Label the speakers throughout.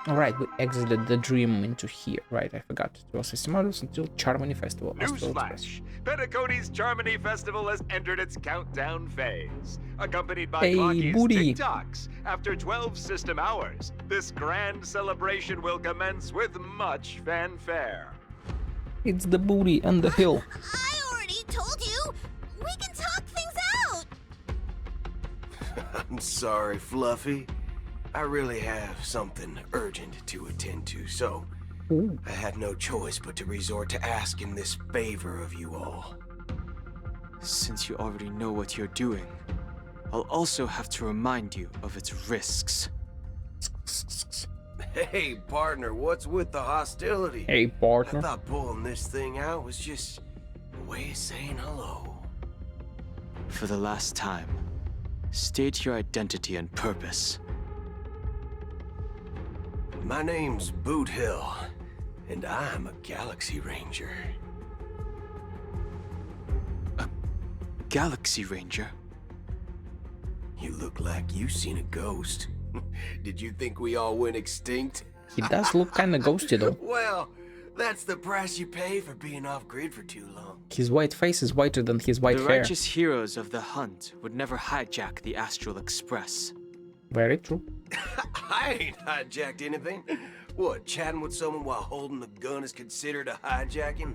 Speaker 1: Alright, we exited the dream into here. Right, I forgot. It was system models until Charmony Festival.
Speaker 2: Newsflash! Pentacone's Charmony Festival has entered its countdown phase. Accompanied by
Speaker 1: Hey,
Speaker 2: Clocky's
Speaker 1: booty.
Speaker 2: TikToks, after 12 system hours, this grand celebration will commence with much fanfare.
Speaker 1: It's the booty and the hill.
Speaker 3: I already told you! We can talk things out!
Speaker 4: I'm sorry, Fluffy. I really have something urgent to attend to, so
Speaker 1: Ooh.
Speaker 4: I had no choice but to resort to asking this favor of you all.
Speaker 5: Since you already know what you're doing, I'll also have to remind you of its risks.
Speaker 4: Hey, partner, what's with the hostility?
Speaker 1: Hey,
Speaker 4: I
Speaker 1: partner.
Speaker 4: thought pulling this thing out was just a way of saying hello.
Speaker 5: For the last time, state your identity and purpose.
Speaker 4: My name's Boot Hill, and I'm a Galaxy Ranger.
Speaker 5: Galaxy Ranger?
Speaker 4: You look like you seen a ghost. Did you think we all went extinct?
Speaker 1: He does look kinda ghosty though.
Speaker 4: Well, that's the price you pay for being off-grid for too long.
Speaker 1: His white face is whiter than his white
Speaker 5: The
Speaker 1: hair.
Speaker 5: righteous heroes of the hunt would never hijack the Astral Express.
Speaker 1: Very true.
Speaker 4: I ain't hijacked anything. What, chatting with someone while holding the gun is considered a hijacking?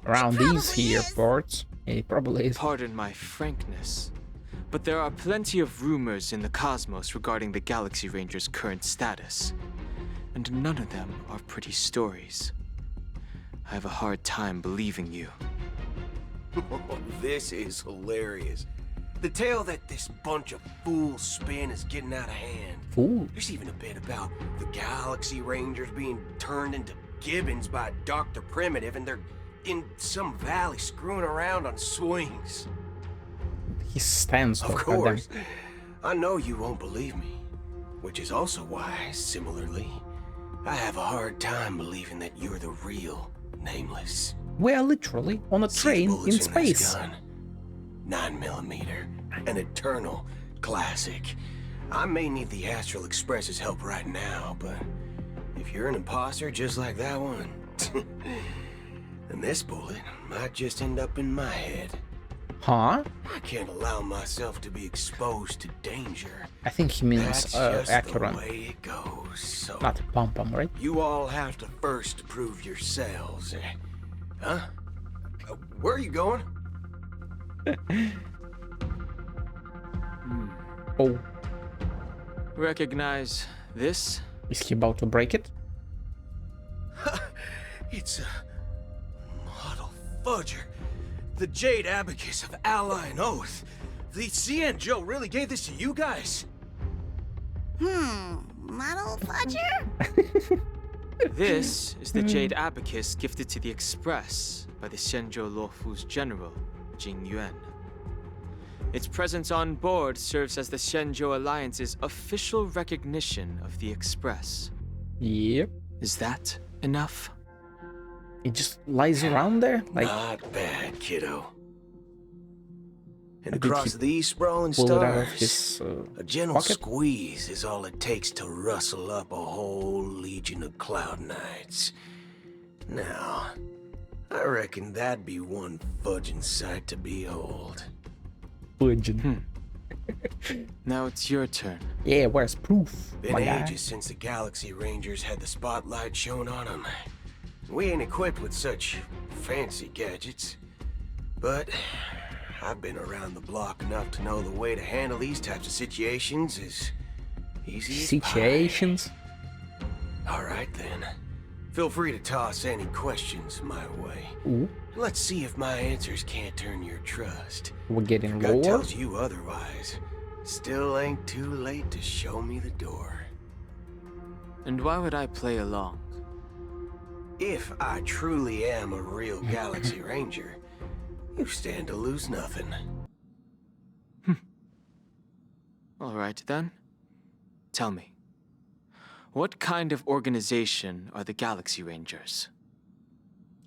Speaker 1: Around these
Speaker 3: probably
Speaker 1: here
Speaker 3: is.
Speaker 1: parts, it probably is.
Speaker 5: Pardon my frankness, but there are plenty of rumors in the cosmos regarding the Galaxy Ranger's current status, and none of them are pretty stories. I have a hard time believing you.
Speaker 4: This is hilarious. The tale that this bunch of fools spin is getting out of hand.
Speaker 1: Fool.
Speaker 4: There's even a bit about the Galaxy Rangers being turned into gibbons by Dr. Primitive, and they're in some valley screwing around on swings.
Speaker 1: He stands
Speaker 4: Of
Speaker 1: for
Speaker 4: course. I know you won't believe me. Which is also why, similarly, I have a hard time believing that you're the real Nameless.
Speaker 1: We're literally on a
Speaker 4: See the
Speaker 1: train in
Speaker 4: bullets this
Speaker 1: space.
Speaker 4: gun? 9mm, an eternal classic. I may need the Astral Express's help right now, but if you're an imposter just like that one, then this bullet might just end up in my head.
Speaker 1: Huh?
Speaker 4: I can't allow myself to be exposed to danger.
Speaker 1: I think he means
Speaker 4: That's just the
Speaker 1: accurate,
Speaker 4: way it goes. So
Speaker 1: not pom pom, right?
Speaker 4: you all have to first prove yourselves. Huh? Where are you going?
Speaker 1: Oh,
Speaker 5: Recognize this?
Speaker 1: is he about to break it?
Speaker 4: It's a model fudger. The Jade Abacus of Ally and Oath. The CN Joe really gave this to you guys?
Speaker 3: Model fudger?
Speaker 5: This is the Jade Abacus gifted to the Express by the Xianzhou Luofu's general, Jing Yuan. Its presence on board serves as the Xianzhou Alliance's official recognition of the Express.
Speaker 1: Yep.
Speaker 5: Is that enough?
Speaker 1: It just lies around there, like
Speaker 4: Not bad, kiddo. And
Speaker 1: Did
Speaker 4: across
Speaker 1: he
Speaker 4: these sprawling
Speaker 1: pull it out of
Speaker 4: stars,
Speaker 1: his
Speaker 4: a gentle
Speaker 1: pocket?
Speaker 4: squeeze is all it takes to rustle up a whole legion of Cloud Knights. Now, I reckon that'd be one fudging sight to behold.
Speaker 1: pigeon.
Speaker 5: Now it's your turn.
Speaker 1: Yeah, where's proof?
Speaker 4: Been
Speaker 1: My guy.
Speaker 4: ages since the Galaxy Rangers had the spotlight shown on them. We ain't equipped with such fancy gadgets, but I've been around the block enough to know the way to handle these types of situations is easy as pie.
Speaker 1: Situations.
Speaker 4: All right then. Feel free to toss any questions my way.
Speaker 1: Ooh,
Speaker 4: Let's see if my answers can't turn your trust.
Speaker 1: we're getting
Speaker 4: Gut
Speaker 1: lower.
Speaker 4: tells you otherwise. Still ain't too late to show me the door.
Speaker 5: And why would I play along?
Speaker 4: If I truly am a real Galaxy Ranger, you stand to lose nothing.
Speaker 5: All right then. Tell me, what kind of organization are the Galaxy Rangers?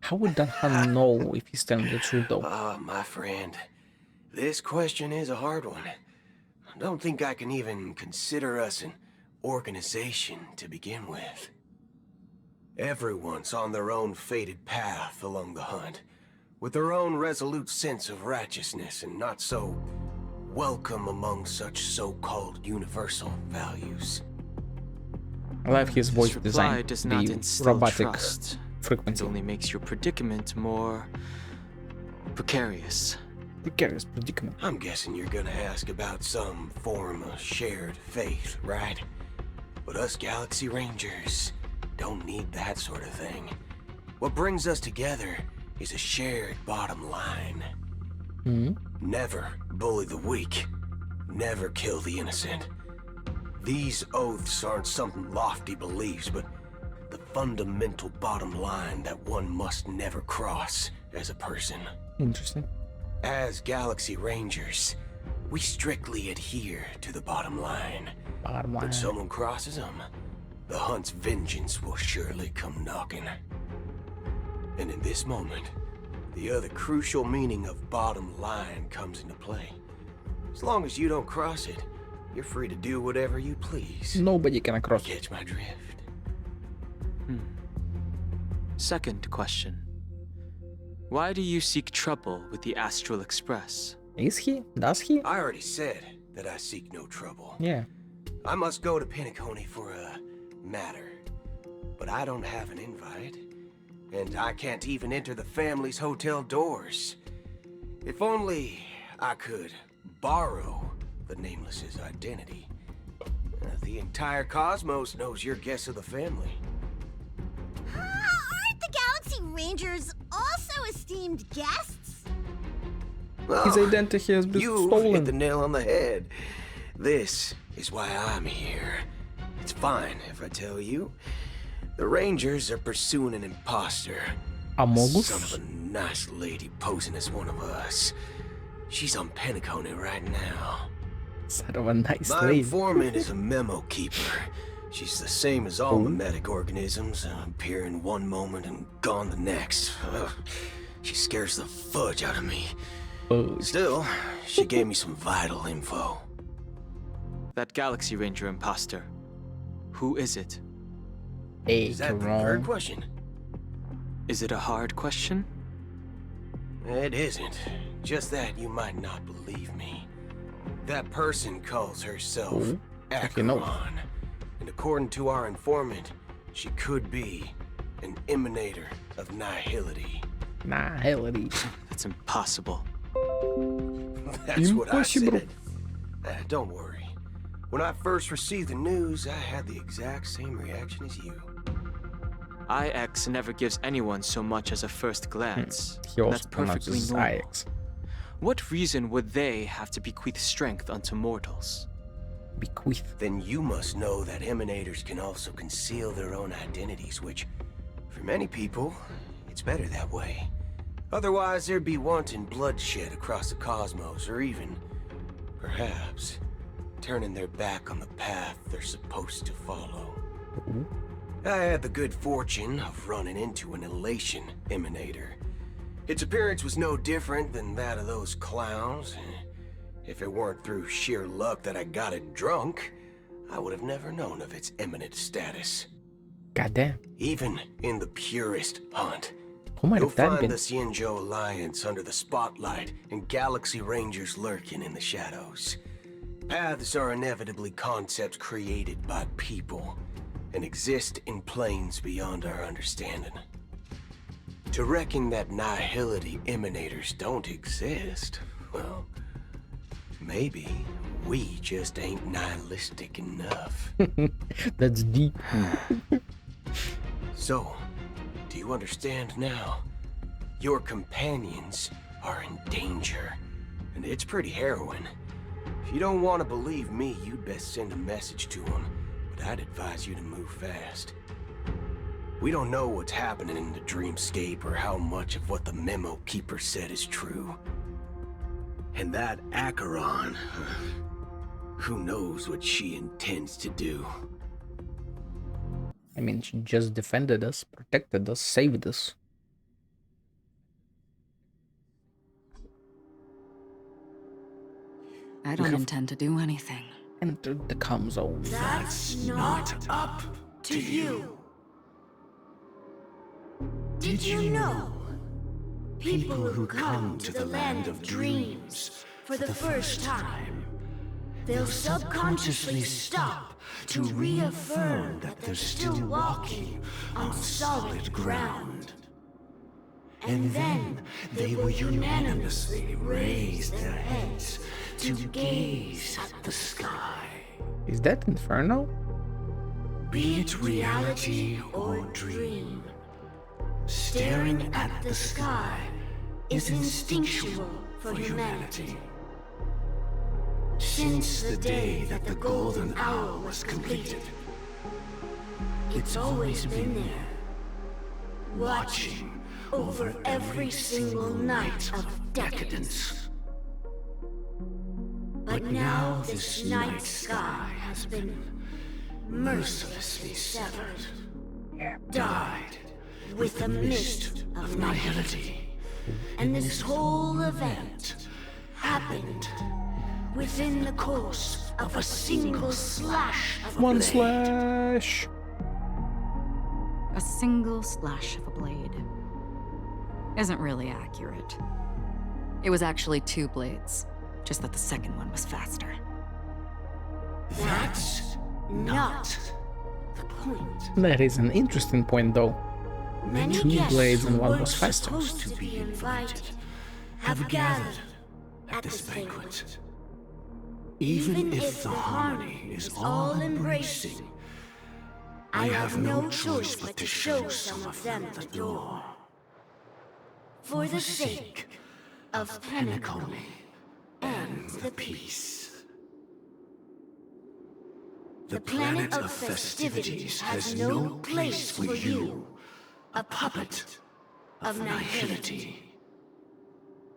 Speaker 1: How would Dan Han know if he's telling the truth, though?
Speaker 4: Ah, my friend, this question is a hard one. I don't think I can even consider us an organization to begin with. Everyone's on their own fated path along the hunt, with their own resolute sense of righteousness and not so welcome among such so-called universal values.
Speaker 1: I love his voice
Speaker 5: This
Speaker 1: design.
Speaker 5: reply does not
Speaker 1: The
Speaker 5: instill
Speaker 1: robotic
Speaker 5: trust. It
Speaker 1: frequency.
Speaker 5: only makes your predicament more precarious.
Speaker 1: Precarious predicament.
Speaker 4: I'm guessing you're gonna ask about some form of shared faith, right? But us Galaxy Rangers don't need that sort of thing. What brings us together is a shared bottom line. Never bully the weak. Never kill the innocent. These oaths aren't some lofty beliefs, but the fundamental bottom line that one must never cross as a person.
Speaker 1: Interesting.
Speaker 4: As Galaxy Rangers, we strictly adhere to the bottom line.
Speaker 1: Bottom line.
Speaker 4: If someone crosses them, the hunt's vengeance will surely come knocking. And in this moment, the other crucial meaning of bottom line comes into play. As long as you don't cross it, you're free to do whatever you please.
Speaker 1: Nobody can cross.
Speaker 4: Catch my drift?
Speaker 5: Second question. Why do you seek trouble with the Astral Express?
Speaker 1: Is he? Does he?
Speaker 4: I already said that I seek no trouble.
Speaker 1: Yeah.
Speaker 4: I must go to Penacony for a matter, but I don't have an invite, and I can't even enter the family's hotel doors. If only I could borrow the Nameless's identity. The entire cosmos knows you're guest of the family.
Speaker 3: Aren't the Galaxy Rangers also esteemed guests?
Speaker 1: His identity has been
Speaker 4: You
Speaker 1: stolen.
Speaker 4: hit the nail on the head. This is why I'm here. It's fine if I tell you. The Rangers are pursuing an imposter.
Speaker 1: Amogus?
Speaker 4: Son of a nice lady posing as one of us. She's on Penacony right now.
Speaker 1: Son of a nice
Speaker 4: My
Speaker 1: lady.
Speaker 4: informant is a memo keeper. She's the same as all mimetic organisms, appearing one moment and gone the next. Ugh. She scares the fudge out of me.
Speaker 1: Oh,
Speaker 4: Still, she gave me some vital info.
Speaker 5: That Galaxy Ranger imposter. Who is it?
Speaker 1: hey,
Speaker 4: Is that the
Speaker 1: Karan.
Speaker 4: third question?
Speaker 5: Is it a hard question?
Speaker 4: It isn't. Just that you might not believe me. That person calls herself
Speaker 1: Oh, okay, no.
Speaker 4: Acheron. And according to our informant, she could be an emanator of nihility.
Speaker 1: Nihility.
Speaker 5: That's impossible.
Speaker 4: That's what I
Speaker 1: Impossible.
Speaker 4: said. Don't worry. When I first received the news, I had the exact same reaction as you.
Speaker 5: IX never gives anyone so much as a first glance.
Speaker 1: He also
Speaker 5: That's perfectly
Speaker 1: pronounces
Speaker 5: normal.
Speaker 1: IX.
Speaker 5: What reason would they have to bequeath strength unto mortals?
Speaker 1: Bequeath.
Speaker 4: Then you must know that emanators can also conceal their own identities, which, for many people, it's better that way. Otherwise, there'd be wanton bloodshed across the cosmos, or even, perhaps, turning their back on the path they're supposed to follow. I had the good fortune of running into an elation emanator. Its appearance was no different than that of those clowns. If it weren't through sheer luck that I got it drunk, I would have never known of its eminent status.
Speaker 1: Goddamn.
Speaker 4: Even in the purest hunt,
Speaker 1: Who might
Speaker 4: you'll
Speaker 1: have that
Speaker 4: find
Speaker 1: been?
Speaker 4: the Xianzhou Alliance under the spotlight and Galaxy Rangers lurking in the shadows. Paths are inevitably concepts created by people and exist in planes beyond our understanding. To reckon that nihility emanators don't exist, well, maybe we just ain't nihilistic enough.
Speaker 1: That's deep.
Speaker 4: So, do you understand now? Your companions are in danger, and it's pretty harrowing. If you don't want to believe me, you'd best send a message to them, but I'd advise you to move fast. We don't know what's happening in the dreamscape or how much of what the memo keeper said is true. And that Acheron, who knows what she intends to do.
Speaker 1: I mean, she just defended us, protected us, saved us.
Speaker 6: I don't intend to do anything.
Speaker 1: entered the calm zone.
Speaker 6: That's not up to you. Did you know? People who come to the land of dreams for the first time, they'll subconsciously stop to reaffirm that they're still walking on solid ground. And then they will unanimously raise their heads to gaze at the sky.
Speaker 1: Is that Inferno?
Speaker 6: Be it reality or dream, staring at the sky is instinctual for humanity. Since the day that the golden hour was completed, it's always been there, watching over every single night of decadence. But now this night sky has been mercilessly severed, dyed with the mist of nihility. And this whole event happened within the course of a single slash of a
Speaker 1: One
Speaker 6: blade.
Speaker 1: slash.
Speaker 7: A single slash of a blade isn't really accurate. It was actually 2 blades, just that the second one was faster.
Speaker 6: That's not the point.
Speaker 1: That is an interesting point, though.
Speaker 6: Many
Speaker 1: 2
Speaker 6: guests
Speaker 1: blades
Speaker 6: who
Speaker 1: and one
Speaker 6: weren't
Speaker 1: was faster.
Speaker 6: supposed to be invited have gathered at this banquet. Even if the harmony is all embracing, I have no choice but to show some of them the door. For the sake of Penacony and the peace. The planet of festivities has no place for you, a puppet of nihility.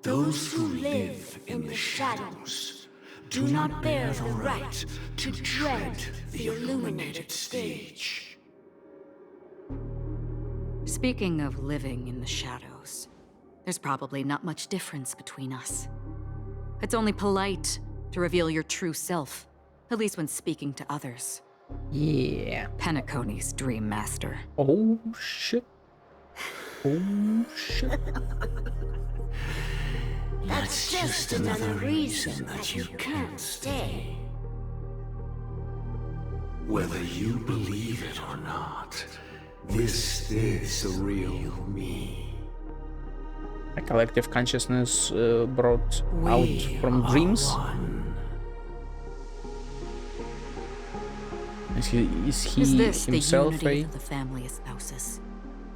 Speaker 6: Those who live in the shadows do not bear the right to dread the illuminated stage.
Speaker 7: Speaking of living in the shadows, there's probably not much difference between us. It's only polite to reveal your true self, at least when speaking to others.
Speaker 1: Yeah.
Speaker 7: Penacony's Dream Master.
Speaker 1: Oh, shit. Oh, shit.
Speaker 6: That's just another reason that you can't stay. Whether you believe it or not, this is the real me.
Speaker 1: A collective consciousness brought out from dreams. Is he
Speaker 7: Is this the
Speaker 1: himself
Speaker 7: unity
Speaker 1: a...
Speaker 7: that the family espouses?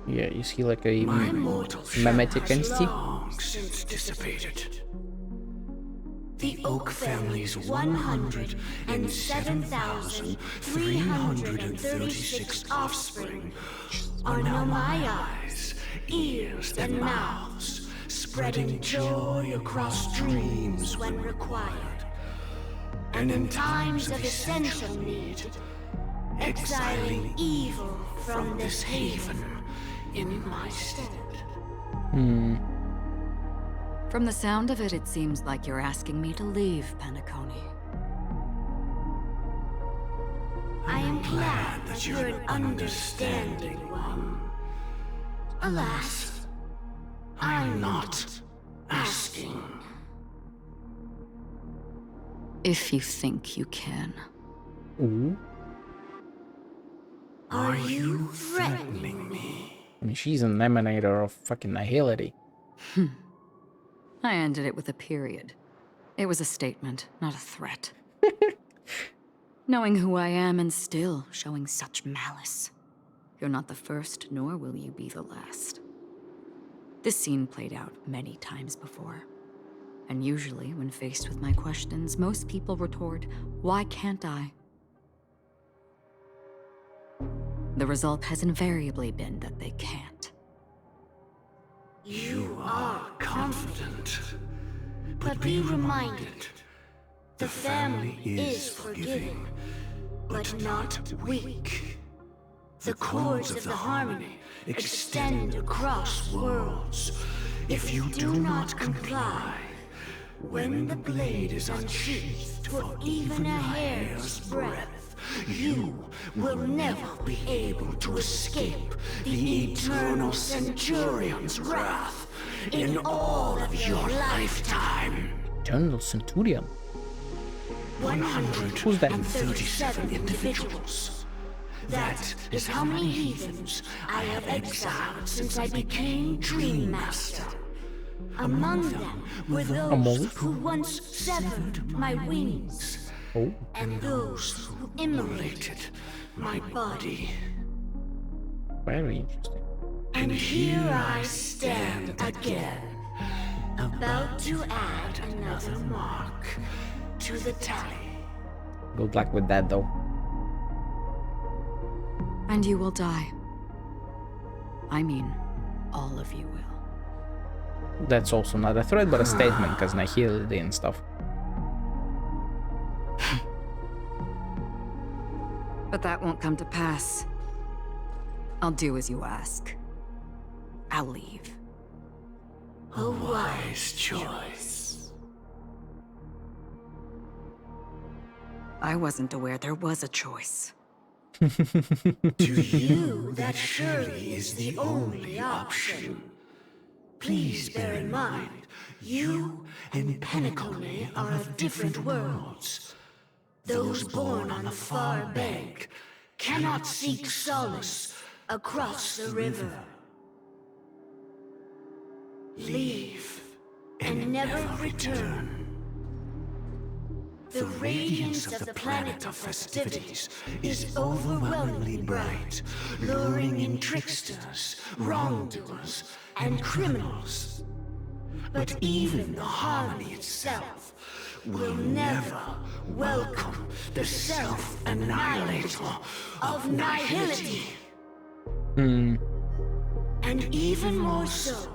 Speaker 1: Yeah, is he like a
Speaker 6: My mortal shell
Speaker 1: mimetic
Speaker 6: has
Speaker 1: entity?
Speaker 6: long since dissipated. The Oak family's 107,336 offspring are now my eyes, ears, and mouths, spreading joy across dreams when required, and in times of essential need, exiling evil from this haven in my stead.
Speaker 7: From the sound of it, it seems like you're asking me to leave Penacony.
Speaker 6: I am glad that you're an understanding one. Alas, I'm not asking.
Speaker 7: If you think you can.
Speaker 1: Ooh.
Speaker 6: Are you threatening me?
Speaker 1: I mean, she's an emanator of fucking nihility.
Speaker 7: I ended it with a period. It was a statement, not a threat. Knowing who I am and still showing such malice. You're not the first, nor will you be the last. This scene played out many times before. And usually, when faced with my questions, most people retort, "Why can't I?" The result has invariably been that they can't.
Speaker 6: You are confident, but be reminded, the family is forgiving, but not weak. The chords of the harmony extend across worlds. If you do not comply, when the blade is unsheathed for even a hair's breadth, you will never be able to escape the eternal Centurion's wrath in all of your lifetime.
Speaker 1: Eternal Centurion.
Speaker 6: 137 individuals. That is how many heathens I have exiled since I became Dream Master. Among them were those who once severed my wings, and those who immolated my body.
Speaker 1: Very interesting.
Speaker 6: And here I stand again, about to add another mark to the tally.
Speaker 1: Good luck with that, though.
Speaker 7: And you will die. I mean, all of you will.
Speaker 1: That's also not a threat, but a statement, because nihility and stuff.
Speaker 7: But that won't come to pass. I'll do as you ask. I'll leave.
Speaker 6: A wise choice.
Speaker 7: I wasn't aware there was a choice.
Speaker 6: To you, that surely is the only option. Please bear in mind, you and Penacony are of different worlds. Those born on the far bank cannot seek solace across the river. Leave and never return. The radiance of the planet of festivities is overwhelmingly bright, luring in tricksters, wrongdoers, and criminals. But even the harmony itself will never welcome the self-annihilator of nihility. And even more so,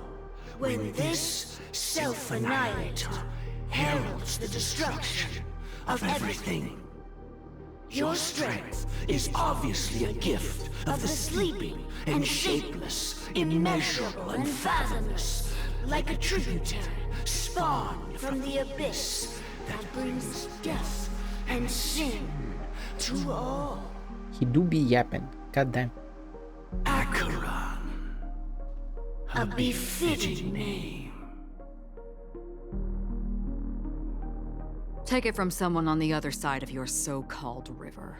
Speaker 6: when this self-annihilator heralds the destruction of everything. Your strength is obviously a gift of the sleeping and shapeless, immeasurable and fathomless, like a tributary spawned from the abyss that brings death and sin to all.
Speaker 1: He do be yapping. Goddamn.
Speaker 6: Acheron, a befitting name.
Speaker 7: Take it from someone on the other side of your so-called river.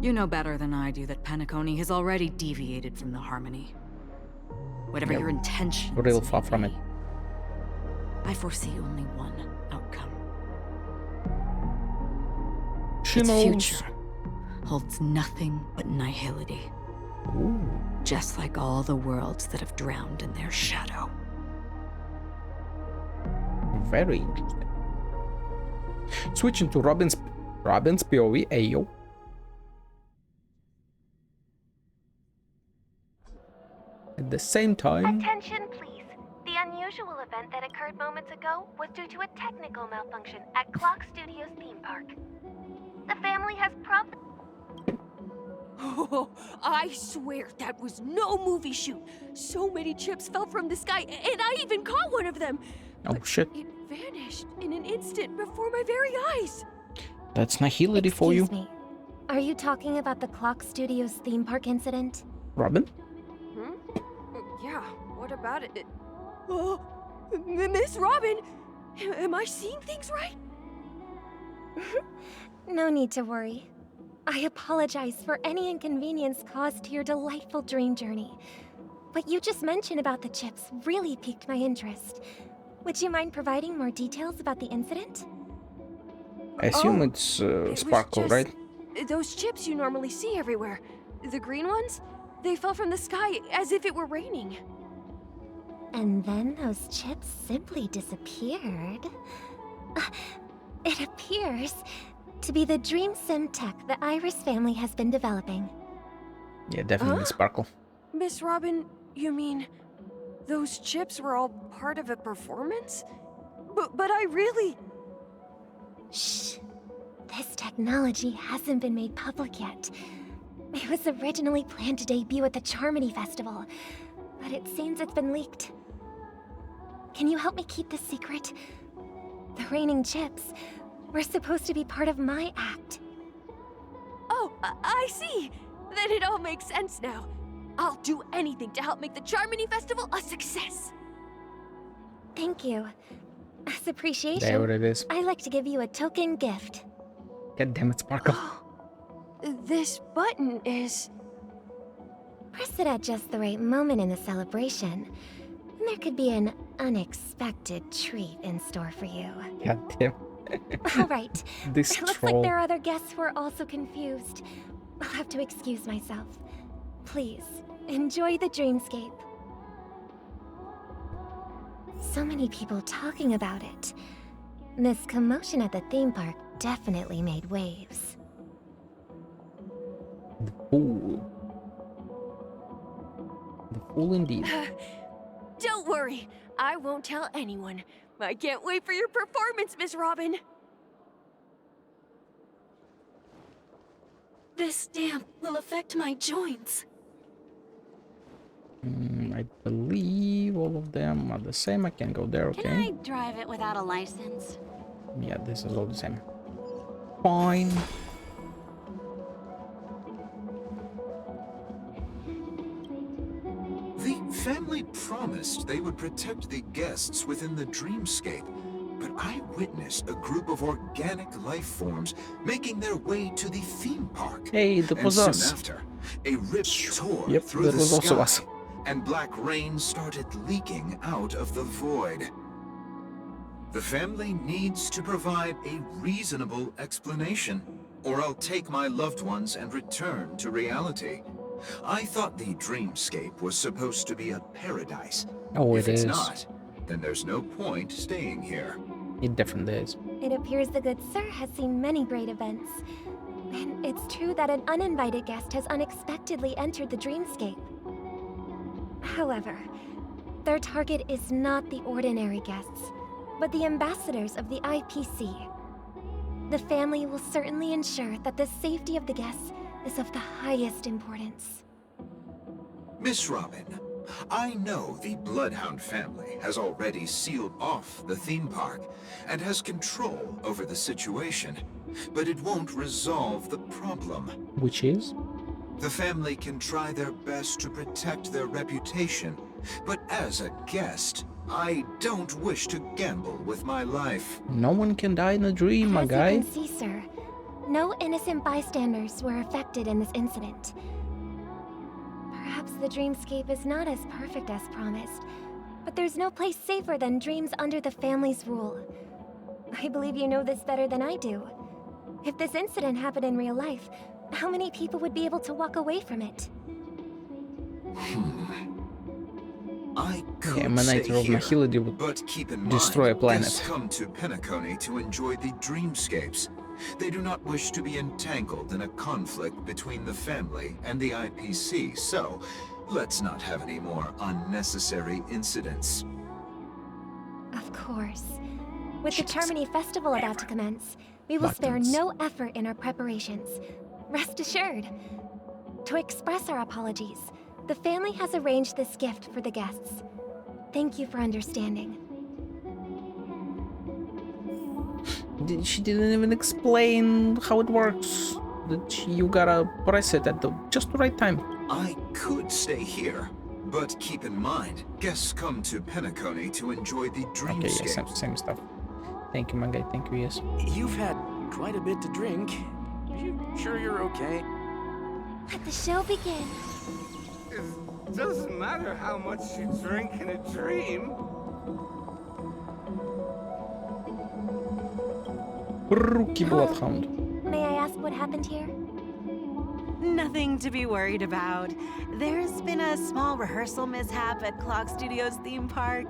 Speaker 7: You know better than I do that Penacony has already deviated from the harmony. Whatever your intentions
Speaker 1: real
Speaker 7: may
Speaker 1: far from
Speaker 7: be,
Speaker 1: it.
Speaker 7: I foresee only one outcome.
Speaker 1: She
Speaker 7: Its
Speaker 1: knows.
Speaker 7: future holds nothing but nihility.
Speaker 1: Ooh.
Speaker 7: Just like all the worlds that have drowned in their shadow.
Speaker 1: Very interesting. Switching to Robin's POV, ayo. At the same time,
Speaker 3: Attention, please. The unusual event that occurred moments ago was due to a technical malfunction at Clock Studios theme park. The family has
Speaker 8: Oh, I swear that was no movie shoot. So many chips fell from the sky, and I even caught one of them.
Speaker 1: oh
Speaker 8: But
Speaker 1: shit,
Speaker 8: it vanished in an instant before my very eyes.
Speaker 1: that's nihility for you,
Speaker 3: Excuse me. Are you talking about the Clock Studios theme park incident?
Speaker 1: Robin.
Speaker 8: Yeah, what about it? Oh, Miss Robin, am I seeing things right?
Speaker 3: No need to worry. I apologize for any inconvenience caused to your delightful dream journey. What you just mentioned about the chips really piqued my interest. Would you mind providing more details about the incident?
Speaker 1: I assume
Speaker 8: Oh,
Speaker 1: it's
Speaker 8: It was
Speaker 1: Sparkle,
Speaker 8: just
Speaker 1: right?
Speaker 8: Those chips you normally see everywhere. The green ones? They fell from the sky as if it were raining.
Speaker 3: And then those chips simply disappeared. It appears to be the Dream Sim tech the Iris family has been developing.
Speaker 1: Yeah, definitely Sparkle.
Speaker 8: Miss Robin, you mean those chips were all part of a performance? But I really...
Speaker 3: Shh. This technology hasn't been made public yet. It was originally planned to debut at the Charmony Festival, but it seems it's been leaked. Can you help me keep this secret? The raining chips We're supposed to be part of my act.
Speaker 8: Oh, I see. Then it all makes sense now. I'll do anything to help make the Charmony Festival a success.
Speaker 3: Thank you. As
Speaker 1: There
Speaker 3: appreciation,
Speaker 1: what it is.
Speaker 3: I'd like to give you a token gift.
Speaker 1: God damn it, Sparkle.
Speaker 8: This button is...
Speaker 3: Press it at just the right moment in the celebration, and there could be an unexpected treat in store for you.
Speaker 1: God damn.
Speaker 3: All right.
Speaker 1: This
Speaker 3: It looks
Speaker 1: troll.
Speaker 3: like there are other guests who are also confused. I'll have to excuse myself. Please, enjoy the dreamscape. So many people talking about it. This commotion at the theme park definitely made waves.
Speaker 1: The fool. The fool indeed.
Speaker 8: Don't worry, I won't tell anyone. I can't wait for your performance, Miss Robin.
Speaker 6: This damp will affect my joints.
Speaker 1: I believe all of them are the same. I can go there, okay?
Speaker 6: Can I drive it without a license?
Speaker 1: Yeah, this is all the same. Fine.
Speaker 9: The family promised they would protect the guests within the dreamscape, but I witnessed a group of organic life forms making their way to the theme park.
Speaker 1: Hey, that was
Speaker 9: and
Speaker 1: us.
Speaker 9: soon after, a rip tore
Speaker 1: Yep,
Speaker 9: through
Speaker 1: that
Speaker 9: the
Speaker 1: was also
Speaker 9: sky,
Speaker 1: us.
Speaker 9: and black rain started leaking out of the void. The family needs to provide a reasonable explanation, or I'll take my loved ones and return to reality. I thought the dreamscape was supposed to be a paradise.
Speaker 1: Oh,
Speaker 9: If
Speaker 1: it
Speaker 9: it's
Speaker 1: is.
Speaker 9: not, then there's no point staying here.
Speaker 1: It definitely is.
Speaker 3: It appears the good sir has seen many great events. And it's true that an uninvited guest has unexpectedly entered the dreamscape. However, their target is not the ordinary guests, but the ambassadors of the IPC. The family will certainly ensure that the safety of the guests is of the highest importance.
Speaker 9: Miss Robin, I know the Bloodhound family has already sealed off the theme park and has control over the situation, but it won't resolve the problem.
Speaker 1: Which is?
Speaker 9: The family can try their best to protect their reputation, but as a guest, I don't wish to gamble with my life.
Speaker 1: No one can die in a dream, my
Speaker 3: As
Speaker 1: guy.
Speaker 3: you can see, sir, no innocent bystanders were affected in this incident. Perhaps the dreamscape is not as perfect as promised, but there's no place safer than dreams under the family's rule. I believe you know this better than I do. If this incident happened in real life, how many people would be able to walk away from it?
Speaker 9: I could
Speaker 1: Emanator
Speaker 9: stay
Speaker 1: of
Speaker 9: here,
Speaker 1: Nihility would
Speaker 9: but keep in
Speaker 1: destroy
Speaker 9: mind,
Speaker 1: a planet.
Speaker 9: guests come to Penacony to enjoy the dreamscapes. They do not wish to be entangled in a conflict between the family and the IPC, so let's not have any more unnecessary incidents.
Speaker 3: Of course. With the
Speaker 1: Jeez.
Speaker 3: Charmony Festival about to commence, we will spare
Speaker 1: Buttons.
Speaker 3: no effort in our preparations. Rest assured. To express our apologies, the family has arranged this gift for the guests. Thank you for understanding.
Speaker 1: She didn't even explain how it works. That you gotta press it at the just the right time.
Speaker 9: I could stay here, but keep in mind, guests come to Penacony to enjoy the
Speaker 1: Okay, yeah,
Speaker 9: dreamscape.
Speaker 1: same stuff. Thank you, my guy. Thank you, yes.
Speaker 10: You've had quite a bit to drink. Are you sure you're okay?
Speaker 3: Let the show begin.
Speaker 11: It doesn't matter how much you drink in a dream.
Speaker 1: Rookie Bloodhound.
Speaker 3: May I ask what happened here?
Speaker 12: Nothing to be worried about. There's been a small rehearsal mishap at Clock Studios theme park.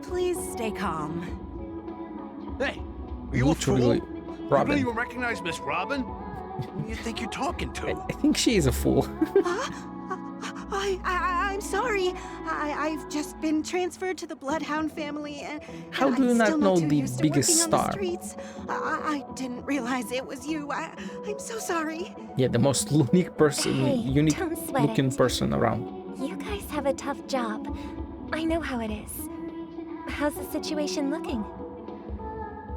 Speaker 12: Please stay calm.
Speaker 10: Hey, are you a fool?
Speaker 1: Literally,
Speaker 10: You don't
Speaker 1: Robin.
Speaker 10: even recognize Miss Robin? Who do you think you're talking to?
Speaker 1: I think she is a fool.
Speaker 12: I'm sorry. I've just been transferred to the Bloodhound family, and
Speaker 1: How
Speaker 12: and
Speaker 1: do you
Speaker 12: I'm
Speaker 1: not
Speaker 12: still
Speaker 1: know
Speaker 12: too
Speaker 1: the
Speaker 12: used to
Speaker 1: biggest
Speaker 12: working
Speaker 1: star?
Speaker 12: on the streets. I didn't realize it was you. I'm so sorry.
Speaker 1: Yeah, the most unique person,
Speaker 3: Hey,
Speaker 1: unique
Speaker 3: don't sweat
Speaker 1: looking
Speaker 3: it.
Speaker 1: person around.
Speaker 3: You guys have a tough job. I know how it is. How's the situation looking?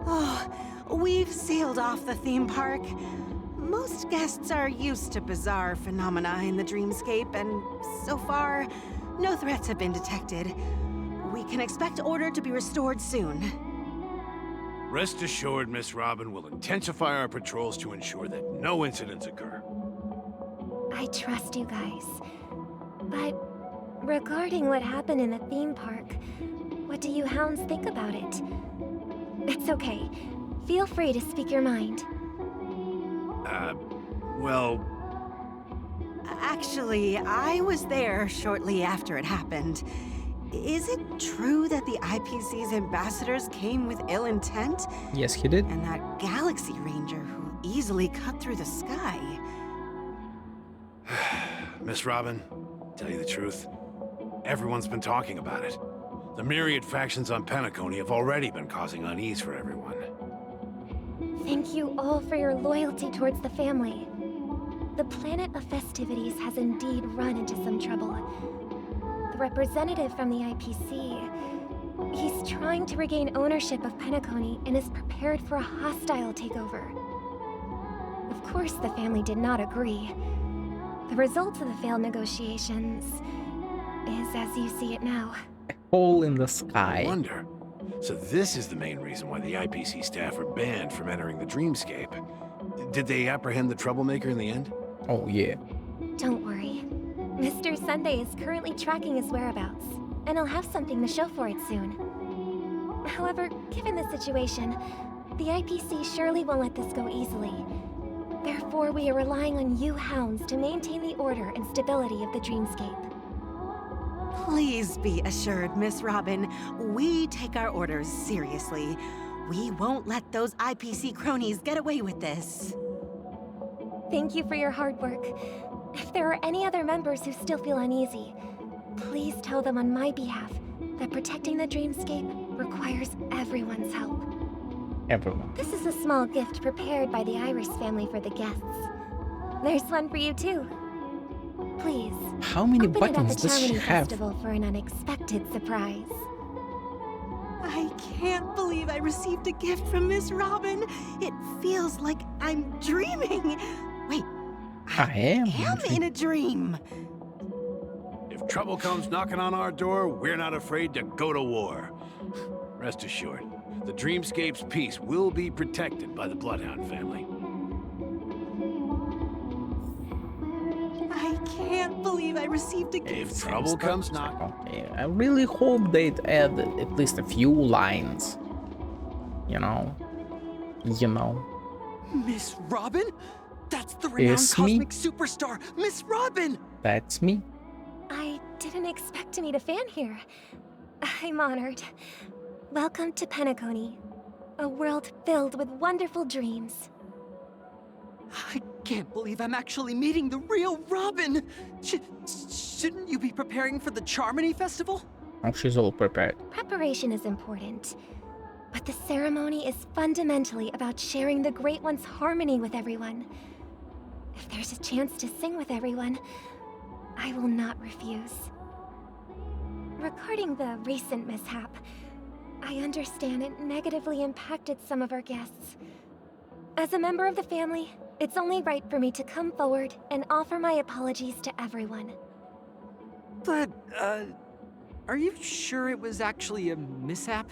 Speaker 12: Oh, we've sealed off the theme park. Most guests are used to bizarre phenomena in the dreamscape, and so far, no threats have been detected. We can expect order to be restored soon.
Speaker 13: Rest assured, Miss Robin will intensify our patrols to ensure that no incidents occur.
Speaker 3: I trust you guys. But regarding what happened in the theme park, what do you hounds think about it? It's okay. Feel free to speak your mind.
Speaker 13: Well...
Speaker 12: Actually, I was there shortly after it happened. Is it true that the IPC's ambassadors came with ill intent?
Speaker 1: Yes, he did.
Speaker 12: And that Galaxy Ranger who easily cut through the sky?
Speaker 13: Miss Robin, tell you the truth, everyone's been talking about it. The myriad factions on Penacony have already been causing unease for everyone.
Speaker 3: Thank you all for your loyalty towards the family. The planet of festivities has indeed run into some trouble. The representative from the IPC, he's trying to regain ownership of Penacony and is prepared for a hostile takeover. Of course, the family did not agree. The result of the failed negotiations is as you see it now.
Speaker 1: Hole in the sky.
Speaker 13: I wonder. So this is the main reason why the IPC staff are banned from entering the dreamscape. Did they apprehend the troublemaker in the end?
Speaker 1: Oh, yeah.
Speaker 3: Don't worry. Mr. Sunday is currently tracking his whereabouts, and he'll have something to show for it soon. However, given the situation, the IPC surely won't let this go easily. Therefore, we are relying on you hounds to maintain the order and stability of the dreamscape.
Speaker 12: Please be assured, Miss Robin, we take our orders seriously. We won't let those IPC cronies get away with this.
Speaker 3: Thank you for your hard work. If there are any other members who still feel uneasy, please tell them on my behalf that protecting the dreamscape requires everyone's help.
Speaker 1: Everyone.
Speaker 3: This is a small gift prepared by the Irish family for the guests. There's one for you too. Please.
Speaker 1: How many
Speaker 3: open
Speaker 1: buttons
Speaker 3: it at the
Speaker 1: does she
Speaker 3: Charmony
Speaker 1: have?
Speaker 3: Festival for an unexpected surprise.
Speaker 12: I can't believe I received a gift from Miss Robin. It feels like I'm dreaming. Wait,
Speaker 1: I am
Speaker 12: in a dream.
Speaker 13: If trouble comes knocking on our door, we're not afraid to go to war. Rest assured, the dreamscape's peace will be protected by the Bloodhound family.
Speaker 12: I can't believe I received a gift.
Speaker 13: If trouble comes knocking...
Speaker 1: Okay, I really hope they'd add at least a few lines. You know?
Speaker 10: Miss Robin? That's the renowned
Speaker 1: It's me.
Speaker 10: cosmic superstar, Miss Robin!
Speaker 1: That's me.
Speaker 3: I didn't expect to meet a fan here. I'm honored. Welcome to Penacony, a world filled with wonderful dreams.
Speaker 10: I can't believe I'm actually meeting the real Robin! Shouldn't you be preparing for the Charmony Festival?
Speaker 1: Oh, she's all prepared.
Speaker 3: Preparation is important, but the ceremony is fundamentally about sharing the Great One's harmony with everyone. If there's a chance to sing with everyone, I will not refuse. Regarding the recent mishap, I understand it negatively impacted some of our guests. As a member of the family, it's only right for me to come forward and offer my apologies to everyone.
Speaker 10: But, are you sure it was actually a mishap?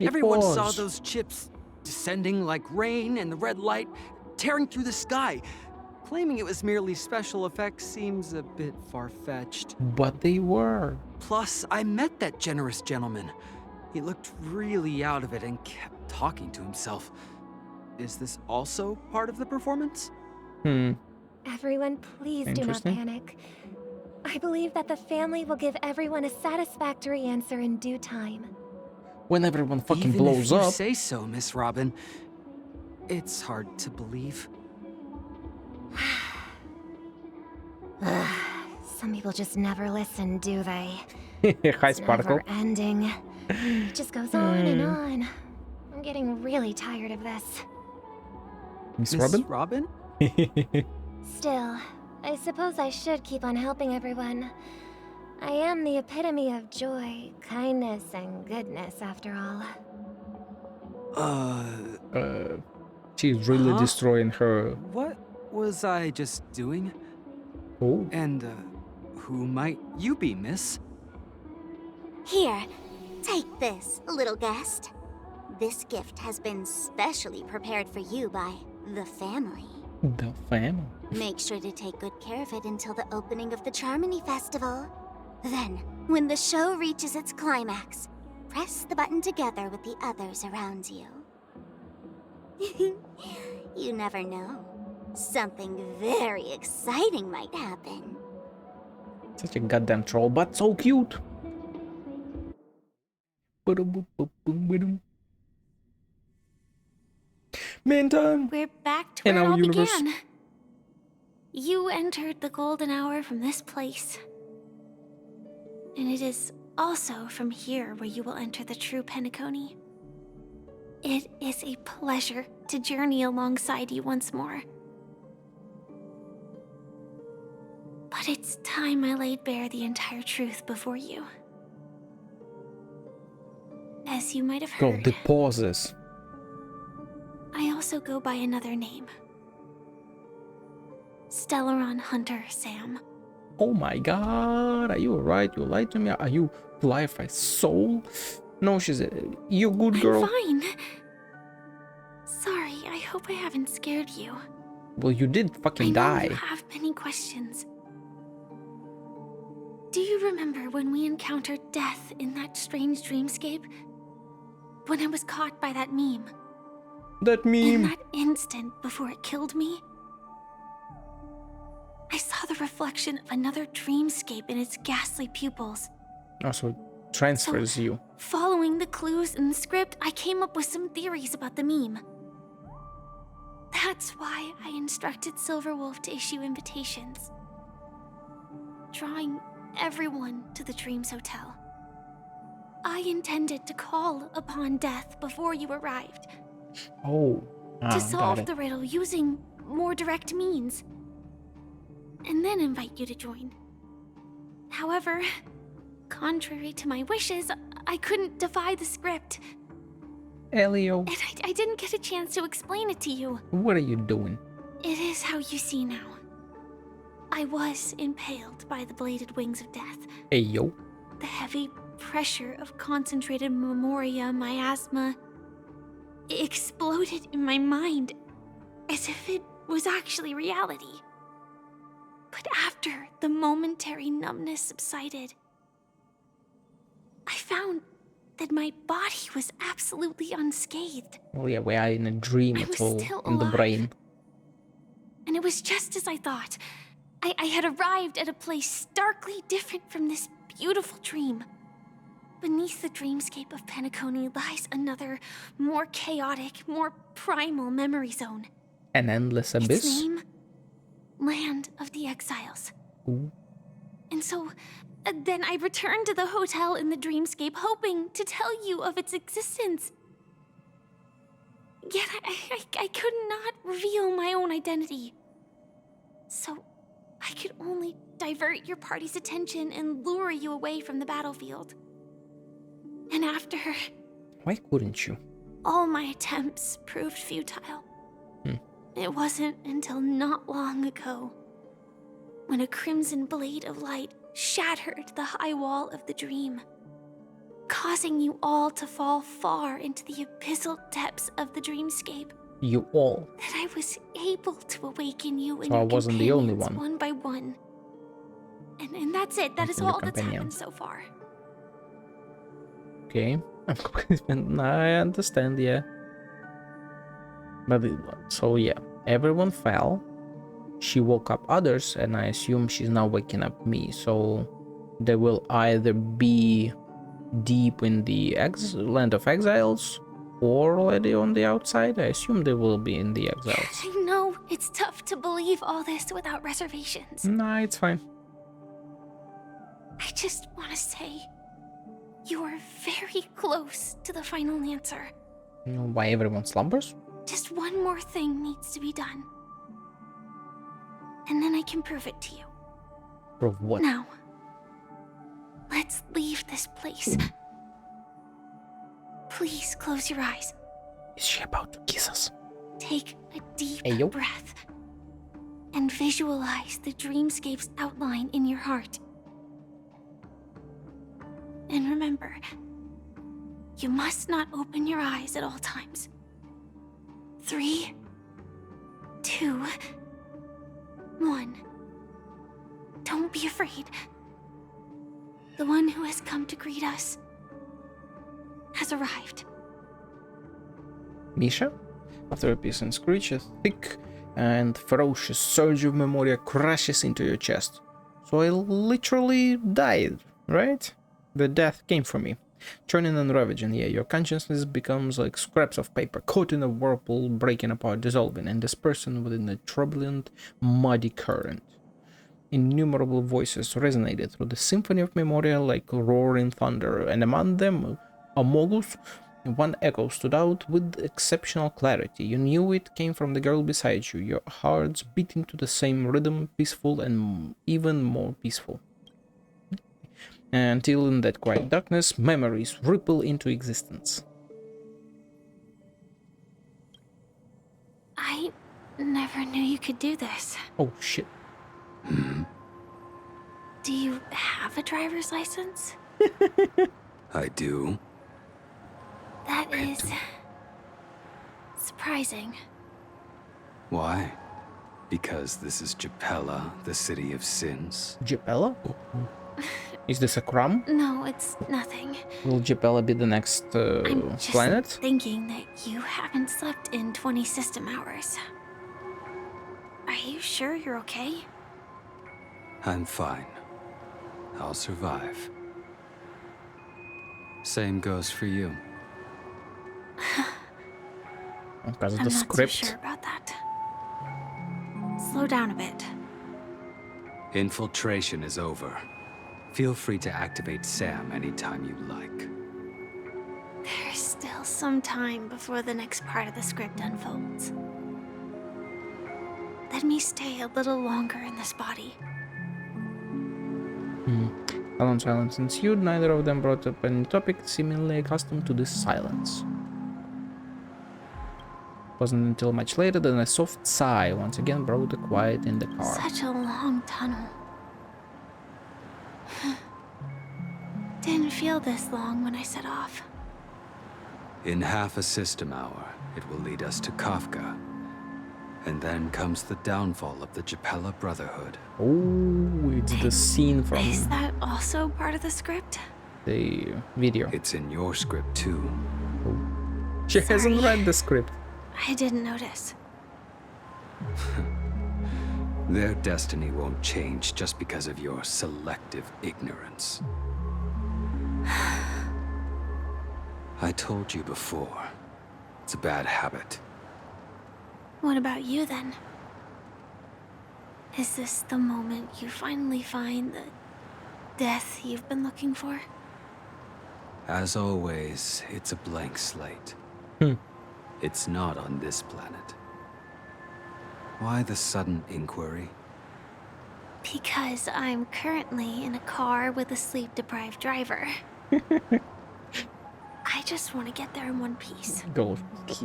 Speaker 1: It
Speaker 10: Everyone saw
Speaker 1: was.
Speaker 10: those chips descending like rain and the red light tearing through the sky. Claiming it was merely special effects seems a bit far-fetched.
Speaker 1: But they were.
Speaker 10: Plus, I met that generous gentleman. He looked really out of it and kept talking to himself. Is this also part of the performance?
Speaker 3: Everyone, please do not
Speaker 1: Interesting.
Speaker 3: panic. I believe that the family will give everyone a satisfactory answer in due time.
Speaker 1: When everyone fucking
Speaker 10: Even
Speaker 1: blows
Speaker 10: if you
Speaker 1: up.
Speaker 10: say so, Miss Robin. It's hard to believe.
Speaker 3: Some people just never listen, do they?
Speaker 1: Hi, Sparkle.
Speaker 3: Never ending. It just goes on and on. I'm getting really tired of this.
Speaker 1: Miss
Speaker 10: Miss
Speaker 1: Robin?
Speaker 10: Robin?
Speaker 3: Still, I suppose I should keep on helping everyone. I am the epitome of joy, kindness, and goodness, after all.
Speaker 1: She's really destroying her.
Speaker 10: What was I just doing?
Speaker 1: Oh.
Speaker 10: And, who might you be, miss?
Speaker 14: Here, take this, little guest. This gift has been specially prepared for you by the family.
Speaker 1: The family?
Speaker 14: Make sure to take good care of it until the opening of the Charmony Festival. Then, when the show reaches its climax, press the button together with the others around you. You never know. Something very exciting might happen.
Speaker 1: Such a goddamn troll, but so cute. Meantime,
Speaker 15: we're back to where it all began. You entered the golden hour from this place. And it is also from here where you will enter the true Penacony. It is a pleasure to journey alongside you once more. But it's time I laid bare the entire truth before you. As you might have heard,
Speaker 1: the pauses.
Speaker 15: I also go by another name. Stellaron Hunter Sam.
Speaker 1: Oh my god, are you alright? You lied to me? Are you life soul? No, she's a you good girl.
Speaker 15: I'm fine. Sorry, I hope I haven't scared you.
Speaker 1: Well, you did fucking die.
Speaker 15: I know you have many questions. Do you remember when we encountered death in that strange dreamscape? When I was caught by that meme?
Speaker 1: That meme?
Speaker 15: In that instant before it killed me? I saw the reflection of another dreamscape in its ghastly pupils.
Speaker 1: Also, it transfers you.
Speaker 15: Following the clues in the script, I came up with some theories about the meme. That's why I instructed Silverwolf to issue invitations, drawing everyone to the Dreams Hotel. I intended to call upon death before you arrived.
Speaker 1: Oh.
Speaker 15: To solve the riddle using more direct means. And then invite you to join. However, contrary to my wishes, I couldn't defy the script.
Speaker 1: Elio.
Speaker 15: And I didn't get a chance to explain it to you.
Speaker 1: What are you doing?
Speaker 15: It is how you see now. I was impaled by the bladed wings of death.
Speaker 1: Hey, yo.
Speaker 15: The heavy pressure of concentrated memoria miasma exploded in my mind as if it was actually reality. But after the momentary numbness subsided, I found that my body was absolutely unscathed.
Speaker 1: Well, yeah, we are in a dream. It's all in the brain.
Speaker 15: And it was just as I thought. I had arrived at a place starkly different from this beautiful dream. Beneath the dreamscape of Penacony lies another, more chaotic, more primal memory zone.
Speaker 1: An endless abyss?
Speaker 15: Its name? Land of the Exiles.
Speaker 1: Ooh.
Speaker 15: And so, then I returned to the hotel in the dreamscape, hoping to tell you of its existence. Yet I could not reveal my own identity. So, I could only divert your party's attention and lure you away from the battlefield. And after...
Speaker 1: Why couldn't you?
Speaker 15: All my attempts proved futile. It wasn't until not long ago when a crimson blade of light shattered the high wall of the dream, causing you all to fall far into the abyssal depths of the dreamscape.
Speaker 1: You all?
Speaker 15: That I was able to awaken you and
Speaker 1: so
Speaker 15: your
Speaker 1: I wasn't the only
Speaker 15: companions
Speaker 1: one.
Speaker 15: one by one. And that's it. That is all that's happened so far.
Speaker 1: Okay. I understand, yeah. But so yeah, everyone fell. She woke up others, and I assume she's now waking up me. So they will either be deep in the land of exiles or already on the outside. I assume they will be in the exiles.
Speaker 15: I know it's tough to believe all this without reservations.
Speaker 1: Nah, it's fine.
Speaker 15: I just want to say, you are very close to the final answer.
Speaker 1: You know why everyone slumbers?
Speaker 15: Just one more thing needs to be done. And then I can prove it to you.
Speaker 1: Prove what?
Speaker 15: Now, let's leave this place. Please close your eyes.
Speaker 1: Is she about to kiss us?
Speaker 15: Take a deep
Speaker 1: Ayo.
Speaker 15: breath and visualize the dreamscape's outline in your heart. And remember, you must not open your eyes at all times. 3, 2, 1. Don't be afraid. The one who has come to greet us has arrived.
Speaker 1: Misha? After a peasant screech, a thick and ferocious surge of memoria crashes into your chest. So I literally died, right? The death came for me. Churning and ravaging, yeah, your consciousness becomes like scraps of paper caught in a whirlpool, breaking apart, dissolving, and dispersing within a turbulent, muddy current. Innumerable voices resonated through the symphony of memoria like roaring thunder, and among them, Amogus, one echo stood out with exceptional clarity. You knew it came from the girl beside you, your hearts beating to the same rhythm, peaceful and even more peaceful. Until in that quiet darkness, memories ripple into existence.
Speaker 15: I never knew you could do this.
Speaker 1: Oh shit.
Speaker 15: Do you have a driver's license?
Speaker 10: I do.
Speaker 15: That is surprising.
Speaker 10: Why? Because this is Japella, the city of sins.
Speaker 1: Japella? Is this a crumb?
Speaker 15: No, it's nothing.
Speaker 1: Will Japella be the next
Speaker 15: I'm just
Speaker 1: planet?
Speaker 15: thinking that you haven't slept in 20 system hours. Are you sure you're okay?
Speaker 10: I'm fine. I'll survive. Same goes for you.
Speaker 1: Because of
Speaker 15: I'm
Speaker 1: the
Speaker 15: not
Speaker 1: script.
Speaker 15: so sure about that. Slow down a bit.
Speaker 10: Infiltration is over. Feel free to activate Sam anytime you like.
Speaker 15: There's still some time before the next part of the script unfolds. Let me stay a little longer in this body.
Speaker 1: A long silence ensued. Neither of them brought up any topic, seemingly accustomed to this silence. It wasn't until much later that a soft sigh once again broke the quiet in the car.
Speaker 15: Such a long tunnel. Didn't feel this long when I set off.
Speaker 10: In half a system hour, it will lead us to Kafka. And then comes the downfall of the Japella Brotherhood.
Speaker 1: Oh, it's the scene from
Speaker 15: Is that also part of the script?
Speaker 1: the video.
Speaker 10: It's in your script too.
Speaker 1: She hasn't read the script.
Speaker 15: I didn't notice.
Speaker 10: Their destiny won't change just because of your selective ignorance. I told you before, it's a bad habit.
Speaker 15: What about you then? Is this the moment you finally find the death you've been looking for?
Speaker 10: As always, it's a blank slate. It's not on this planet. Why the sudden inquiry?
Speaker 15: Because I'm currently in a car with a sleep-deprived driver. I just want to get there in one piece.
Speaker 1: Go.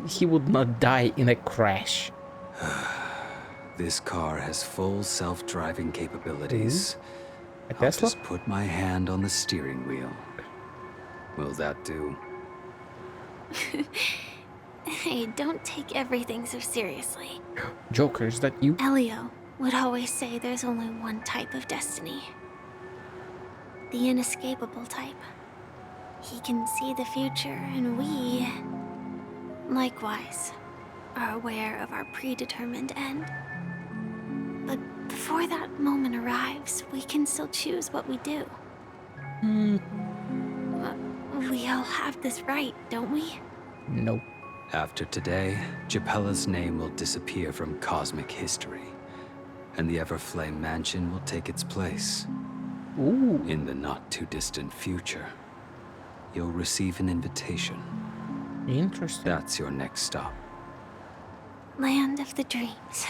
Speaker 1: He would not die in a crash.
Speaker 10: This car has full self-driving capabilities.
Speaker 1: A
Speaker 10: I'll
Speaker 1: Tesla?
Speaker 10: just put my hand on the steering wheel. Will that do?
Speaker 15: Hey, don't take everything so seriously.
Speaker 1: Joker, is that you?
Speaker 15: Elio would always say there's only one type of destiny. The inescapable type. He can see the future, and we, likewise, are aware of our predetermined end. But before that moment arrives, we can still choose what we do. We all have this right, don't we?
Speaker 1: Nope.
Speaker 10: After today, Japella's name will disappear from cosmic history, and the Everflame Mansion will take its place.
Speaker 1: Ooh.
Speaker 10: In the not-too-distant future, you'll receive an invitation.
Speaker 1: Interesting.
Speaker 10: That's your next stop.
Speaker 15: Land of the Dreams.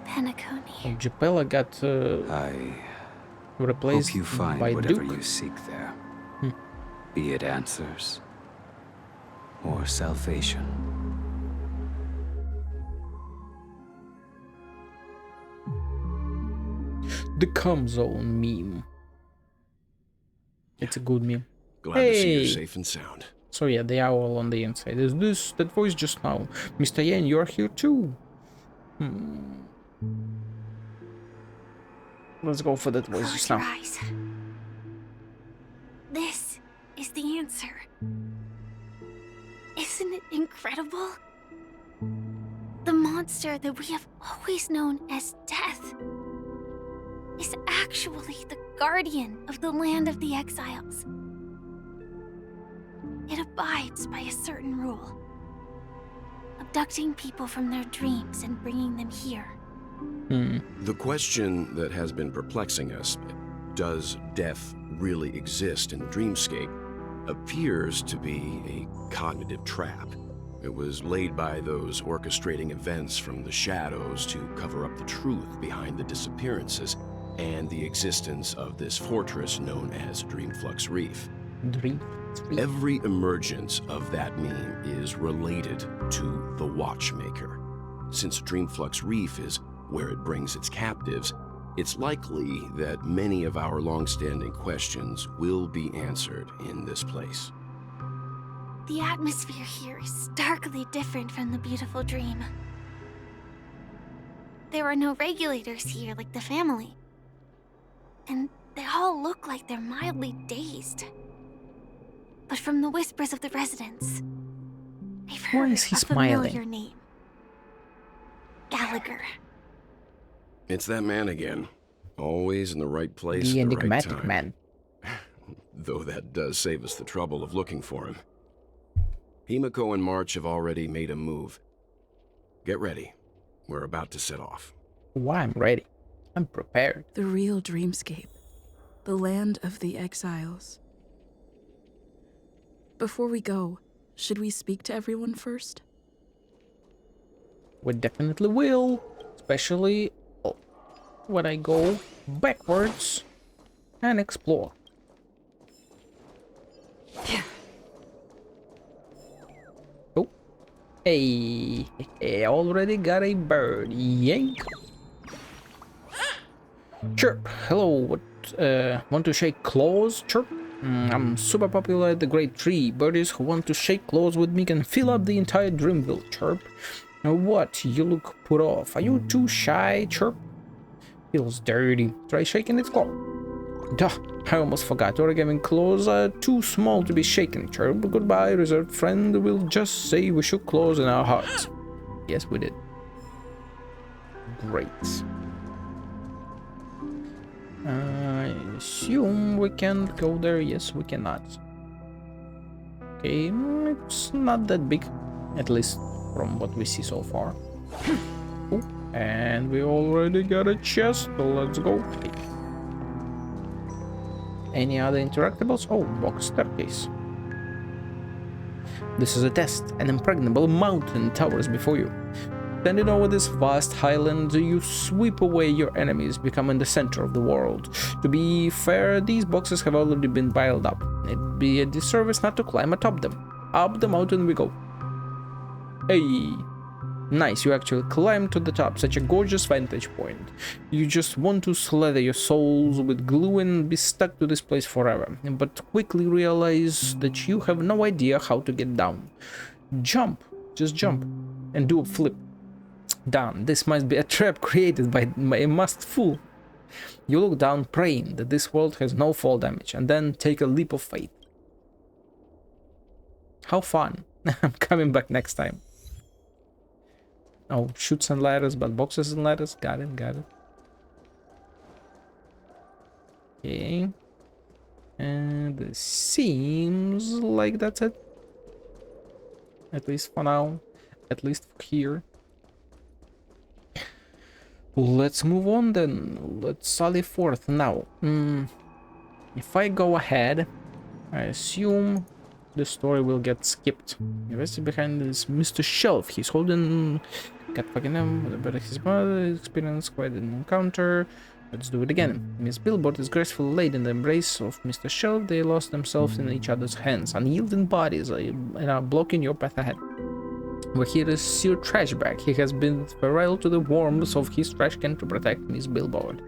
Speaker 15: Penacony.
Speaker 1: Japella got
Speaker 10: I
Speaker 1: replaced
Speaker 10: hope you find
Speaker 1: by
Speaker 10: whatever
Speaker 1: Duke.
Speaker 10: you seek there. Be it answers,
Speaker 4: or salvation.
Speaker 1: The Come Zone meme. It's a good meme.
Speaker 16: Glad to see you're safe and sound.
Speaker 1: So yeah, they are all on the inside. Is this that voice just now? Mr. Yan, you're here too. Let's go for that voice just now.
Speaker 15: Eyes. This is the answer. Isn't it incredible? The monster that we have always known as Death is actually the guardian of the land of the exiles. It abides by a certain rule, abducting people from their dreams and bringing them here.
Speaker 16: The question that has been perplexing us, does death really exist in the dreamscape, appears to be a cognitive trap. It was laid by those orchestrating events from the shadows to cover up the truth behind the disappearances and the existence of this fortress known as Dreamflux Reef. Every emergence of that meme is related to the Watchmaker. Since Dreamflux Reef is where it brings its captives, it's likely that many of our long-standing questions will be answered in this place.
Speaker 15: The atmosphere here is starkly different from the beautiful dream. There are no regulators here like the family. And they all look like they're mildly dazed. But from the whispers of the residents, I've
Speaker 1: Why
Speaker 15: heard
Speaker 1: is he
Speaker 15: a familiar
Speaker 1: smiling?
Speaker 15: name. Gallagher.
Speaker 16: It's that man again. Always in the right place
Speaker 1: The
Speaker 16: at the right
Speaker 1: enigmatic
Speaker 16: time.
Speaker 1: man.
Speaker 16: Though that does save us the trouble of looking for him. Himiko and March have already made a move. Get ready. We're about to set off.
Speaker 1: Oh, I'm ready. I'm prepared.
Speaker 17: The real dreamscape. The land of the exiles. Before we go, should we speak to everyone first?
Speaker 1: We definitely will. Especially when I go backwards and explore. Oh. Hey, I already got a bird. Yank. Chirp. Hello. What? Want to shake claws? Chirp. I'm super popular at the Great Tree. Birdies who want to shake claws with me can fill up the entire Dreamville. Chirp. Now what? You look put off. Are you too shy? Chirp. Feels dirty. Try shaking its claw. Duh. I almost forgot. Origami claws are too small to be shaken. Chirp. Goodbye, reserved friend. We'll just say we shook claws in our hearts. Yes, we did. Great. I assume we can go there. Yes, we cannot. Okay, it's not that big, at least from what we see so far. Oh, and we already got a chest, so let's go. Any other interactables? Oh, box staircase. This is a test. An impregnable mountain towers before you. Standing over this vast highland, you sweep away your enemies, becoming the center of the world. To be fair, these boxes have already been piled up. It'd be a disservice not to climb atop them. Up the mountain we go. Hey! Nice, you actually climbed to the top, such a gorgeous vantage point. You just want to slather your souls with glue and be stuck to this place forever, but quickly realize that you have no idea how to get down. Jump! Just jump. And do a flip. Down. This must be a trap created by a masked fool. You look down, praying that this world has no fall damage, and then take a leap of faith. How fun. I'm coming back next time. Oh, chutes and ladders, but boxes and ladders. Got it, got it. Okay. And it seems like that's it. At least for now. At least for here. Let's move on then. Let's sally forth now. If I go ahead, I assume the story will get skipped. Invested behind this Mr. Shelf. He's holding... Got fucking him, but his mother experienced quite an encounter. Let's do it again. Miss Billboard is gracefully laid in the embrace of Mr. Shelf. They lost themselves in each other's hands, unyielding bodies, and are blocking your path ahead. Where here is Sir Trashback. He has been feral to the warmth of his trash can to protect Miss Billboard.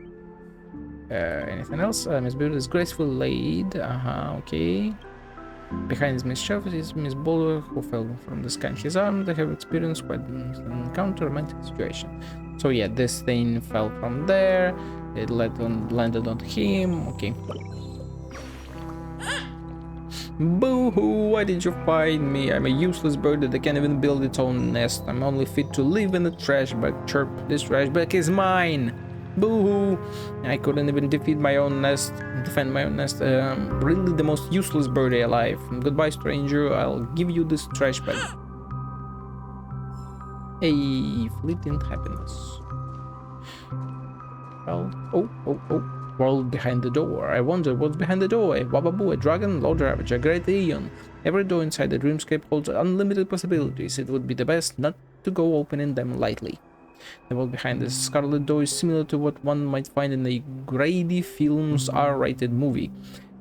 Speaker 1: Anything else? Miss Billboard is gracefully laid. Okay. Behind is Miss Shelf is Miss Bowler, who fell from the sky in his arm. They have experienced quite an encounter romantic situation. So yeah, this thing fell from there. It landed on him. Okay. Boo-hoo, why did you find me? I'm a useless bird that can't even build its own nest. I'm only fit to live in a trash bag. Chirp, this trash bag is mine. Boo-hoo, I couldn't even defend my own nest. Really the most useless birdie alive. Goodbye, stranger. I'll give you this trash bag. A fleeting happiness. Well, oh. World behind the door. I wonder what's behind the door. A Wababoo, a dragon, Lord Ravage, a great Aeon. Every door inside the dreamscape holds unlimited possibilities. It would be the best not to go opening them lightly. The world behind this scarlet door is similar to what one might find in a Grady Films R-rated movie.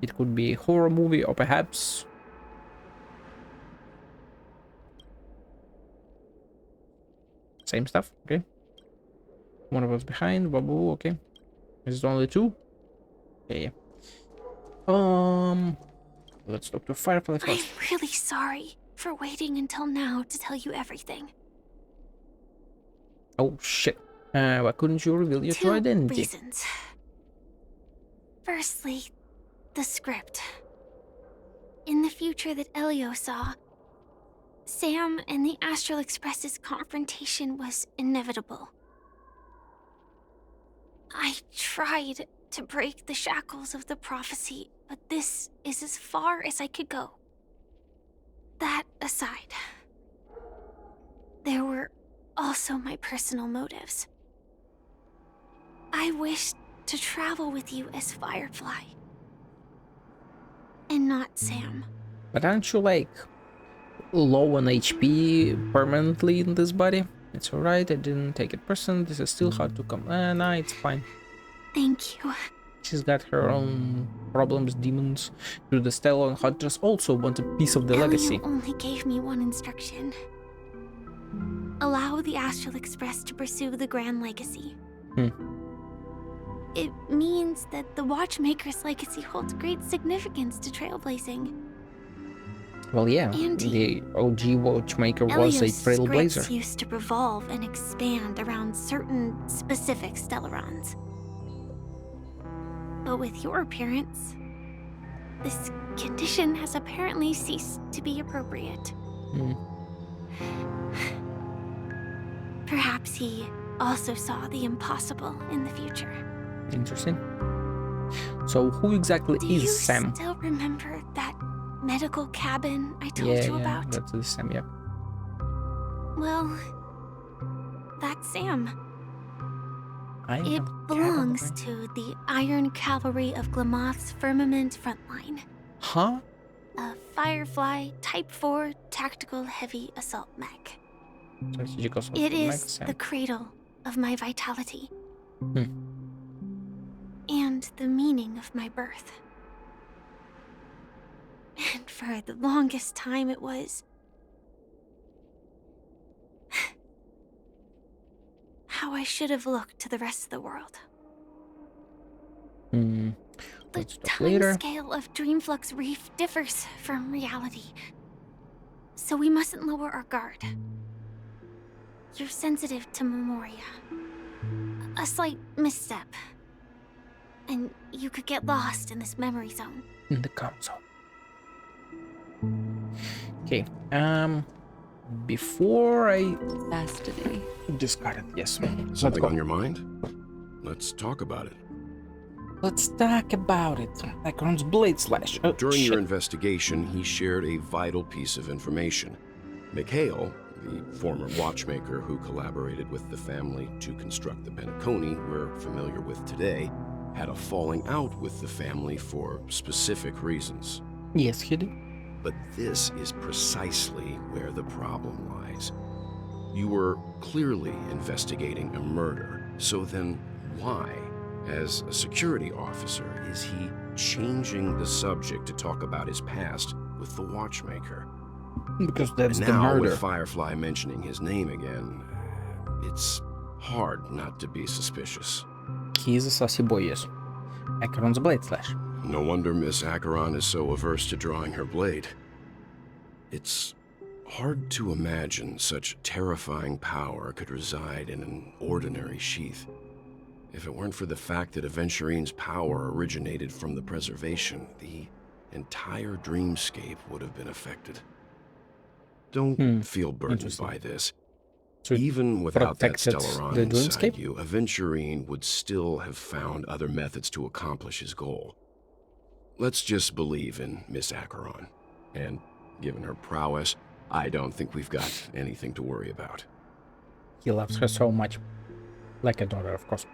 Speaker 1: It could be a horror movie or perhaps... Same stuff, okay. One of us behind, Wababoo, okay. Is it only two? Okay. Let's talk to Firefly first.
Speaker 15: I'm really sorry for waiting until now to tell you everything.
Speaker 1: Oh shit. Why couldn't you reveal your true identity?
Speaker 15: 2 reasons. Firstly, the script. In the future that Elio saw, Sam and the Astral Express's confrontation was inevitable. I tried to break the shackles of the prophecy, but this is as far as I could go. That aside, there were also my personal motives. I wished to travel with you as Firefly, and not Sam.
Speaker 1: But aren't you like low on HP permanently in this body? It's alright, I didn't take it personally. This is still hard to come. Nah, it's fine.
Speaker 15: Thank you.
Speaker 1: She's got her own problems, demons. To the Stellar Hunters also want a piece of the
Speaker 15: Elio
Speaker 1: legacy.
Speaker 15: Only gave me one instruction. Allow the Astral Express to pursue the Grand Legacy. It means that the Watchmaker's legacy holds great significance to trailblazing.
Speaker 1: Well, yeah,
Speaker 15: Auntie,
Speaker 1: the OG Watchmaker was a trailblazer.
Speaker 15: scripts used to revolve and expand around certain specific Stellarons. But with your appearance, this condition has apparently ceased to be appropriate. Perhaps he also saw the impossible in the future.
Speaker 1: Interesting. So who exactly is Sam?
Speaker 15: Do you still remember that medical cabin I told you about?
Speaker 1: That's the Sam, yeah.
Speaker 15: Well, that's Sam.
Speaker 1: It
Speaker 15: belongs to the Iron Cavalry of Glamoth's Firmament Frontline.
Speaker 1: Huh?
Speaker 15: A Firefly Type 4 Tactical Heavy Assault Mech. It is the cradle of my vitality. And the meaning of my birth. And for the longest time it was... how I should have looked to the rest of the world. The time scale of Dreamflux Reef differs from reality. So we mustn't lower our guard. You're sensitive to Memoria. A slight misstep. And you could get lost in this memory zone.
Speaker 1: In the console. Okay, before I...
Speaker 7: Chastity.
Speaker 1: Discard it, yes.
Speaker 16: Something on your mind? Let's talk about it.
Speaker 1: Let's talk about it. Acheron's Blade Slash. Oh,
Speaker 16: During your investigation, he shared a vital piece of information. Mikhail, the former watchmaker who collaborated with the family to construct the Benaconi we're familiar with today, had a falling out with the family for specific reasons.
Speaker 1: Yes, he did.
Speaker 16: But this is precisely where the problem lies. You were clearly investigating a murder, so then why? As a security officer, is he changing the subject to talk about his past with the watchmaker?
Speaker 1: Because that's
Speaker 16: and
Speaker 1: the
Speaker 16: now,
Speaker 1: murder.
Speaker 16: with Firefly mentioning his name again, it's hard not to be suspicious.
Speaker 1: He's a saucy boy, yes. Acheron's blade slash.
Speaker 16: No wonder Miss Acheron is so averse to drawing her blade. It's hard to imagine such terrifying power could reside in an ordinary sheath. If it weren't for the fact that Aventurine's power originated from the preservation, the entire dreamscape would have been affected. Don't feel burdened by this.
Speaker 1: So
Speaker 16: even without that
Speaker 1: protected
Speaker 16: Stellaron
Speaker 1: the
Speaker 16: inside
Speaker 1: dreamscape?
Speaker 16: you, Aventurine would still have found other methods to accomplish his goal. Let's just believe in Miss Acheron. And given her prowess, I don't think we've got anything to worry about.
Speaker 1: He loves her so much. Like a daughter, of course.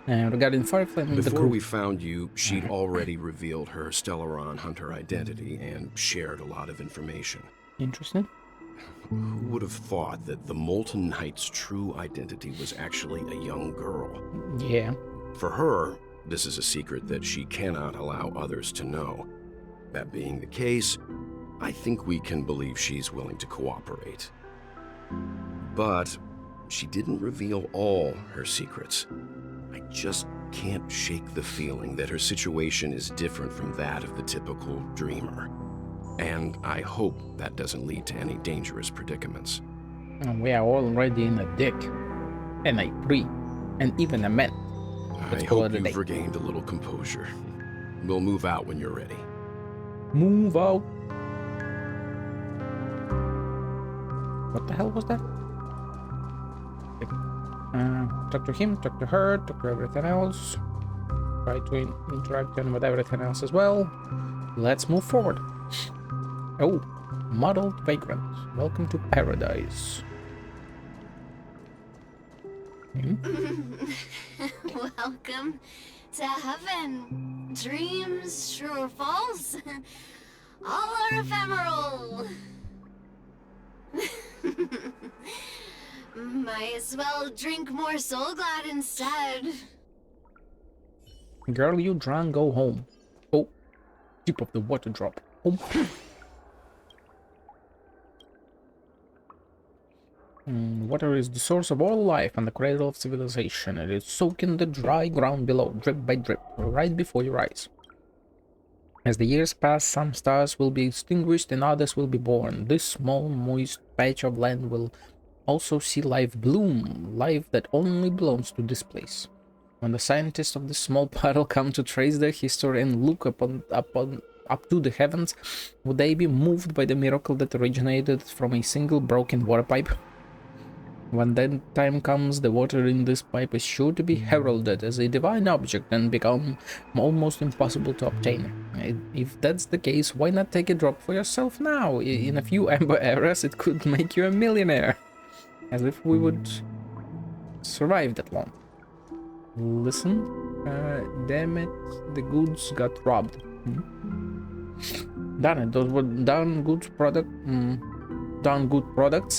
Speaker 1: Regarding Firefly and the
Speaker 16: Before
Speaker 1: group...
Speaker 16: we found you, she'd already revealed her Stellaron hunter identity and shared a lot of information.
Speaker 1: Interesting.
Speaker 16: Who would have thought that the Molten Knight's true identity was actually a young girl?
Speaker 1: Yeah.
Speaker 16: For her, this is a secret that she cannot allow others to know. That being the case, I think we can believe she's willing to cooperate. But she didn't reveal all her secrets. I just can't shake the feeling that her situation is different from that of the typical dreamer. And I hope that doesn't lead to any dangerous predicaments.
Speaker 1: We are already in a dick. And a pre. And even a man.
Speaker 16: I hope you've regained a little composure. We'll move out when you're ready.
Speaker 1: Move out. What the hell was that? Talk to him, talk to her, talk to everything else. Try to interact with everything else as well. Let's move forward. Oh, muddled vagrant. Welcome to paradise.
Speaker 18: Welcome to heaven. Dreams, true or false, all are ephemeral. Might as well drink more Soul Glad instead.
Speaker 1: Girl, you drunk, go home. Oh, tip of the water drop. Oh. Water is the source of all life and the cradle of civilization. It is soaking the dry ground below, drip by drip, right before your eyes. As the years pass, some stars will be extinguished and others will be born. This small, moist patch of land will also see life bloom, life that only belongs to this place. When the scientists of this small puddle come to trace their history and look up to the heavens, would they be moved by the miracle that originated from a single broken water pipe? When that time comes, the water in this pipe is sure to be heralded as a divine object and become almost impossible to obtain. If that's the case, why not take a drop for yourself now? In a few amber eras, it could make you a millionaire. As if we would survive that long. Listen, damn it, the goods got robbed. Darn it, those were darn good products,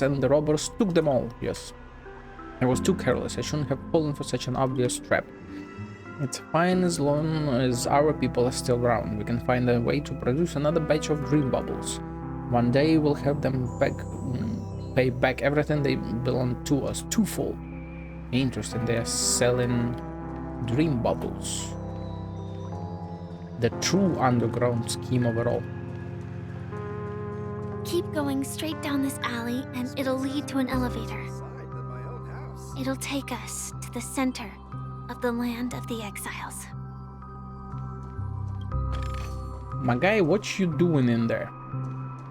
Speaker 1: and the robbers took them all. Yes, I was too careless. I shouldn't have fallen for such an obvious trap. It's fine as long as our people are still around. We can find a way to produce another batch of dream bubbles. One day we'll have them pay back everything they belong to us twofold. Interesting, they are selling dream bubbles. The true underground scheme of it all.
Speaker 15: Keep going straight down this alley and it'll lead to an elevator. It'll take us to the center of the land of the exiles.
Speaker 1: My guy, what you doing in there?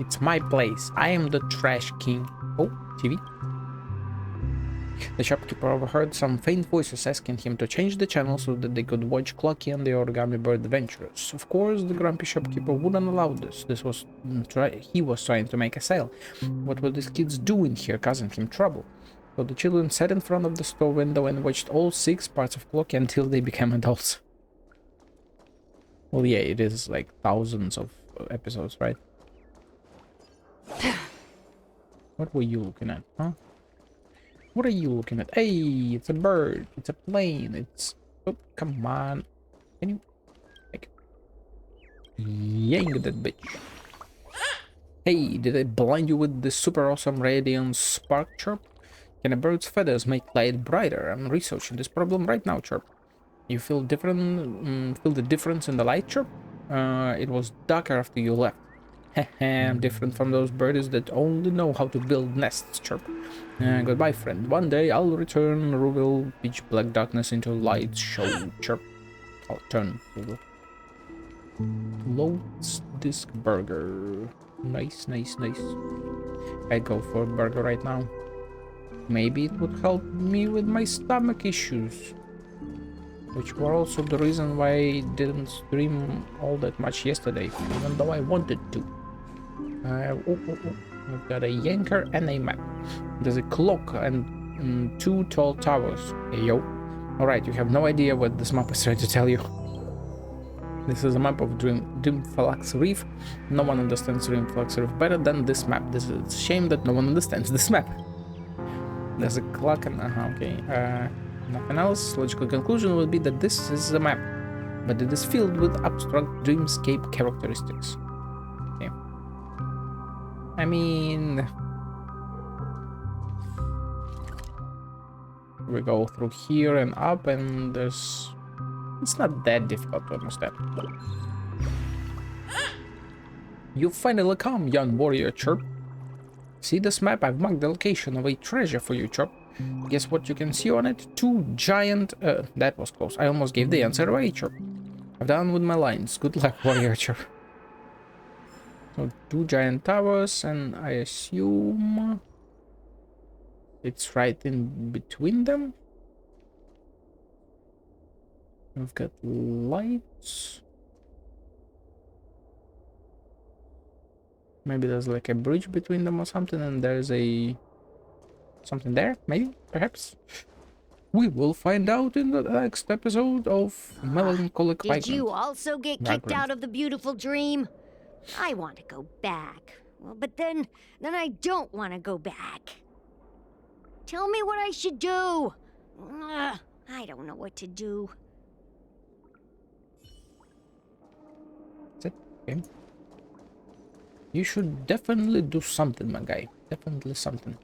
Speaker 1: It's my place. I am the trash king. Oh, TV. The shopkeeper overheard some faint voices asking him to change the channel so that they could watch Clocky and the Origami Bird adventures. Of course, the grumpy shopkeeper wouldn't allow this. He was trying to make a sale. What were these kids doing here, causing him trouble? So the children sat in front of the store window and watched all 6 parts of Clocky until they became adults. Well, yeah, it is like thousands of episodes, right? What were you looking at, huh? What are you looking at? Hey, it's a bird, it's a plane, it's Oh, come on. Can you... Like, yank that bitch. Hey, did I blind you with the super awesome radiant spark chirp? Can a bird's feathers make light brighter? I'm researching this problem right now, chirp. You feel different? Feel the difference in the light, chirp? It was darker after you left. I'm different from those birds that only know how to build nests, chirp. Goodbye, friend. One day I'll return, reveal pitch black darkness into light show, chirp. I'll turn. Loads disc burger. Nice, nice, nice. I go for a burger right now. Maybe it would help me with my stomach issues, which were also the reason why I didn't stream all that much yesterday, even though I wanted to. We've got a yanker and a map. There's a clock and 2 tall towers. Hey, yo. Alright, you have no idea what this map is trying to tell you. This is a map of Dreamflux Reef. No one understands Dreamflux Reef better than this map. It's a shame that no one understands this map. There's a clock and... okay. Nothing else. Logical conclusion would be that this is a map, but it is filled with abstract dreamscape characteristics. Okay. I mean... we go through here and up, and there's... it's not that difficult to understand. You finally come, young warrior, chirp. See this map? I've marked the location of a treasure for you, chirp. Guess what you can see on it? 2 giant... that was close. I almost gave the answer away, chirp. I'm done with my lines. Good luck, warrior, chirp. So 2 giant towers, and I assume... it's right in between them. We've got lights. Maybe there's like a bridge between them or something, and there's a... something there, maybe, perhaps. We will find out in the next episode of Melancholic Vagrant.
Speaker 19: Did you also get kicked out of the beautiful dream? I want to go back. Well, but then I don't want to go back. Tell me what I should do. I don't know what to do.
Speaker 1: That's it. Okay. You should definitely do something, my guy. Definitely something.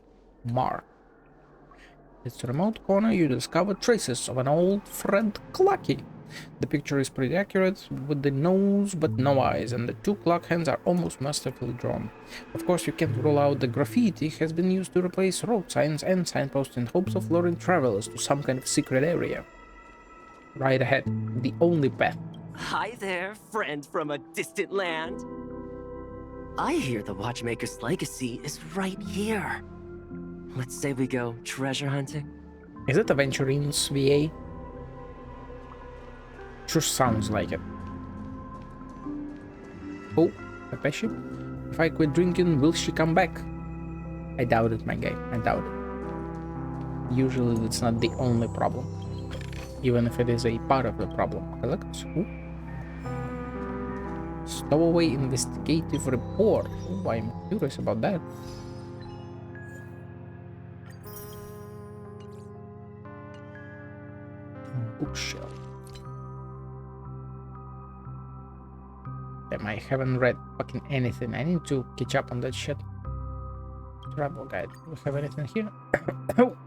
Speaker 1: Mar. It's a remote corner. You discover traces of an old friend Clucky. The picture is pretty accurate, with the nose but no eyes, and the 2 clock hands are almost masterfully drawn. Of course, you can't rule out the graffiti has been used to replace road signs and signposts in hopes of luring travelers to some kind of secret area. Right ahead, the only path.
Speaker 20: Hi there, friend from a distant land. I hear the Watchmaker's legacy is right here. Let's say we go treasure hunting.
Speaker 1: Is it Aventurines VA? Sure sounds like it. Oh, Pepeshi? If I quit drinking, will she come back? I doubt it, my guy. I doubt it. Usually that's not the only problem. Even if it is a part of the problem. Okay, look. Ooh. Stowaway investigative report. Oh, I'm curious about that. Bookshelf. Damn, I haven't read fucking anything. I need to catch up on that shit. Travel guide. Do we have anything here?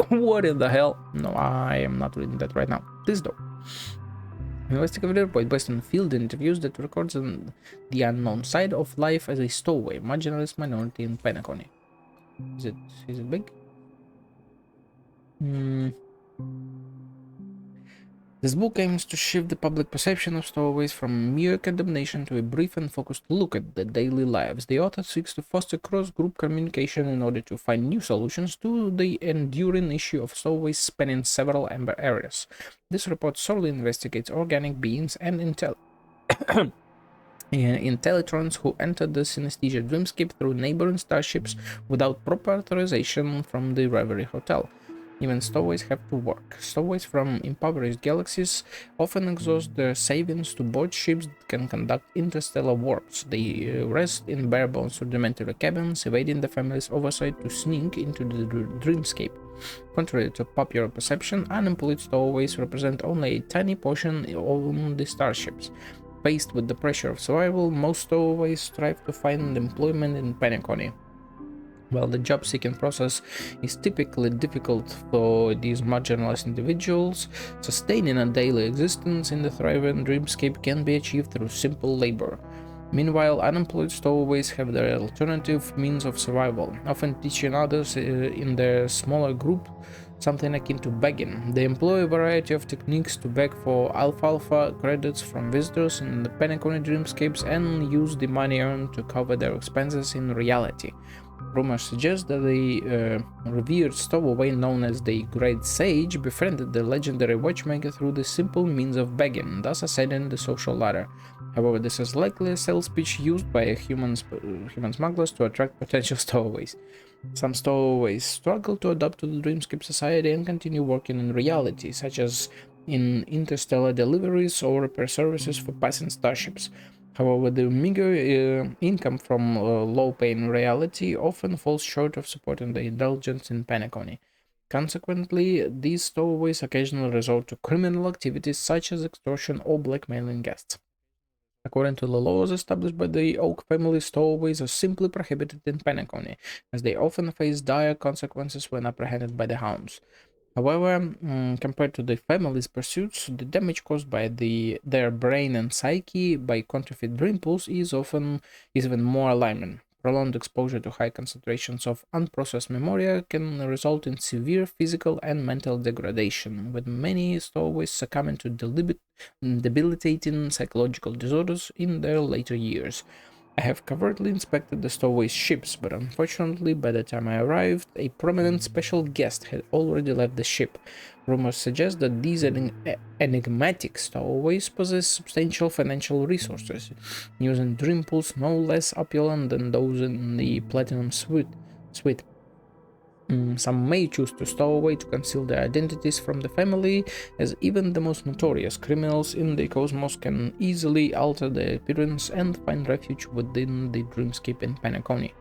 Speaker 1: What in the hell? No, I am not reading that right now. This though. Investigative report based on field interviews that records on the unknown side of life as a stowaway, marginalized minority in Penacony. Is it big? This book aims to shift the public perception of stowaways from mere condemnation to a brief and focused look at their daily lives. The author seeks to foster cross-group communication in order to find new solutions to the enduring issue of stowaways spanning several amber areas. This report solely investigates organic beings and intellitrons who entered the synesthesia dreamscape through neighboring starships without proper authorization from the Reverie Hotel. Even stowaways have to work. Stowaways from impoverished galaxies often exhaust their savings to board ships that can conduct interstellar warps. They rest in bare-bones rudimentary cabins, evading the family's oversight to sneak into the dreamscape. Contrary to popular perception, unemployed stowaways represent only a tiny portion of the starships. Faced with the pressure of survival, most stowaways strive to find employment in Penacony. While the job-seeking process is typically difficult for these marginalized individuals, sustaining a daily existence in the thriving dreamscape can be achieved through simple labor. Meanwhile, unemployed stowaways have their alternative means of survival, often teaching others in their smaller group something akin to begging. They employ a variety of techniques to beg for alfalfa credits from visitors in the Penacony dreamscapes and use the money earned to cover their expenses in reality. Rumors suggest that the revered stowaway known as the Great Sage befriended the legendary watchmaker through the simple means of begging, thus ascending the social ladder. However, this is likely a sales pitch used by human smugglers to attract potential stowaways. Some stowaways struggle to adapt to the dreamscape society and continue working in reality, such as in interstellar deliveries or repair services for passing starships. However, the meager income from low-paying reality often falls short of supporting the indulgence in Penacony. Consequently, these stowaways occasionally resort to criminal activities such as extortion or blackmailing guests. According to the laws established by the Oak family, stowaways are simply prohibited in Penacony, as they often face dire consequences when apprehended by the hounds. However, compared to the family's pursuits, the damage caused by their brain and psyche by counterfeit dream pools is even more alarming. Prolonged exposure to high concentrations of unprocessed memoria can result in severe physical and mental degradation, with many stowaways succumbing to debilitating psychological disorders in their later years. I have covertly inspected the stowaway's ships, but unfortunately, by the time I arrived, a prominent special guest had already left the ship. Rumors suggest that these enigmatic stowaways possess substantial financial resources, using dream pools no less opulent than those in the Platinum Suite. Some may choose to stow away to conceal their identities from the family, as even the most notorious criminals in the cosmos can easily alter their appearance and find refuge within the dreamscape in Penacony.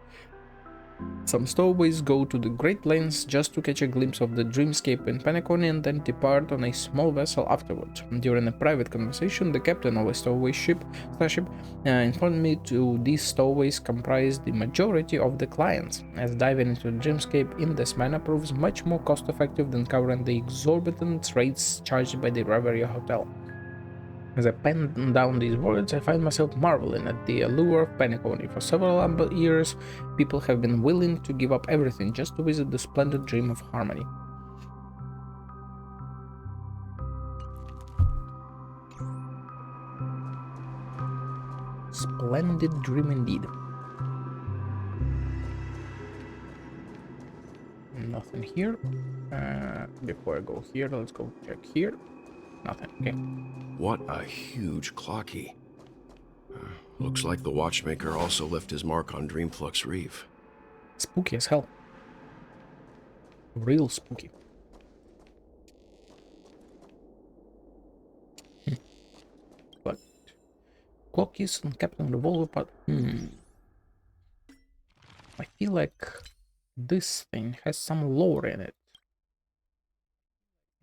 Speaker 1: Some stowaways go to the great lengths just to catch a glimpse of the dreamscape in Penacony and then depart on a small vessel afterward. During a private conversation, the captain of a stowaway starship informed me that these stowaways comprise the majority of the clients, as diving into the dreamscape in this manner proves much more cost-effective than covering the exorbitant rates charged by the Reverie Hotel. As I pen down these words, I find myself marveling at the allure of Penacony. For several years, people have been willing to give up everything just to visit the splendid dream of harmony. Splendid dream indeed. Nothing here. Before I go here, let's go check here. Nothing. Okay.
Speaker 16: What a huge clocky. Looks like the watchmaker also left his mark on Dreamflux Reef.
Speaker 1: Spooky as hell. Real spooky. But Clockies and Captain Revolver, but I feel like this thing has some lore in it.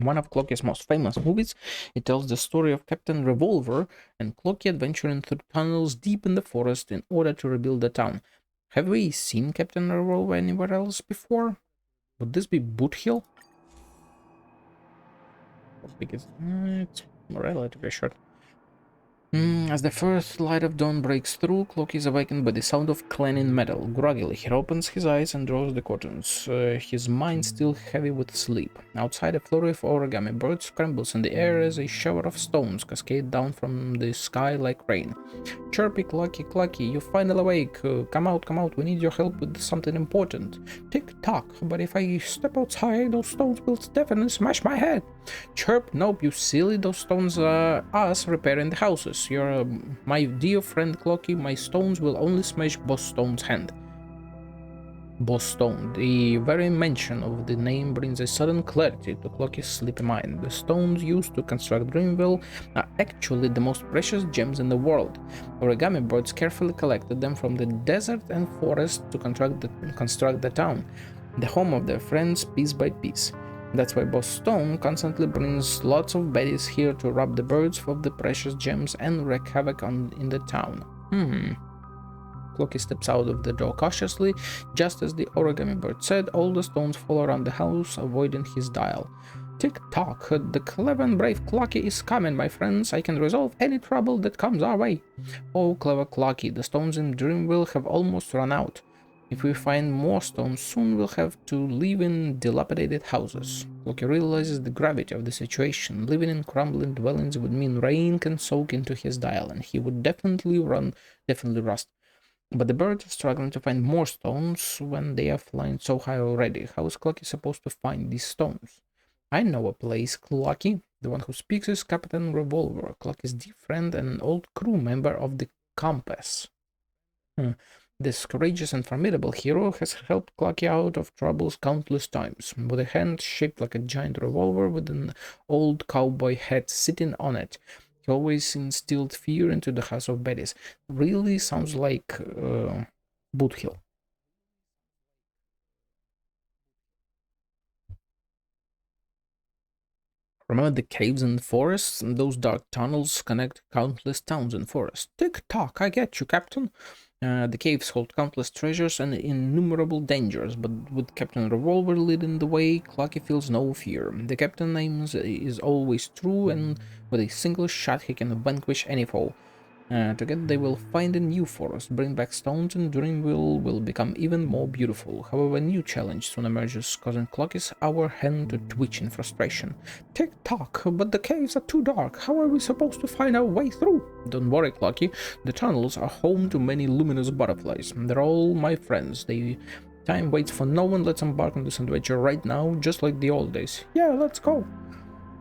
Speaker 1: One of Clocky's most famous movies, it tells the story of Captain Revolver and Clocky adventuring through tunnels deep in the forest in order to rebuild the town. Have we seen Captain Revolver anywhere else before? Would this be Boot Hill? How big is it? It's relatively short. As the first light of dawn breaks through, Clocky is awakened by the sound of clanging metal. Groggily, he opens his eyes and draws the curtains, his mind still heavy with sleep. Outside, a flurry of origami birds scrambles in the air as a shower of stones cascade down from the sky like rain. Chirpy, Clucky, Clucky, you're finally awake. Come out, we need your help with something important. Tick-tock, but if I step outside, those stones will definitely smash my head. Chirp, nope, you silly, those stones are us repairing the houses. You're my dear friend Clocky, my stones will only smash Boss Stone's hand. Boss Stone. The very mention of the name brings a sudden clarity to Clocky's sleepy mind. The stones used to construct Dreamville are actually the most precious gems in the world. Origami birds carefully collected them from the desert and forest to construct the town. the home of their friends piece by piece. That's why Boss Stone constantly brings lots of baddies here to rob the birds of the precious gems and wreak havoc in the town. Clocky steps out of the door cautiously. Just as the origami bird said, all the stones fall around the house, avoiding his dial. Tick-tock, the clever and brave Clocky is coming, my friends. I can resolve any trouble that comes our way. Oh, clever Clocky, the stones in Dreamville have almost run out. If we find more stones soon, we'll have to live in dilapidated houses. Clocky realizes the gravity of the situation. Living in crumbling dwellings would mean rain can soak into his dial, and he would definitely rust. But the birds are struggling to find more stones when they are flying so high already. How is Clocky supposed to find these stones? I know a place, Clocky. The one who speaks is Captain Revolver, Clocky's dear friend and an old crew member of the Compass. This courageous and formidable hero has helped Clocky out of troubles countless times. With a hand shaped like a giant revolver with an old cowboy hat sitting on it, he always instilled fear into the House of Baddies. Really sounds like Boot Hill. Remember the caves and forests? Those dark tunnels connect countless towns and forests. Tick-tock, I get you, Captain. The caves hold countless treasures and innumerable dangers, but with Captain Revolver leading the way, Clocky feels no fear. The Captain aims is always true, and with a single shot he can vanquish any foe. Together they will find a new forest, bring back stones, and Dreamville will become even more beautiful. However, a new challenge soon emerges, causing Clocky's hour hand to twitch in frustration. Tick-tock, but the caves are too dark. How are we supposed to find our way through? Don't worry, Clocky. The tunnels are home to many luminous butterflies. They're all my friends. Time waits for no one. Let's embark on this adventure right now, just like the old days. Yeah, let's go.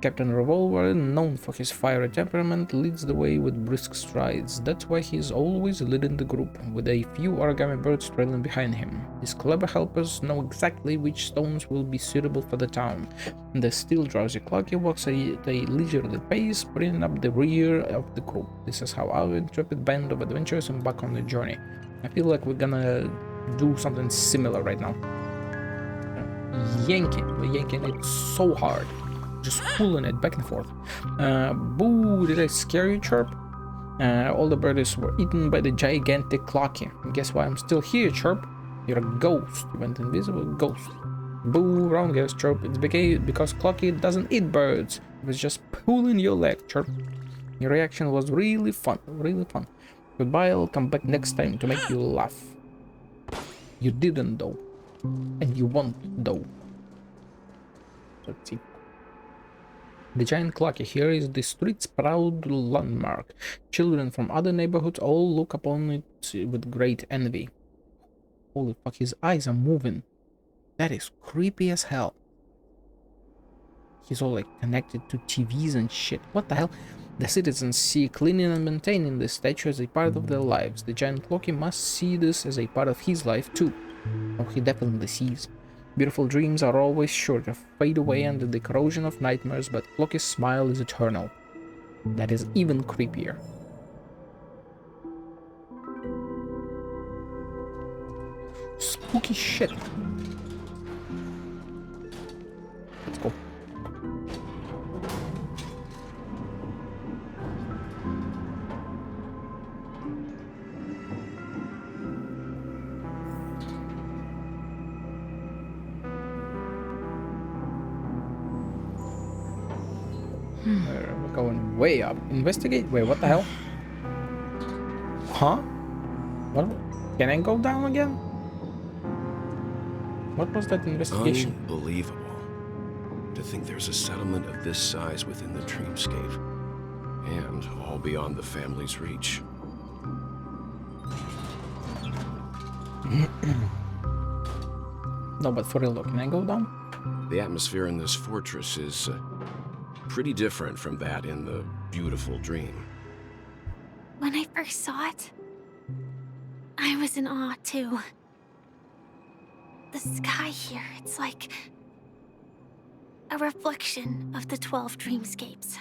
Speaker 1: Captain Revolver, known for his fiery temperament, leads the way with brisk strides. That's why he is always leading the group, with a few origami birds trailing behind him. His clever helpers know exactly which stones will be suitable for the town. The still drowsy Clocky walks at a leisurely pace, bringing up the rear of the group. This is how our intrepid band of adventurers embark on the journey. I feel like we're gonna do something similar right now. We're yanking it so hard. Just pulling it back and forth. Boo, did I scare you, Chirp? All the birdies were eaten by the gigantic Clocky. Guess why I'm still here, Chirp? You're a ghost. You went invisible, ghost. Boo, wrong guess, Chirp. It's because Clocky doesn't eat birds. It was just pulling your leg, Chirp. Your reaction was really fun, really fun. Goodbye, I'll come back next time to make you laugh. You didn't, though. And you won't, though. Let's see. The giant Clocky here is the street's proud landmark. Children from other neighborhoods all look upon it with great envy. Holy fuck, his eyes are moving. That is creepy as hell. He's all like connected to TVs and shit. What the hell? The citizens see cleaning and maintaining the statue as a part of their lives. The giant Clocky must see this as a part of his life too. Oh, he definitely sees. Beautiful dreams are always sure to fade away under the corrosion of nightmares, but Clocky's smile is eternal. That is even creepier. Spooky shit. Let's go. We're going way up. Investigate? Wait, what the hell? Huh? What? Can I go down again? What was that investigation?
Speaker 16: Unbelievable. To think there's a settlement of this size within the dreamscape. And all beyond the family's reach.
Speaker 1: No, but for real, can I go down?
Speaker 16: The atmosphere in this fortress is pretty different from that in the beautiful dream.
Speaker 15: When I first saw it, I was in awe too. The sky here, it's like a reflection of the 12 dreamscapes.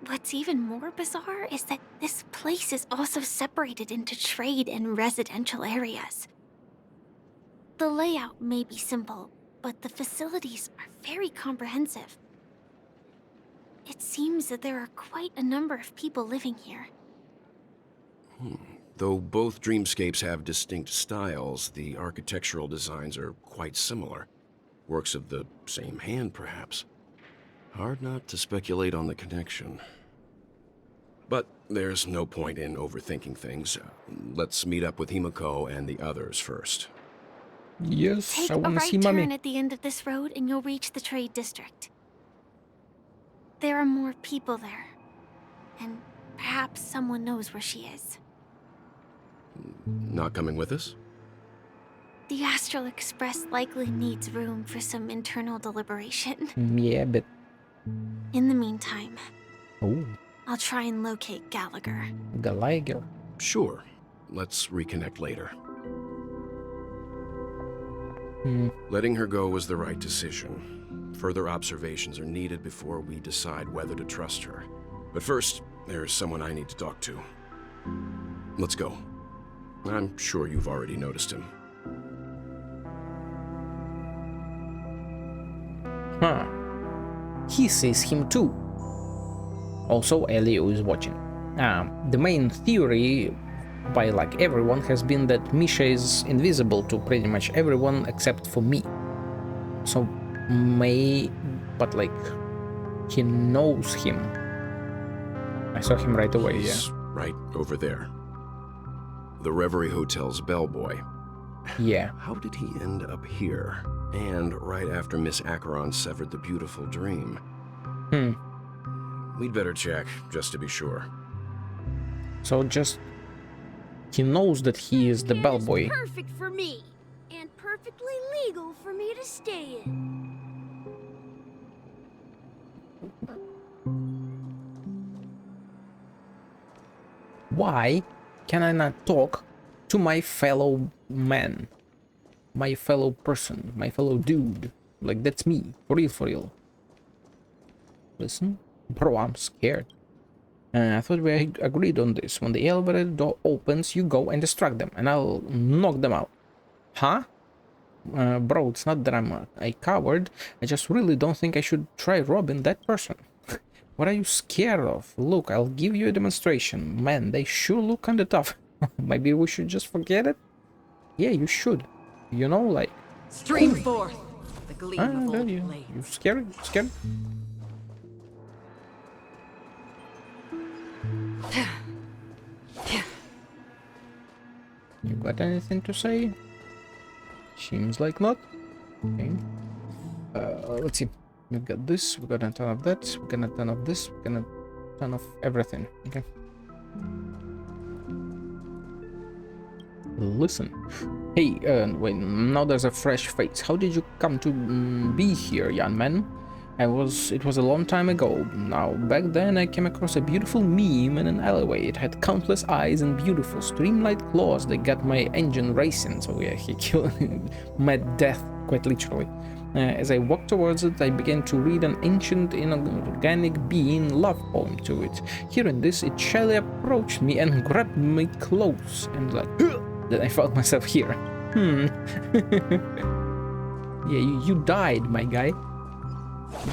Speaker 15: What's even more bizarre is that this place is also separated into trade and residential areas. The layout may be simple, but the facilities are very comprehensive. It seems that there are quite a number of people living here.
Speaker 16: Though both dreamscapes have distinct styles, the architectural designs are quite similar. Works of the same hand, perhaps. Hard not to speculate on the connection. But there's no point in overthinking things. Let's meet up with Himiko and the others first.
Speaker 1: Yes,
Speaker 15: Take
Speaker 1: I
Speaker 15: a
Speaker 1: want to
Speaker 15: right
Speaker 1: see
Speaker 15: turn
Speaker 1: mommy.
Speaker 15: at the end of this road and you'll reach the trade district. There are more people there. And perhaps someone knows where she is.
Speaker 16: Not coming with us?
Speaker 15: The Astral Express likely needs room for some internal deliberation.
Speaker 1: Yeah, but...
Speaker 15: In the meantime,
Speaker 1: Oh,
Speaker 15: I'll try and locate Gallagher.
Speaker 1: Gallagher.
Speaker 16: Sure. Let's reconnect later. Letting her go was the right decision. Further observations are needed before we decide whether to trust her. But first, there's someone I need to talk to. Let's go. I'm sure you've already noticed him.
Speaker 1: Huh. He sees him too. Also, Elio is watching. The main theory by like everyone has been that Misha is invisible to pretty much everyone except for me. So but like he knows him. I saw him right away.
Speaker 16: He's right over there. The Reverie Hotel's bellboy.
Speaker 1: Yeah.
Speaker 16: How did he end up here? And right after Miss Acheron severed the beautiful dream. We'd better check, just to be sure.
Speaker 1: So just... he knows that he is the bellboy.
Speaker 6: Perfect for me, and perfectly legal for me to stay in.
Speaker 1: Why can I not talk to my fellow man? My fellow person, my fellow dude. Like, that's me. For real, for real. Listen. Bro, I'm scared. I thought we agreed on this. When the elevator door opens, you go and distract them, and I'll knock them out. Huh? Bro, it's not that I'm a coward. I just really don't think I should try robbing that person. What are you scared of? Look, I'll give you a demonstration. Man, they sure look kinda tough. Maybe we should just forget it? Yeah, you should. You know, like...
Speaker 7: Stream forth the gleam of old
Speaker 1: you
Speaker 7: blades.
Speaker 1: scared? Scared? You got anything to say? Seems like not. Okay. Let's see. We've got this, we've got a ton of that, we've got a ton of this, we've got a ton of everything. Okay. Listen. Hey, wait, now there's a fresh face. How did you come to be here, young man? It was a long time ago. Now, back then I came across a beautiful meme in an alleyway. It had countless eyes and beautiful streamlined claws that got my engine racing. So yeah, he killed met death, quite literally. As I walked towards it, I began to read an ancient inorganic being love poem to it. Hearing this, it shyly approached me and grabbed me close, and like, then I found myself here. Yeah, you died, my guy.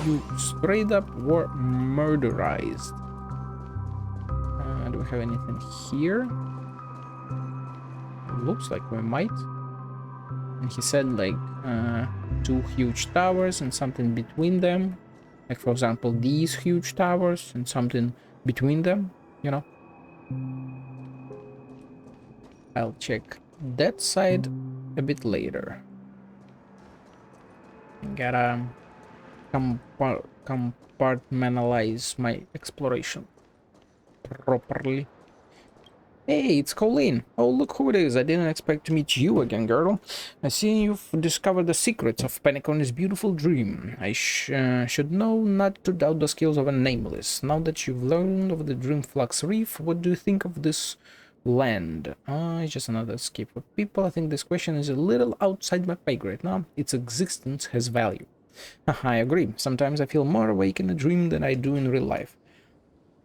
Speaker 1: You straight up were murderized. Do we have anything here? Looks like we might. And he said like two huge towers and something between them. Like for example these huge towers and something between them, you know. I'll check that side a bit later. Gotta compartmentalize my exploration properly. Hey, it's Colleen. Oh, look who it is. I didn't expect to meet you again, girl. I see you've discovered the secrets of Pennycorn's beautiful dream. I should know not to doubt the skills of a nameless. Now that you've learned of the Dreamflux Reef, what do you think of this land? It's just another escape for people. I think this question is a little outside my pay grade now. Its existence has value. I agree. Sometimes I feel more awake in a dream than I do in real life.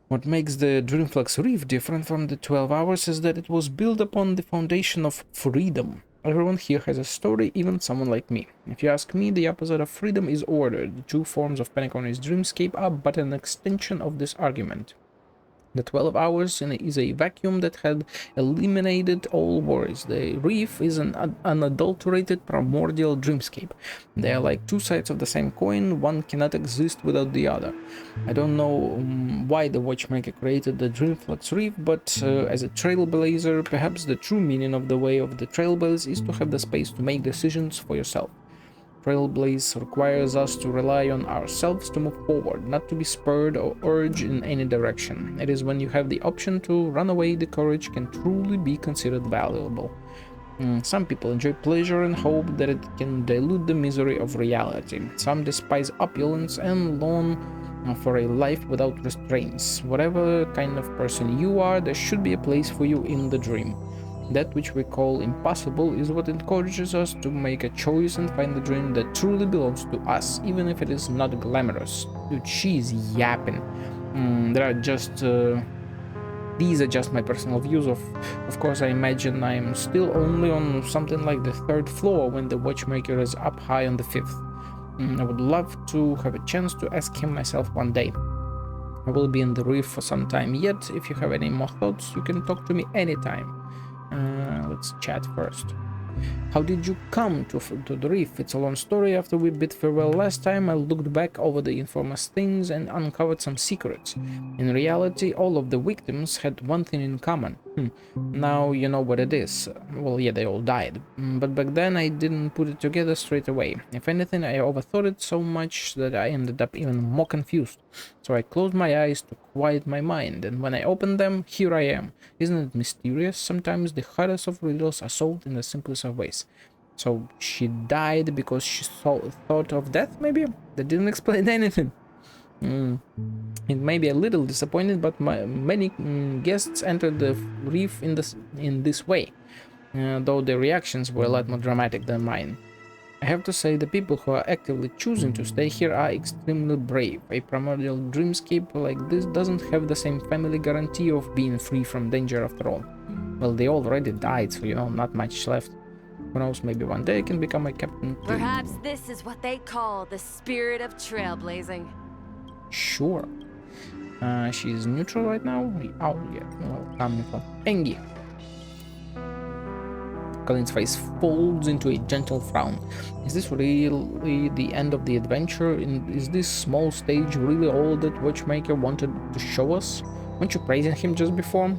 Speaker 1: What makes the Dreamflux Reef different from the 12 Hours is that it was built upon the foundation of freedom. Everyone here has a story, even someone like me. If you ask me, the opposite of freedom is order. The two forms of Penacony's dreamscape are but an extension of this argument. The 12 hours is a vacuum that had eliminated all worries. The reef is an unadulterated primordial dreamscape. They are like two sides of the same coin, one cannot exist without the other. I don't know why the watchmaker created the Dreamflux Reef, but as a trailblazer, perhaps the true meaning of the way of the trailblaze is to have the space to make decisions for yourself. Trailblaze requires us to rely on ourselves to move forward, not to be spurred or urged in any direction. It is when you have the option to run away the courage can truly be considered valuable. Some people enjoy pleasure and hope that it can dilute the misery of reality. Some despise opulence and long for a life without restraints. Whatever kind of person you are, there should be a place for you in the dream. That which we call impossible is what encourages us to make a choice and find the dream that truly belongs to us, even if it is not glamorous. Dude, she's yapping. These are just my personal views. Of course, I imagine I'm still only on something like the 3rd floor when the watchmaker is up high on the 5th. I would love to have a chance to ask him myself one day. I will be in the reef for some time yet. If you have any more thoughts, you can talk to me anytime. Let's chat first. How did you come to the reef? It's a long story. After we bid farewell last time, I looked back over the infamous things and uncovered some secrets. In reality, all of the victims had one thing in common. Now you know what it is. Well, yeah, they all died. But back then I didn't put it together straight away. If anything, I overthought it so much that I ended up even more confused. So I closed my eyes to quiet my mind, and when I opened them, here I am. Isn't it mysterious? Sometimes the hardest of riddles are solved in the simplest of ways. So she died because she thought of death, maybe? That didn't explain anything. It may be a little disappointed, but many guests entered the reef in this way, though their reactions were a lot more dramatic than mine. I have to say the people who are actively choosing to stay here are extremely brave. A primordial dreamscape like this doesn't have the same family guarantee of being free from danger after all. Well, they already died, so not much left. Who knows, maybe one day I can become a captain too.
Speaker 21: Perhaps this is what they call the spirit of trailblazing.
Speaker 1: Sure. She's neutral right now? Oh, yeah. Well, I'm neutral. Engi. Colin's face folds into a gentle frown. Is this really the end of the adventure? Is this small stage really all that Watchmaker wanted to show us? Weren't you praising him just before?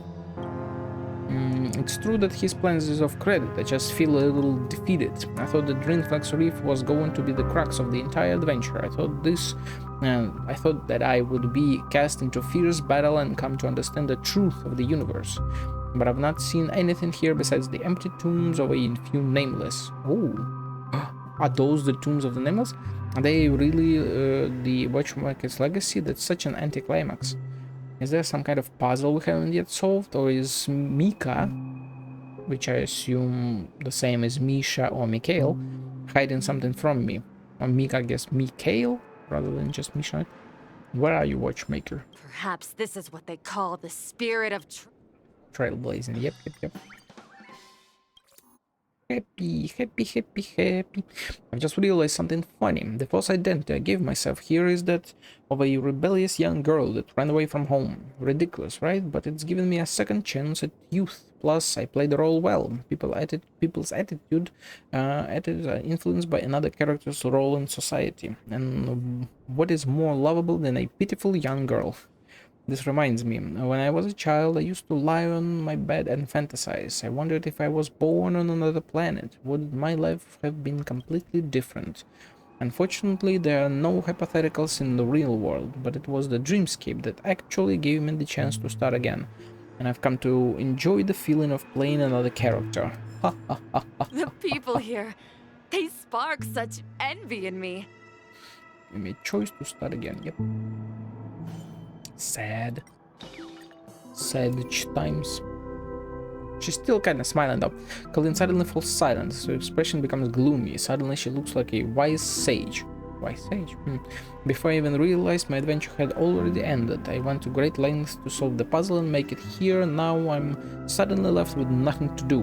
Speaker 1: It's true that his plans deserve credit. I just feel a little defeated. I thought the Dreamflux Reef was going to be the crux of the entire adventure. I thought that I would be cast into fierce battle and come to understand the truth of the universe. But I've not seen anything here besides the empty tombs of a few nameless. Oh, are those the tombs of the nameless? Are they really the Watchmaker's legacy? That's such an anticlimax. Is there some kind of puzzle we haven't yet solved, or is Mika, which I assume the same as Misha or Mikhail, hiding something from me? Or Mika, I guess Mikhail, rather than just Misha. Where are you, Watchmaker?
Speaker 21: Perhaps this is what they call the spirit of
Speaker 1: Trailblazing. Yep. Happy. I've just realized something funny. The false identity I gave myself here is that of a rebellious young girl that ran away from home. Ridiculous, right? But it's given me a second chance at youth. Plus, I played the role well. People's attitude are influenced by another character's role in society. And what is more lovable than a pitiful young girl? This reminds me, when I was a child, I used to lie on my bed and fantasize. I wondered if I was born on another planet, would my life have been completely different? Unfortunately, there are no hypotheticals in the real world, but it was the dreamscape that actually gave me the chance to start again. And I've come to enjoy the feeling of playing another character.
Speaker 21: The people here, they spark such envy in me.
Speaker 1: Give me a choice to start again, yep. Sad times. She's still kinda smiling though. Colleen suddenly falls silent, so her expression becomes gloomy. Suddenly she looks like a wise sage. Why Sage? Before I even realized my adventure had already ended, I went to great lengths to solve the puzzle and make it here. Now I'm suddenly left with nothing to do.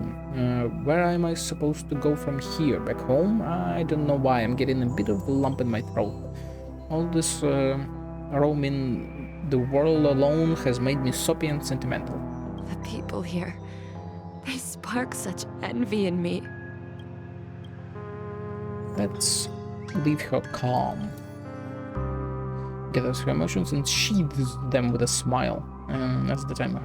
Speaker 1: Where am I supposed to go from here? Back home? I don't know why. I'm getting a bit of a lump in my throat. All this roaming the world alone has made me soppy and sentimental.
Speaker 21: The people here, they spark such envy in me.
Speaker 1: Let's leave her calm. Gathers her emotions and sheathes them with a smile. As the time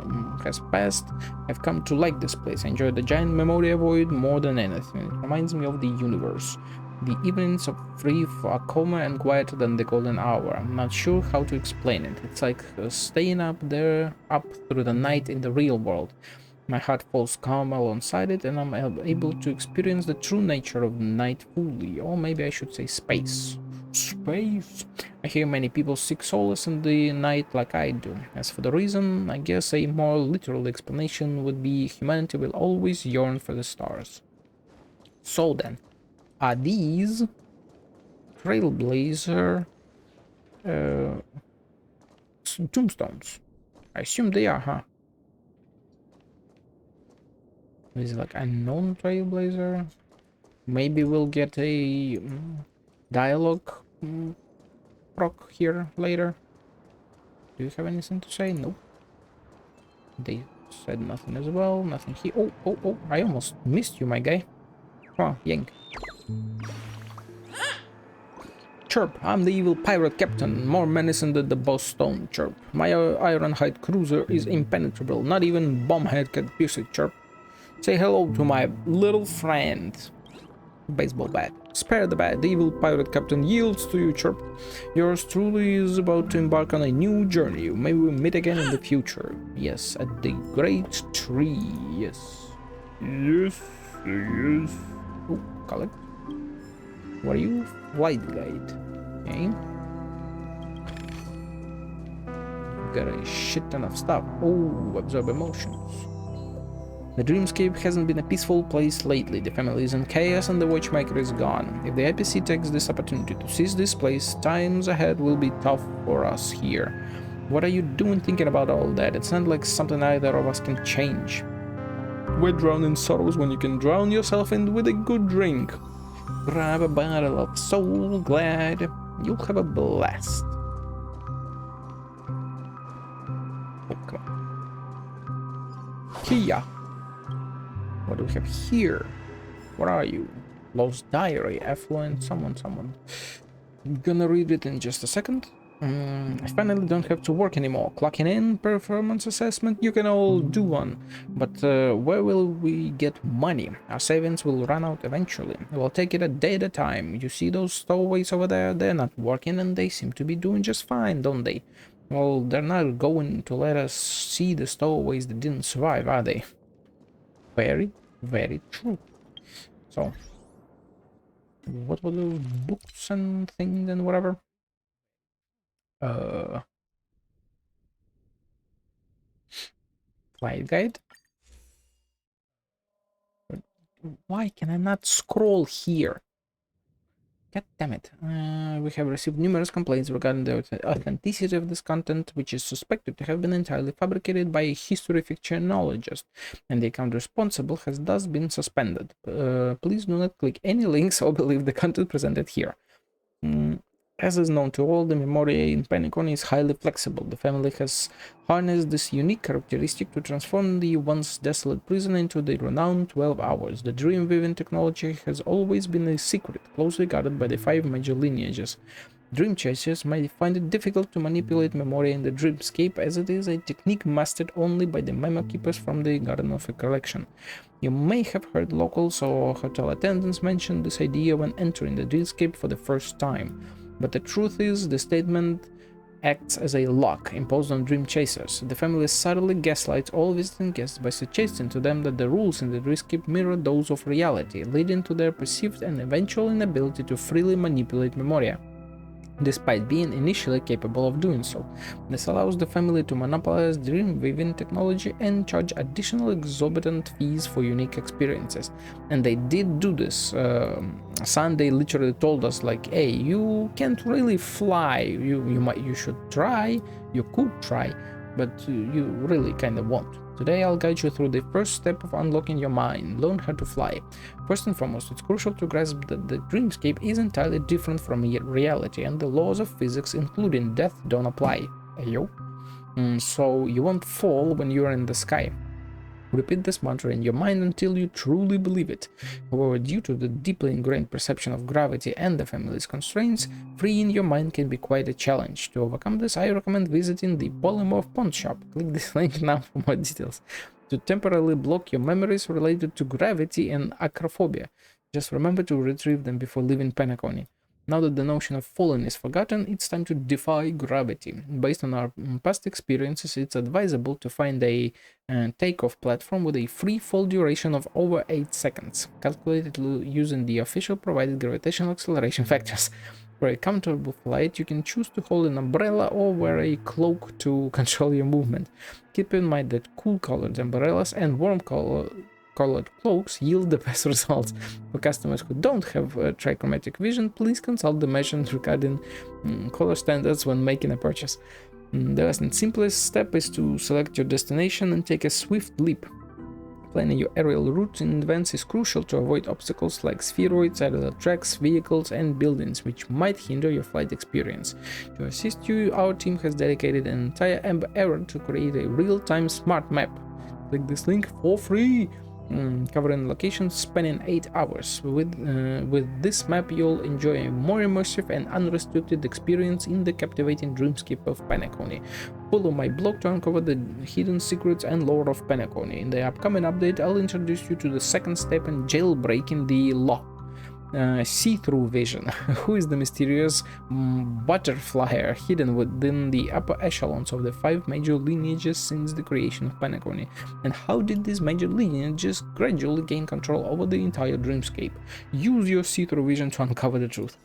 Speaker 1: has passed, I've come to like this place. I enjoy the giant Memoria Void more than anything. It reminds me of the universe. The evenings are free, far calmer and quieter than the golden hour. I'm not sure how to explain it. It's like staying up there, up through the night in the real world. My heart falls calm alongside it, and I'm able to experience the true nature of the night fully. Or maybe I should say space. Space. I hear many people seek solace in the night like I do. As for the reason, I guess a more literal explanation would be humanity will always yearn for the stars. So then, are these Trailblazer tombstones? I assume they are, huh? Is it like unknown Trailblazer? Maybe we'll get a dialogue proc here later. Do you have anything to say? Nope. They said nothing as well. Nothing here. Oh, I almost missed you, my guy. Oh, yank. Chirp, I'm the evil pirate captain, more menacing than the boss stone. Chirp, my Ironhide cruiser is impenetrable. Not even bombhead can pierce it. Chirp. Say hello to my little friend. Baseball bat. Spare the bat. The evil pirate captain yields to you, Chirp. Yours truly is about to embark on a new journey. Maybe we'll meet again in the future. Yes, at the great tree. Yes. Yes. Oh, collect. What are you? Flight guide. Okay. Got a shit ton of stuff. Oh, absorb emotions. The dreamscape hasn't been a peaceful place lately. The family is in chaos and the watchmaker is gone. If the IPC takes this opportunity to seize this place, times ahead will be tough for us here. What are you doing thinking about all that? It's not like something either of us can change. Why drown in sorrows when you can drown yourself in with a good drink? Grab a bottle of Soul Glad. You'll have a blast. Oh, come on. Kia. What do we have here? What are you? Lost diary, affluent, someone. I'm gonna read it in just a second. I finally don't have to work anymore. Clocking in, performance assessment, you can all do one. But where will we get money? Our savings will run out eventually. We'll take it a day at a time. You see those stowaways over there? They're not working and they seem to be doing just fine, don't they? Well, they're not going to let us see the stowaways that didn't survive, are they? Very, very true. So, what were those books and things and whatever? Flight guide. Why can I not scroll here? God damn it. We have received numerous complaints regarding the authenticity of this content, which is suspected to have been entirely fabricated by a history fictionologist, and the account responsible has thus been suspended. Please do not click any links or believe the content presented here. As is known to all, the Memoria in Panicon is highly flexible. The family has harnessed this unique characteristic to transform the once desolate prison into the renowned 12 Hours. The dream weaving technology has always been a secret, closely guarded by the 5 major lineages. Dream chasers might find it difficult to manipulate Memoria in the dreamscape, as it is a technique mastered only by the memo keepers from the Garden of Recollection. You may have heard locals or hotel attendants mention this idea when entering the dreamscape for the first time. But the truth is, the statement acts as a lock imposed on dream chasers. The family subtly gaslights all visiting guests by suggesting to them that the rules in the dreamscape mirror those of reality, leading to their perceived and eventual inability to freely manipulate Memoria. despite being initially capable of doing so. This allows the family to monopolize dream weaving technology and charge additional exorbitant fees for unique experiences. And they did do this. Sunday literally told us, like, hey, you can't really fly. You should try. You could try, but you really kind of won't. Today I'll guide you through the first step of unlocking your mind. Learn how to fly. First and foremost, it's crucial to grasp that the dreamscape is entirely different from reality, and the laws of physics, including death, don't apply. Ayo. So you won't fall when you're in the sky. Repeat this mantra in your mind until you truly believe it. However, due to the deeply ingrained perception of gravity and the family's constraints, freeing your mind can be quite a challenge. To overcome this, I recommend visiting the Polymorph Pawn Shop. Click this link now for more details. To temporarily block your memories related to gravity and acrophobia. Just remember to retrieve them before leaving Penacony. Now that the notion of falling is forgotten, it's time to defy gravity. Based on our past experiences, it's advisable to find a takeoff platform with a free fall duration of over 8 seconds, calculated using the official provided gravitational acceleration factors. For a comfortable flight, you can choose to hold an umbrella or wear a cloak to control your movement. Keep in mind that cool-colored umbrellas and warm-colored cloaks yield the best results. For customers who don't have trichromatic vision, please consult the mentioned regarding color standards when making a purchase. The last and simplest step is to select your destination and take a swift leap. Planning your aerial route in advance is crucial to avoid obstacles like spheroids, idle tracks, vehicles, and buildings, which might hinder your flight experience. To assist you, our team has dedicated an entire effort to create a real-time smart map. Click this link for free, covering locations spanning 8 hours. With this map, you'll enjoy a more immersive and unrestricted experience in the captivating dreamscape of Penacony. Follow my blog to uncover the hidden secrets and lore of Penacony. In the upcoming update, I'll introduce you to the second step in jailbreaking the lock. See-through vision. Who is the mysterious butterflyer hidden within the upper echelons of the 5 major lineages since the creation of Penacony? And how did these major lineages gradually gain control over the entire dreamscape? Use your see-through vision to uncover the truth.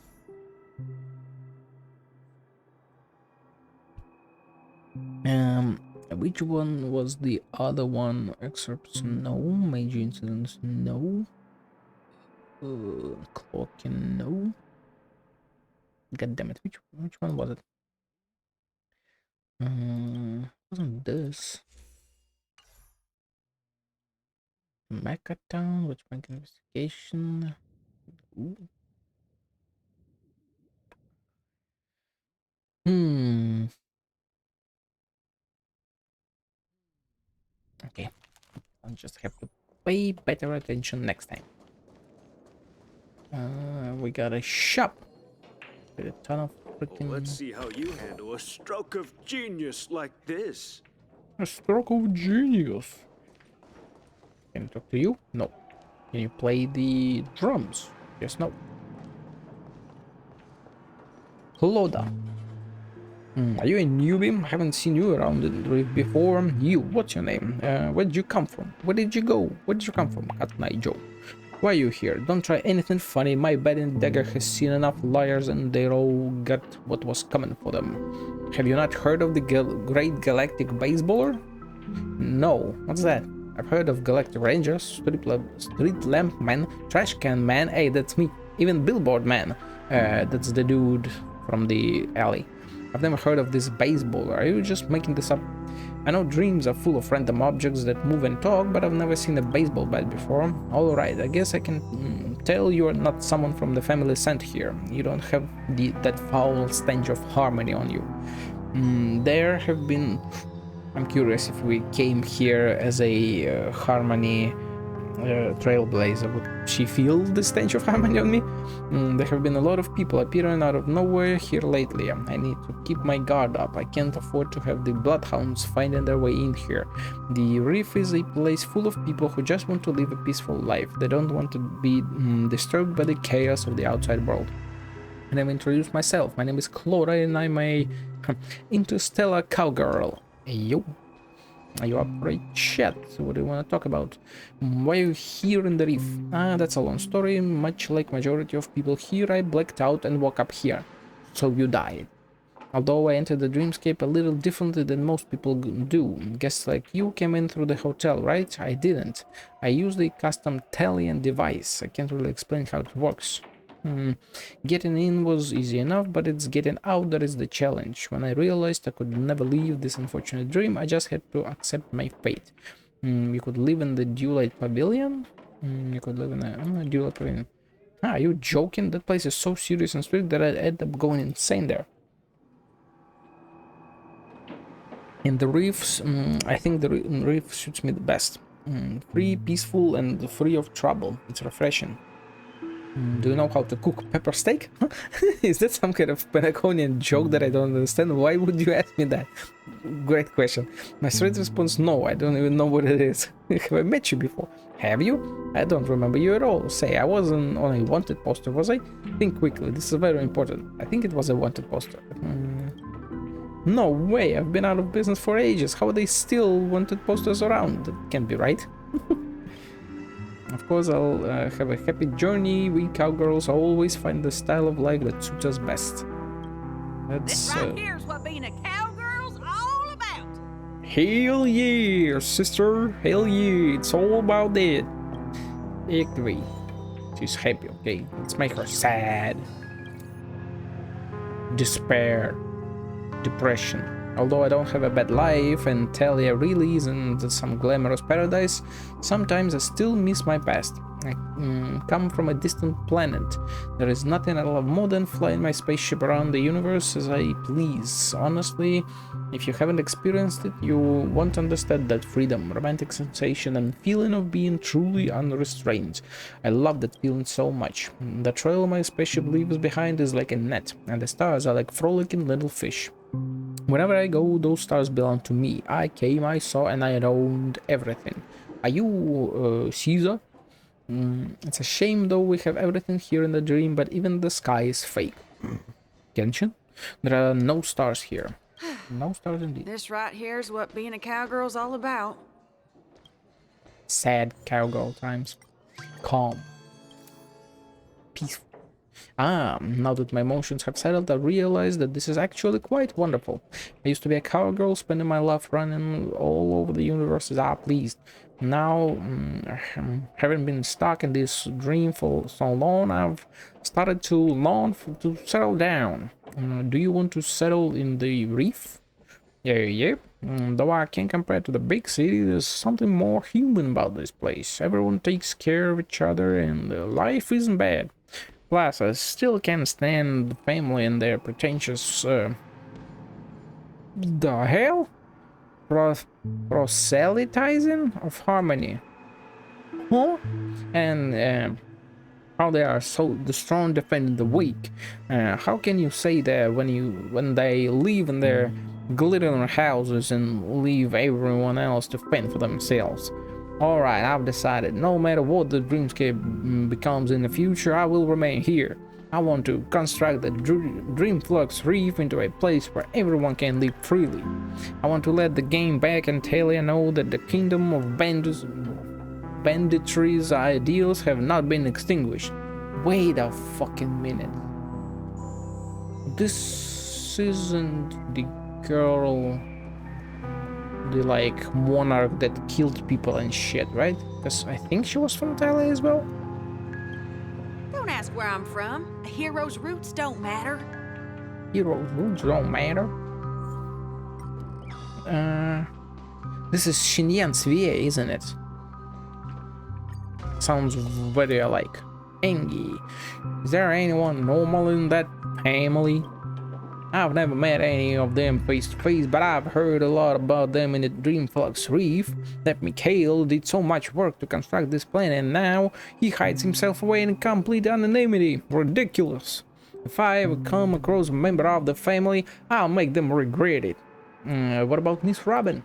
Speaker 1: Which one was the other one? Excerpts? No. Major incidents? No. Clocking? No. God damn it! Which one was it? Wasn't this Mechatown? Which bank investigation? Ooh. Okay, I'll just have to pay better attention next time. We got a shop with a ton of freaking.
Speaker 13: Let's see how you handle a stroke of genius like this.
Speaker 1: A stroke of genius. Can I talk to you? No. Can you play the drums? Yes, no. Cloda. Are you a newbie? I haven't seen you around the reef before. You, what's your name? Where did you come from? Where did you go? Where did you come from? Cat Night Joe. Why are you here? Don't try anything funny. My betting dagger has seen enough liars and they all got what was coming for them. Have you not heard of the great galactic baseballer? No. What's that? I've heard of Galactic Rangers, Street Lamp Man, Trash Can Man. Hey, that's me. Even Billboard Man. That's the dude from the alley. I've never heard of this baseballer. Are you just making this up? I know dreams are full of random objects that move and talk, but I've never seen a baseball bat before. Alright, I guess I can tell you are not someone from the family sent here. You don't have that foul stench of harmony on you. There have been... I'm curious if we came here as a harmony trailblazer, would she feel the stench of harmony on me? There have been a lot of people appearing out of nowhere here lately. I need to keep my guard up. I can't afford to have the bloodhounds finding their way in here. The reef is a place full of people who just want to live a peaceful life. They don't want to be disturbed by the chaos of the outside world. And I've introduced myself. My name is Clora and I'm a interstellar cowgirl. Yo. Are you up for a chat? What do you want to talk about? Why are you here in the reef? That's a long story. Much like majority of people here, I blacked out and woke up here. so you died. Although I entered the dreamscape a little differently than most people do. Guests like you came in through the hotel, right? I didn't. I used a custom Talion device. I can't really explain how it works. Getting in was easy enough, but it's getting out that is the challenge. When I realized I could never leave this unfortunate dream, I just had to accept my fate. You could live in the Dewlight Pavilion? You could live in a Dewlight Pavilion. Ah, are you joking? That place is so serious and strict that I'd end up going insane there. In the reefs, I think the reef suits me the best. Free, peaceful, and free of trouble. It's refreshing. Do you know how to cook pepper steak? Is that some kind of Penaconian joke that I don't understand? Why would you ask me that? Great question. My straight response, no, I don't even know what it is. Have I met you before? Have you? I don't remember you at all. Say, I wasn't on a wanted poster, was I? Think quickly, this is very important. I think it was a wanted poster. No way, I've been out of business for ages. How are they still wanted posters around? That can't be right. Of course, I'll have a happy journey. We cowgirls always find the style of life that suits us best. That's
Speaker 6: This right here's what being a cowgirl's all about.
Speaker 1: Hell yeah, sister. Hell yeah, it's all about it. Agree. She's happy, okay? Let's make her sad. Despair. Depression. Although I don't have a bad life and Talia really isn't some glamorous paradise, sometimes I still miss my past. I come from a distant planet. There is nothing I love more than flying my spaceship around the universe as I please. Honestly, if you haven't experienced it, you won't understand that freedom, romantic sensation, and feeling of being truly unrestrained. I love that feeling so much. The trail my spaceship leaves behind is like a net, and the stars are like frolicking little fish. Whenever I go, those stars belong to me. I came, I saw, and I owned everything. Are you Caesar? It's a shame though, we have everything here in the dream, but even the sky is fake. Genshin? There are no stars here. No stars indeed.
Speaker 6: This right here's what being a cowgirl's all about.
Speaker 1: Sad cowgirl times. Calm. Peaceful. Now that my emotions have settled, I realize that this is actually quite wonderful. I used to be a cowgirl, spending my life running all over the universe as I pleased. Now, having been stuck in this dream for so long, I've started to long to settle down. Do you want to settle in the reef? Yep. Though I can't compare to the big city, there's something more human about this place. Everyone takes care of each other and life isn't bad. Plus, I still can't stand the family and their pretentious, the hell? Proselytizing of harmony. Huh? And, how they are so the strong defending the weak. How can you say that when they live in their glittering houses and leave everyone else to fend for themselves? Alright, I've decided, no matter what the dreamscape becomes in the future, I will remain here. I want to construct the Dreamflux Reef into a place where everyone can live freely. I want to let the game back and Talia know that the kingdom of banditry's ideals have not been extinguished. Wait a fucking minute. This isn't the girl... the like monarch that killed people and shit, right? Because I think she was from Talia as well.
Speaker 6: Don't ask where I'm from. A hero's roots don't matter.
Speaker 1: Hero's roots don't matter. This is Xinyan Svier, isn't it? Sounds very alike. Engi. Is there anyone normal in that family? I've never met any of them face to face, but I've heard a lot about them in the Dreamflux Reef. That Mikhail did so much work to construct this planet, and now he hides himself away in complete anonymity. Ridiculous. If I ever come across a member of the family, I'll make them regret it. What about Miss Robin?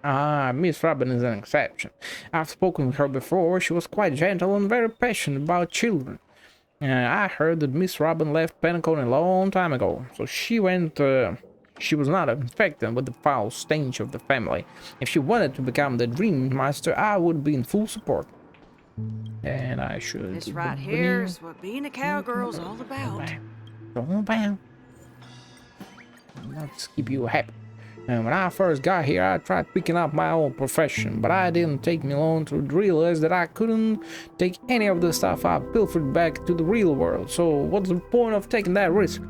Speaker 1: Miss Robin is an exception. I've spoken with her before. She was quite gentle and very passionate about children. I heard that Miss Robin left Pentacon a long time ago, so she was not infected with the foul stench of the family. If she wanted to become the Dream Master, I would be in full support. And I should...
Speaker 6: This right here's what being a cowgirl's all about.
Speaker 1: Let's keep you happy. And when I first got here, I tried picking up my own profession, but I didn't take me long to realize that I couldn't take any of the stuff I pilfered back to the real world. So what's the point of taking that risk?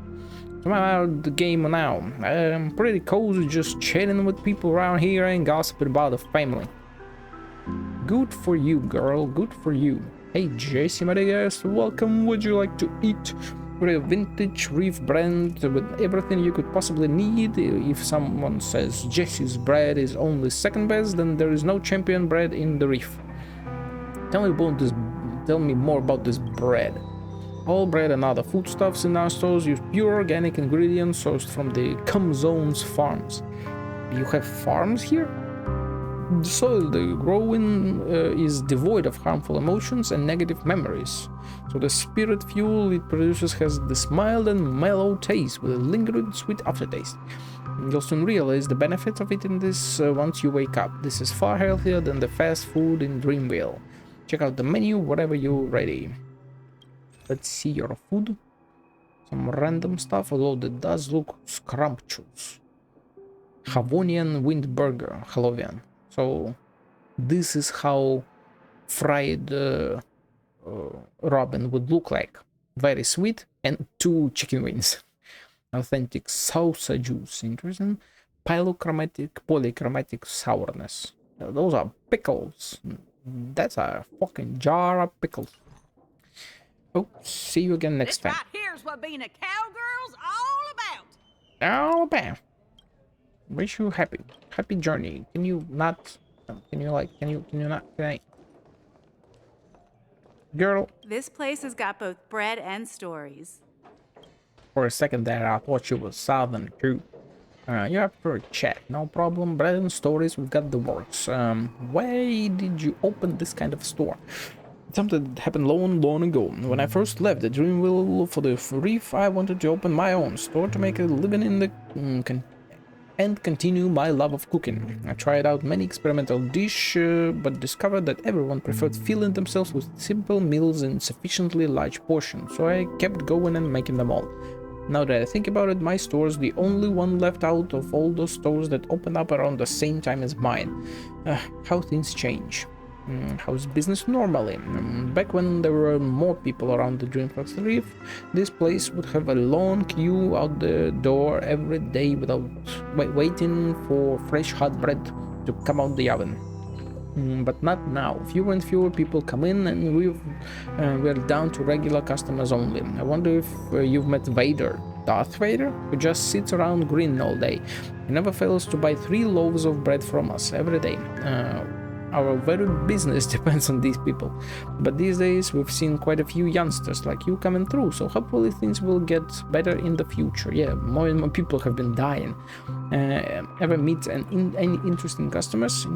Speaker 1: So I'm out of the game now. I'm pretty cozy just chatting with people around here and gossiping about the family. Good for you, girl. Good for you. Hey, Jesse, my guest. Welcome. Would you like to eat? We're a vintage reef brand with everything you could possibly need. If someone says Jesse's bread is only second best, then there is no champion bread in the reef. Tell me more about this bread. All bread and other foodstuffs in our stores use pure organic ingredients sourced from the Zone's farms. You have farms here? The soil they grow in is devoid of harmful emotions and negative memories. So the spirit fuel it produces has this mild and mellow taste with a lingering sweet aftertaste. You'll soon realize the benefits of eating this once you wake up. This is far healthier than the fast food in Dreamville. Check out the menu whenever you're ready. Let's see your food. Some random stuff, although it does look scrumptious. Havonian wind burger, Halloween. So this is how fried robin would look like. Very sweet and 2 chicken wings. Authentic salsa juice. Interesting. Polychromatic sourness. Those are pickles. That's a fucking jar of pickles. Oh, see you again next time.
Speaker 2: This right here's what being a cowgirl's all about.
Speaker 1: All about. Wish you happy journey. Can you not? Can you not? Can I? Girl.
Speaker 22: This place has got both bread and stories.
Speaker 1: For a second there, I thought you was Southern too. You have for chat, no problem. Bread and stories, we've got the works. Why did you open this kind of store? Something that happened long ago. When I first left the Dreamville for the reef, I wanted to open my own store to make a living in the and continue my love of cooking. I tried out many experimental dishes, but discovered that everyone preferred filling themselves with simple meals in sufficiently large portions, so I kept going and making them all. Now that I think about it, my store is the only one left out of all those stores that opened up around the same time as mine. How things change. How's business normally? Back when there were more people around the Dreamflux Reef, this place would have a long queue out the door every day without waiting for fresh hot bread to come out the oven. But not now. Fewer and fewer people come in, and we're down to regular customers only. I wonder if you've met Vader, Darth Vader, who just sits around grinning all day. He never fails to buy 3 loaves of bread from us every day. Our very business depends on these people, but these days we've seen quite a few youngsters like you coming through, so hopefully things will get better in the future. Yeah, more and more people have been dying. Ever meet any interesting customers?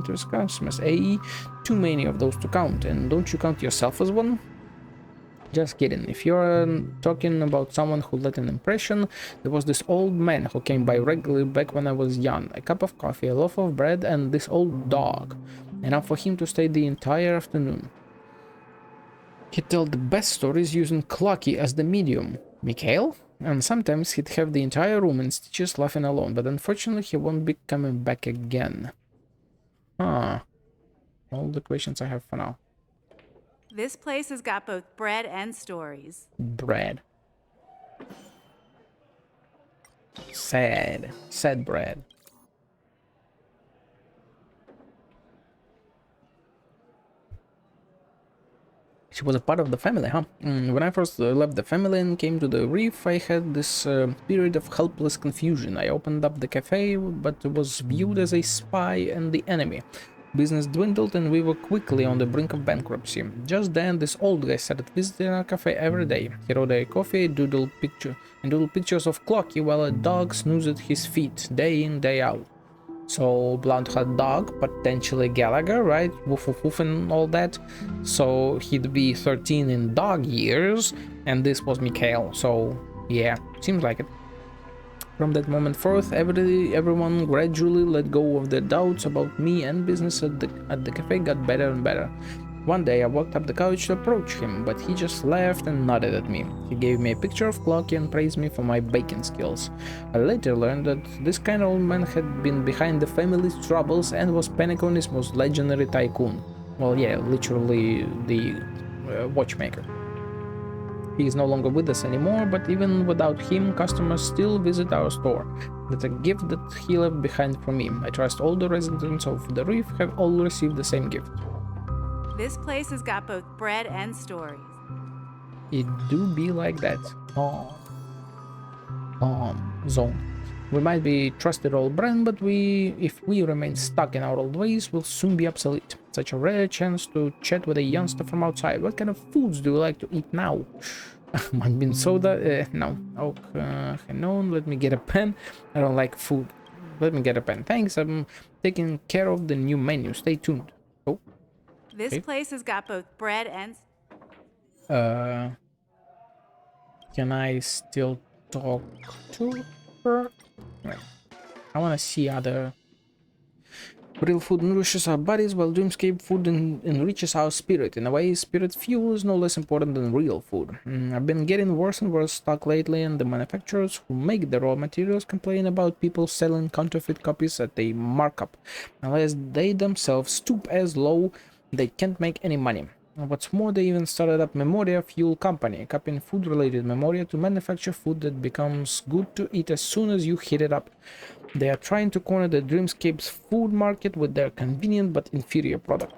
Speaker 1: AE, too many of those to count, and don't you count yourself as one? Just kidding. If you're talking about someone who left an impression, there was this old man who came by regularly back when I was young. A cup of coffee, a loaf of bread, and this old dog. Enough for him to stay the entire afternoon. He'd tell the best stories using Clocky as the medium. Mikhail? And sometimes he'd have the entire room in stitches laughing alone, but unfortunately he won't be coming back again. All the questions I have for now.
Speaker 22: This place has got both bread and stories.
Speaker 1: Bread. Sad bread. She was a part of the family, huh? When I first left the family and came to the reef, I had this period of helpless confusion. I opened up the cafe, but was viewed as a spy and the enemy. Business dwindled and we were quickly on the brink of bankruptcy. Just then, this old guy started visiting our cafe every day. He wrote a coffee, doodle pictures of Clocky while a dog snoozed at his feet, day in, day out. So, blonde-haired dog, potentially Gallagher, right? Woof woof woof and all that. So, he'd be 13 in dog years, and this was Mikhail. So, yeah, seems like it. From that moment forth, everyone gradually let go of their doubts about me, and business at the cafe got better and better. One day I walked up the couch to approach him, but he just laughed and nodded at me. He gave me a picture of Clocky and praised me for my baking skills. I later learned that this kind old man had been behind the family's troubles and was Penacony's most legendary tycoon. Well, yeah, literally the watchmaker. He is no longer with us anymore, but even without him, customers still visit our store. That's a gift that he left behind for me. I trust all the residents of the reef have all received the same gift.
Speaker 22: This place has got both bread and stories.
Speaker 1: It do be like that. Zone. We might be trusted old brand, but if we remain stuck in our old ways, we'll soon be obsolete. Such a rare chance to chat with a youngster from outside. What kind of foods do you like to eat now? Manbin soda? No. Oak, Hanon, let me get a pen. I don't like food. Let me get a pen. Thanks, I'm taking care of the new menu. Stay tuned. Oh.
Speaker 22: This place has got both bread and...
Speaker 1: Can I still talk to her? Right. I want to see other... Real food nourishes our bodies, while dreamscape food enriches our spirit. In a way, spirit fuel is no less important than real food. I've been getting worse and worse stock lately, and the manufacturers who make the raw materials complain about people selling counterfeit copies at a markup. Unless they themselves stoop as low, they can't make any money. What's more, they even started up Memoria Fuel Company, copying food-related memoria to manufacture food that becomes good to eat as soon as you heat it up. They are trying to corner the Dreamscape's food market with their convenient but inferior product.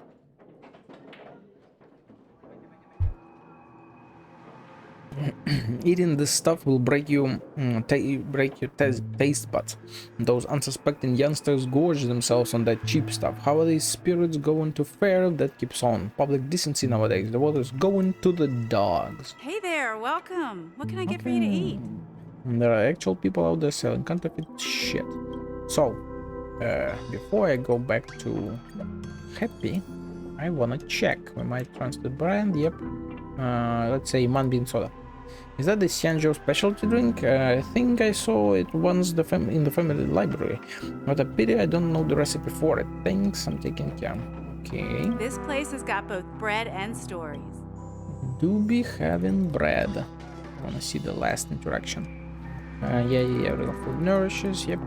Speaker 1: Eating this stuff will break your taste buds. Those unsuspecting youngsters gorge themselves on that cheap stuff. How are these spirits going to fare if that keeps on? Public decency nowadays. The water's going to the dogs.
Speaker 22: Hey there, welcome. What can I get for you to eat?
Speaker 1: There are actual people out there selling counterfeit shit. So, before I go back to Happy, I wanna check. We might trust the brand. Yep. Let's say Manbin soda. Is that the Xianzhou specialty drink? I think I saw it once in the family library. What a pity I don't know the recipe for it. Thanks, I'm taking care. Okay.
Speaker 22: This place has got both bread and stories.
Speaker 1: Do be having bread. I wanna see the last interaction. Yeah, real food nourishes, yep.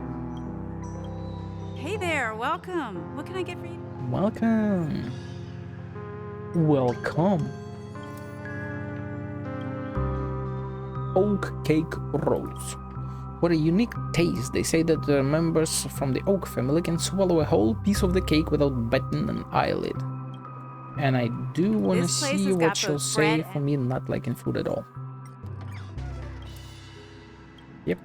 Speaker 22: Hey there, welcome. What can I get for you?
Speaker 1: Welcome. Welcome. Oak cake rolls. What a unique taste. They say that the members from the Oak family can swallow a whole piece of the cake without batting an eyelid. And I do want to see what she'll say for me not liking food at all. Yep.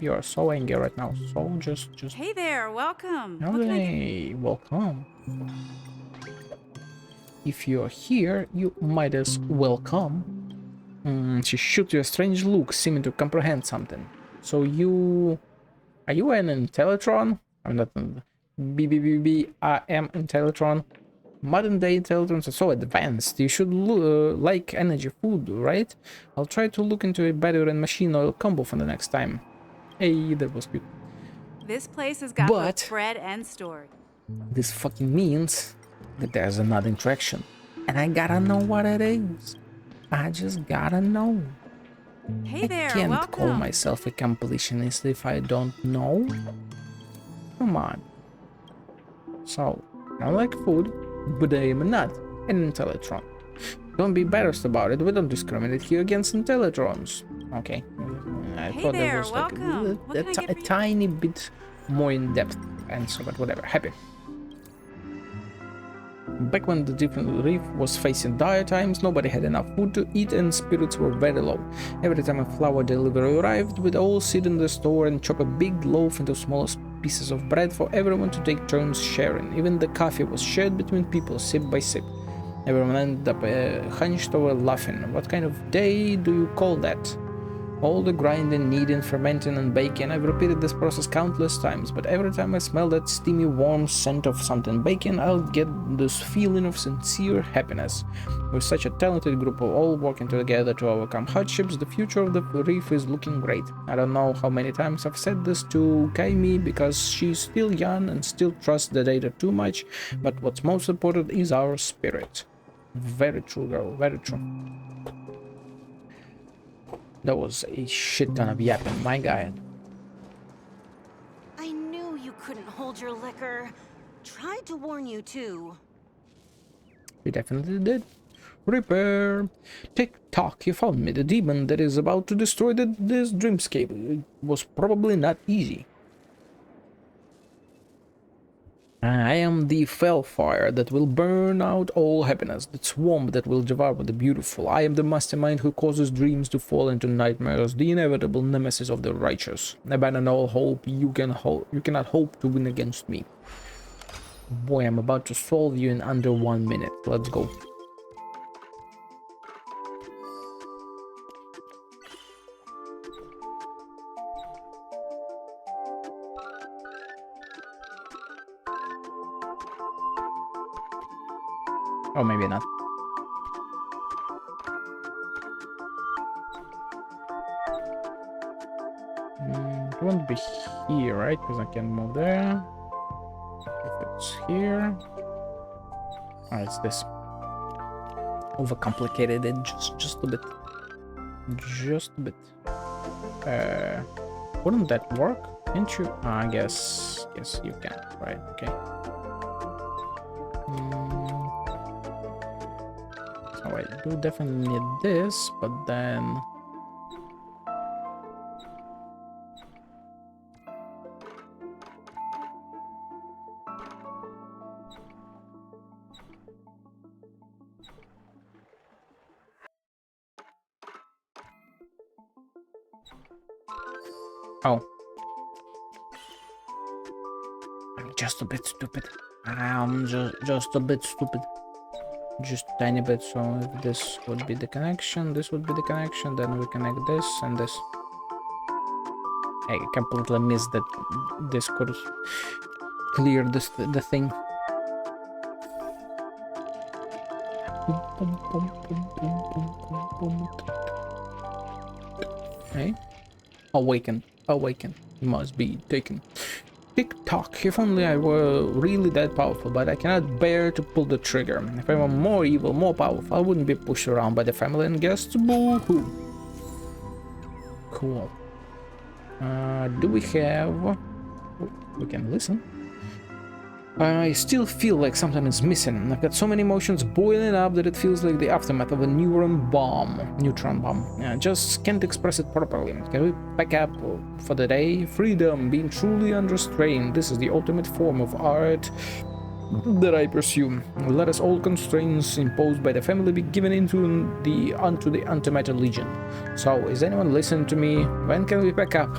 Speaker 1: You are so angry right now. So just...
Speaker 22: Hey there, welcome.
Speaker 1: Okay, welcome. If you're here, you might as well come. She shoots you a strange look, seeming to comprehend something. So you... Are you an Intellatron? I'm not... I am Intellatron. Modern day Intellitrons are so advanced. You should like energy food, right? I'll try to look into a battery and machine oil combo for the next time. Hey, that was cute.
Speaker 22: This place has got both bread and story.
Speaker 1: This fucking means that there's another interaction. And I gotta know what it is. I just gotta know.
Speaker 22: Hey there,
Speaker 1: I can't
Speaker 22: welcome.
Speaker 1: call myself a completionist if I don't know. Come on. So, I like food, but I am not an Intellatron. Don't be embarrassed about it. We don't discriminate here against Intellitrons. Okay. I thought there was like a tiny bit more in-depth answer, but whatever. Happy. Back when the different reef was facing dire times, nobody had enough food to eat and spirits were very low. Every time a flour delivery arrived, we'd all sit in the store and chop a big loaf into smallest pieces of bread for everyone to take turns sharing. Even the coffee was shared between people, sip by sip. Everyone ended up hunched over laughing. What kind of day do you call that? All the grinding, kneading, fermenting and baking, I've repeated this process countless times, but every time I smell that steamy, warm scent of something baking, I'll get this feeling of sincere happiness. With such a talented group of all working together to overcome hardships, the future of the reef is looking great. I don't know how many times I've said this to Kaimi, because she's still young and still trusts the data too much, but what's most important is our spirit. Very true, girl. Very true. That was a shit ton of yapping, my guy.
Speaker 12: I knew you couldn't hold your liquor. Tried to warn you too.
Speaker 1: You definitely did. Repair. Tick-tock, you found me. The demon that is about to destroy this dreamscape. It was probably not easy. I am the fell fire that will burn out all happiness, the swamp that will devour the beautiful. I am the mastermind who causes dreams to fall into nightmares, the inevitable nemesis of the righteous. Abandon all hope. You cannot hope to win against me. Boy, I'm about to solve you in under 1 minute. Let's go. Or maybe not. It won't be here, right? Because I can move there. If it's here. Oh, it's this. Overcomplicated it just a bit. Just a bit. Wouldn't that work? Can't you? I guess you can. Right? Okay. So I do definitely need this, but then. Oh. I'm just a bit stupid. I'm just a bit stupid. Just a tiny bit. So if this would be the connection, this would be the connection, then we connect this and this. I completely missed that this could clear the thing. Hey? Awaken. Awaken. Must be taken. Tick-tock. If only I were really that powerful, but I cannot bear to pull the trigger. If I were more evil, more powerful, I wouldn't be pushed around by the family and guests. Boo-hoo. Cool. Do we have... We can listen. I still feel like something is missing. I've got so many emotions boiling up that it feels like the aftermath of a neutron bomb. I just can't express it properly. Can we pack up for the day? Freedom, being truly unrestrained. This is the ultimate form of art that I pursue. Let us all constraints imposed by the family be given unto the Antimatter Legion. So, is anyone listening to me? When can we pack up?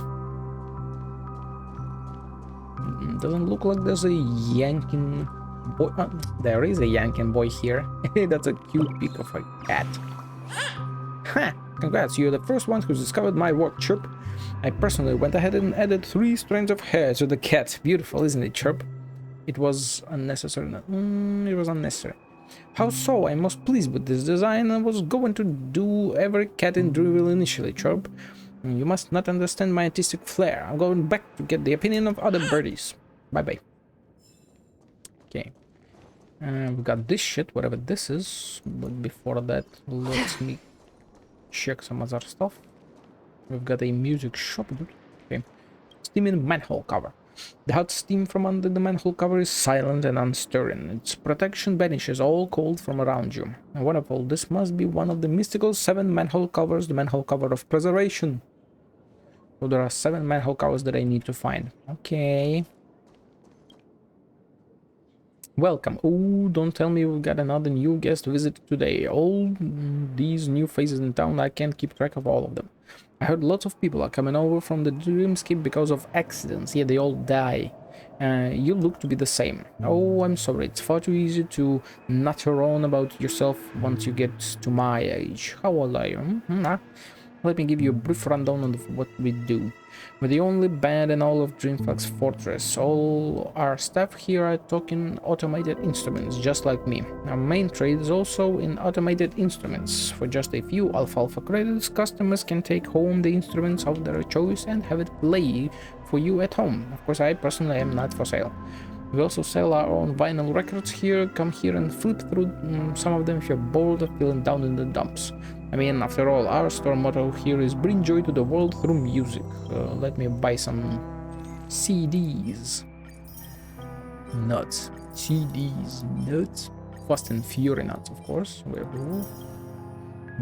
Speaker 1: Doesn't look like there's a yanking boy. There is a yanking boy here. That's a cute pic of a cat. Ha! Congrats, you're the first one who's discovered my work, Chirp. I personally went ahead and added 3 strands of hair to the cat. Beautiful, isn't it, Chirp? It was unnecessary. It was unnecessary. How so? I'm most pleased with this design. I was going to do every cat in Dreamville initially, Chirp. You must not understand my artistic flair. I'm going back to get the opinion of other birdies. Bye-bye. Okay. We've got this shit, whatever this is. But before that, let me check some other stuff. We've got a music shop, dude. Okay. Steaming manhole cover. The hot steam from under the manhole cover is silent and unstirring. Its protection banishes all cold from around you. And wonderful, this must be one of the mystical 7 manhole covers, the manhole cover of preservation. So there are 7 manhole covers that I need to find. Okay. Welcome. Oh, don't tell me we've got another new guest visit today. All these new faces in town, I can't keep track of all of them. I heard lots of people are coming over from the dreamscape because of accidents. Yeah, they all die. You look to be the same. Oh, I'm sorry. It's far too easy to natter on about yourself once you get to my age. How old are you? Let me give you a brief rundown of what we do. We're the only band in all of Dreamflux Fortress. All our staff here are talking automated instruments, just like me. Our main trade is also in automated instruments. For just a few alfalfa credits, customers can take home the instruments of their choice and have it play for you at home. Of course, I personally am not for sale. We also sell our own vinyl records here. Come here and flip through some of them if you're bored of feeling down in the dumps. I mean, after all, our store motto here is bring joy to the world through music. Let me buy some CDs. Nuts. CDs. Nuts. Fast and Fury nuts, of course. We have the wolf.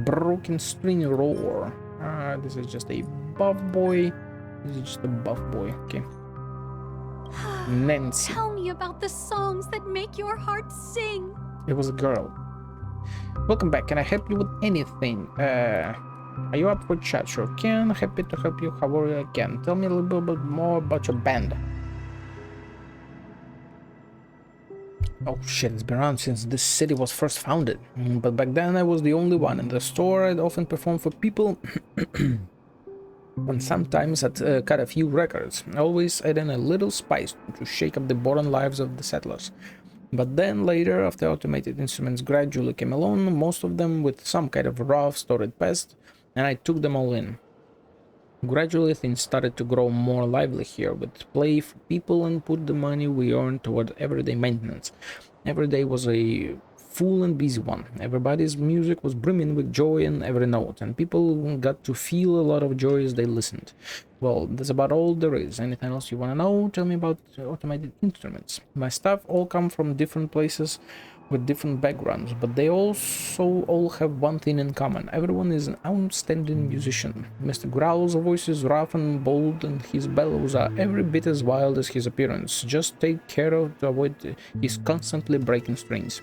Speaker 1: Broken string roar. This is just a buff boy. This is just a buff boy. Okay. Nancy.
Speaker 21: Tell me about the songs that make your heart sing.
Speaker 1: It was a girl. Welcome back. Can I help you with anything? Are you up for chat? Sure can. Happy to help you however I can. Tell me a little bit more about your band. Oh shit, it's been around since this city was first founded. But back then I was the only one in the store. I'd often perform for people. And sometimes I'd cut a few records, always adding a little spice to shake up the boring lives of the settlers. But then later, after automated instruments gradually came along, most of them with some kind of rough, storied past, and I took them all in. Gradually things started to grow more lively here, with play for people and put the money we earned toward everyday maintenance. Every day was a full and busy one. Everybody's music was brimming with joy in every note, and people got to feel a lot of joy as they listened. Well, that's about all there is. Anything else you want to know? Tell me about automated instruments. My staff all come from different places with different backgrounds, but they also all have one thing in common. Everyone is an outstanding musician. Mr. Growl's voice is rough and bold, and his bellows are every bit as wild as his appearance. Just take care to avoid his constantly breaking strings.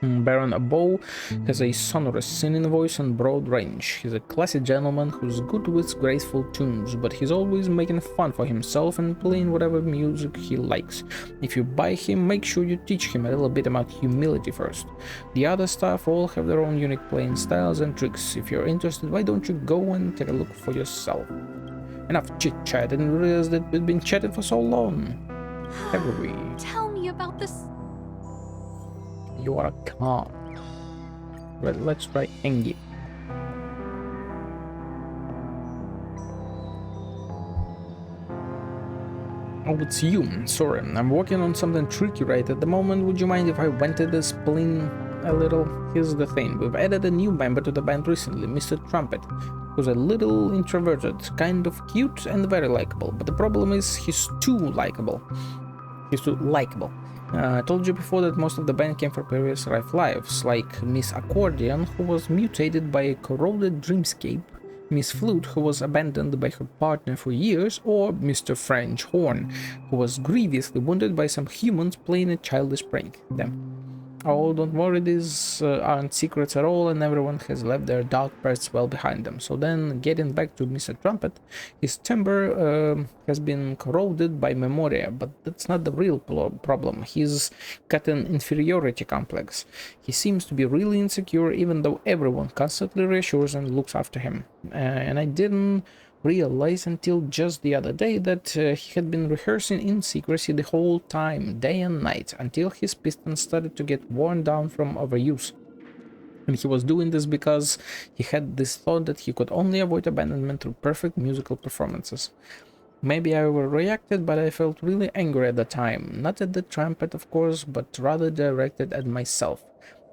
Speaker 1: Baron Abo has a sonorous singing voice and broad range. He's a classy gentleman who's good with graceful tunes, but he's always making fun for himself and playing whatever music he likes. If you buy him, make sure you teach him a little bit about humility first. The other staff all have their own unique playing styles and tricks. If you're interested, why don't you go and take a look for yourself? Enough chit-chat. I didn't realize that we'd been chatting for so long. Have we?
Speaker 21: Tell me about this.
Speaker 1: You are calm. Well, let's try Engie. Oh, it's you. Sorry, I'm working on something tricky right at the moment. Would you mind if I vented the spleen a little? Here's the thing. We've added a new member to the band recently, Mr. Trumpet, who's a little introverted, kind of cute and very likable. But the problem is he's too likable. I told you before that most of the band came from previous lives, like Miss Accordion, who was mutated by a corroded dreamscape, Miss Flute, who was abandoned by her partner for years, or Mr. French Horn, who was grievously wounded by some humans playing a childish prank. Them. Oh, don't worry, these aren't secrets at all, and everyone has left their dark parts well behind them. So then, getting back to Mr. Trumpet, his temper has been corroded by memoria, but that's not the real problem. He's got an inferiority complex. He seems to be really insecure, even though everyone constantly reassures and looks after him. And I didn't realize until just the other day that he had been rehearsing in secrecy the whole time, day and night, until his pistons started to get worn down from overuse. And he was doing this because he had this thought that he could only avoid abandonment through perfect musical performances. Maybe I overreacted, but I felt really angry at the time. Not at the trumpet, of course, but rather directed at myself.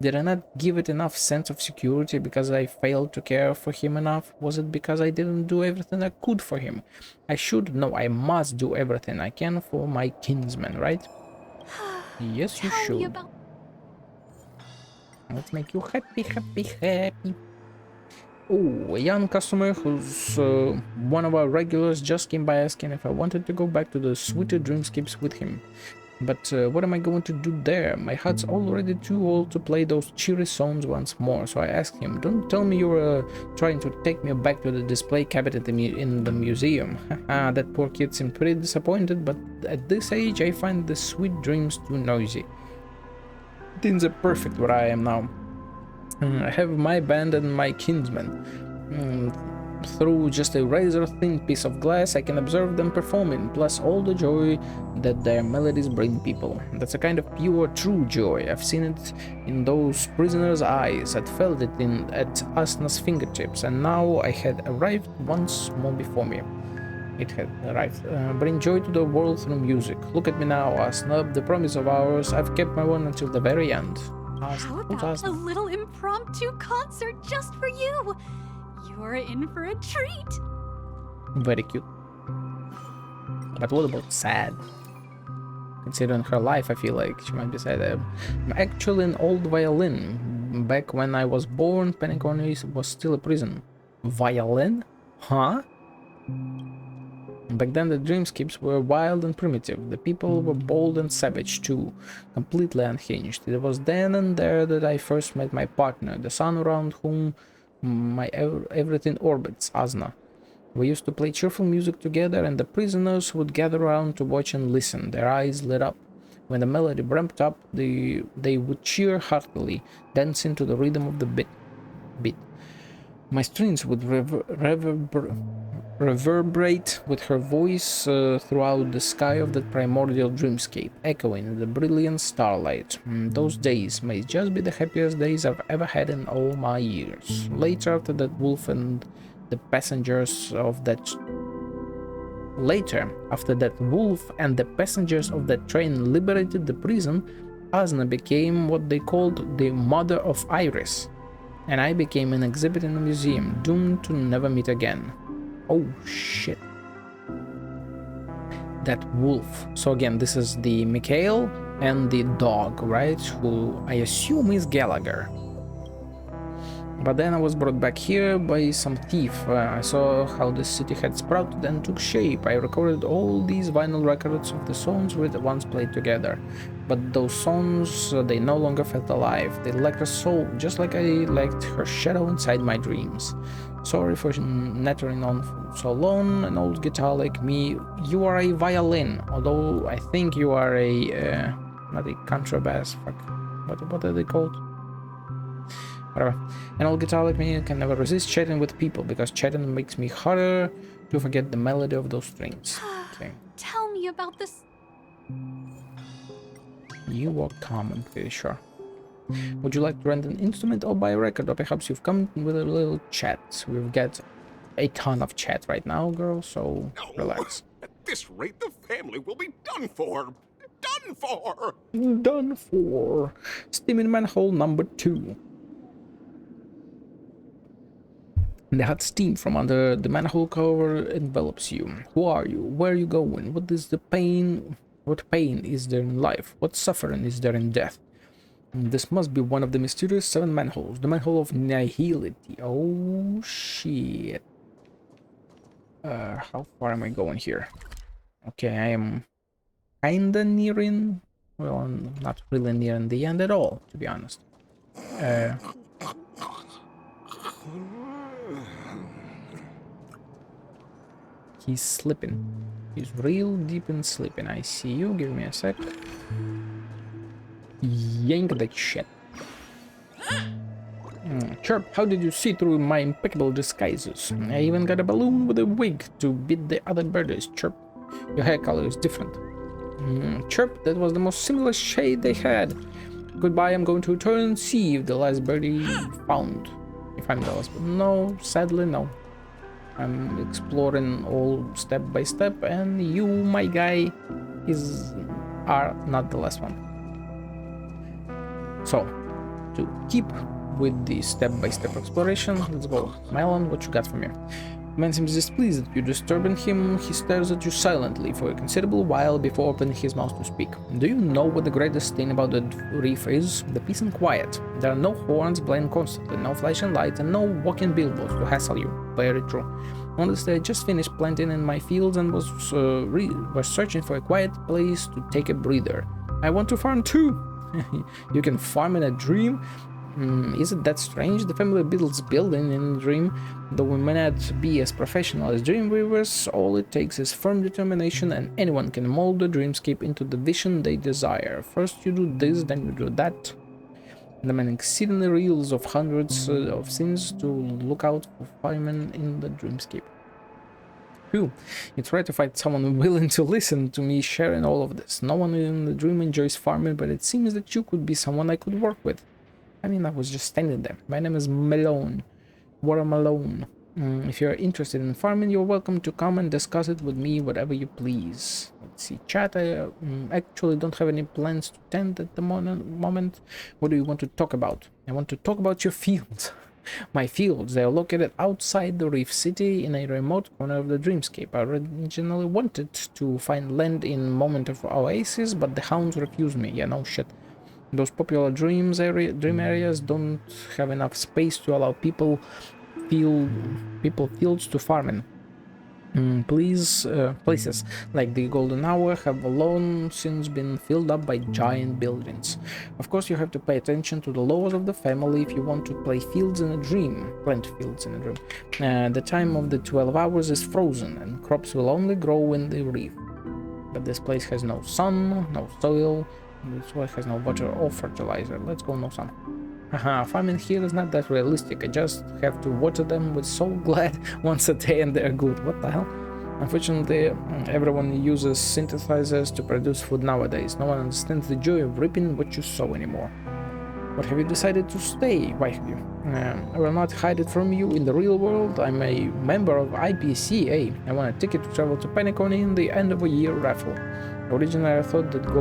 Speaker 1: Did I not give it enough sense of security because I failed to care for him enough? Was it because I didn't do everything I could for him? I should, no, I must do everything I can for my kinsman, right? Yes, you should. Let's make you happy, happy, happy. Oh, a young customer who's one of our regulars just came by asking if I wanted to go back to the sweeter dreamscapes with him. But what am I going to do there? My heart's already too old to play those cheery songs once more, so I asked him, don't tell me you're trying to take me back to the display cabinet in the museum. Haha, that poor kid seemed pretty disappointed, but at this age I find the sweet dreams too noisy. Things are perfect where I am now. I have my band and my kinsmen. Through just a razor-thin piece of glass, I can observe them performing, plus all the joy that their melodies bring people. That's a kind of pure, true joy. I've seen it in those prisoners' eyes, I'd felt it at Asna's fingertips, and now I had arrived once more before me. It had arrived. Bring joy to the world through music. Look at me now, Asna. The promise of ours. I've kept my word until the very end.
Speaker 5: How about a little impromptu concert just for you? You're in for a treat.
Speaker 1: Very cute. But what about sad? Considering her life, I feel like she might be sad. I'm actually an old violin. Back when I was born, Pentagon was still a prison. Violin? Huh? Back then the dreamscapes were wild and primitive. The people were bold and savage too, completely unhinged. It was then and there that I first met my partner, the sun around whom my everything orbits, Asna. We used to play cheerful music together, and the prisoners would gather around to watch and listen, their eyes lit up. When the melody ramped up, they would cheer heartily, dancing to the rhythm of the beat. My strings would reverberate with her voice throughout the sky of that primordial dreamscape, echoing in the brilliant starlight. Those days may just be the happiest days I've ever had in all my years. Later, after that wolf and the passengers of that train liberated the prison, Asna became what they called the Mother of Iris, and I became an exhibit in a museum, doomed to never meet again. Oh shit. That wolf. So again, this is the Mikhail and the dog, right? Who I assume is Gallagher. But then I was brought back here by some thief. I saw how the city had sprouted and took shape. I recorded all these vinyl records of the songs we once played together. But those songs, they no longer felt alive. They lacked a soul, just like I lacked her shadow inside my dreams. Sorry for nattering on for so long, an old guitar like me. You are a violin, although I think you are a, not a contrabass, fuck. What are they called? Whatever. An old guitar like me can never resist chatting with people, because chatting makes me harder to forget the melody of those strings. Okay.
Speaker 5: Tell me about this.
Speaker 1: You walk calm, I'm pretty sure. Would you like to rent an instrument or buy a record, or perhaps you've come with a little chat? We've got a ton of chat right now, girl, so relax.
Speaker 8: At this rate, the family will be done for. Done for!
Speaker 1: Done for. Steaming manhole number 2. The hot steam from under the manhole cover envelops you. Who are you? Where are you going? What is the pain? What pain is there in life? What suffering is there in death? This must be one of the mysterious 7 manholes. The manhole of nihility. Oh shit. How far am I going here? Okay, I am kinda nearing. Well, I'm not really nearing the end at all, to be honest. He's slipping. He's real deep in sleeping. I see you. Give me a sec. Yank that shit. Chirp, how did you see through my impeccable disguises? I even got a balloon with a wig to beat the other birdies. Chirp, your hair color is different. Chirp, that was the most similar shade they had. Goodbye, I'm going to return and see if the last birdie found. If I'm the last, but no, sadly no. I'm exploring all step by step, and you, my guy, are not the last one. So, to keep with the step-by-step exploration, let's go. Melon, what you got for me? The man seems displeased that you're disturbing him. He stares at you silently for a considerable while before opening his mouth to speak. Do you know what the greatest thing about the reef is? The peace and quiet. There are no horns playing constantly, no flashing lights, and no walking billboards to hassle you. Very true. Honestly, I just finished planting in my fields and was searching for a quiet place to take a breather. I want to farm too! You can farm in a dream? Isn't that strange? The family builds building in a dream. Though we may not be as professional as dream weavers, all it takes is firm determination, and anyone can mold the dreamscape into the vision they desire. First you do this, then you do that. The man exceedingly reels of hundreds of scenes to look out for firemen in the dreamscape. Phew, it's rare to find someone willing to listen to me sharing all of this. No one in the dream enjoys farming, but it seems that you could be someone I could work with. I mean, I was just standing there. My name is Malone. Water Malone. If you're interested in farming, you're welcome to come and discuss it with me, whatever you please. Let's see, chat. I actually don't have any plans to tend at the moment. What do you want to talk about? I want to talk about your fields. My fields, they are located outside the Reef City in a remote corner of the dreamscape. I originally wanted to find land in Moment of Oasis, but the hounds refused me. Yeah, no shit. Those popular dream areas don't have enough space to allow people fields to farm in. Places like the Golden Hour have long since been filled up by giant buildings. Of course, you have to pay attention to the laws of the family if you want to plant fields in a dream. The time of the 12 hours is frozen, and crops will only grow in the reef. But this place has no sun, no soil, this place has no water or fertilizer. Let's go no sun. Haha, farming here is not that realistic. I just have to water them with Soul Glad once a day and they're good. What the hell? Unfortunately, everyone uses synthesizers to produce food nowadays. No one understands the joy of reaping what you sow anymore. But have you decided to stay? Why have you? I will not hide it from you. In the real world, I'm a member of IPCA. I want a ticket to travel to Penacony in the end of a year raffle. Originally, I thought that the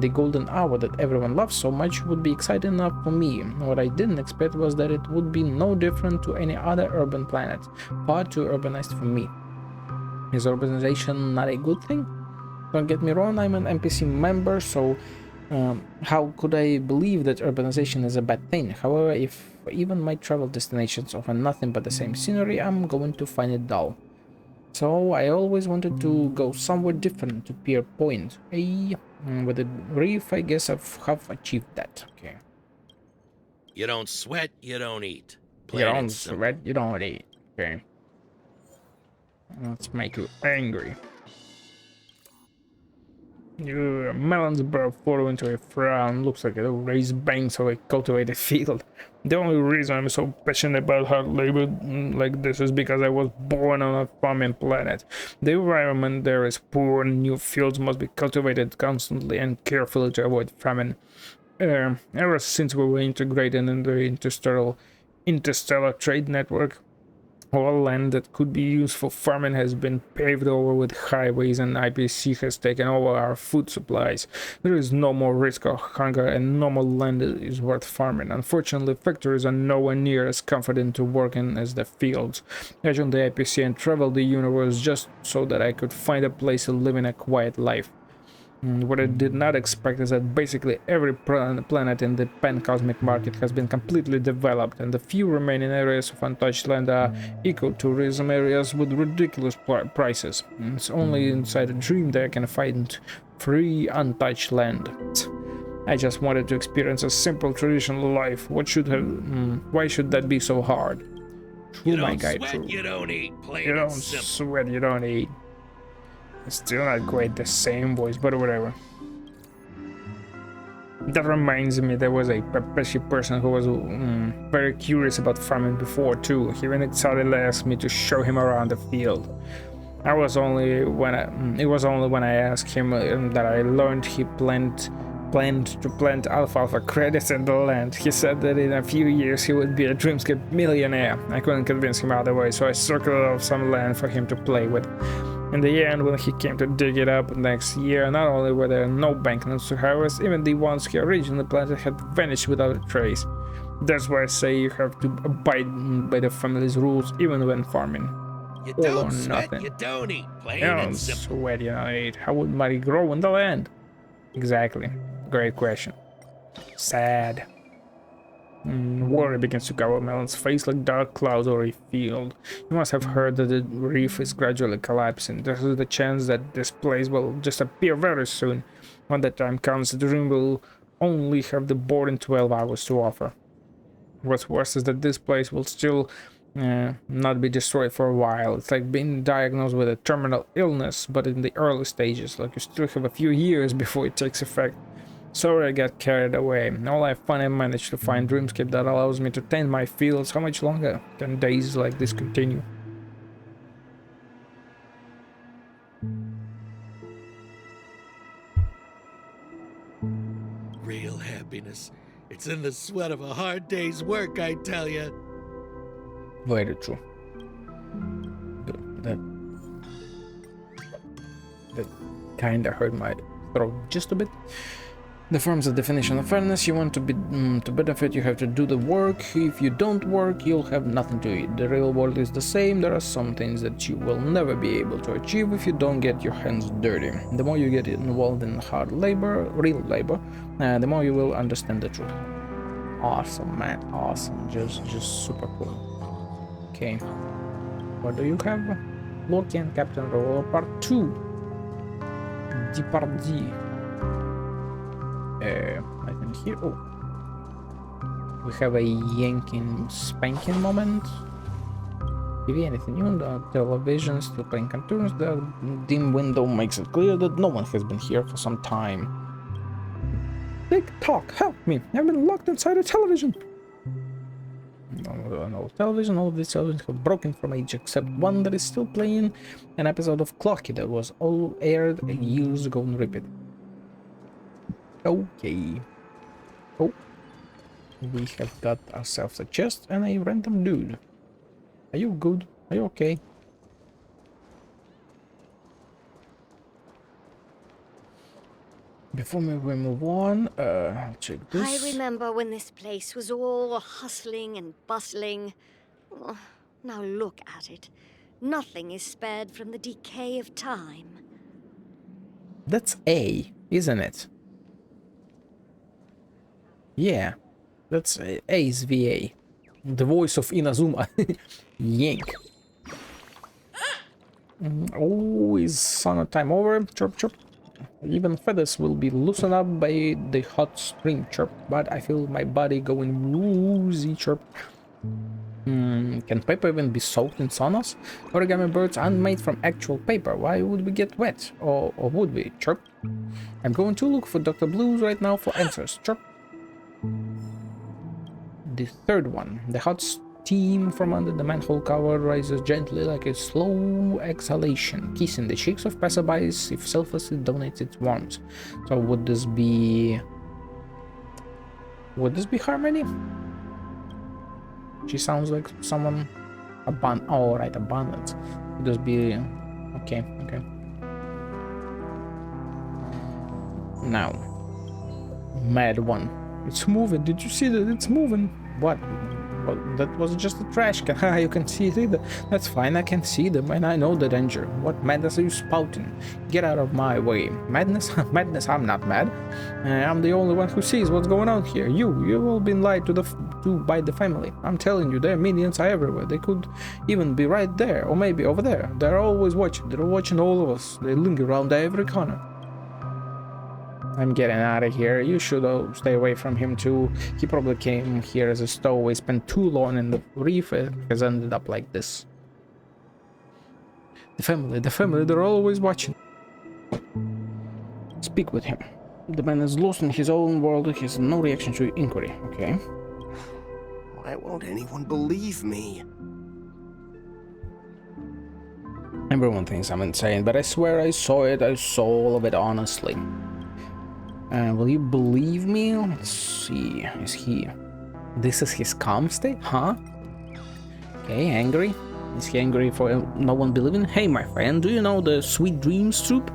Speaker 1: golden hour that everyone loves so much would be exciting enough for me. What I didn't expect was that it would be no different to any other urban planet. Far too urbanized for me. Is urbanization not a good thing? Don't get me wrong, I'm an NPC member, so how could I believe that urbanization is a bad thing? However, if even my travel destinations offer nothing but the same scenery, I'm going to find it dull. So I always wanted to go somewhere different to Pier Point. With the reef, I guess have achieved that. Okay.
Speaker 9: You don't sweat, you don't eat.
Speaker 1: You don't sweat, you don't eat. Okay. Let's make you angry. Your melons brought photo into a frown. Looks like a raised banks of a cultivated field. The only reason I'm so passionate about hard labor like this is because I was born on a farming planet. The environment there is poor and new fields must be cultivated constantly and carefully to avoid famine. Ever since we were integrated in the interstellar trade network, all land that could be used for farming has been paved over with highways, and IPC has taken over our food supplies. There is no more risk of hunger, and no more land is worth farming. Unfortunately, factories are nowhere near as comforting to work in as the fields. I joined the IPC and traveled the universe just so that I could find a place to live in a quiet life. What I did not expect is that basically every planet in the pan-cosmic market has been completely developed, and the few remaining areas of untouched land are ecotourism areas with ridiculous prices. It's only inside a dream that I can find free, untouched land. I just wanted to experience a simple, traditional life. Why should that be so hard?
Speaker 9: You don't sweat, you don't eat.
Speaker 1: You don't sweat, you don't eat. It's still not quite the same voice, but whatever. That reminds me, there was a Pepeshi person who was very curious about farming before too. He even suddenly asked me to show him around the field. It was only when I asked him that I learned he planned to plant alfalfa credits in the land. He said that in a few years he would be a dreamscape millionaire. I couldn't convince him otherwise, so I circled off some land for him to play with. In the end, when he came to dig it up next year, not only were there no banknotes to harvest, even the ones he originally planted had vanished without a trace. That's why I say you have to abide by the family's rules even when farming.
Speaker 9: You
Speaker 1: All
Speaker 9: don't
Speaker 1: or
Speaker 9: sweat,
Speaker 1: nothing.
Speaker 9: you don't eat. Plain
Speaker 1: You
Speaker 9: and
Speaker 1: don't
Speaker 9: simple.
Speaker 1: sweat, you don't eat. How would money grow in the land? Exactly. Great question. Sad. Worry begins to cover Melon's face like dark clouds over a field. You must have heard that the reef is gradually collapsing. There is the chance that this place will disappear very soon. When that time comes, the dream will only have the boarding 12 hours to offer. What's worse is that this place will still not be destroyed for a while. It's like being diagnosed with a terminal illness, but in the early stages. Like you still have a few years before it takes effect. Sorry I got carried away. All I finally managed to find Dreamscape that allows me to tend my fields. How much longer can days like this continue?
Speaker 9: Real happiness. It's in the sweat of a hard day's work, I tell ya.
Speaker 1: Very true. That kinda hurt my throat just a bit. The firm's a definition of fairness. You want to benefit, you have to do the work. If you don't work, you'll have nothing to eat. The real world is the same. There are some things that you will never be able to achieve if you don't get your hands dirty. The more you get involved in hard labor, real labor, the more you will understand the truth. Awesome, man. Awesome. Just super cool. Okay. What do you have? Loki and Captain Roller Part 2. Depardieu. I can hear. Oh, we have a yanking spanking moment. TV, anything new? The television still playing cartoons. The dim window makes it clear that no one has been here for some time. Tick tock, help me! I've been locked inside a television. No television. All of these televisions have broken from age except one that is still playing an episode of Clocky that was all aired years ago on repeat. Okay. Oh, we have got ourselves a chest and a random dude. Are you good? Are you okay? Before we move on, I'll check this.
Speaker 19: I remember when this place was all hustling and bustling. Oh, now look at it. Nothing is spared from the decay of time.
Speaker 1: That's A, isn't it? Yeah, that's A's VA. The voice of Inazuma. Yank. Oh, is summertime over? Chirp, chirp. Even feathers will be loosened up by the hot spring. Chirp. But I feel my body going woozy. Chirp. Can paper even be soaked in saunas? Origami birds aren't made from actual paper. Why would we get wet? Or would we? Chirp. I'm going to look for Dr. Blues right now for answers. Chirp. The third one. The hot steam from under the manhole cover rises gently like a slow exhalation, kissing the cheeks of passerbys if selflessly donates its warmth. So would this be Harmony? She sounds like someone oh right, abundance. Would this be okay. Now mad one. It's moving. Did you see that? It's moving. What? Well, that was just a trash can. You can see it either. That's fine. I can see them and I know the danger. What madness are you spouting? Get out of my way. Madness? Madness? I'm not mad. I'm the only one who sees what's going on here. You've all been lied to by the family. I'm telling you, their minions are everywhere. They could even be right there or maybe over there. They're always watching. They're watching all of us. They linger around every corner. I'm getting out of here. You should stay away from him too. He probably came here as a stowaway, spent too long in the reef, has ended up like this. The family, they're always watching. Speak with him. The man is lost in his own world. He has no reaction to your inquiry. Okay.
Speaker 4: Why won't anyone believe me?
Speaker 1: Everyone thinks I'm insane, but I swear I saw it. I saw all of it honestly. Will you believe me? Let's see. Is he... This is his calm state? Huh? Okay, angry. Is he angry for no one believing? Hey, my friend, do you know the Sweet Dreams troupe?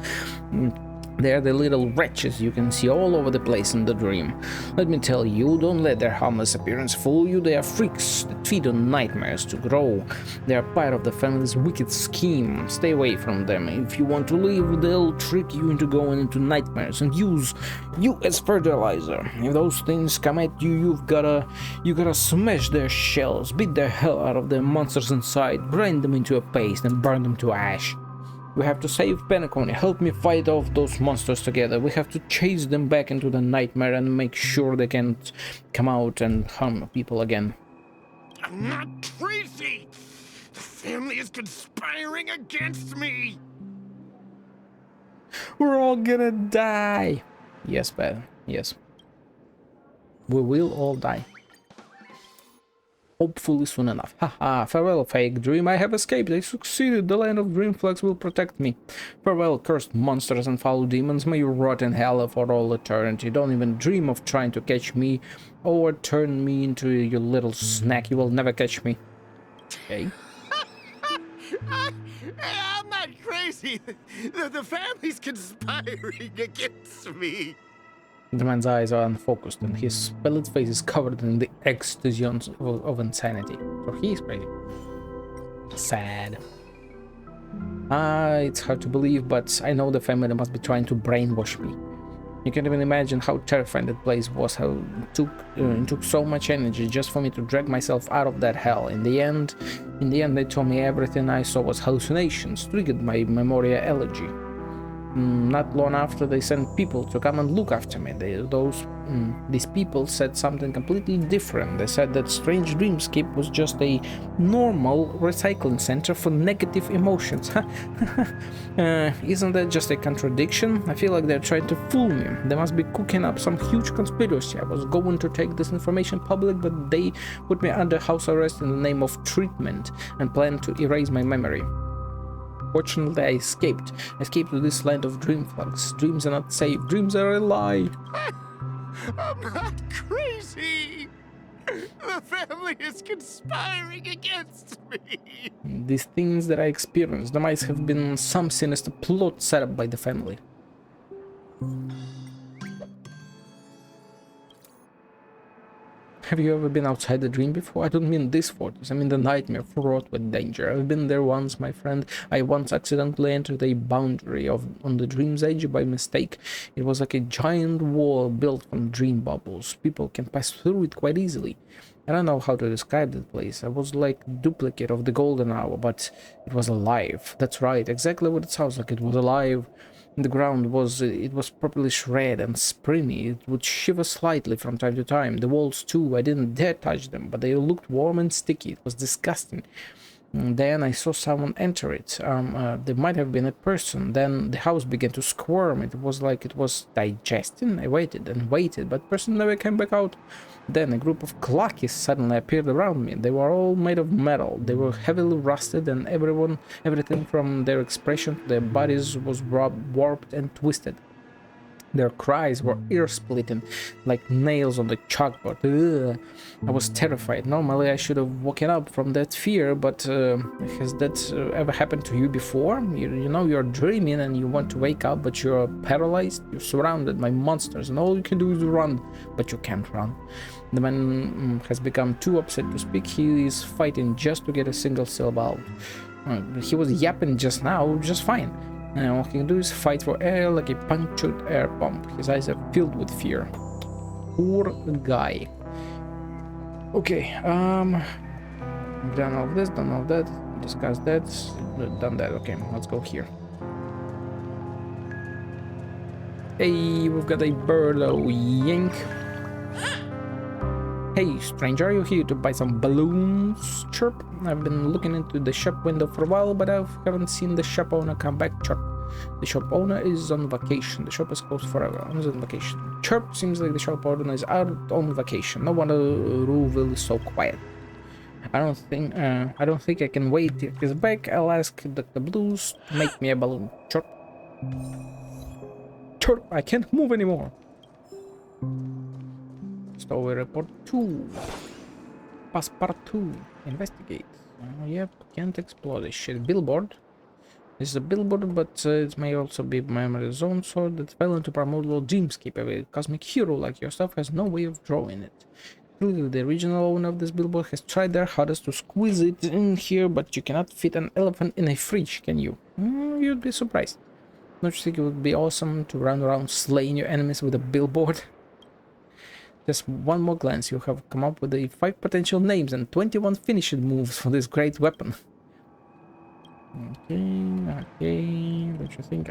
Speaker 1: They're the little wretches you can see all over the place in the dream. Let me tell you, don't let their harmless appearance fool you. They are freaks that feed on nightmares to grow. They are part of the family's wicked scheme. Stay away from them. If you want to live, they'll trick you into going into nightmares and use you as fertilizer. If those things come at you, you gotta smash their shells, beat the hell out of the monsters inside, grind them into a paste and burn them to ash. We have to save Penacony. Help me fight off those monsters together. We have to chase them back into the nightmare and make sure they can't come out and harm people again.
Speaker 8: I'm not crazy! The family is conspiring against me!
Speaker 1: We're all gonna die! Yes, Ben. Yes. We will all die. Hopefully soon enough. Haha, farewell, fake dream. I have escaped. I succeeded. The land of Dreamflex will protect me. Farewell, cursed monsters and foul demons. May you rot in hell for all eternity. Don't even dream of trying to catch me or turn me into your little snack. You will never catch me. Okay.
Speaker 8: I'm not crazy. The family's conspiring against me.
Speaker 1: The man's eyes are unfocused and his pallid face is covered in the ecstasy of insanity. So he is crazy. Sad. It's hard to believe, but I know the family must be trying to brainwash me. You can't even imagine how terrifying that place was, how it took so much energy just for me to drag myself out of that hell. In the end, they told me everything I saw was hallucinations, triggered my memoria allergy. Not long after, they sent people to come and look after me. These people said something completely different. They said that strange dreamscape was just a normal recycling center for negative emotions. Isn't that just a contradiction? I feel like they're trying to fool me. They must be cooking up some huge conspiracy. I was going to take this information public, but they put me under house arrest in the name of treatment and planned to erase my memory. Fortunately, I escaped to this land of dream flags. Dreams are not safe. Dreams are a lie.
Speaker 8: I'm not crazy. The family is conspiring against me.
Speaker 1: These things that I experienced, there might have been some sinister plot set up by the family. Have you ever been outside the dream before? I don't mean this fortress, I mean the nightmare fraught with danger. I've been there once, my friend. I once accidentally entered a boundary on the dream's edge by mistake. It was like a giant wall built from dream bubbles. People can pass through it quite easily. I don't know how to describe that place. I was like a duplicate of the golden hour, but it was alive. That's right, exactly what it sounds like. It was alive. The ground was properly shredded and springy. It would shiver slightly from time to time. The walls too, I didn't dare touch them, but they looked warm and sticky. It was disgusting. And then I saw someone enter it. There might have been a person. Then the house began to squirm. It was like it was digesting. I waited and waited, but the person never came back out. Then a group of cluckies suddenly appeared around me. They were all made of metal. They were heavily rusted, and everything from their expression to their bodies was warped and twisted. Their cries were ear-splitting, like nails on the chalkboard. Ugh. I was terrified. Normally I should have woken up from that fear, but has that ever happened to you before? You know, you're dreaming and you want to wake up, but you're paralyzed. You're surrounded by monsters, and all you can do is run, but you can't run. The man has become too upset to speak. He is fighting just to get a single syllable out. He was yapping just now, just fine. And all he can do is fight for air like a punctured air pump. His eyes are filled with fear. Poor guy. Okay, we've done all of this, done all that, discussed that, done that. Okay, let's go here. Hey, we've got a Birdo yank. Hey, stranger, are you here to buy some balloons? Chirp. I've been looking into the shop window for a while, but I haven't seen the shop owner come back. Chirp. The shop owner is on vacation. The shop is closed forever. Owner's on vacation. Chirp. Seems like the shop owner is out on vacation. No wonder Rouville is so quiet. I don't think I can wait till he's back. I'll ask Dr. Blues to make me a balloon. Chirp. Chirp. I can't move anymore. Story report 2. Passepartout. Investigate. Yep, can't explore this shit. Billboard. This is a billboard, but it may also be memory zone sword that fell into primordial dreamscape. A cosmic hero like yourself has no way of drawing it. Clearly, the original owner of this billboard has tried their hardest to squeeze it in here, but you cannot fit an elephant in a fridge, can you? You'd be surprised. Don't you think it would be awesome to run around slaying your enemies with a billboard? Just one more glance, you have come up with the 5 potential names and 21 finishing moves for this great weapon. Okay, don't you think?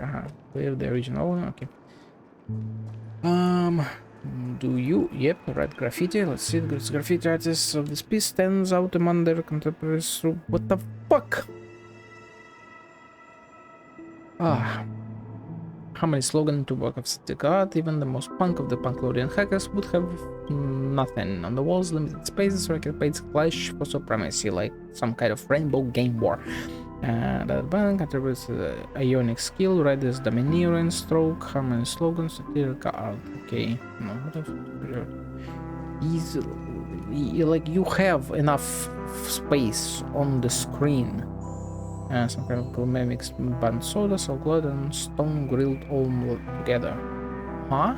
Speaker 1: Clear the original one, okay. Do you? Yep, red graffiti. Let's see, the graffiti artist of this piece stands out among their contemporaries. What the fuck? How many slogans to work of static art? Even the most punk of the Punklorian hackers would have nothing. On the walls, limited spaces, record pages clash for supremacy, like some kind of rainbow game war. That band contributes to the ionic skill, red is domineering stroke, harmony slogan, satirical art. Okay, no, what else? These like you have enough space on the screen. Some kind of gourmet mix bun soda, salad, and stone grilled all together. Huh?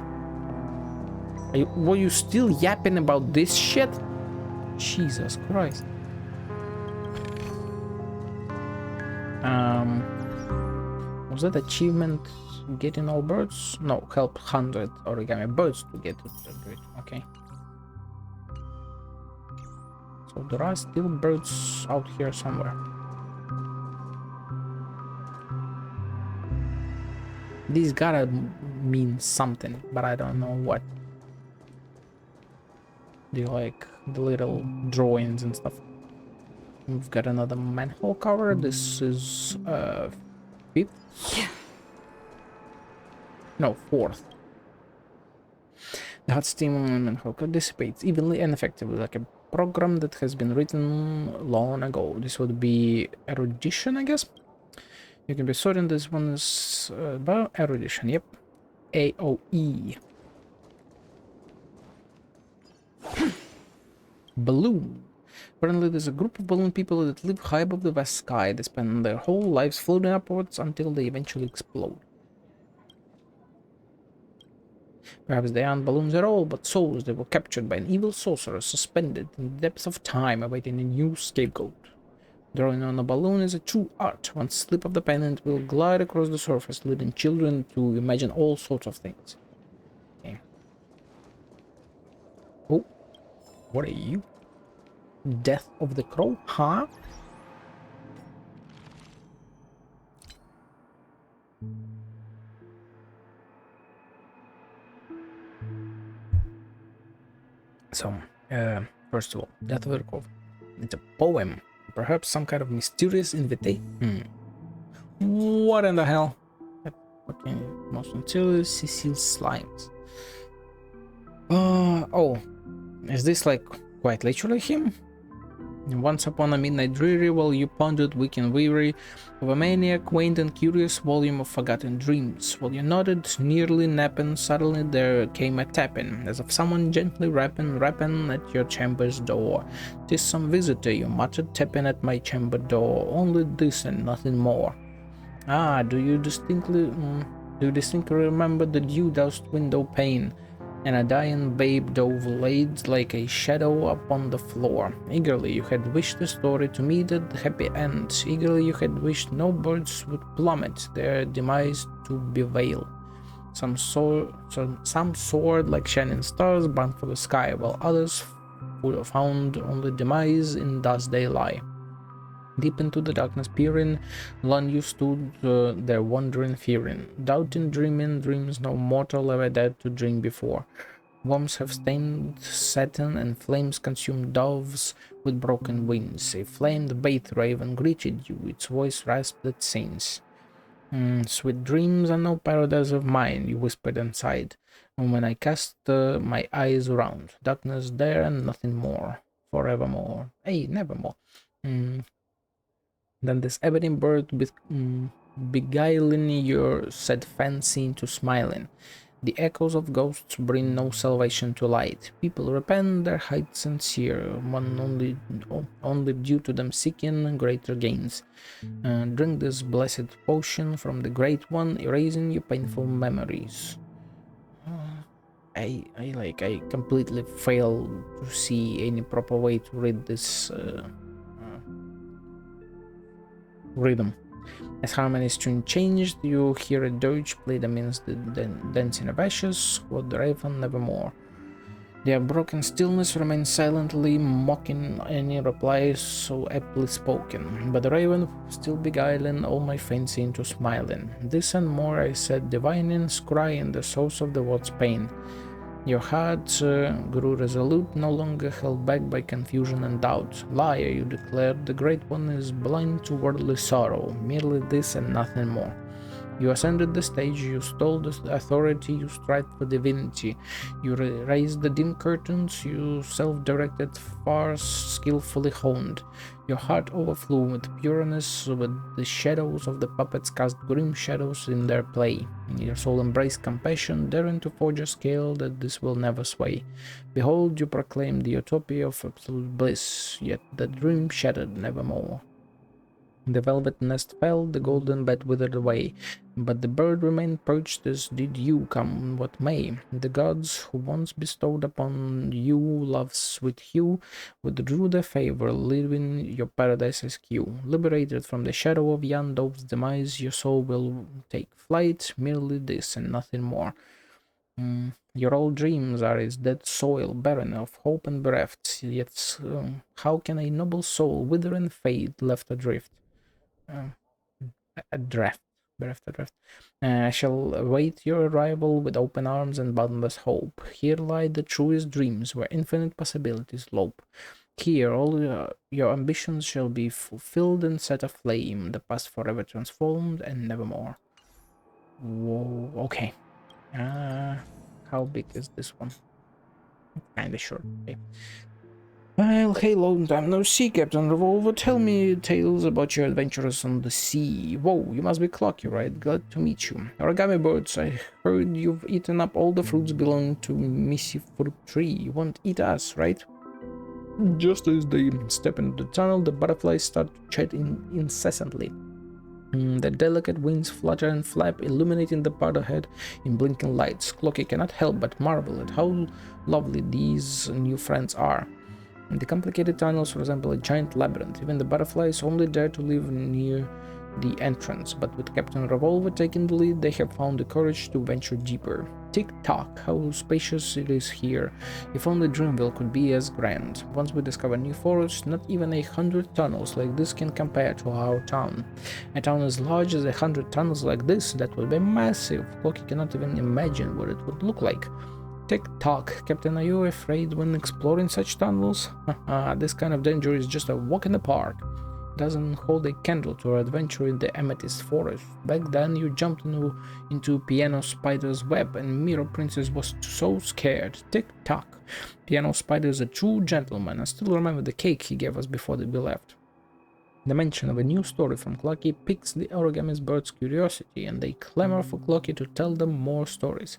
Speaker 1: Were you still yapping about this shit? Jesus Christ. Was that achievement getting all birds? No, help 100 origami birds to get to the bridge. Okay. So there are still birds out here somewhere. This gotta mean something, but I don't know what. Do you like the little drawings and stuff? We've got another manhole cover. This is fifth? No, fourth. The hot steam on manhole cover dissipates evenly and effectively, like a program that has been written long ago. This would be erudition, I guess. You can be certain this one is about erudition. Yep. AOE. Balloon. Apparently there's a group of balloon people that live high above the vast sky. They spend their whole lives floating upwards until they eventually explode. Perhaps they aren't balloons at all, but souls that were captured by an evil sorcerer, suspended in the depths of time, awaiting a new scapegoat. Drawing on a balloon is a true art. One slip of the pen and it will glide across the surface, leading children to imagine all sorts of things. Okay. Oh, what are you? Death of the Crow? Huh? So, first of all, Death of the Crow. It's a poem. Perhaps some kind of mysterious invitation. What in the hell? Okay, most until Cecile Slimes. Oh, is this like quite literally him? Once upon a midnight dreary, while you pondered weak and weary of a maniac, quaint and curious volume of forgotten dreams, while you nodded, nearly napping, suddenly there came a tapping, as of someone gently rapping at your chamber's door. "'Tis some visitor," you muttered, "tapping at my chamber door, only this and nothing more." Ah, do you distinctly remember the dew-doused window pane, and a dying babe dove laid like a shadow upon the floor? Eagerly you had wished the story to meet a happy end. Eagerly you had wished no birds would plummet, their demise to bewail. Some soared like shining stars bound for the sky, while others found only demise in dust they lie. Deep into the darkness peering, lone you stood there wondering, fearing, doubting, dreaming dreams no mortal ever dared to dream before. Worms have stained satin and flames consumed doves with broken wings. A flamed bathed raven greeted you, its voice rasped at scenes. Sweet dreams are no paradise of mine, you whispered and sighed. And when I cast my eyes around, darkness there and nothing more, forevermore. Hey, nevermore. Then this ebony bird beguiling your sad fancy into smiling. The echoes of ghosts bring no salvation to light. People repent their height sincere, one only due to them seeking greater gains. Drink this blessed potion from the Great One, erasing your painful memories. I completely fail to see any proper way to read this rhythm. As harmony's tune changed, you hear a dirge played amidst the dancing of ashes, quoth the raven nevermore. The unbroken stillness remained silently mocking any reply so aptly spoken, but the raven still beguiling all my fancy into smiling. This and more I said, divining, scrying the source of the word's pain. Your heart grew resolute, no longer held back by confusion and doubt. Liar, you declared, the Great One is blind to worldly sorrow, merely this and nothing more. You ascended the stage, you stole the authority, you strived for divinity. You raised the dim curtains, you self-directed, far skillfully honed. Your heart overflew with pureness, with the shadows of the puppets cast grim shadows in their play. Your soul embraced compassion, daring to forge a scale that this will never sway. Behold, you proclaim the utopia of absolute bliss, yet the dream shattered nevermore. The velvet nest fell, the golden bed withered away, but the bird remained perched as did you, come what may. The gods who once bestowed upon you love's sweet hue withdrew their favor, leaving your paradise askew. Liberated from the shadow of young dove's demise, your soul will take flight, merely this and nothing more. Your old dreams are as dead soil, barren of hope and bereft, yet how can a noble soul wither and fade, left adrift? Bereft adrift. I shall await your arrival with open arms and boundless hope. Here lie the truest dreams, where infinite possibilities lope. Here all your ambitions shall be fulfilled and set aflame, the past forever transformed and nevermore. Whoa, okay. How big is this one? Kinda short. Okay. Well, hey, long time no see, Captain Revolver. Tell me tales about your adventures on the sea. Whoa, you must be Clocky, right? Glad to meet you. Origami birds, I heard you've eaten up all the fruits belonging to Missy Fruit Tree. You won't eat us, right? Just as they step into the tunnel, the butterflies start to chat incessantly. The delicate wings flutter and flap, illuminating the path ahead in blinking lights. Clocky cannot help but marvel at how lovely these new friends are. The complicated tunnels resemble a giant labyrinth. Even the butterflies only dare to live near the entrance, but with Captain Revolver taking the lead, they have found the courage to venture deeper. Tick-tock, how spacious it is here. If only Dreamville could be as grand. Once we discover new forests, not even 100 tunnels like this can compare to our town. A town as large as 100 tunnels like this, that would be massive. Clocky cannot even imagine what it would look like. Tick-tock, Captain, are you afraid when exploring such tunnels? This kind of danger is just a walk in the park. It doesn't hold a candle to our adventure in the Amethyst Forest. Back then you jumped into Piano Spider's web and Mirror Princess was so scared. Tick-tock, Piano Spider is a true gentleman. I still remember the cake he gave us before we left. The mention of a new story from Clocky piques the Origami bird's curiosity, and they clamor for Clocky to tell them more stories.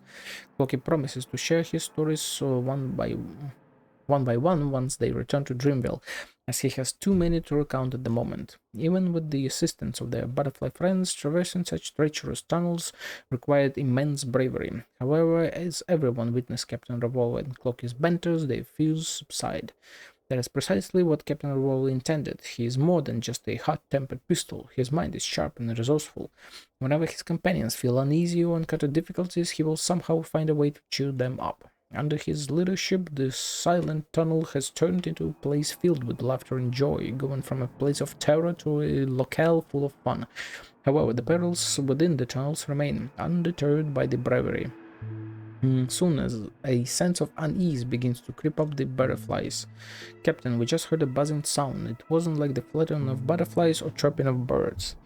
Speaker 1: Clocky promises to share his stories one by one once they return to Dreamville, as he has too many to recount at the moment. Even with the assistance of their butterfly friends, traversing such treacherous tunnels required immense bravery. However, as everyone witnessed Captain Revolver and Clocky's banters, their fears subside. That is precisely what Captain Revolver intended. He is more than just a hot-tempered pistol. His mind is sharp and resourceful. Whenever his companions feel uneasy or encounter difficulties, he will somehow find a way to cheer them up. Under his leadership, this silent tunnel has turned into a place filled with laughter and joy, going from a place of terror to a locale full of fun. However, the perils within the tunnels remain, undeterred by the bravery. Soon as a sense of unease begins to creep up the butterflies. Captain, we just heard a buzzing sound. It wasn't like the fluttering of butterflies or chirping of birds.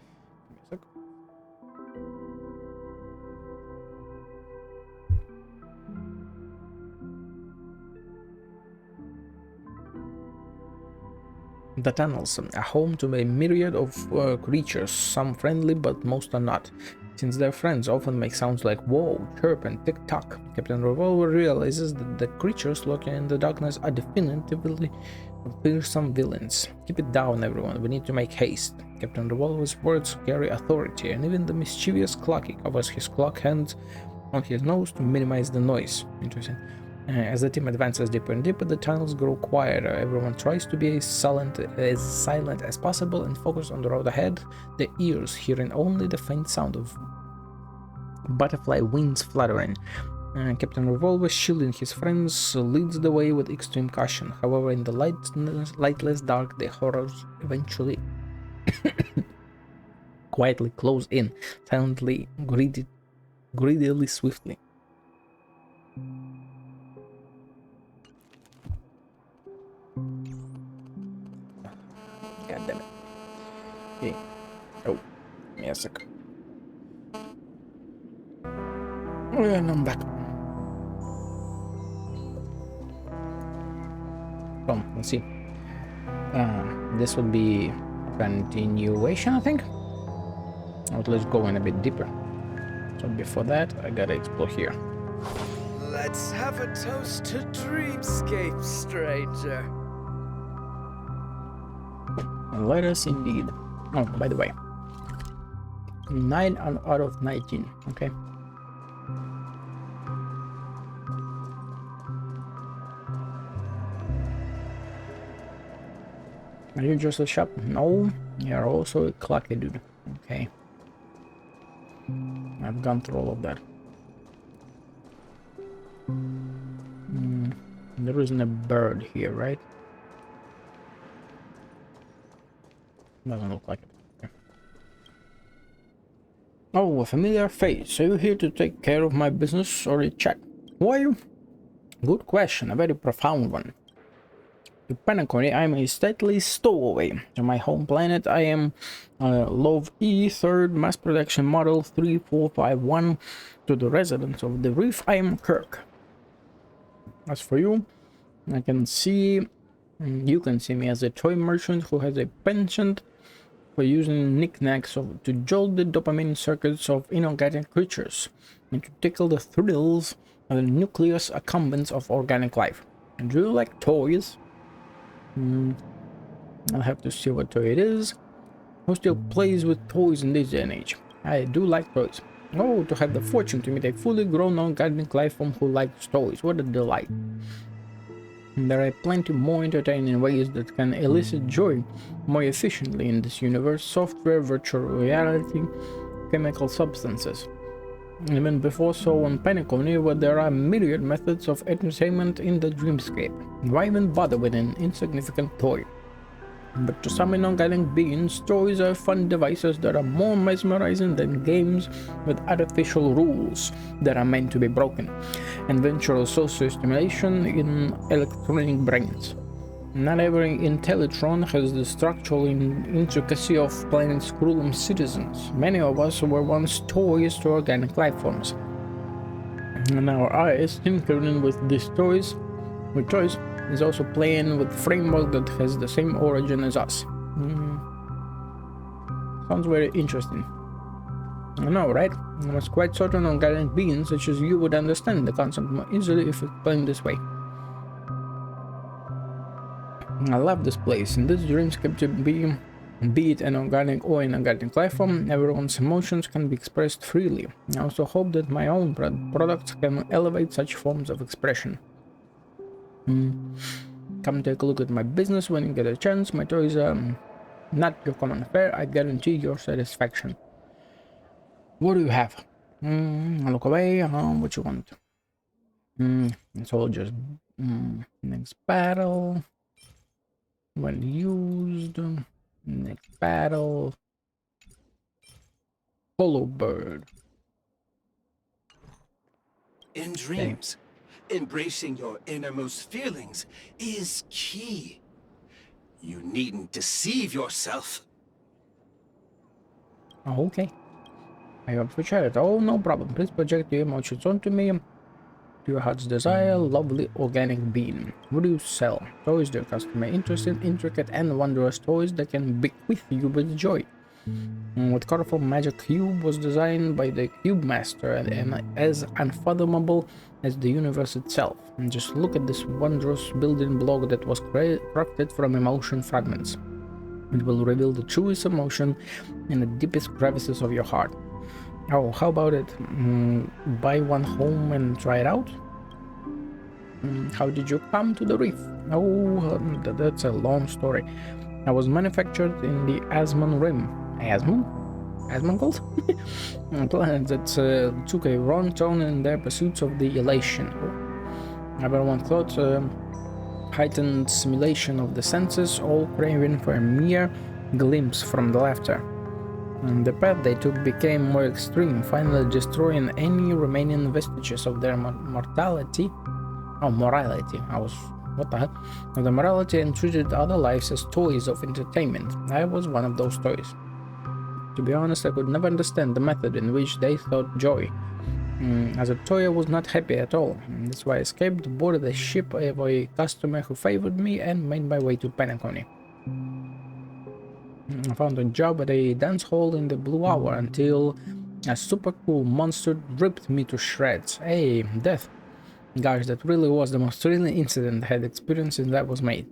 Speaker 1: The tunnels are home to a myriad of creatures, some friendly but most are not. Since their friends often make sounds like whoa, chirp, and tick-tock, Captain Revolver realizes that the creatures lurking in the darkness are definitively fearsome villains. Keep it down, everyone, we need to make haste. Captain Revolver's words carry authority, and even the mischievous Clocky covers his clock hand on his nose to minimize the noise. Interesting. As the team advances deeper and deeper, the tunnels grow quieter. Everyone tries to be as silent as possible and focus on the road ahead, their ears hearing only the faint sound of butterfly wings fluttering. Captain Revolver, shielding his friends, leads the way with extreme caution. However, in the lightless dark, the horrors eventually quietly close in, silently, greedily, swiftly. God damn it. Okay. Oh, give me a sec. And I'm back. So, let's see. This would be continuation, I think. Or let's go in a bit deeper. So before that, I gotta explore here.
Speaker 3: Let's have a toast to dreamscape, stranger.
Speaker 1: Let us indeed. Oh, by the way, 9 out of 19. Okay. Are you just a shop? No, you're also a clucky dude. Okay. I've gone through all of that. There isn't a bird here, right? Doesn't look like it. Okay. Oh, a familiar face. Are you here to take care of my business or a check? Who are you? Good question, a very profound one. To Penacony, I'm a stately stowaway. To my home planet, I am Love E, 3rd mass production model 3451. To the residents of the reef, I am Kirk. As for you, I can see, you can see me as a toy merchant who has a penchant for using knickknacks to jolt the dopamine circuits of inorganic creatures and to tickle the thrills of the nucleus accumbens of organic life. And do you like toys? I'll have to see what toy it is. Who still plays with toys in this day and age? I do like toys. Oh, to have the fortune to meet a fully grown organic life form who likes toys. What a delight. And there are plenty more entertaining ways that can elicit joy more efficiently in this universe. Software, virtual reality, chemical substances. Even before so on Penacony, where there are myriad methods of entertainment in the dreamscape. Why even bother with an insignificant toy? But to some inorganic beings, toys are fun devices that are more mesmerizing than games with artificial rules that are meant to be broken, and eventual social stimulation in electronic brains. Not every Intellitron has the structural intricacy of planet's cruel citizens. Many of us were once toys to organic life forms. And our eyes tinkering with these toys, is also playing with a framework that has the same origin as us. Sounds very interesting. I know, right? I was quite certain organic beings such as you would understand the concept more easily if explained this way. I love this place. In this dreamscape, to be it an organic or inorganic life form, everyone's emotions can be expressed freely. I also hope that my own products can elevate such forms of expression. Come take a look at my business when you get a chance. My toys are not your common fare. I guarantee your satisfaction. What do you have? I look away. What you want? It's all just next battle. When used, next battle. Hollow bird.
Speaker 6: In dreams, embracing your innermost feelings is key. You needn't deceive yourself.
Speaker 1: Oh, okay. I hope to share it. Oh, no problem. Please project your emotions onto me. To your heart's desire, lovely organic being. What do you sell? Toys that customer interested, intricate and wondrous toys that can bequeath you with joy. What colorful magic cube was designed by the Cube Master and as unfathomable as the universe itself. And just look at this wondrous building block that was crafted from emotion fragments. It will reveal the truest emotion in the deepest crevices of your heart. Oh, how about it? Buy one home and try it out? How did you come to the reef? Oh, that's a long story. I was manufactured in the Asmon Rim. Asmongold? A planet that took a wrong turn in their pursuits of the elation. Everyone thought heightened simulation of the senses, all craving for a mere glimpse from the laughter. And the path they took became more extreme, finally destroying any remaining vestiges of their morality. What the hell? Of the morality, and treated other lives as toys of entertainment. I was one of those toys. To be honest, I could never understand the method in which they thought joy. As a toy, I was not happy at all. That's why I escaped, boarded a ship of a customer who favored me, and made my way to Penacony. I found a job at a dance hall in the Blue Hour until a super cool monster ripped me to shreds. Hey, death. Gosh, that really was the most thrilling incident I had experienced since that was made.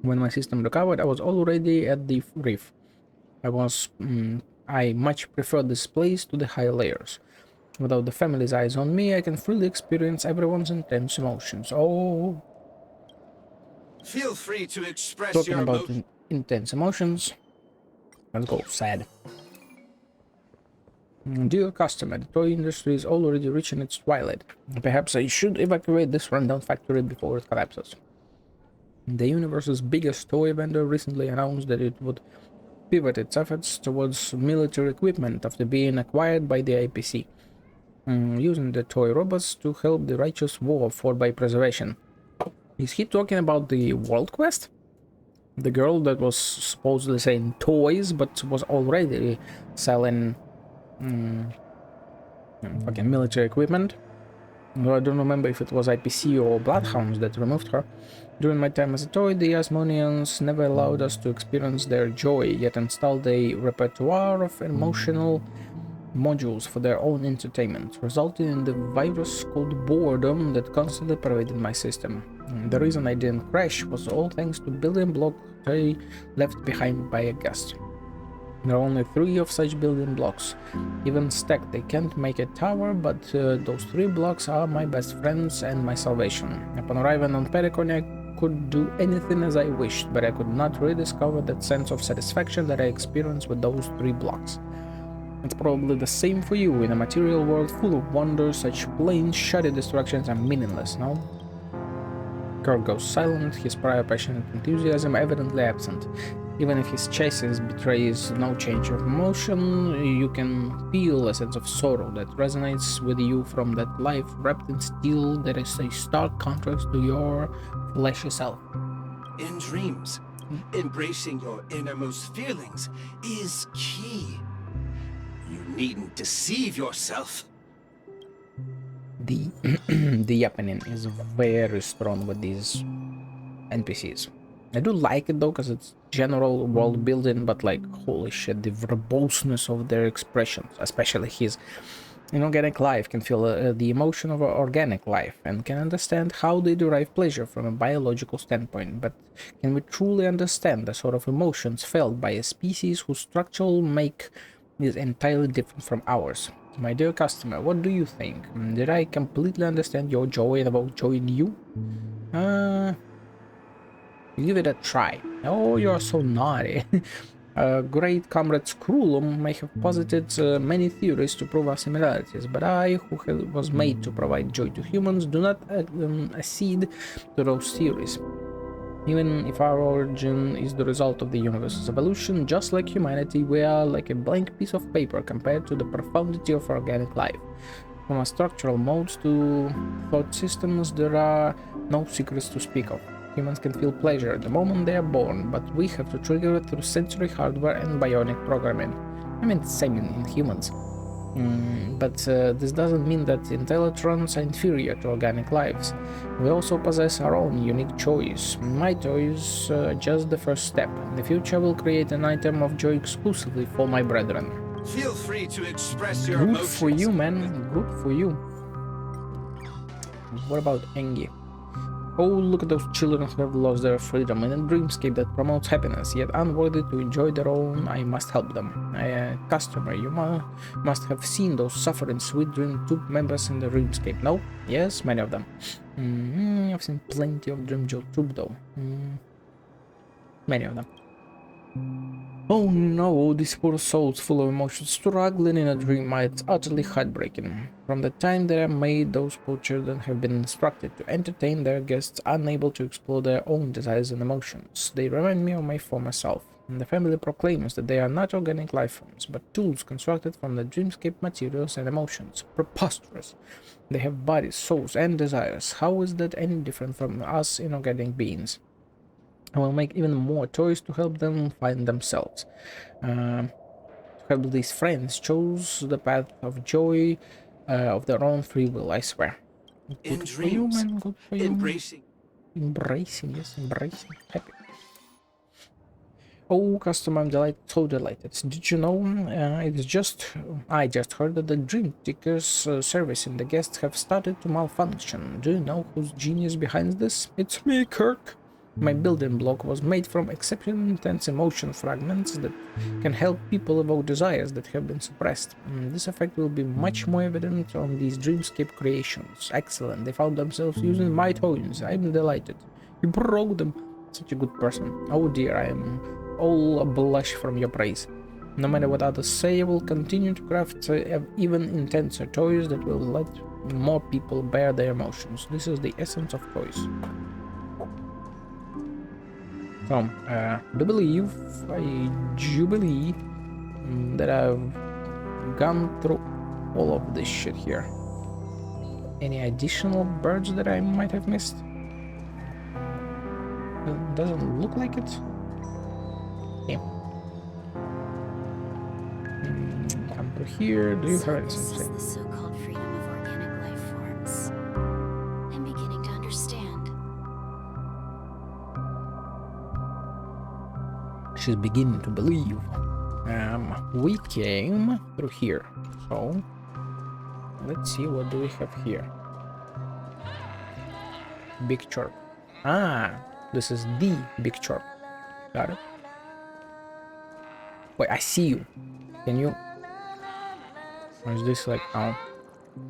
Speaker 1: When my system recovered, I was already at the reef. I much preferred this place to the high layers. Without the family's eyes on me, I can freely experience everyone's intense emotions. Oh,
Speaker 8: Feel free to express
Speaker 1: talking
Speaker 8: your
Speaker 1: about intense emotions. Let's go, sad. Dear customer, the toy industry is already reaching its twilight. Perhaps I should evacuate this rundown factory before it collapses. The universe's biggest toy vendor recently announced that it would pivot its efforts towards military equipment after being acquired by the IPC, using the toy robots to help the righteous war fought by preservation. Is he talking about the World Quest? The girl that was supposedly selling toys but was already selling fucking military equipment? Well, I don't remember if it was IPC or Bloodhounds that removed her. During my time as a toy, the Asmonians never allowed us to experience their joy, yet installed a repertoire of emotional modules for their own entertainment, resulting in the virus called boredom that constantly pervaded my system. The reason I didn't crash was all thanks to building block they left behind by a guest. There are only 3 of such building blocks. Even stacked, they can't make a tower, but those 3 blocks are my best friends and my salvation. Upon arriving on Penacony, I could do anything as I wished, but I could not rediscover that sense of satisfaction that I experienced with those 3 blocks. It's probably the same for you. In a material world full of wonders, such plain, shoddy distractions are meaningless, no? Kirk goes silent, his prior passionate enthusiasm evidently absent. Even if his chassis betrays no change of emotion, you can feel a sense of sorrow that resonates with you from that life wrapped in steel that is a stark contrast to your fleshy self.
Speaker 8: In dreams, embracing your innermost feelings is key. You needn't deceive yourself.
Speaker 1: The the opening is very strong with these NPCs. I do like it though, because it's general world building, but like, holy shit, the verboseness of their expressions, especially his inorganic life, can feel the emotion of organic life and can understand how they derive pleasure from a biological standpoint. But can we truly understand the sort of emotions felt by a species whose structural make is entirely different from ours? My dear customer, what do you think? Did I completely understand your joy and about joy in you? Give it a try. Oh, you're so naughty. Great comrade Skrullum may have posited many theories to prove our similarities, but I, who was made to provide joy to humans, do not accede to those theories. Even if our origin is the result of the universe's evolution, just like humanity, we are like a blank piece of paper compared to the profundity of organic life. From our structural modes to thought systems, there are no secrets to speak of. Humans can feel pleasure the moment they are born, but we have to trigger it through sensory hardware and bionic programming. I mean, same in humans. But this doesn't mean that intellectrons are inferior to organic lives. We also possess our own unique choice. My toy is just the first step. In the future, I will create an item of joy exclusively for my brethren.
Speaker 8: Feel free to express your
Speaker 1: Good
Speaker 8: emotions.
Speaker 1: for you, man. Good for you. What about Engie? Oh, look at those children who have lost their freedom in a dreamscape that promotes happiness, yet unworthy to enjoy their own. I must help them. Customer, you must have seen those suffering Sweet Dream Tube members in the dreamscape, no? Yes, many of them. I've seen plenty of Dream Joe Tube, though. Many of them. Oh no, these poor souls full of emotions struggling in a dream. It's utterly heartbreaking. From the time they are made, those poor children have been instructed to entertain their guests, unable to explore their own desires and emotions. They remind me of my former self. And the family proclaims that they are not organic life forms, but tools constructed from the dreamscape materials and emotions. Preposterous. They have bodies, souls, and desires. How is that any different from us inorganic beings? I will make even more toys to help them find themselves. To help these friends choose the path of joy of their own free will, I swear. Good for you, man. Good for you.
Speaker 10: Embracing.
Speaker 1: Embracing, yes, embracing. Happy. Oh, customer, I'm delighted, so delighted. Did you know, I just heard that the Dream Tickers service and the guests have started to malfunction. Do you know who's genius behind this? It's me, Kirk. My building block was made from exceptionally intense emotion fragments that can help people evoke desires that have been suppressed. This effect will be much more evident on these dreamscape creations. Excellent, they found themselves using my toys. I'm delighted. You broke them. Such a good person. Oh dear, I am all a blush from your praise. No matter what others say, I will continue to craft even intenser toys that will let more people bear their emotions. This is the essence of toys. So, I do believe that I've gone through all of this shit here. Any additional birds that I might have missed? It doesn't look like it. Okay. Come through here. Do you have anything to say?
Speaker 15: This is the so-called freedom of organic life forms. I'm beginning to understand.
Speaker 1: She's beginning to believe. We came through here, so let's see what do we have here. Big chirp. Ah, this is the big chirp. Got it. Wait, I see you. Can you? Or is this like, oh,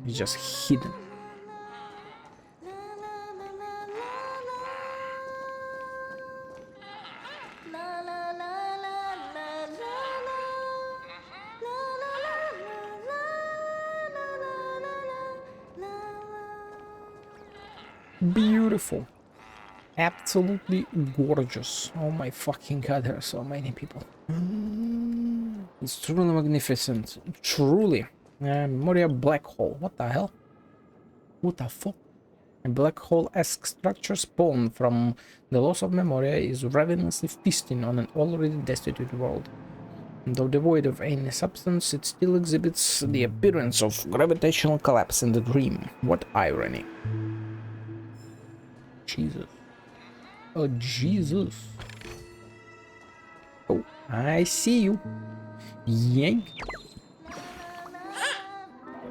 Speaker 1: it's just hidden? Beautiful. Absolutely gorgeous. Oh my fucking god, there are so many people. It's truly magnificent. Truly. Memoria black hole. What the hell? What the fuck? A black hole-esque structure spawned from the loss of Memoria is ravenously feasting on an already destitute world. Though devoid of any substance, it still exhibits the appearance of gravitational collapse in the dream. What irony. Jesus. Oh, Jesus. Oh, I see you. Yank.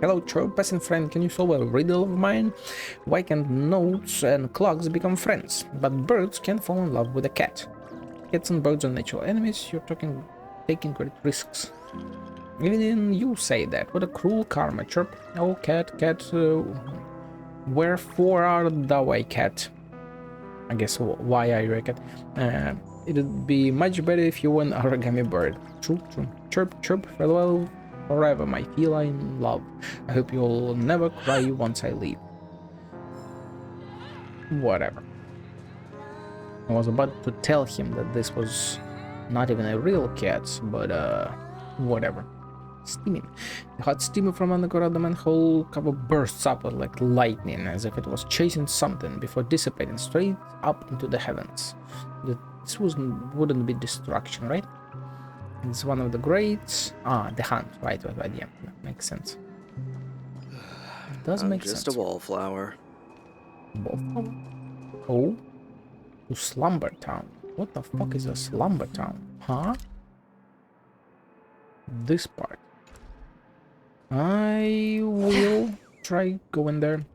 Speaker 1: Hello, peasant friend, can you solve a riddle of mine? Why can't notes and clocks become friends, but birds can fall in love with a cat? Cats and birds are natural enemies, you're taking great risks. Even you say that, what a cruel karma, chirp. Oh, cat, wherefore art thou a cat? I guess, why are you a cat? It'd be much better if you were an origami bird. True, true. Chirp, chirp, farewell forever, my feline love. I hope you'll never cry once I leave. Whatever. I was about to tell him that this was not even a real cat, but whatever. Steaming. The hot steam from underground the manhole cover bursts up like lightning, as if it was chasing something before dissipating straight up into the heavens. This wouldn't be destruction, right? It's one of the greats. Ah, the hunt. Right, yeah, makes sense. It does make sense.
Speaker 3: Just a wallflower.
Speaker 1: Wallflower? Oh, to Slumber Town. What the fuck is a Slumber Town? Huh? This part. I will try going there.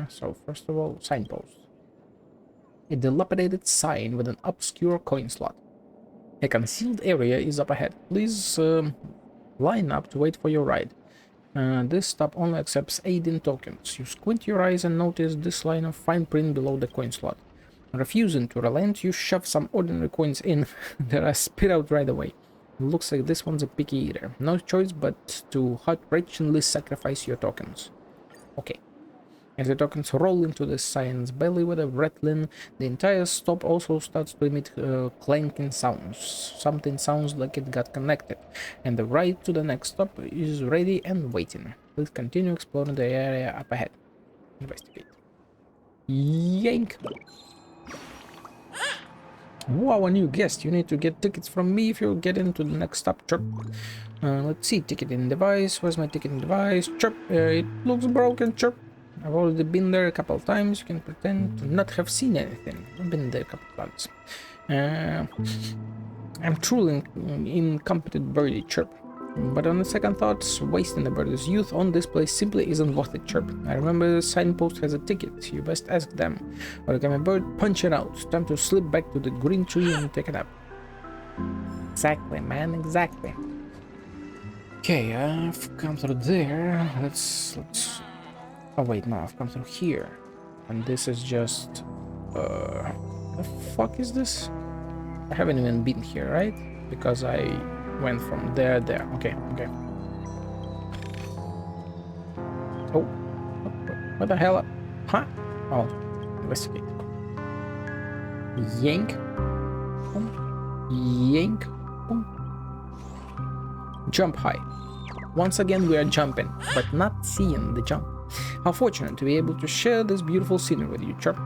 Speaker 1: So first of all, signpost. A dilapidated sign with an obscure coin slot. A concealed area is up ahead. Please line up to wait for your ride. This stop only accepts 18 tokens. You squint your eyes and notice this line of fine print below the coin slot. Refusing to relent, you shove some ordinary coins in that are spit out right away. Looks like this one's a picky eater. No choice but to heart-wrenchingly sacrifice your tokens. Okay. As the tokens roll into the sign's belly with a rattling, the entire stop also starts to emit clanking sounds. Something sounds like it got connected, and the ride to the next stop is ready and waiting. Please continue exploring the area up ahead. Investigate. Yank! Wow, a new guest. You need to get tickets from me if you get into the next stop. Chirp. Let's see. Ticketing device. Where's my ticketing device? Chirp. It looks broken. Chirp. I've already been there a couple of times. You can pretend to not have seen anything. I've been there a couple of times. I'm truly incompetent birdie. Chirp. But on the second thoughts, wasting the birdie's youth on this place simply isn't worth it. Chirp. I remember the signpost has a ticket. You best ask them. Or become a bird, punch it out. Time to slip back to the green tree and take it up. Exactly, man. Exactly. Okay, I've come through there. Let's. Oh wait, no, I've come through here, and this is just. The fuck is this? I haven't even been here, right? Because I went from there. Okay. Oh, what the hell? Huh? Oh, investigate. Yank. Yank. Jump high. Once again we are jumping, but not seeing the jump. How fortunate to be able to share this beautiful scenery with you, Chirp.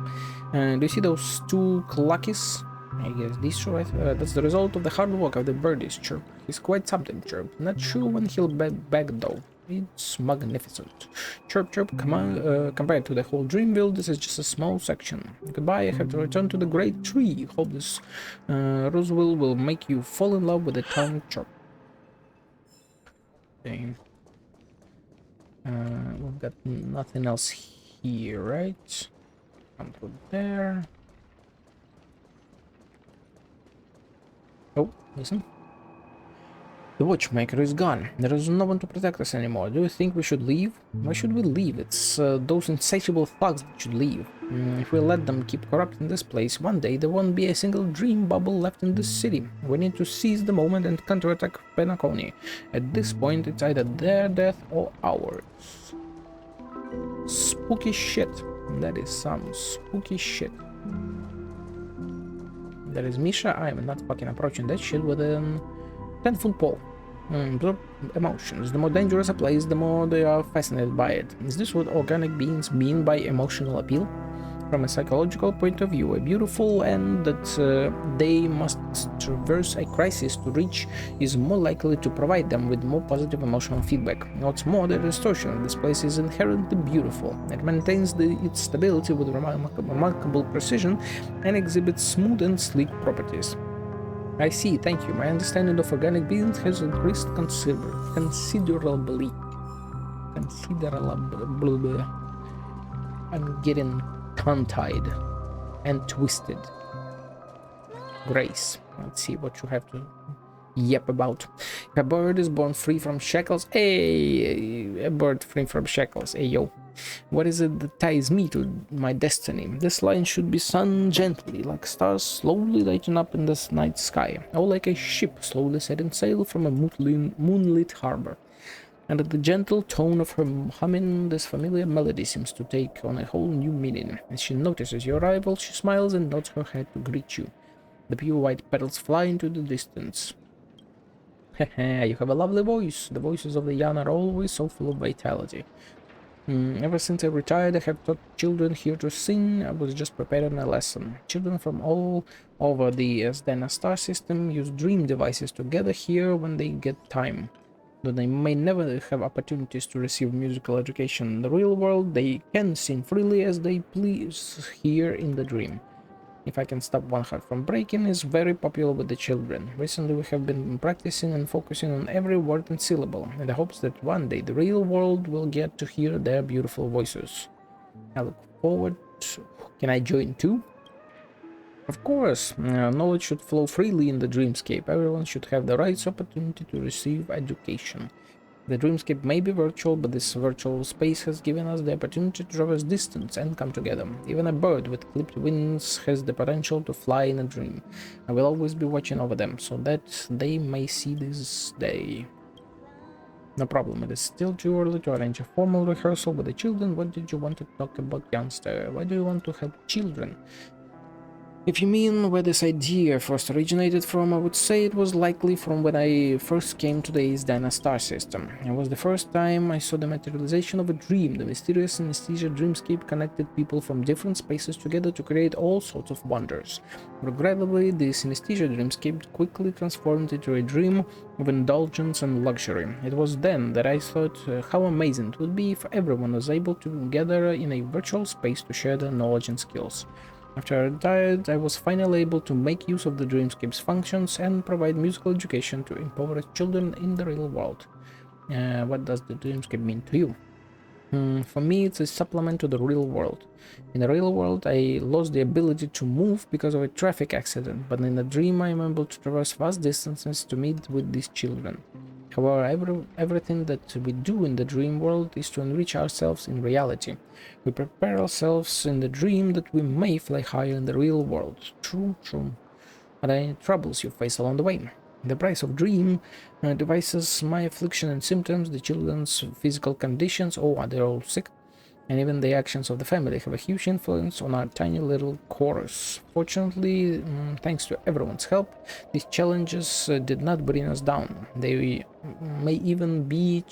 Speaker 1: Do you see those two cluckies? I guess these two, right? That's the result of the hard work of the birdies, Chirp. He's quite something, Chirp. Not sure when he'll be back though. It's magnificent. Chirp, Chirp, come on, compared to the whole Dreamville, this is just a small section. Goodbye, I have to return to the great tree. Hope this Roswell will make you fall in love with the town, Chirp. Okay. We've got nothing else here, right? Come through there. Oh, listen. The watchmaker is gone. There is no one to protect us anymore. Do you think we should leave? Why should we leave? It's those insatiable thugs that should leave. If we let them keep corrupting this place, one day there won't be a single dream bubble left in this city. We need to seize the moment and counterattack Penacony. At this point, it's either their death or ours. Spooky shit. That is some spooky shit. There is Misha. I am not fucking approaching that shit with a 10-foot pole. Emotions. The more dangerous a place, the more they are fascinated by it. Is this what organic beings mean by emotional appeal? From a psychological point of view, a beautiful end that they must traverse a crisis to reach is more likely to provide them with more positive emotional feedback. What's more, the distortion of this place is inherently beautiful. It maintains its stability with remarkable precision and exhibits smooth and sleek properties. I see, thank you. My understanding of organic beings has increased considerably. I'm getting tongue-tied and twisted. Grace, let's see what you have to yap about. If a bird is born free from shackles, a bird free from shackles, yo. What is it that ties me to my destiny? This line should be sung gently, like stars slowly lighting up in the night sky, or like a ship slowly setting sail from a moonlit harbor. And at the gentle tone of her humming, this familiar melody seems to take on a whole new meaning. As she notices your arrival, she smiles and nods her head to greet you. The pure white petals fly into the distance. Hehe, you have a lovely voice. The voices of the young are always so full of vitality. Ever since I retired, I have taught children here to sing. I was just preparing a lesson. Children from all over the Zdena star system use dream devices to gather here when they get time. Though they may never have opportunities to receive musical education in the real world, they can sing freely as they please here in the dream. If I Can Stop One Heart from Breaking is very popular with the children. Recently we have been practicing and focusing on every word and syllable, in the hopes that one day the real world will get to hear their beautiful voices. I look forward to... Can I join too? Of course, knowledge should flow freely in the dreamscape. Everyone should have the right opportunity to receive education. The dreamscape may be virtual, but this virtual space has given us the opportunity to traverse distance and come together. Even a bird with clipped wings has the potential to fly in a dream. I will always be watching over them, so that they may see this day. No problem, it is still too early to arrange a formal rehearsal with the children. What did you want to talk about, youngster? Why do you want to help children? If you mean where this idea first originated from, I would say it was likely from when I first came to the Ace Dana star system. It was the first time I saw the materialization of a dream. The mysterious synesthesia dreamscape connected people from different spaces together to create all sorts of wonders. Regrettably, the synesthesia dreamscape quickly transformed into a dream of indulgence and luxury. It was then that I thought how amazing it would be if everyone was able to gather in a virtual space to share their knowledge and skills. After I retired, I was finally able to make use of the dreamscape's functions and provide musical education to impoverished children in the real world. What does the dreamscape mean to you? For me, it's a supplement to the real world. In the real world, I lost the ability to move because of a traffic accident, but in the dream, I am able to traverse vast distances to meet with these children. However, everything that we do in the dream world is to enrich ourselves in reality. We prepare ourselves in the dream that we may fly higher in the real world. True. But any troubles you face along the way? The price of dream devices, my affliction and symptoms, the children's physical conditions, they're all sick, and even the actions of the family have a huge influence on our tiny little chorus. Fortunately, thanks to everyone's help, these challenges did not bring us down. They may even be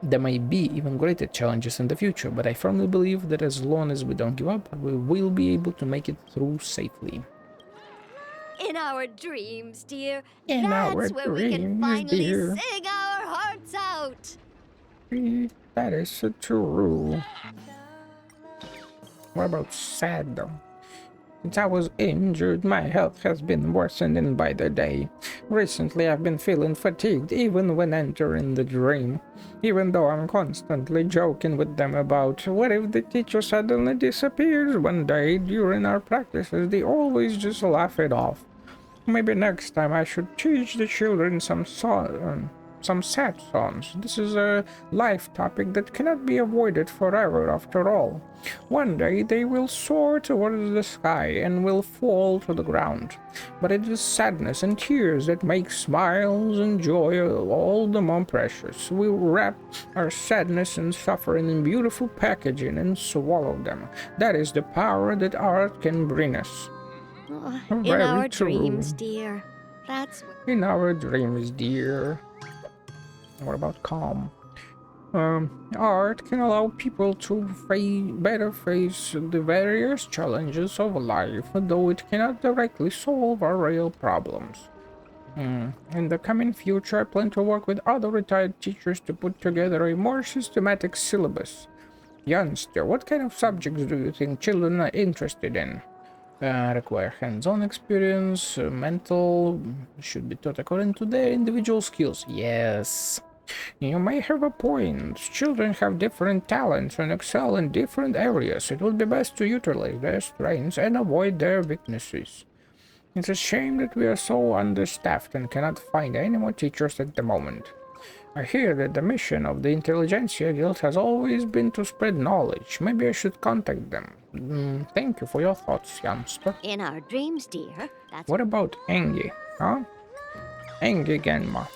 Speaker 1: There may be even greater challenges in the future, but I firmly believe that as long as we don't give up, we will be able to make it through safely.
Speaker 19: In our dreams, dear.
Speaker 1: In
Speaker 19: That's
Speaker 1: our
Speaker 19: where we can
Speaker 1: dreams,
Speaker 19: finally
Speaker 1: dear.
Speaker 19: sing our hearts out.
Speaker 1: That is so true. What about sad though? Since I was injured, my health has been worsening by the day. Recently, I've been feeling fatigued even when entering the dream. Even though I'm constantly joking with them about what if the teacher suddenly disappears one day during our practices, they always just laugh it off. Maybe next time I should teach the children some sad songs. This is a life topic that cannot be avoided forever after all. One day they will soar towards the sky and will fall to the ground. But it is sadness and tears that make smiles and joy all the more precious. We wrap our sadness and suffering in beautiful packaging and swallow them. That is the power that art can bring us.
Speaker 19: In our dreams, dear. That's
Speaker 1: in our dreams, dear. What about calm? Art can allow people to better face the various challenges of life, though it cannot directly solve our real problems. In the coming future, I plan to work with other retired teachers to put together a more systematic syllabus. Youngster, what kind of subjects do you think children are interested in? Require hands-on experience, mental, should be taught according to their individual skills. Yes. You may have a point. Children have different talents and excel in different areas. It would be best to utilize their strengths and avoid their weaknesses. It's a shame that we are so understaffed and cannot find any more teachers at the moment. I hear that the mission of the Intelligentsia Guild has always been to spread knowledge. Maybe I should contact them. Thank you for your thoughts, youngster.
Speaker 19: in our dreams, dear. That's
Speaker 1: What about Engi, huh? Engi Genma.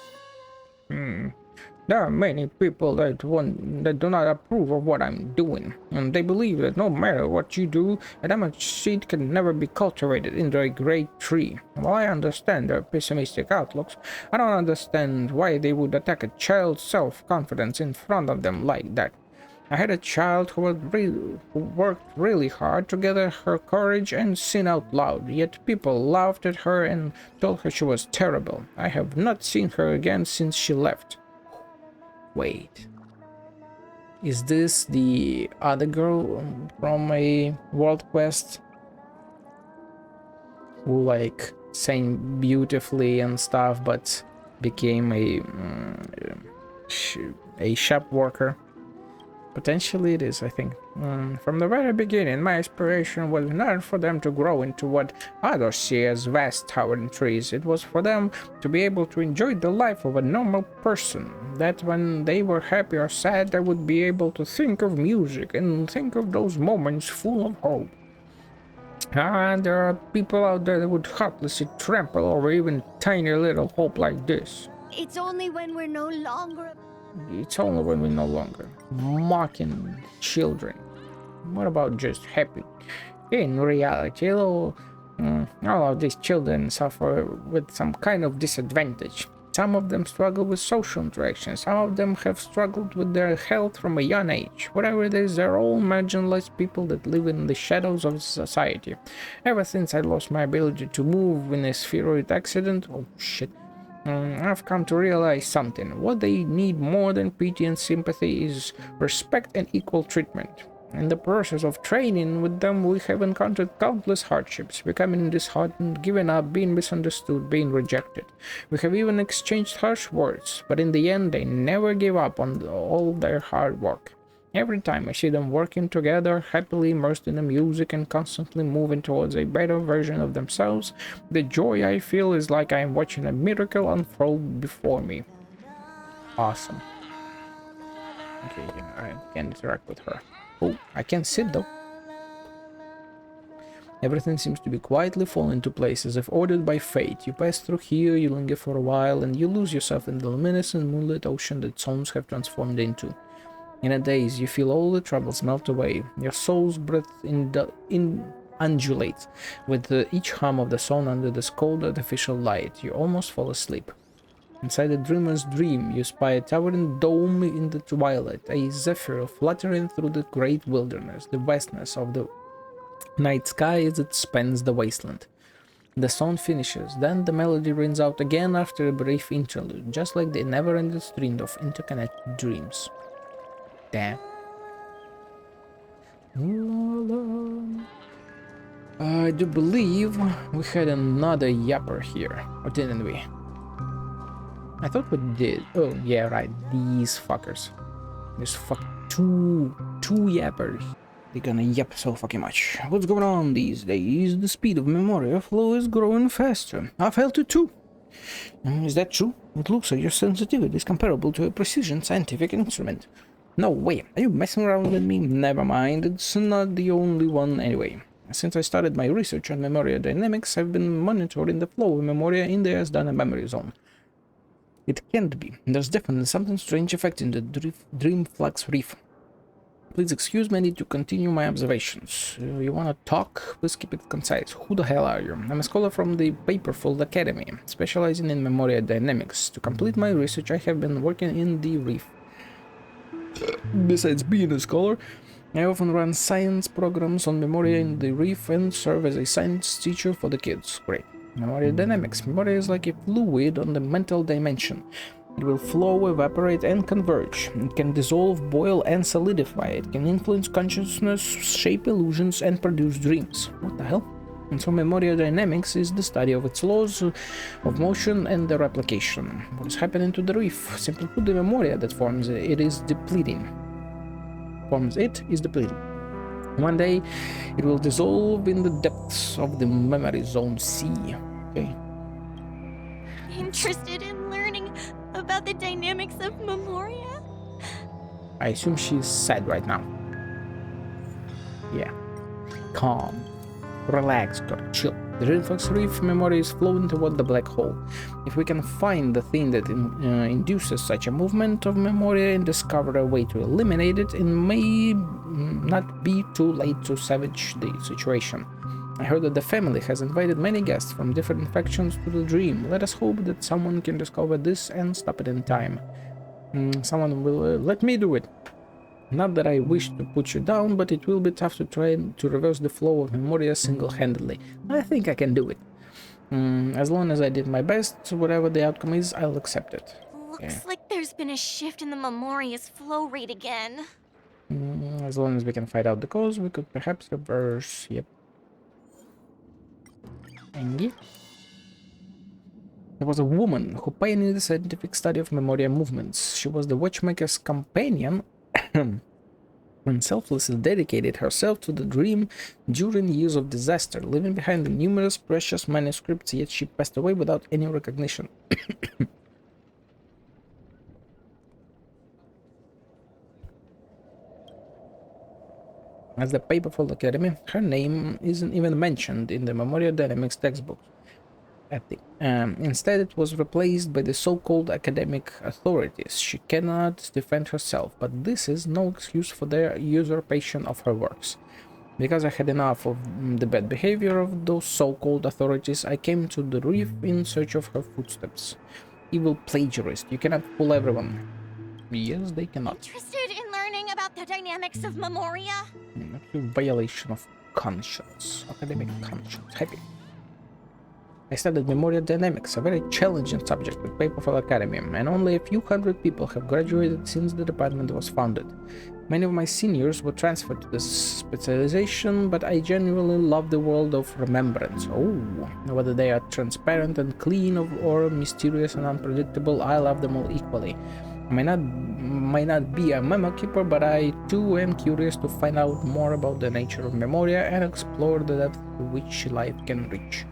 Speaker 1: There are many people that do not approve of what I'm doing, and they believe that no matter what you do, a damaged seed can never be cultivated into a great tree. While I understand their pessimistic outlooks, I don't understand why they would attack a child's self-confidence in front of them like that. I had a child who worked really hard to gather her courage and sing out loud, yet people laughed at her and told her she was terrible. I have not seen her again since she left. Wait. Is this the other girl from a World Quest? Who like sang beautifully and stuff, but became a shop worker? Potentially it is, I think. From the very beginning, my aspiration was not for them to grow into what others see as vast towering trees. It was for them to be able to enjoy the life of a normal person. That when they were happy or sad, I would be able to think of music and think of those moments full of hope. And there are people out there that would heartlessly trample over even tiny little hope like this.
Speaker 19: It's only when we're no longer.
Speaker 1: It's only when we're no longer mocking children. What about just happy? In reality, all of these children suffer with some kind of disadvantage. Some of them struggle with social interaction, some of them have struggled with their health from a young age. Whatever it is, they're all marginalized people that live in the shadows of society. Ever since I lost my ability to move in a spheroid accident, oh shit, I've come to realize something. What they need more than pity and sympathy is respect and equal treatment. In the process of training with them, we have encountered countless hardships, becoming disheartened, giving up, being misunderstood, being rejected. We have even exchanged harsh words, but in the end, they never give up on all their hard work. Every time I see them working together, happily immersed in the music and constantly moving towards a better version of themselves, the joy I feel is like I am watching a miracle unfold before me. Awesome. Okay, I can interact with her. Oh, I can sit though. Everything seems to be quietly falling into place as if ordered by fate. You pass through here, you linger for a while, and you lose yourself in the luminescent moonlit ocean that songs have transformed into. In a daze, you feel all the troubles melt away. Your soul's breath undulates with each hum of the song under this cold artificial light. You almost fall asleep. Inside the dreamer's dream, you spy a towering dome in the twilight, a zephyr fluttering through the great wilderness, the vastness of the night sky as it spans the wasteland. The song finishes, then the melody rings out again after a brief interlude, just like the never-ending string of interconnected dreams. Damn. I do believe we had another yapper here, or didn't we? I thought we did. Oh, yeah, right. These fuckers. There's two yappers. They're gonna yap so fucking much. What's going on these days? The speed of memoria flow is growing faster. I felt it too. Is that true? It looks like your sensitivity is comparable to a precision scientific instrument. No way. Are you messing around with me? Never mind. It's not the only one anyway. Since I started my research on memoria dynamics, I've been monitoring the flow of memoria in the Asdana memory zone. It can't be. There's definitely something strange affecting the dream flux reef. Please excuse me, I need to continue my observations. You wanna talk? Please keep it concise. Who the hell are you? I'm a scholar from the Paperfold Academy, specializing in memoria dynamics. To complete my research, I have been working in the reef. Besides being a scholar, I often run science programs on memoria in the reef and serve as a science teacher for the kids. Great. Memoria dynamics. Memoria is like a fluid on the mental dimension. It will flow, evaporate, and converge. It can dissolve, boil, and solidify. It can influence consciousness, shape illusions, and produce dreams. What the hell? And so memoria dynamics is the study of its laws of motion and their application. What is happening to the reef? Simply put, the memoria that forms it is depleting. One day, it will dissolve in the depths of the memory zone sea. Okay.
Speaker 15: Interested in learning about the dynamics of memoria?
Speaker 1: I assume she's sad right now. Yeah. Calm. Relax, girl. Chill. The reflex reef memory is flowing toward the black hole. If we can find the thing that induces such a movement of memoria and discover a way to eliminate it, it may not be too late to salvage the situation. I heard that the family has invited many guests from different factions to the dream. Let us hope that someone can discover this and stop it in time. Someone will let me do it. Not that I wish to put you down, but it will be tough to try to reverse the flow of memoria single-handedly. I think I can do it. As long as I did my best, whatever the outcome is, I'll accept it.
Speaker 15: Looks like there's been a shift in the memoria's flow rate again.
Speaker 1: As long as we can find out the cause, we could perhaps reverse. Yep. Angie? There was a woman who pioneered the scientific study of memoria movements. She was the watchmaker's companion and selflessly dedicated herself to the dream during years of disaster, leaving behind the numerous precious manuscripts, yet she passed away without any recognition. As the Paperfold Academy, her name isn't even mentioned in the Memoria Dynamics textbook. Instead, it was replaced by the so-called academic authorities. She cannot defend herself, but this is no excuse for their usurpation of her works. Because I had enough of the bad behavior of those so-called authorities, I came to the reef in search of her footsteps. Evil plagiarist, you cannot fool everyone. Yes, they cannot.
Speaker 11: Interested in learning about the dynamics of Memoria?
Speaker 1: Violation of conscience. Academic conscience. Happy. I studied Memoria Dynamics, a very challenging subject at Paperful Academy, and only a few hundred people have graduated since the department was founded. Many of my seniors were transferred to this specialization, but I genuinely love the world of remembrance. Oh, whether they are transparent and clean or mysterious and unpredictable, I love them all equally. I might not be a memo keeper, but I too am curious to find out more about the nature of Memoria and explore the depth to which life can reach.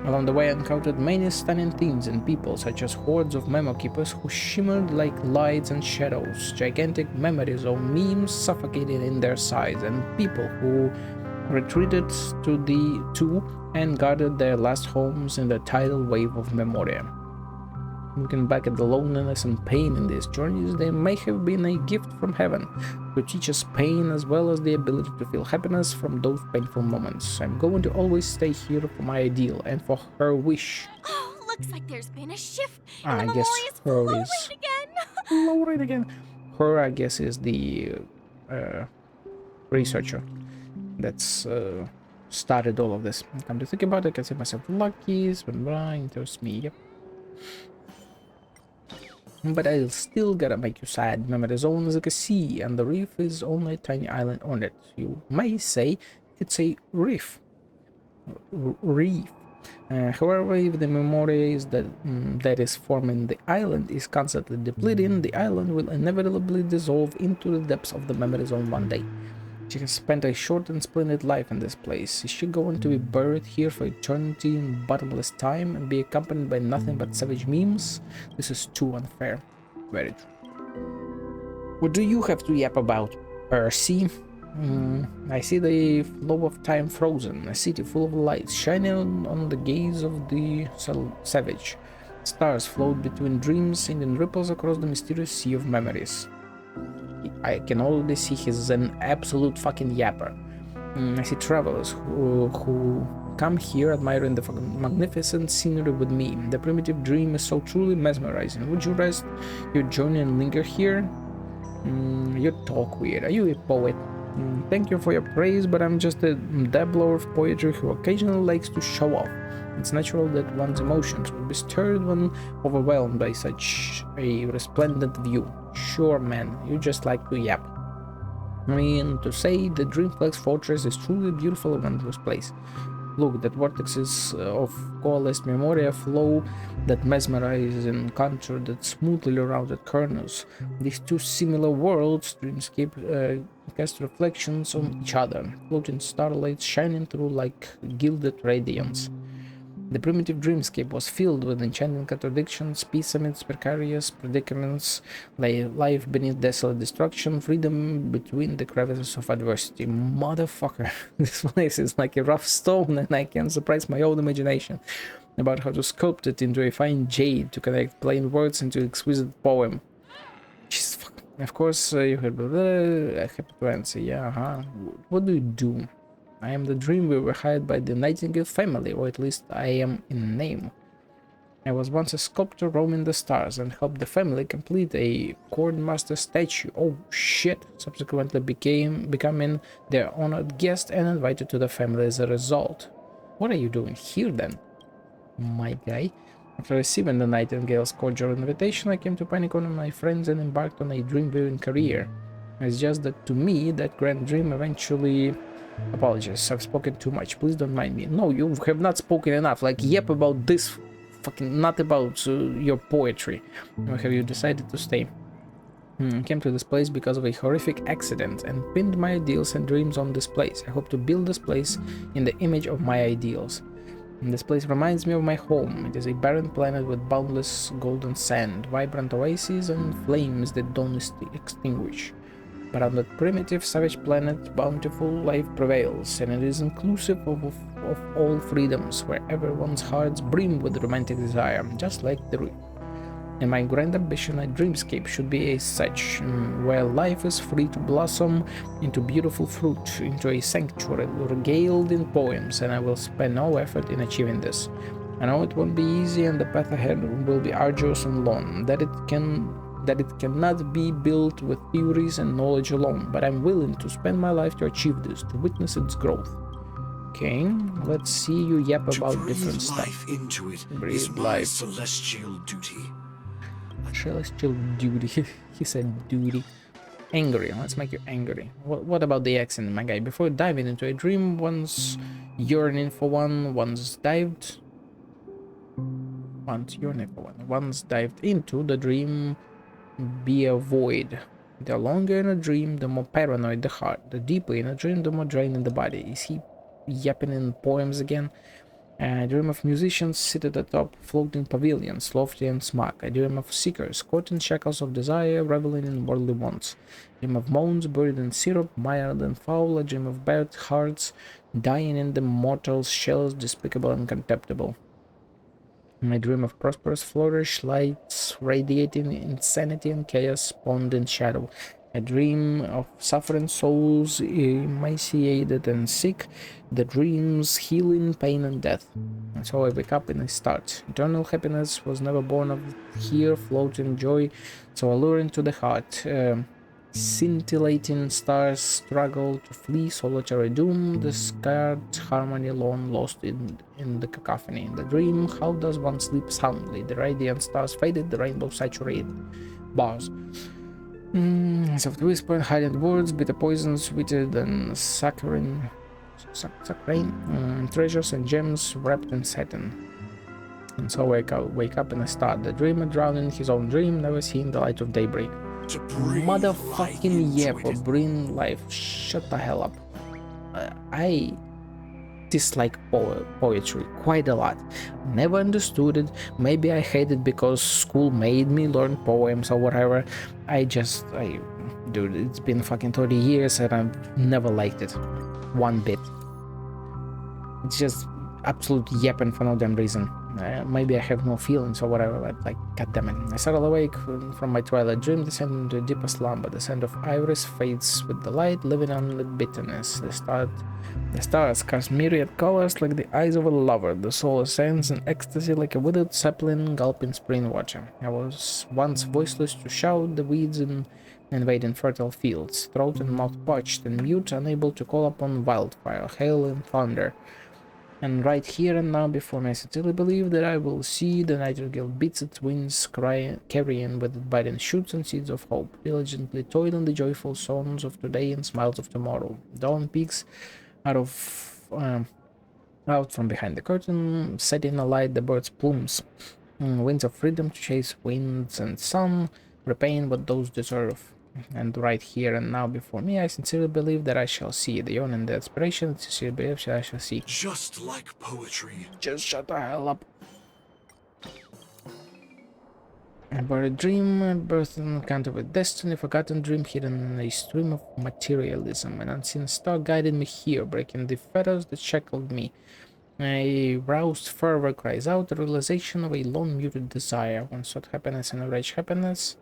Speaker 1: Along the way I encountered many stunning things and people, such as hordes of memo keepers who shimmered like lights and shadows, gigantic memories of memes suffocating in their sides, and people who retreated to and guarded their last homes in the tidal wave of Memoria. Looking back at the loneliness and pain in these journeys, they may have been a gift from heaven to teach us pain as well as the ability to feel happiness from those painful moments. I'm going to always stay here for my ideal and for her wish.
Speaker 11: Oh, looks like there's been a shift.
Speaker 1: I guess her is flowing again. Her, I guess, is the researcher that's started all of this. Come to think about it, I can say myself lucky, when Brian tells me, yep. But I'll still gotta make you sad. Remember, the zone is like a sea, and the reef is only a tiny island on it. You may say it's a reef. However, if the memory is that is forming the island is constantly depleting, the island will inevitably dissolve into the depths of the memory zone one day. She has spent a short and splendid life in this place. Is she going to be buried here for eternity in bottomless time and be accompanied by nothing but savage memes? This is too unfair. Very true. What do you have to yap about, Percy? I see the flow of time frozen, a city full of lights shining on the gaze of the savage. Stars float between dreams, sending ripples across the mysterious sea of memories. I can already see he's an absolute fucking yapper. I see travelers who come here admiring the magnificent scenery with me. The primitive dream is so truly mesmerizing. Would you rest your journey and linger here? You talk weird. Are you a poet? Thank you for your praise, but I'm just a dabbler of poetry who occasionally likes to show off. It's natural that one's emotions will be stirred when overwhelmed by such a resplendent view. Sure, man, you just like to yap. I mean, to say the Dreamflex Fortress is truly a beautiful and wondrous place. Look, that vortexes of coalesced Memoria flow that mesmerize and contour that smoothly rounded corners. These two similar worlds, Dreamscape, cast reflections on each other, floating starlights shining through like gilded radiance. The primitive dreamscape was filled with enchanting contradictions, peace amidst precarious predicaments, life beneath desolate destruction, freedom between the crevices of adversity. Motherfucker, this place is like a rough stone, and I can surprise my own imagination about how to sculpt it into a fine jade to connect plain words into exquisite poem. Jesus fuck. Of course, you heard happy to answer. Yeah, What do you do? I am the Dreamweaver hired by the Nightingale family, or at least I am in name. I was once a sculptor roaming the stars and helped the family complete a Chordmaster statue. Oh shit! Subsequently becoming their honored guest and invited to the family as a result. What are you doing here then, my guy? After receiving the Nightingale's cordial invitation, I came to Panicon with my friends and embarked on a dream-weaving career. It's just that to me, that grand dream eventually... Apologies, I've spoken too much, please don't mind me. No, you have not spoken enough, like yep about this fucking, not about your poetry. Or have you decided to stay? I came to this place because of a horrific accident and pinned my ideals and dreams on this place. I hope to build this place in the image of my ideals. And this place reminds me of my home. It is a barren planet with boundless golden sand, vibrant oases and flames that don't extinguish. But on that primitive, savage planet, bountiful life prevails, and it is inclusive of all freedoms, where everyone's hearts brim with romantic desire, just like the reef. And my grand ambition, a dreamscape, should be as such, where life is free to blossom into beautiful fruit, into a sanctuary regaled in poems, and I will spend no effort in achieving this. I know it won't be easy, and the path ahead will be arduous and long, that it cannot be built with theories and knowledge alone, but I'm willing to spend my life to achieve this, to witness its growth. Okay, let's see you yap about different stuff.
Speaker 6: Life into it
Speaker 1: Breathe
Speaker 6: is my
Speaker 1: life.
Speaker 6: celestial duty.
Speaker 1: Celestial duty. He said duty. Angry. Let's make you angry. What about the accent, my guy? Before diving into a dream, once yearning for one, once dived into the dream, be a void. The longer in a dream, the more paranoid the heart. The deeper in a dream, the more draining the body. Is he yapping in poems again? I dream of musicians sit at the top floating pavilions, lofty and smug. I dream of seekers caught in shackles of desire, reveling in worldly wants. I dream of moans buried in syrup, mired and foul. I dream of bad hearts dying in the mortal shells, despicable and contemptible. I dream of prosperous flourish, lights radiating insanity and chaos spawned in shadow. I dream of suffering souls, emaciated and sick, the dreams healing pain and death. And so I wake up and I start. Eternal happiness was never born of here, floating joy, so alluring to the heart. Scintillating stars struggle to flee solitary doom, the scarred harmony lone lost in the cacophony. In the dream, how does one sleep soundly? The radiant stars faded, the rainbow saturated. Bars. Soft whisper, hidden words, bitter poison, sweeter than saccharine, treasures and gems wrapped in satin. And so I wake up and I start. The dreamer drowned in his own dream, never seeing the light of daybreak. Motherfucking yep, bring life. Shut the hell up. I dislike poetry quite a lot. Never understood it. Maybe I hate it because school made me learn poems or whatever. Dude, it's been fucking 30 years and I've never liked it. One bit. It's just absolute yapping for no damn reason. Maybe I have no feelings or whatever, but like, goddammit. I startle awake from my twilight dream, descend into a deeper slumber. The scent of iris fades with the light, leaving unlit bitterness. The stars cast myriad colors like the eyes of a lover. The soul ascends in ecstasy like a withered sapling gulping spring water. I was once voiceless to shout the weeds and invading fertile fields, throat and mouth parched and mute, unable to call upon wildfire, hail and thunder. And right here and now before me, I sincerely believe that I will see the nightingale beats its wings, carrying with it biting shoots and seeds of hope, diligently toiling the joyful songs of today and smiles of tomorrow. Dawn peeks out from behind the curtain, setting alight the bird's plumes. Winds of freedom to chase winds and sun, repaying what those deserve. And right here and now before me, I sincerely believe that I shall see the yearning and the aspiration. Sincerely believe that I shall see.
Speaker 6: Just like poetry.
Speaker 1: Just shut the hell up. A buried dream, birth and encounter with destiny, forgotten dream hidden in a stream of materialism. An unseen star guided me here, breaking the fetters that shackled me. A roused fervor cries out, the realization of a long muted desire. One sought happiness and enraged happiness.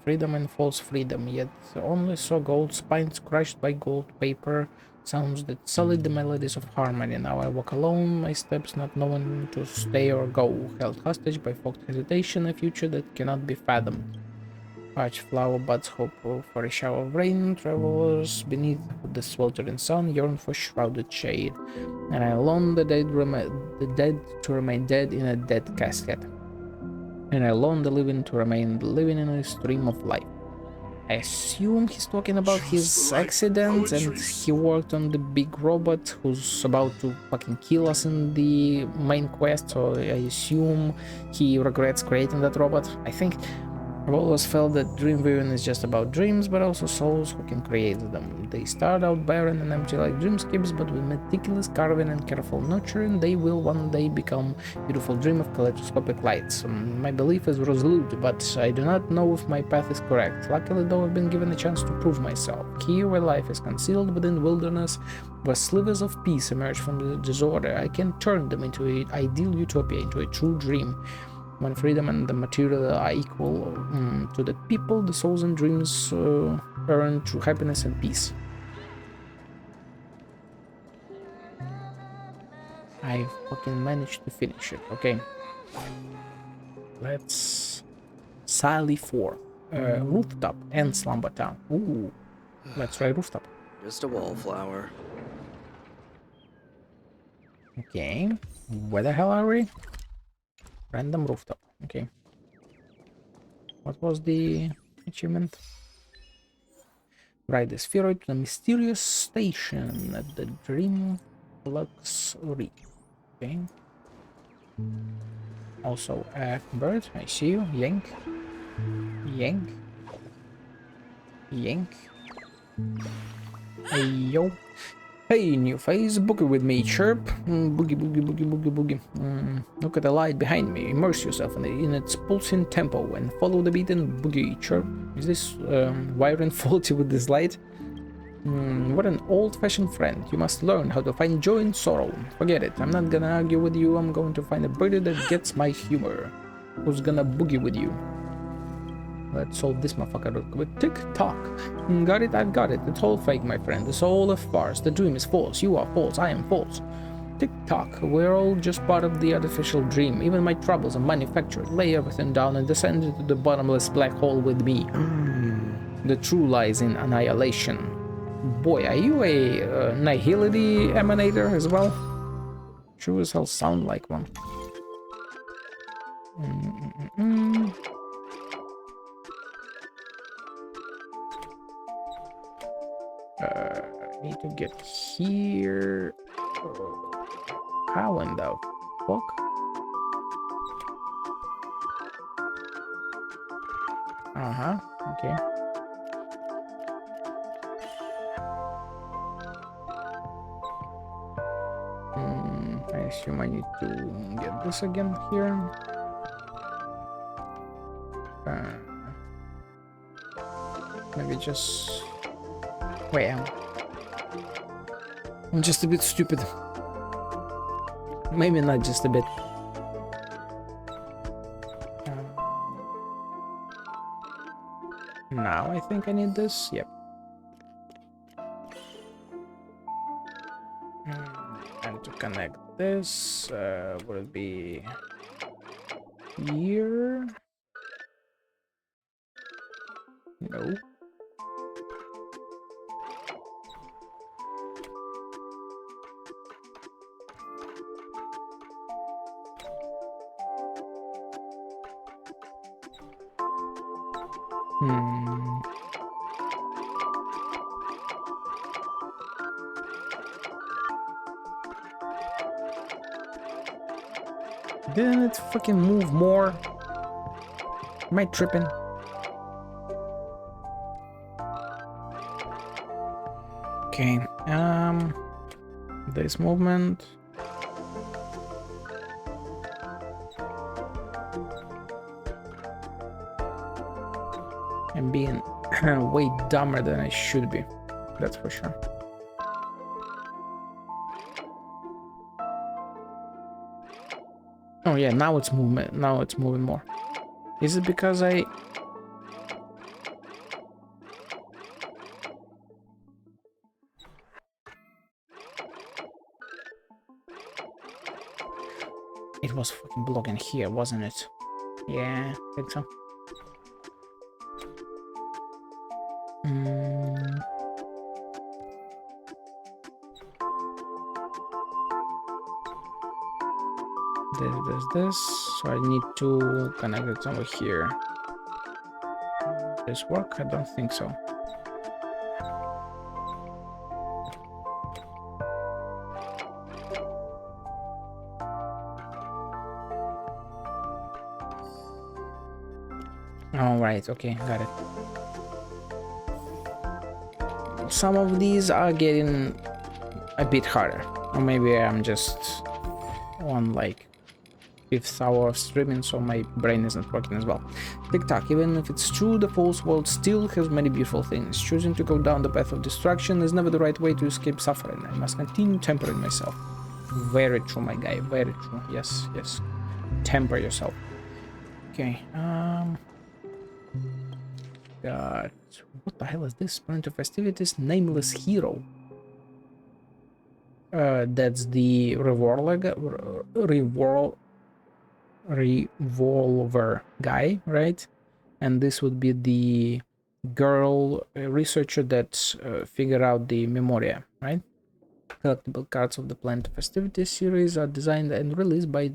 Speaker 1: Freedom and false freedom, yet only saw gold spines crushed by gold paper, sounds that sullied the melodies of harmony. Now I walk alone, my steps not knowing to stay or go, held hostage by fogged hesitation, a future that cannot be fathomed. Parched flower buds hope for a shower of rain, travelers beneath the sweltering sun yearn for shrouded shade, and I alone the dead to remain dead in a dead casket. And I alone the living to remain living in a stream of life. I assume he's talking about his accident and he worked on the big robot who's about to fucking kill us in the main quest, so I assume he regrets creating that robot. I think I've always felt that dream viewing is just about dreams, but also souls who can create them. They start out barren and empty like dreamscapes, but with meticulous carving and careful nurturing, they will one day become beautiful dream of kaleidoscopic lights. My belief is resolute, but I do not know if my path is correct. Luckily, though, I've been given a chance to prove myself. Here, where life is concealed within wilderness, where slivers of peace emerge from the disorder, I can turn them into an ideal utopia, into a true dream. When freedom and the material are equal to the people, the souls and dreams earn true happiness and peace. I fucking managed to finish it. Okay. Let's Sally 4. Rooftop and Slumber Town. Ooh. Let's try rooftop.
Speaker 3: Just a wallflower.
Speaker 1: Okay. Where the hell are we? Random rooftop. Okay. What was the achievement? Ride the spheroid to the mysterious station at the Dream Flux Reef. Okay. Also a bird. I see you. Yank. Yank. Yank. Hey yo. Hey, new face, boogie with me, chirp. Boogie, boogie, boogie, boogie, boogie. Look at the light behind me. Immerse yourself in its pulsing tempo and follow the beat and boogie, chirp. Is this wiring faulty with this light? What an old-fashioned friend. You must learn how to find joy in sorrow. Forget it. I'm not gonna argue with you. I'm going to find a birdie that gets my humor. Who's gonna boogie with you? Let's solve this motherfucker real quick. Tick-tock. Got it, I've got it. It's all fake, my friend. It's all a farce. The dream is false. You are false. I am false. Tick-tock. We're all just part of the artificial dream. Even my troubles are manufactured. Lay everything down and descend into the bottomless black hole with me. The true lies in annihilation. Boy, are you a nihility emanator as well? Sure as hell sound like one. Need to get here. How in the fuck? Okay. I assume I need to get this again here. Maybe just... Wait, I'm just a bit stupid. Maybe not just a bit. Now I think I need this. Yep. And to connect this, would it be here? No. Didn't it fucking move more? Am I tripping? Okay, this movement. I'm being way dumber than I should be, that's for sure. Oh yeah, now it's movement. Now it's moving more. Is it because I... It was fucking blocking here, wasn't it? Yeah, I think so. This, so I need to connect it over here. This work? I don't think so. All right, okay, got it. Some of these are getting a bit harder, or maybe I'm just on like 5th hour of streaming, so my brain isn't working as well. TikTok, even if it's true, the false world still has many beautiful things. Choosing to go down the path of destruction is never the right way to escape suffering. I must continue tempering myself. Very true, my guy, very true. Yes, yes. Temper yourself. Okay, got... What the hell is this? Planet of Festivities, Nameless Hero. That's the revolver guy, right? And this would be the girl researcher that figured out the Memoria, right? Collectible cards of the Planet of Festivities series are designed and released by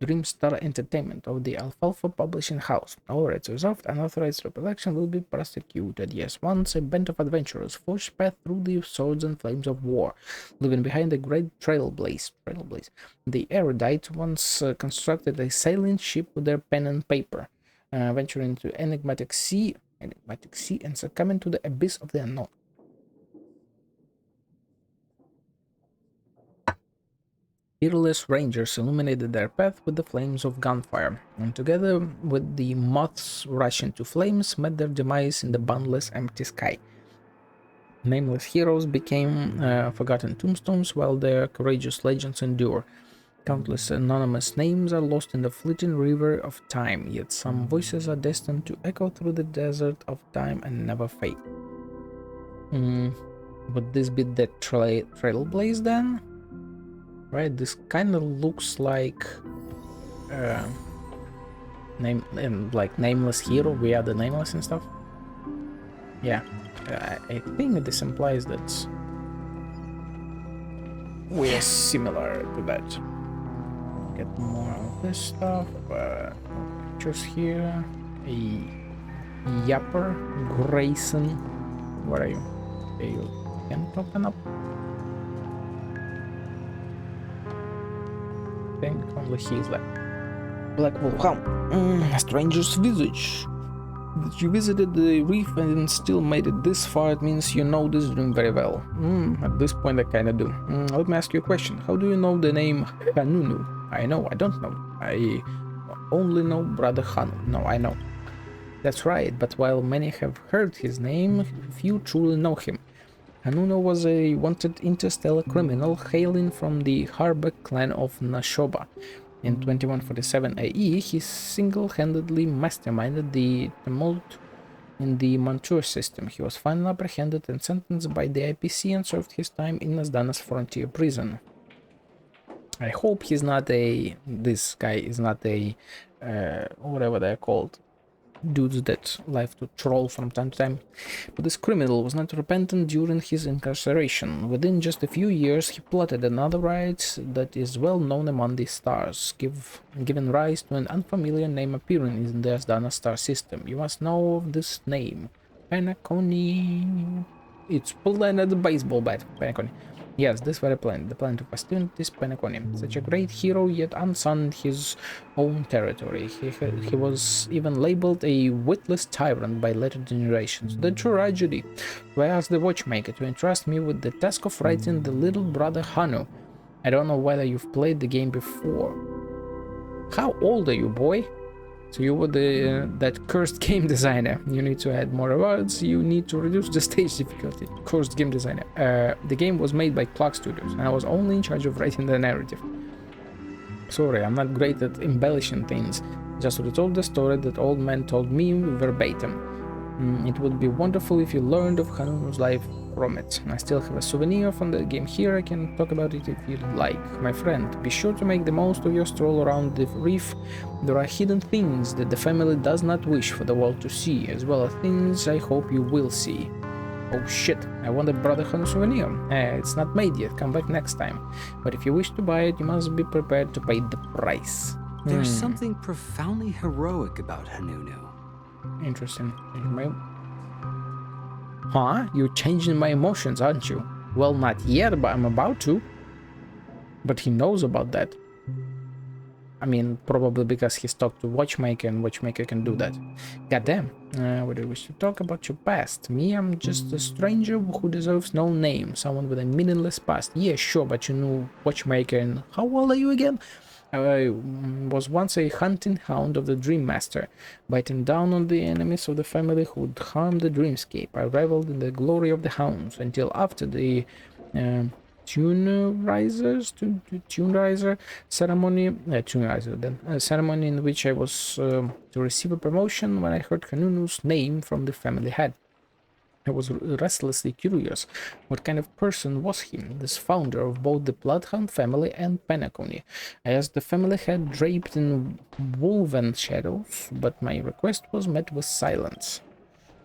Speaker 1: Dreamstar Entertainment of the Alfalfa Publishing House. All rights reserved, unauthorized reproduction will be prosecuted. Yes, once a band of adventurers forged path through the swords and flames of war, leaving behind a great trailblaze. The erudite once constructed a sailing ship with their pen and paper, venturing into enigmatic sea, and succumbing to the abyss of the unknown. Fearless rangers illuminated their path with the flames of gunfire, and together with the moths rushing to flames, met their demise in the boundless empty sky. Nameless heroes became forgotten tombstones, while their courageous legends endure. Countless anonymous names are lost in the fleeting river of time, yet some voices are destined to echo through the desert of time and never fade. Would this be the trailblaze then? Right, this kind of looks like Nameless Hero. We are the Nameless and stuff. Yeah, I think this implies that we are similar to that. Get more of this stuff. Pictures here. A Yapper Grayson. Where are you? Okay, you can't open up. I think only he's left. Black Wolfhound. A stranger's visage. That you visited the reef and still made it this far, it means you know this dream very well. At this point I kinda do. Let me ask you a question. How do you know the name Hanunu? I know, I don't know. I only know Brother Hanu. No, I know. That's right, but while many have heard his name, few truly know him. Hanunu was a wanted interstellar criminal hailing from the Harbeck clan of Nashoba. In 2147 AE, he single-handedly masterminded the tumult in the Manchur system. He was finally apprehended and sentenced by the IPC and served his time in Nasdana's frontier prison. I hope he's not this guy is not a, whatever they're called, dudes that like to troll from time to time. But this criminal was not repentant during his incarceration. Within just a few years, he plotted another riot that is well known among the stars, giving rise to an unfamiliar name appearing in the Asdana star system. You must know of this name. Penacony. It's Planet Baseball Bat. Penacony. Yes, this very planet, the planet of Festivities, Penacony. Such a great hero, yet unsung in his own territory. He was even labeled a witless tyrant by later generations. The tragedy. So I asked the watchmaker to entrust me with the task of writing the little brother Hanu. I don't know whether you've played the game before. How old are you, boy? So you were that cursed game designer. You need to add more words. You need to reduce the stage difficulty. Cursed game designer. The game was made by Clock Studios, and I was only in charge of writing the narrative. Sorry, I'm not great at embellishing things. Just retold the story that old man told me verbatim. It would be wonderful if you learned of Hanunu's life from it. I still have a souvenir from the game here. I can talk about it if you'd like. My friend, be sure to make the most of your stroll around the reef. There are hidden things that the family does not wish for the world to see, as well as things I hope you will see. Oh shit, I want a Brother Hanu souvenir. It's not made yet, come back next time. But if you wish to buy it, you must be prepared to pay the price.
Speaker 10: There's something profoundly heroic about Hanunu.
Speaker 1: Interesting. Huh? You're changing my emotions, aren't you? Well, not yet, but I'm about to. But he knows about that. I mean, probably because he's talked to Watchmaker, and Watchmaker can do that. Goddamn. What do you wish to talk about your past? Me, I'm just a stranger who deserves no name. Someone with a meaningless past. Yeah, sure, but you know Watchmaker, and how old are you again? I was once a hunting hound of the Dream Master, biting down on the enemies of the family who would harm the dreamscape. I reveled in the glory of the hounds until after the Tune-riser ceremony, ceremony in which I was to receive a promotion when I heard Hanunu's name from the family head. I was restlessly curious. What kind of person was he, this founder of both the Bloodhound family and Penacony? I asked the family head draped in woven shadows, but my request was met with silence.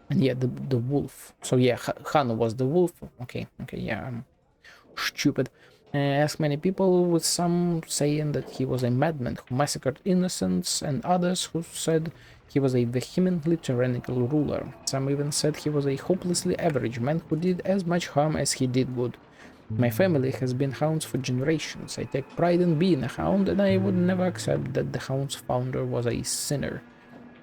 Speaker 1: And yeah, the wolf. So yeah, Hanu was the wolf. Okay, yeah, I'm stupid. I asked many people, with some saying that he was a madman who massacred innocents, and others who said he was a vehemently tyrannical ruler. Some even said he was a hopelessly average man who did as much harm as he did good. My family has been hounds for generations. I take pride in being a hound, and I would never accept that the hound's founder was a sinner.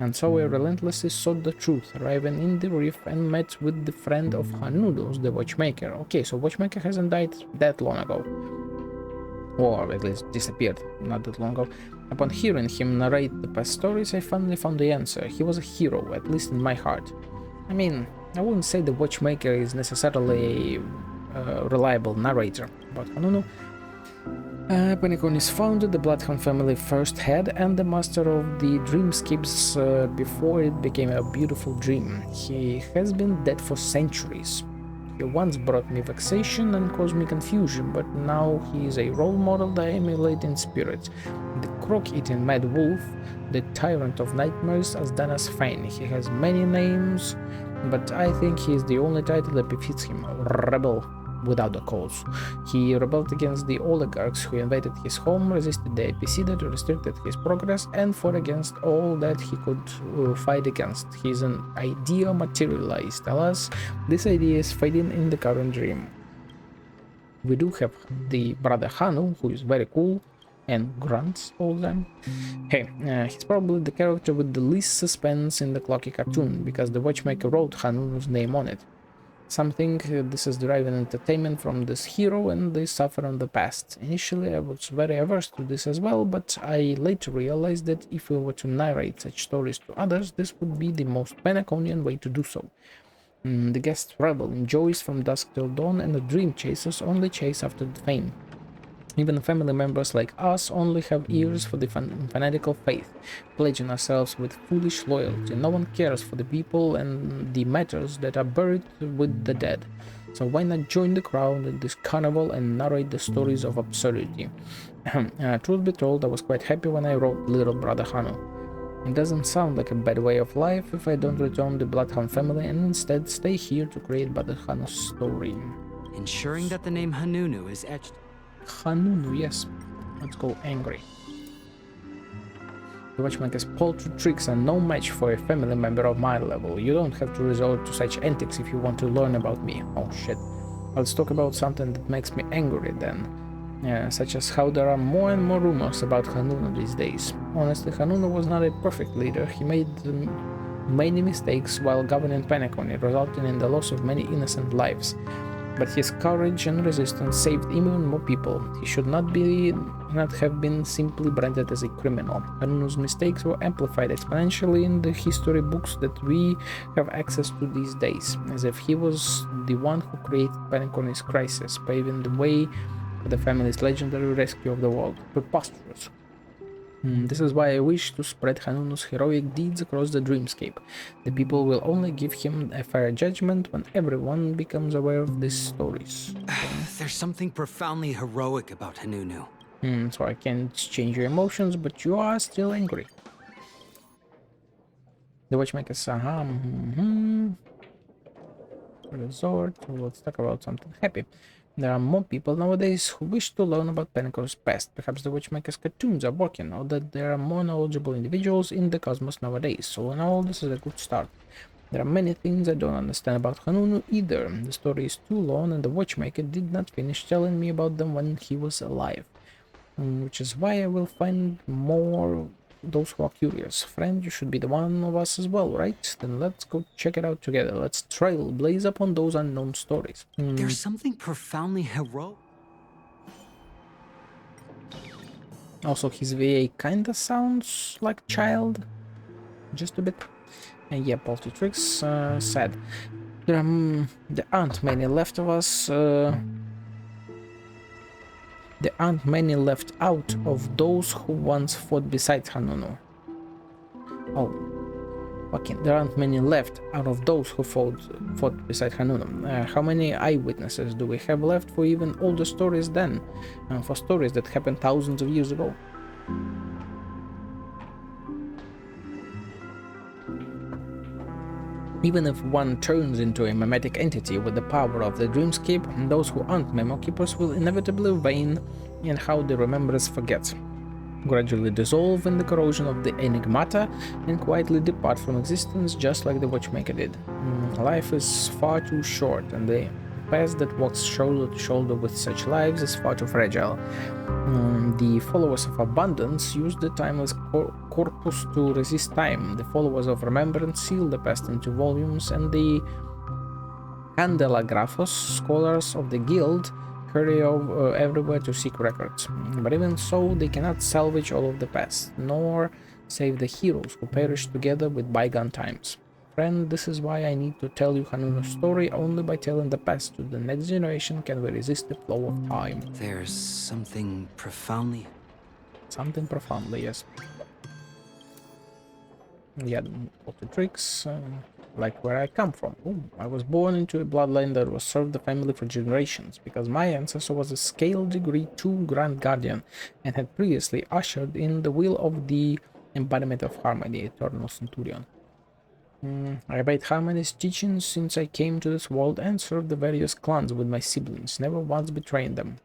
Speaker 1: And so I relentlessly sought the truth, arriving in the reef and met with the friend of Hanudos, the watchmaker. Okay, so watchmaker hasn't died that long ago. Or at least disappeared not that long ago. Upon hearing him narrate the past stories, I finally found the answer. He was a hero, at least in my heart. I mean, I wouldn't say the watchmaker is necessarily a reliable narrator, but Hanunu. Penacony's founder, the Bloodhound family first had, and the master of the dreamscapes before it became a beautiful dream. He has been dead for centuries. He once brought me vexation and caused me confusion, but now he is a role model that I emulate in spirit. The croc-eating mad wolf, the tyrant of nightmares, has done us fine. He has many names, but I think he is the only title that befits him. Rebel without a cause. He rebelled against the oligarchs who invaded his home, resisted the APC that restricted his progress, and fought against all that he could fight against. He is an idea materialized. Alas, this idea is fading in the current dream. We do have the brother Hanu, who is very cool and grunts all the time. Hey, he's probably the character with the least suspense in the Clocky cartoon, because the watchmaker wrote Hanunu's name on it. Some think this is deriving entertainment from this hero and they suffer on the past. Initially I was very averse to this as well, but I later realized that if we were to narrate such stories to others, this would be the most Penaconian way to do so. The guest rebel enjoys from dusk till dawn, and the dream chasers only chase after the fame. Even family members like us only have ears for the fanatical faith, pledging ourselves with foolish loyalty. No one cares for the people and the matters that are buried with the dead. So why not join the crowd in this carnival and narrate the stories of absurdity? Truth be told, I was quite happy when I wrote Little Brother Hanu. It doesn't sound like a bad way of life if I don't return the Bloodhound family and instead stay here to create Brother Hanu's story.
Speaker 10: Ensuring that the name Hanunu is etched.
Speaker 1: Hanunu, yes. Let's go angry. The watchmaker's paltry tricks are no match for a family member of my level. You don't have to resort to such antics if you want to learn about me. Oh shit. Let's talk about something that makes me angry then. Such as how there are more and more rumors about Hanunu these days. Honestly, Hanunu was not a perfect leader. He made many mistakes while governing Penacony, resulting in the loss of many innocent lives. But his courage and resistance saved even more people. He should not have been simply branded as a criminal. Hanunu's mistakes were amplified exponentially in the history books that we have access to these days, as if he was the one who created Penacony's crisis, paving the way for the family's legendary rescue of the world. Preposterous. This is why I wish to spread Hanunu's heroic deeds across the dreamscape. The people will only give him a fair judgment when everyone becomes aware of these stories.
Speaker 10: There's something profoundly heroic about Hanunu.
Speaker 1: So I can't change your emotions, but you are still angry. The watchmaker resort. Let's talk about something happy. There are more people nowadays who wish to learn about Penacony's past. Perhaps the watchmaker's cartoons are working, or that there are more knowledgeable individuals in the cosmos nowadays. So in all, this is a good start. There are many things I don't understand about Hanunu either. The story is too long, and the watchmaker did not finish telling me about them when he was alive. Which is why I will find more those who are curious. Friend, you should be the one of us as well, right? Then let's go check it out together. Let's trailblaze upon those unknown stories.
Speaker 10: There's something profoundly heroic.
Speaker 1: Also, his VA kinda sounds like child. Just a bit. And yeah, paltry tricks, sad. There aren't many left of us. There aren't many left out of those who once fought beside Hanunu. Oh, fucking, there aren't many left out of those who fought beside Hanunu. How many eyewitnesses do we have left for even older stories then? For stories that happened thousands of years ago? Even if one turns into a mimetic entity with the power of the dreamscape, those who aren't memo keepers will inevitably wane in how the remembrance forgets, gradually dissolve in the corrosion of the enigmata, and quietly depart from existence just like the watchmaker did. Life is far too short, and the past that walks shoulder to shoulder with such lives is far too fragile. The followers of abundance use the timeless corpus to resist time. The followers of remembrance seal the past into volumes, and the Candelagraphos, scholars of the guild, hurry everywhere to seek records. But even so, they cannot salvage all of the past, nor save the heroes who perished together with bygone times. Friend, this is why I need to tell you Hanunu's story. Only by telling the past to the next generation can we resist the flow of time.
Speaker 10: There's something profoundly...
Speaker 1: Something profoundly, yes. Yeah, the tricks, like where I come from. Ooh, I was born into a bloodline that was served the family for generations, because my ancestor was a scale degree 2 Grand Guardian, and had previously ushered in the will of the embodiment of harmony, Eternal Centurion. I obeyed Harmony's teachings since I came to this world and served the various clans with my siblings, never once betraying them.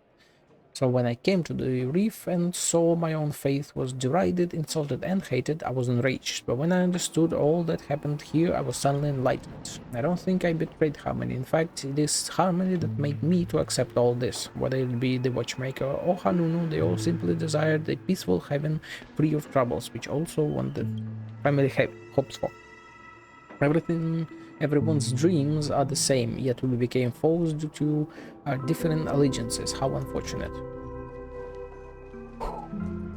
Speaker 1: So when I came to the reef and saw my own faith was derided, insulted and hated, I was enraged. But when I understood all that happened here, I was suddenly enlightened. I don't think I betrayed Harmony. In fact, it is Harmony that made me to accept all this. Whether it be the Watchmaker or Hanunu, they all simply desired a peaceful heaven free of troubles, which also one the family hopes for. Everyone's dreams are the same, yet we became foes due to our different allegiances. How unfortunate.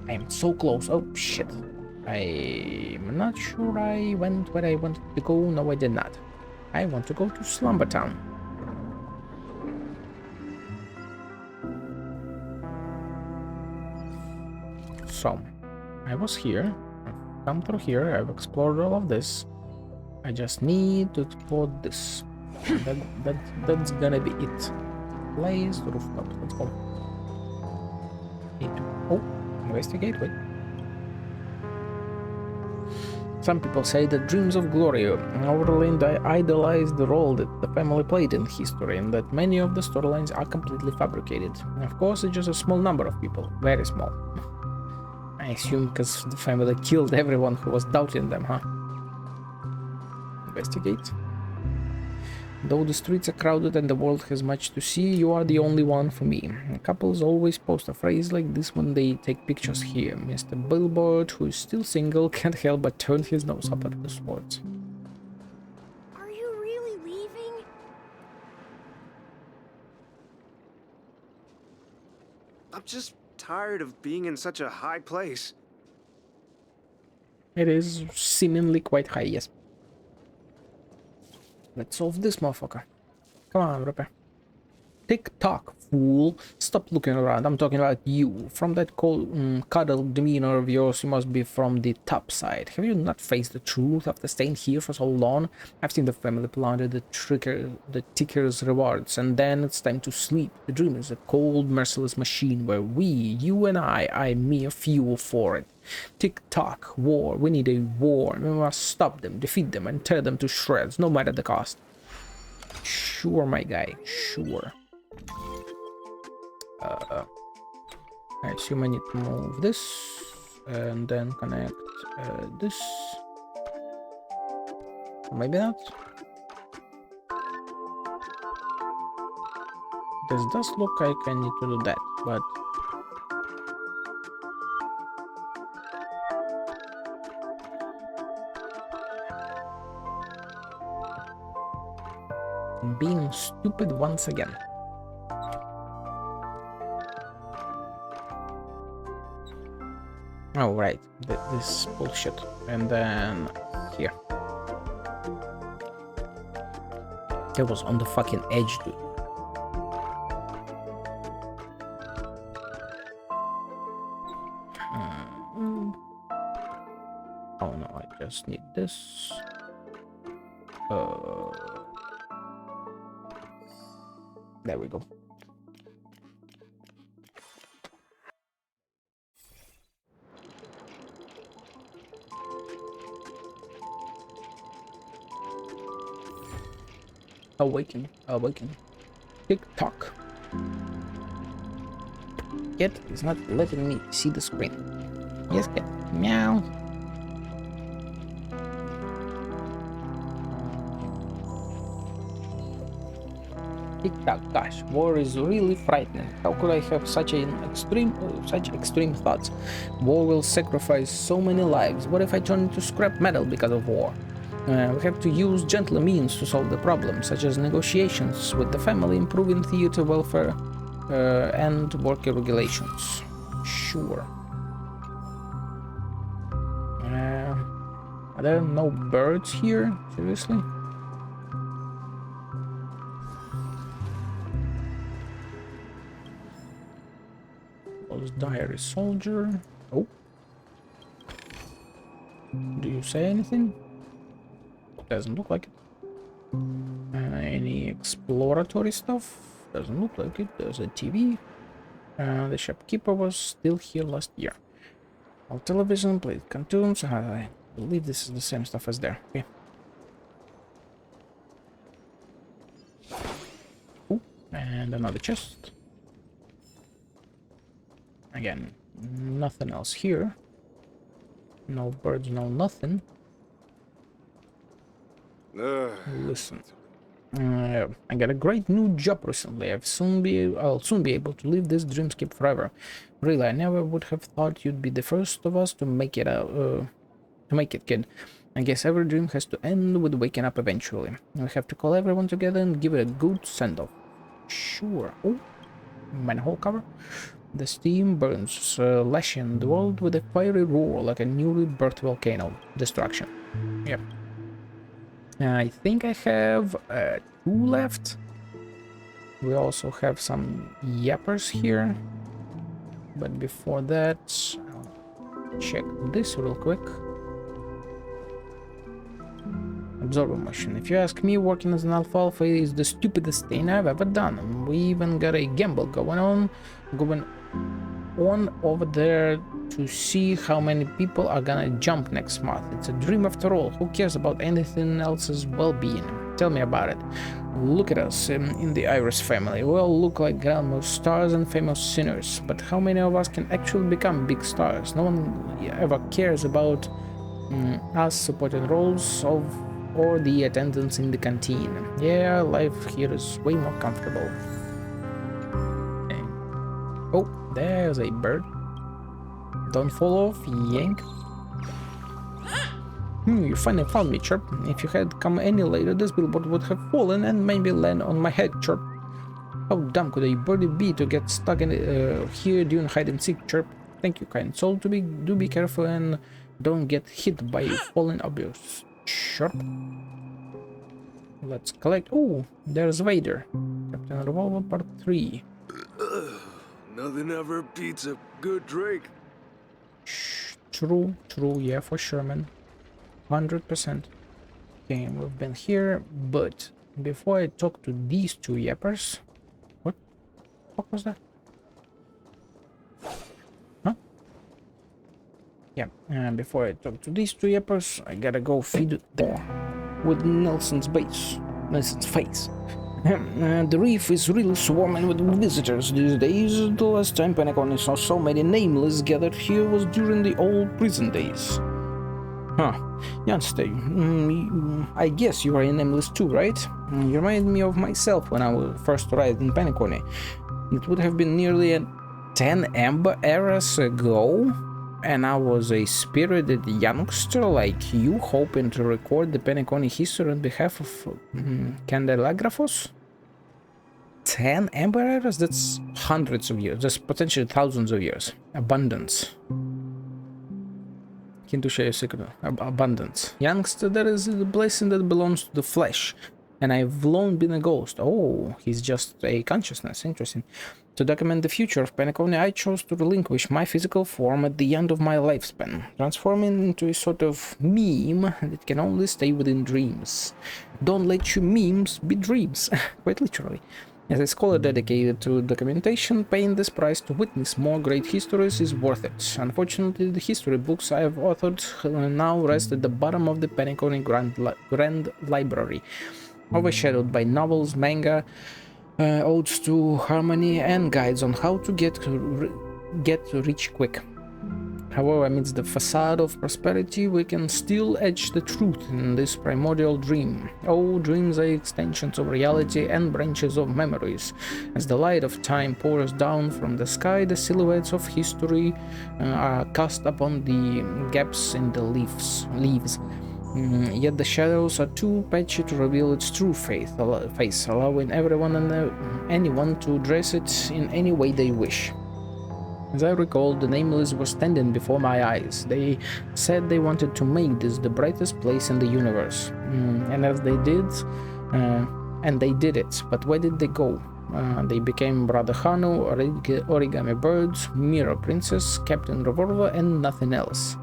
Speaker 1: I am so close. Oh shit. I'm not sure I went where I wanted to go. No, I did not. I want to go to Slumber Town. So, I was here. I've come through here. I've explored all of this. I just need to explore this. That's gonna be it. Place rooftop. Let's go. Oh, investigate. Wait. Some people say that dreams of glory overly idolize the role that the family played in history, and that many of the storylines are completely fabricated. Of course, it's just a small number of people, very small. I assume because the family killed everyone who was doubting them, huh? Investigate. Though the streets are crowded and the world has much to see, you are the only one for me. Couples always post a phrase like this when they take pictures here. Mr. Billboard, who is still single, can't help but turn his nose up at the sports.
Speaker 11: Are you really leaving?
Speaker 14: I'm just tired of being in such a high place.
Speaker 1: It is seemingly quite high, yes. Let's solve this motherfucker. Come on, Ripper. Tick-tock, fool. Stop looking around. I'm talking about you. From that cold, cuddled demeanor of yours, you must be from the top side. Have you not faced the truth after staying here for so long? I've seen the family plunder the ticker's rewards, and then it's time to sleep. The dream is a cold, merciless machine where we, you and I, are mere fuel for it. Tick-tock, war. We need a war. We must stop them, defeat them, and tear them to shreds, no matter the cost. Sure, my guy. Sure. I assume I need to move this and then connect this. Maybe not. This does look like I need to do that, but I'm being stupid once again. Oh, right. This bullshit. And then here. It was on the fucking edge, dude. Oh no, I just need this. There we go. Awaken, awaken. Tick tock. Cat is not letting me see the screen. Yes, cat. Meow. Tick-tock, gosh, war is really frightening. How could I have such extreme thoughts? War will sacrifice so many lives. What if I turn into scrap metal because of war? We have to use gentler means to solve the problem, such as negotiations with the family, improving theater welfare, and worker regulations. Sure. Are there no birds here? Seriously? Diary soldier. Oh. Do you say anything? Doesn't look like it. Any exploratory stuff? Doesn't look like it. There's a TV. The shopkeeper was still here last year. All television, played cartoons. I believe this is the same stuff as there. Okay. Ooh, and another chest. Again, nothing else here. No birds, no nothing. Listen, I got a great new job recently. I'll soon be able to leave this dreamscape forever. Really, I never would have thought you'd be the first of us to make it kid. I guess every dream has to end with waking up eventually. We have to call everyone together and give it a good send-off. Sure. Oh, manhole cover. The steam burns, lashing the world with a fiery roar like a newly birthed volcano. Destruction. Yep. I think I have 2 left. We also have some yappers here. But before that, I'll check this real quick. Absorber machine. If you ask me, working as an alfalfa is the stupidest thing I've ever done. We even got a gamble going on over there to see how many people are gonna jump next month. It's a dream after all. Who cares about anything else's well-being? Tell me about it. Look at us in the Iris family. We all look like grandma's stars and famous sinners, but how many of us can actually become big stars? No one ever cares about us supporting roles or the attendance in the canteen. Yeah, life here is way more comfortable. Okay. Oh, there's a bird. Don't fall off, yank. You finally found me, Chirp. If you had come any later, this billboard would have fallen and maybe land on my head, Chirp. How dumb could a birdie be to get stuck in here doing hide and seek, Chirp? Thank you, kind soul. Do be careful and don't get hit by fallen objects, Chirp. Let's collect. Oh, there's Vader. Captain Revolver Part 3.
Speaker 3: Nothing ever beats a good drink.
Speaker 1: True, yeah, for sure, man. 100%. Okay, we've been here, but before I talk to these 2 yappers... What was that? Huh? Yeah, before I talk to these 2 yappers, I gotta go feed there with Nelson's face. The reef is really swarming with visitors these days. The last time Penacony saw so many nameless gathered here was during the old prison days. Huh. Youngster, I guess you are a nameless too, right? You remind me of myself when I first arrived in Penacony. It would have been nearly 10 Amber eras ago, and I was a spirited youngster like you, hoping to record the Penacony history on behalf of Candelagraphos. 10 Amber eras? That's hundreds of years. That's potentially thousands of years. Abundance. Keen to share a secret. Abundance. Youngster, there is a blessing that belongs to the flesh, and I've long been a ghost. Oh, he's just a consciousness. Interesting. To document the future of Penacony, I chose to relinquish my physical form at the end of my lifespan, transforming into a sort of meme that can only stay within dreams. Don't let your memes be dreams, quite literally. As a scholar dedicated to documentation, paying this price to witness more great histories is worth it. Unfortunately, the history books I have authored now rest at the bottom of the Penacony Grand Library, overshadowed by novels, manga, odes to harmony, and guides on how to get rich quick. However, amidst the facade of prosperity, we can still etch the truth in this primordial dream. Oh, dreams are extensions of reality and branches of memories. As the light of time pours down from the sky, the silhouettes of history are cast upon the gaps in the leaves. Yet the shadows are too patchy to reveal its true face, allowing everyone and anyone to dress it in any way they wish. As I recall, the Nameless were standing before my eyes. They said they wanted to make this the brightest place in the universe. And as they did, they did it. But where did they go? They became Brother Hano, Origami Birds, Mirror Princess, Captain Revolver, and nothing else.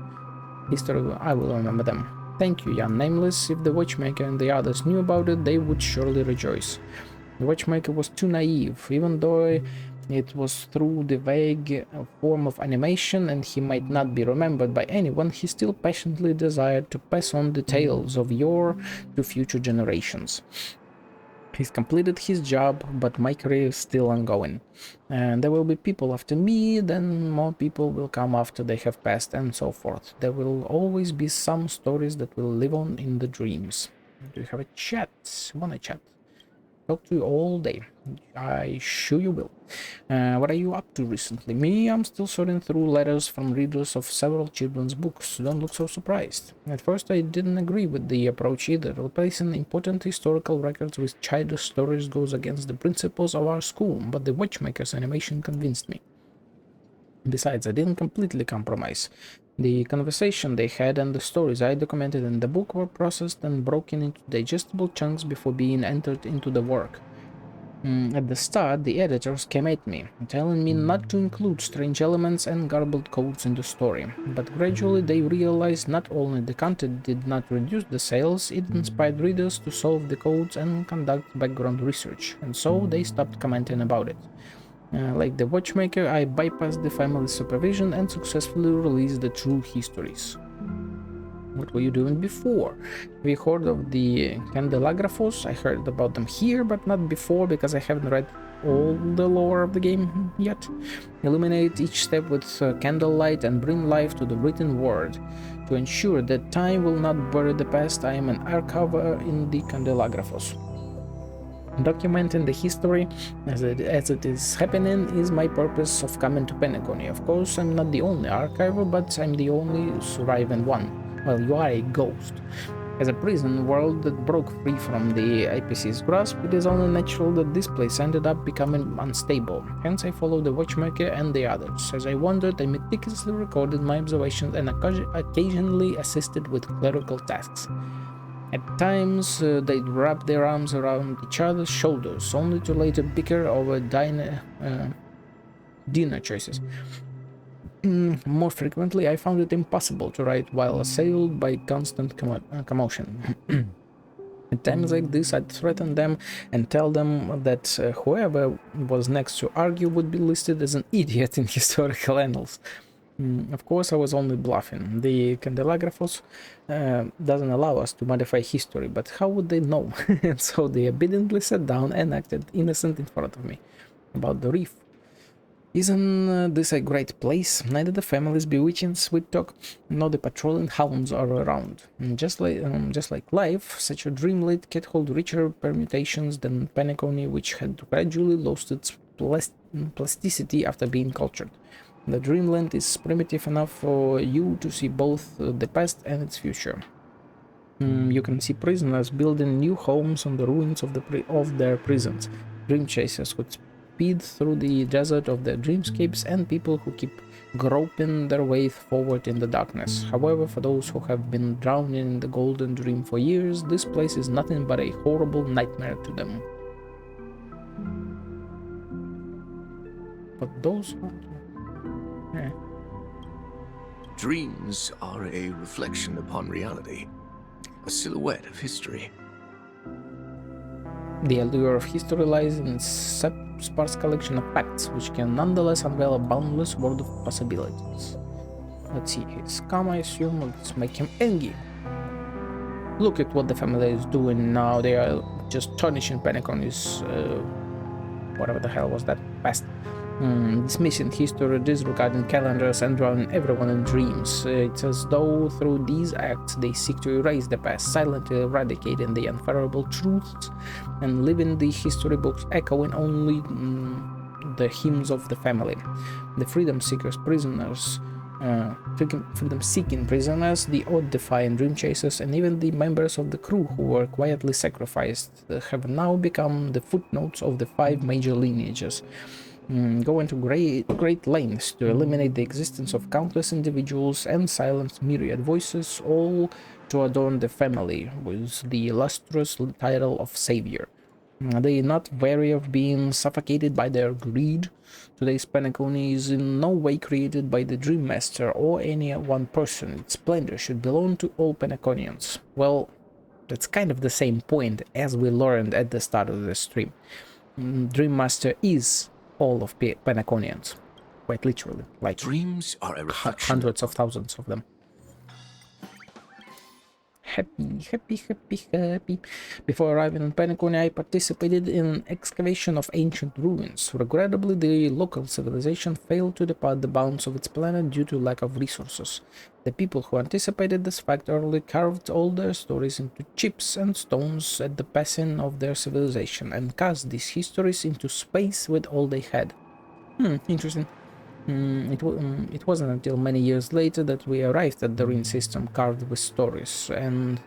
Speaker 1: History, I will remember them. Thank you, young Nameless. If the Watchmaker and the others knew about it, they would surely rejoice. The Watchmaker was too naive, even though it was through the vague form of animation and he might not be remembered by anyone, he still passionately desired to pass on the tales of yore to future generations. He's completed his job, but my career is still ongoing. And there will be people after me, then more people will come after they have passed, and so forth. There will always be some stories that will live on in the dreams. Do you have a chat? Wanna chat? Talk to you all day. I sure you will. What are you up to recently? Me, I'm still sorting through letters from readers of several children's books. Don't look so surprised. At first I didn't agree with the approach either. Replacing important historical records with childish stories goes against the principles of our school, but the Watchmaker's animation convinced me. Besides, I didn't completely compromise. The conversation they had and the stories I documented in the book were processed and broken into digestible chunks before being entered into the work. At the start, the editors came at me, telling me not to include strange elements and garbled codes in the story, but gradually they realized not only the content did not reduce the sales, it inspired readers to solve the codes and conduct background research, and so they stopped commenting about it. Like the Watchmaker, I bypassed the family supervision and successfully released the true histories. What were you doing before? Have you heard of the Candelagraphos? I heard about them here, but not before because I haven't read all the lore of the game yet. Illuminate each step with candlelight and bring life to the written word. To ensure that time will not bury the past, I am an archiver in the Candelagraphos. Documenting the history as it is happening is my purpose of coming to Penacony. Of course, I'm not the only archiver, but I'm the only surviving one. Well, you are a ghost. As a prison world that broke free from the IPC's grasp, it is only natural that this place ended up becoming unstable. Hence I followed the Watchmaker and the others. As I wandered, I meticulously recorded my observations and occasionally assisted with clerical tasks. At times, they'd wrap their arms around each other's shoulders, only to later bicker over dinner choices. More frequently, I found it impossible to write while assailed by constant commotion. At times like this, I'd threaten them and tell them that whoever was next to argue would be listed as an idiot in historical annals. Of course, I was only bluffing. The Candelagraphos doesn't allow us to modify history, but how would they know? And so they obediently sat down and acted innocent in front of me. About the reef. Isn't this a great place? Neither the family's bewitching sweet talk nor the patrolling hounds are around. Just like life, such a dreamlit can hold richer permutations than Penacony, which had gradually lost its plasticity after being cultured. The dreamland is primitive enough for you to see both the past and its future. You can see prisoners building new homes on the ruins of their prisons, dream chasers who speed through the desert of their dreamscapes, and people who keep groping their way forward in the darkness. However, for those who have been drowning in the golden dream for years, this place is nothing but a horrible nightmare to them. but those... Yeah.
Speaker 3: Dreams are a reflection upon reality, a silhouette of history.
Speaker 1: The allure of history lies in its sparse collection of facts, which can nonetheless unveil a boundless world of possibilities. Let's see, he's calm, I assume. Let's make him angry. Look at what the family is doing now. They are just tarnishing Penacony's whatever the hell was that past. Dismissing history, disregarding calendars, and drowning everyone in dreams. It's as though through these acts they seek to erase the past, silently eradicating the unfathomable truths and leaving the history books echoing only the hymns of the family. The freedom-seekers, prisoners, freedom-seeking prisoners, the oath-defying dream chasers, and even the members of the crew who were quietly sacrificed have now become the footnotes of the 5 major lineages. Go into great lengths to eliminate the existence of countless individuals and silence myriad voices, all to adorn the family with the illustrious title of savior. They are not wary of being suffocated by their greed. Today's Penacony is in no way created by the Dream Master or any one person. Its splendor should belong to all Penaconians. Well, that's kind of the same point as we learned at the start of the stream. Dream Master is all of Penaconians, quite literally, like
Speaker 3: dreams are a reflection,
Speaker 1: hundreds of thousands of them. Happy. Before arriving in Penacony, I participated in an excavation of ancient ruins. Regrettably, the local civilization failed to depart the bounds of its planet due to lack of resources. The people who anticipated this fact early carved all their stories into chips and stones at the passing of their civilization, and cast these histories into space with all they had. Interesting. It wasn't until many years later that we arrived at the ruin system carved with stories, and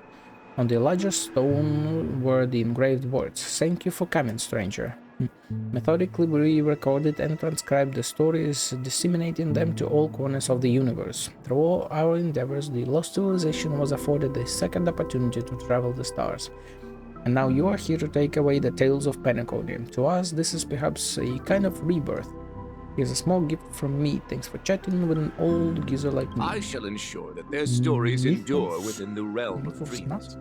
Speaker 1: on the larger stone were the engraved words, "Thank you for coming, stranger." Methodically, we recorded and transcribed the stories, disseminating them to all corners of the universe. Through all our endeavors, the lost civilization was afforded a second opportunity to travel the stars. And now you are here to take away the tales of Penacony. To us, this is perhaps a kind of rebirth. Here's a small gift from me. Thanks for chatting with an old geezer like me.
Speaker 3: I shall ensure that their stories endure within the realm of dreams.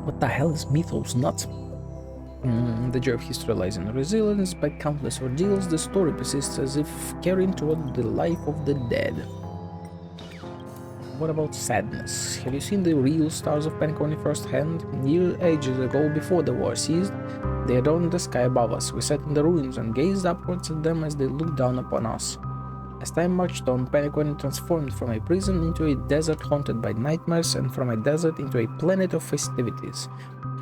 Speaker 1: What the hell is Mythos nuts? The joy of history lies in resilience. By countless ordeals, the story persists as if carrying toward the life of the dead. What about sadness? Have you seen the real stars of Penacony firsthand? Ages ago, before the war ceased, they adorned the sky above us. We sat in the ruins and gazed upwards at them as they looked down upon us. As time marched on, Penacony transformed from a prison into a desert haunted by nightmares, and from a desert into a planet of festivities.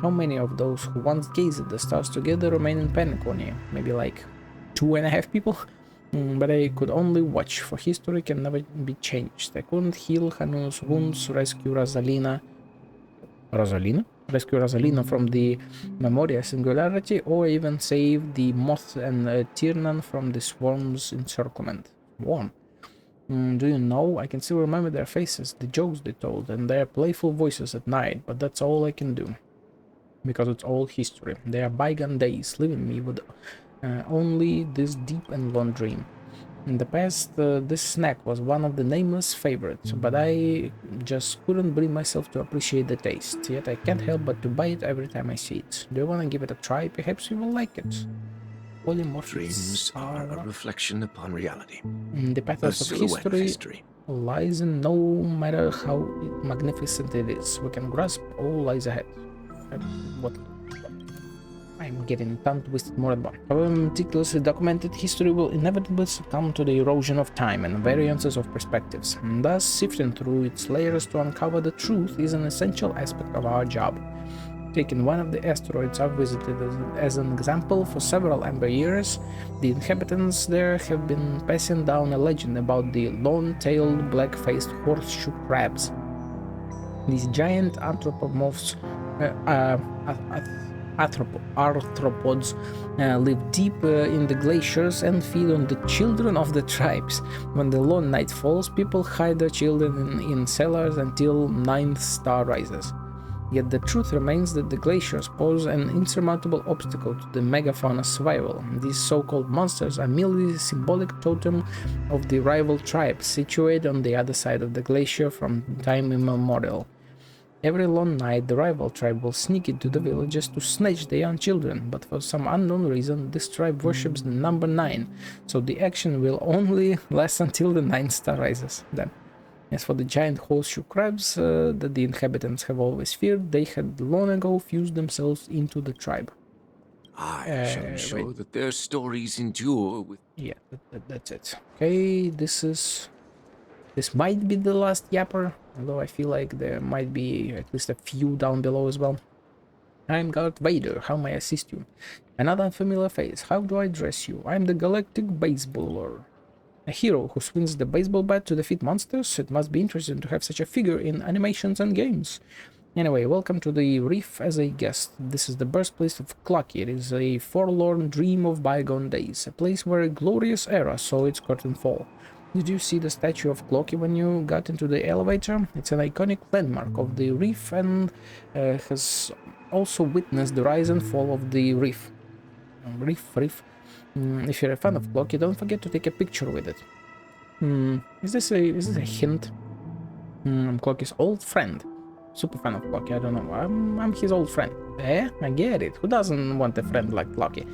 Speaker 1: How many of those who once gazed at the stars together remain in Penacony? Maybe like 2.5 people? But I could only watch, for history can never be changed. I couldn't heal Hanu's wounds, rescue Rosalina from the Memoria Singularity, or even save the Moth and Tiernan from the Swarm's encirclement. Warm. Do you know, I can still remember their faces, the jokes they told, and their playful voices at night, but that's all I can do. Because it's all history. They are bygone days, leaving me with only this deep and long dream. In the past, this snack was one of the nameless favorites, but I just couldn't bring myself to appreciate the taste, yet I can't help but to buy it every time I see it. Do you want to give it a try? Perhaps you will like it.
Speaker 3: Dreams are a reflection upon reality.
Speaker 1: The pathos of history lies in no matter how magnificent it is. We can grasp all lies ahead. I'm getting tongue twisted more and more. However meticulously documented, history will inevitably succumb to the erosion of time and variances of perspectives. And thus, sifting through its layers to uncover the truth is an essential aspect of our job. Taking one of the asteroids I've visited as an example, for several amber years, the inhabitants there have been passing down a legend about the long-tailed, black-faced horseshoe crabs. These giant arthropods live deep in the glaciers and feed on the children of the tribes. When the long night falls, people hide their children in cellars until ninth star rises. Yet the truth remains that the glaciers pose an insurmountable obstacle to the megafauna's survival. These so-called monsters are merely a symbolic totem of the rival tribes situated on the other side of the glacier from time immemorial. Every long night, the rival tribe will sneak into the villages to snatch the young children, but for some unknown reason, this tribe worships the number 9, so the action will only last until the 9th star rises. Then, as for the giant horseshoe crabs that the inhabitants have always feared, they had long ago fused themselves into the tribe.
Speaker 3: I shall ensure that their stories endure with...
Speaker 1: Yeah, that's it. Okay, this might be the last yapper, although I feel like there might be at least a few down below as well. I'm Darth Vader, how may I assist you? Another unfamiliar face, how do I dress you? I'm the galactic baseballer. A hero who swings the baseball bat to defeat monsters? It must be interesting to have such a figure in animations and games. Anyway, welcome to the Reef as a guest. This is the birthplace of Clocky. It is a forlorn dream of bygone days, a place where a glorious era saw its curtain fall. Did you see the statue of Clocky when you got into the elevator? It's an iconic landmark of the Reef and has also witnessed the rise and fall of the Reef. Reef. If you're a fan of Clocky, don't forget to take a picture with it. Is this a hint? Clocky's old friend. Super fan of Clocky, I don't know. I'm his old friend. I get it. Who doesn't want a friend like Clocky?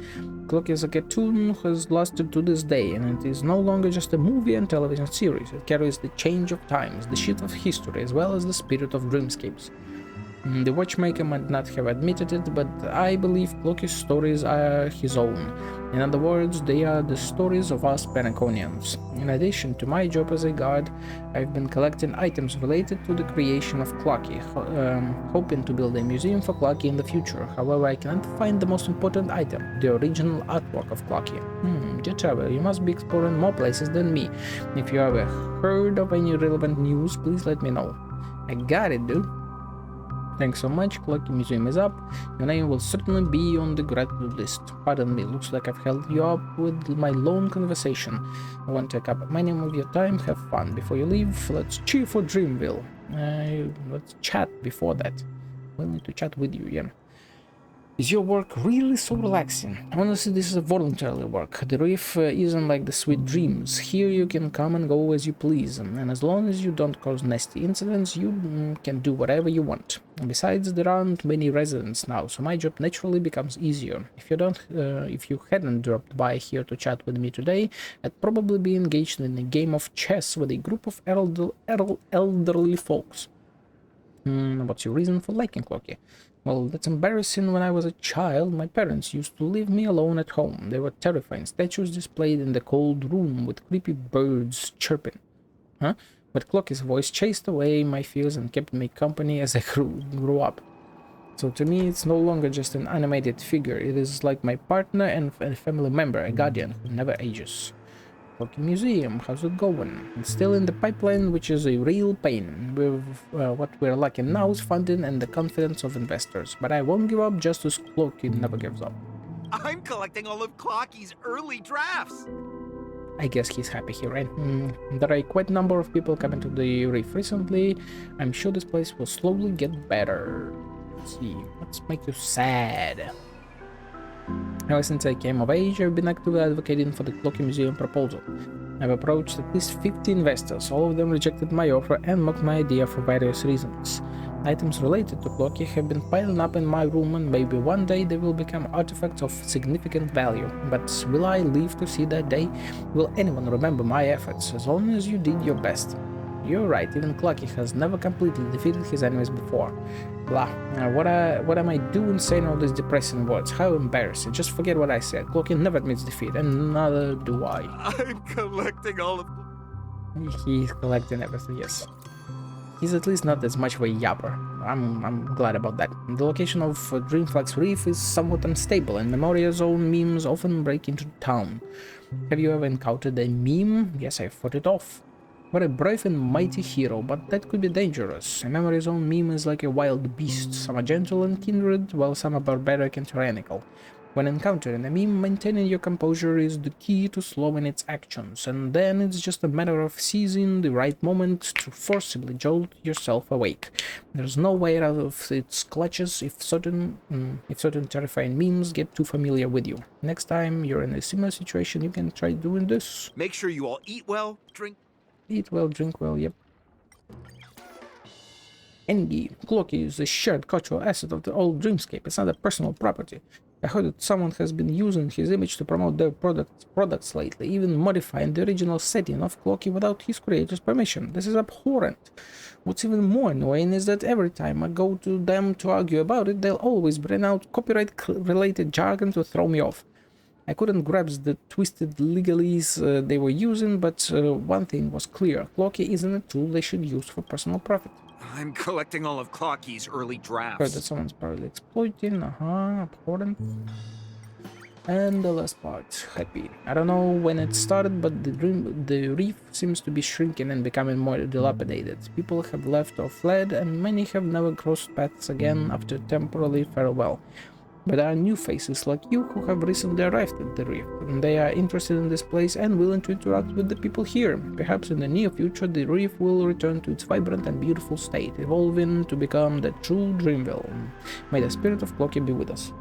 Speaker 1: Clocky is a cartoon who has lasted to this day, and it is no longer just a movie and television series. It carries the change of times, the shift of history, as well as the spirit of dreamscapes. The watchmaker might not have admitted it, but I believe Clocky's stories are his own. In other words, they are the stories of us Penaconians. In addition to my job as a guard, I've been collecting items related to the creation of Clocky, hoping to build a museum for Clocky in the future. However, I cannot find the most important item, the original artwork of Clocky. Dear traveler, you must be exploring more places than me. If you ever heard of any relevant news, please let me know. I got it, dude. Thanks so much, Clocky Museum is up. Your name will certainly be on the gratitude list. Pardon me, looks like I've held you up with my long conversation. I won't take up my name of your time, have fun. Before you leave, let's cheer for Dreamville. Let's chat before that. We'll need to chat with you, yeah. Is your work really so relaxing? Honestly, this is a voluntary work. The Reef isn't like the Sweet Dreams. Here you can come and go as you please, and as long as you don't cause nasty incidents, you can do whatever you want. And besides, there aren't many residents now, so my job naturally becomes easier. If you hadn't dropped by here to chat with me today, I'd probably be engaged in a game of chess with a group of elderly folks. What's your reason for liking Clocky? Well, that's embarrassing. When I was a child, my parents used to leave me alone at home. They were terrifying statues displayed in the cold room with creepy birds chirping. But Clocky's voice chased away my fears and kept me company as I grew up. So to me, it's no longer just an animated figure. It is like my partner and a family member, a guardian who never ages. Clocky Museum, how's it going? It's still in the pipeline, which is a real pain. What we're lacking now is funding and the confidence of investors, but I won't give up just as Clocky never gives up.
Speaker 8: I'm collecting all of Clocky's early drafts.
Speaker 1: I guess he's happy here, right? There are quite a number of people coming to the Reef recently. I'm sure this place will slowly get better. Let's see, let's make you sad. Ever since I came of age, I've been actively advocating for the Clocky Museum proposal. I've approached at least 50 investors, all of them rejected my offer and mocked my idea for various reasons. Items related to Clocky have been piling up in my room, and maybe one day they will become artifacts of significant value. But will I live to see that day? Will anyone remember my efforts, as long as you did your best? You're right, even Clocky has never completely defeated his enemies before. Blah. What am I doing saying all these depressing words? How embarrassing. Just forget what I said. Clocky never admits defeat, and neither do I.
Speaker 8: I'm collecting all of...
Speaker 1: He's collecting everything, yes. He's at least not as much of a yapper. I'm glad about that. The location of Dreamflux Reef is somewhat unstable, and Memoria Zone memes often break into town. Have you ever encountered a meme? Yes, I fought it off. What a brave and mighty hero, but that could be dangerous. A Memory Zone meme is like a wild beast. Some are gentle and kindred, while some are barbaric and tyrannical. When encountering a meme, maintaining your composure is the key to slowing its actions, and then it's just a matter of seizing the right moment to forcibly jolt yourself awake. There's no way out of its clutches if certain terrifying memes get too familiar with you. Next time you're in a similar situation, you can try doing this.
Speaker 8: Make sure you all eat well, drink.
Speaker 1: Eat well, drink well, yep. Engi, Cloaky is a shared cultural asset of the old Dreamscape. It's not a personal property. I heard that someone has been using his image to promote their products lately, even modifying the original setting of Cloaky without his creator's permission. This is abhorrent. What's even more annoying is that every time I go to them to argue about it, they'll always bring out copyright-related jargon to throw me off. I couldn't grasp the twisted legalese they were using, but one thing was clear. Cloaky isn't a tool they should use for personal profit.
Speaker 8: I'm collecting all of Clocky's early drafts.
Speaker 1: Heard that someone's probably exploiting, abhorrent. And the last part, happy. I don't know when it started, but the reef seems to be shrinking and becoming more dilapidated. People have left or fled, and many have never crossed paths again after temporary farewell. But there are new faces like you who have recently arrived at the reef, and they are interested in this place and willing to interact with the people here. Perhaps in the near future the reef will return to its vibrant and beautiful state, evolving to become the true Dreamville. May the spirit of Cloaky be with us.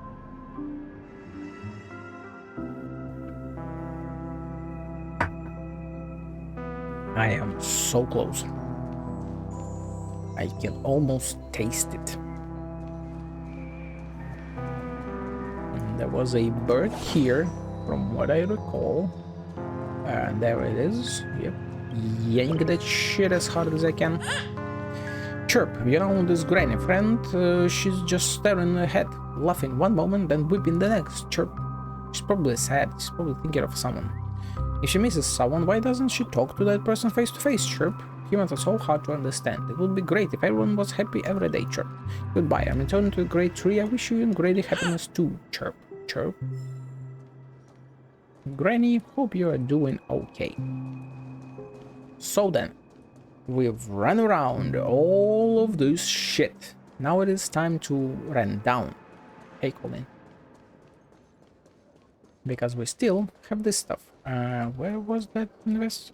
Speaker 1: I am so close. I can almost taste it. There was a bird here, from what I recall. And there it is. Yep. Yank that shit as hard as I can. Chirp, you know this granny friend? She's just staring ahead, laughing one moment, then weeping the next. Chirp. She's probably sad. She's probably thinking of someone. If she misses someone, why doesn't she talk to that person face to face? Chirp. Humans are so hard to understand. It would be great if everyone was happy every day. Chirp. Goodbye. I'm returning to the great tree. I wish you and Grady happiness too. Chirp. Chirp. Granny, hope you are doing okay. So then, we've run around all of this shit. Now it is time to run down. Hey, Colin. Because we still have this stuff. Where was that invest?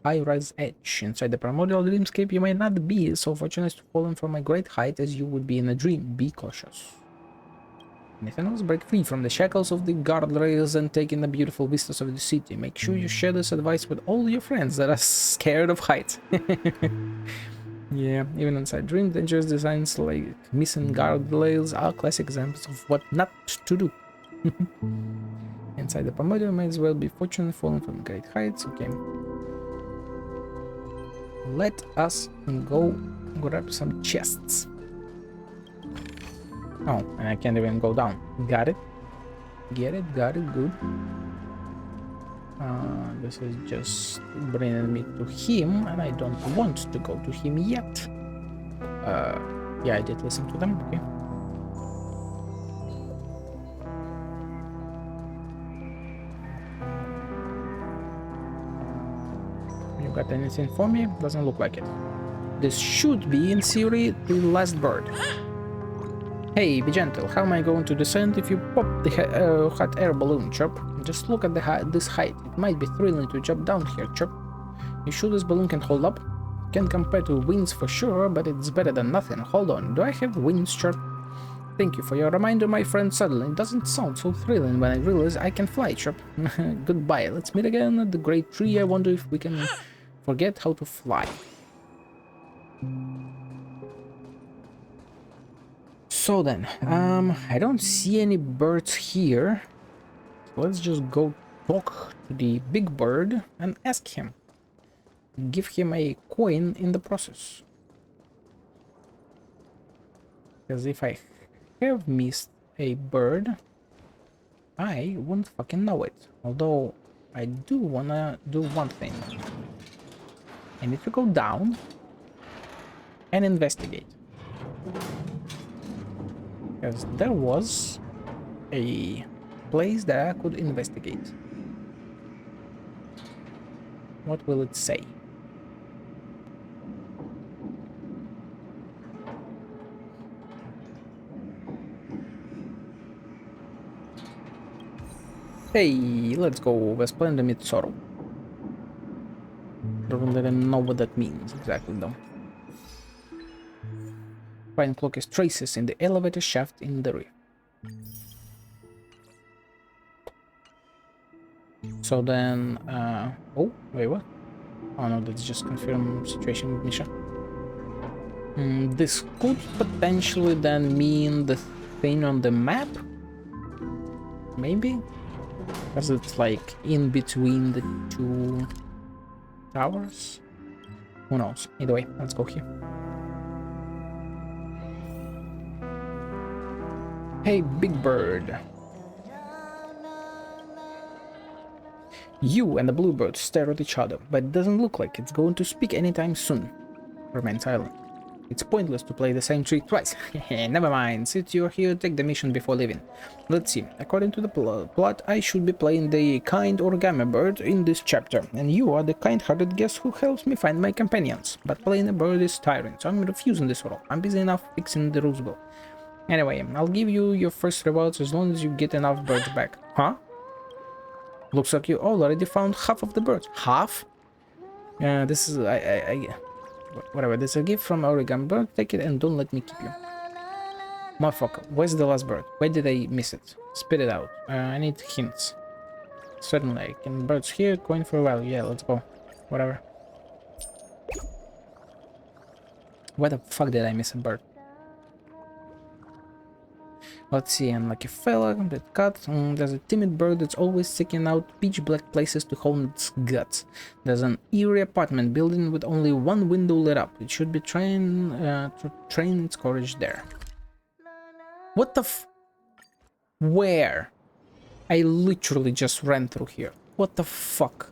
Speaker 1: High-rise edge. Inside the primordial dreamscape, you may not be so fortunate to fall from a great height as you would be in a dream. Be cautious. Anything else? Break free from the shackles of the guardrails and take in the beautiful vistas of the city. Make sure you share this advice with all your friends that are scared of heights. Yeah, even inside dream, dangerous designs like missing guardrails are classic examples of what not to do. Inside the primordial, may as well be fortunate falling from great heights. Okay. Let us go grab some chests. Oh, and I can't even go down. Got it. Get it, got it, good. This is just bringing me to him, and I don't want to go to him yet. Yeah, I did listen to them, okay. You got anything for me? Doesn't look like it. This should be, in theory, the last bird. Hey, be gentle. How am I going to descend if you pop the hot air balloon, Chirp? Just look at this height. It might be thrilling to jump down here, Chirp. You sure this balloon can hold up? Can't compare to wings for sure, but it's better than nothing. Hold on, do I have wings, Chirp? Thank you for your reminder, my friend. Suddenly, it doesn't sound so thrilling when I realize I can fly, Chirp. Goodbye. Let's meet again at the great tree. I wonder if we can forget how to fly. So then, I don't see any birds here. Let's just go talk to the big bird and ask him. Give him a coin in the process. Because if I have missed a bird, I won't fucking know it. Although, I do wanna do one thing. I need to go down and investigate. Because there was a place that I could investigate. What will it say? Hey, let's go. We're playing the Mid-Sorrow. Don't really know what that means exactly though. Fine clock is traces in the elevator shaft in the rear. So then, oh, wait, what? Oh no, that's just confirmed situation with Misha. This could potentially then mean the thing on the map? Maybe? Because it's like in between the two towers? Who knows? Either way, let's go here. Hey, Big Bird. You and the bluebird stare at each other, but it doesn't look like it's going to speak anytime soon. Remain silent. It's pointless to play the same trick twice. Never mind, since you're here, take the mission before leaving. Let's see, according to the plot, I should be playing the kind origami bird in this chapter, and you are the kind-hearted guest who helps me find my companions. But playing a bird is tiring, so I'm refusing this role. I'm busy enough fixing the Roosevelt. Anyway, I'll give you your first rewards as long as you get enough birds back. Huh? Looks like you already found half of the birds. Half? This is... Whatever, this is a gift from Origami Bird. Take it and don't let me keep you. Motherfucker, where's the last bird? Where did I miss it? Spit it out. I need hints. Certainly, can birds here? Going for a while. Yeah, let's go. Whatever. Why the fuck did I miss a bird? Let's see, unlucky fella, that cut. There's a timid bird that's always seeking out pitch black places to home its guts. There's an eerie apartment building with only one window lit up. It should be trained to train its courage there. What the f... Where? I literally just ran through here. What the fuck?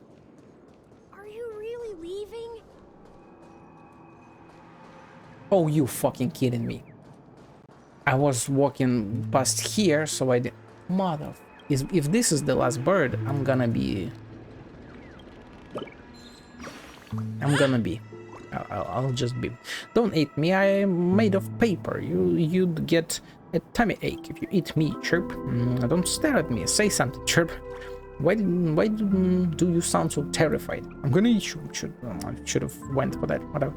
Speaker 11: Are you really leaving?
Speaker 1: Oh, you fucking kidding me. I was walking past here, so I did... Mother... If this is the last bird, I'm gonna be... I'll just be... Don't eat me, I'm made of paper. You'd get a tummy ache if you eat me, Chirp. Don't stare at me, say something, Chirp. Why do you sound so terrified? I'm gonna eat you. I should have went for that. Whatever.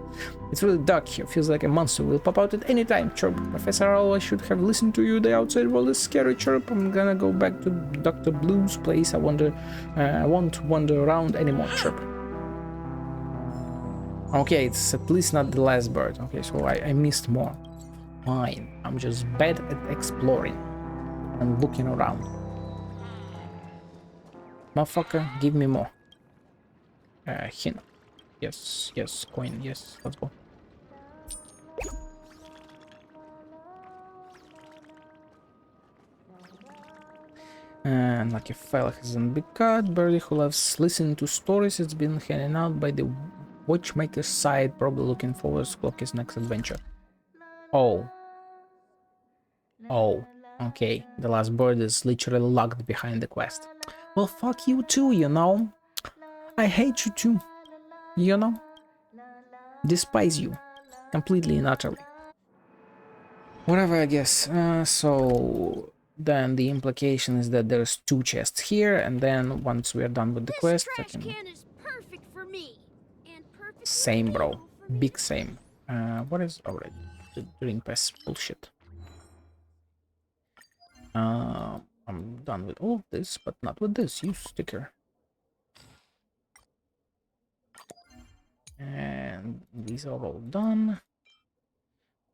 Speaker 1: It's really dark here. Feels like a monster will pop out at any time. Chirp. Professor Owl, I should have listened to you. The outside world is scary. Chirp. I'm gonna go back to Dr. Blue's place. I won't wander around anymore. Chirp. Okay, it's at least not the last bird. Okay, so I missed more. Fine. I'm just bad at exploring and looking around. Motherfucker, give me more. Hint. Yes, yes, coin, yes, let's go. And like a file hasn't been cut, birdie who loves listening to stories, it's been handed out by the watchmaker's side, probably looking forward to Clocky's next adventure. Oh. Oh, okay, the last bird is literally locked behind the quest. Well, fuck you too, you know. I hate you too, you know. Despise you, completely and utterly. Whatever, I guess. So then the implication is that there's two chests here, and then once we're done with the quest, I can...
Speaker 11: Is perfect for me and perfect
Speaker 1: Same, bro. Big same. What is already? During pass bullshit. I'm done with all of this, but not with this. Use sticker. And these are all done.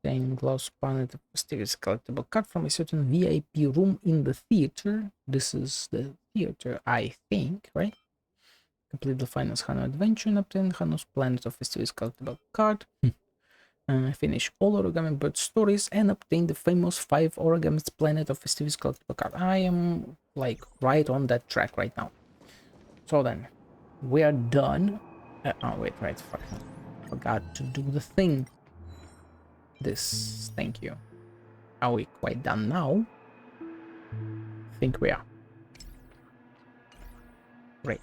Speaker 1: Stained glass panel of mysterious collectible card from a certain VIP room in the theater. This is the theater, I think, right? Complete the final Hano adventure and obtain Hano's Planet of Mysterious collectible card. Finish all Origami Bird stories and obtain the famous 5 Origami's Planet of Mysterious collectible card. I am like right on that track right now. So then, we are done. Oh wait, right, fuck. Forgot to do the thing. This, thank you. Are we quite done now? I think we are. Great.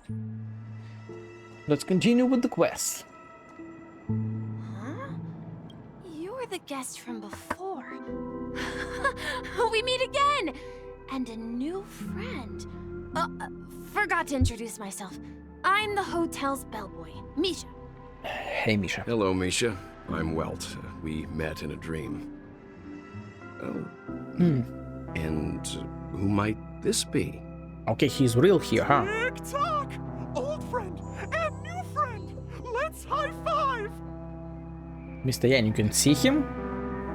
Speaker 1: Let's continue with the quest.
Speaker 5: You're the guest from before. We meet again! And a new friend.
Speaker 15: Forgot to introduce myself. I'm the hotel's bellboy, Misha.
Speaker 1: Hey, Misha.
Speaker 16: Hello, Misha. I'm Welt. We met in a dream. Oh. And who might this be?
Speaker 1: Okay, he's real here, huh?
Speaker 8: Tick-tock! Old friend and new friend! Let's high-five!
Speaker 1: Mr. Yan, you can see him?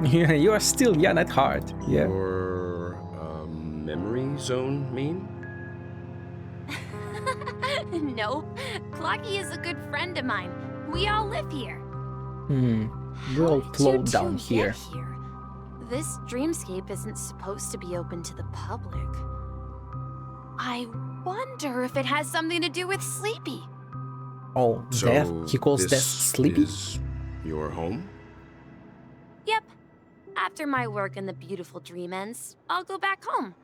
Speaker 1: You are still young at heart. Yeah.
Speaker 16: Your memory zone mean?
Speaker 15: No, Clocky is a good friend of mine. We all live here.
Speaker 1: We'll float down here.
Speaker 15: This dreamscape isn't supposed to be open to the public. I wonder if it has something to do with Sleepy.
Speaker 1: Oh,
Speaker 16: So
Speaker 1: death? He calls death Sleepy?
Speaker 16: Is your home?
Speaker 15: Yep. After my work in the beautiful dream ends, I'll go back home.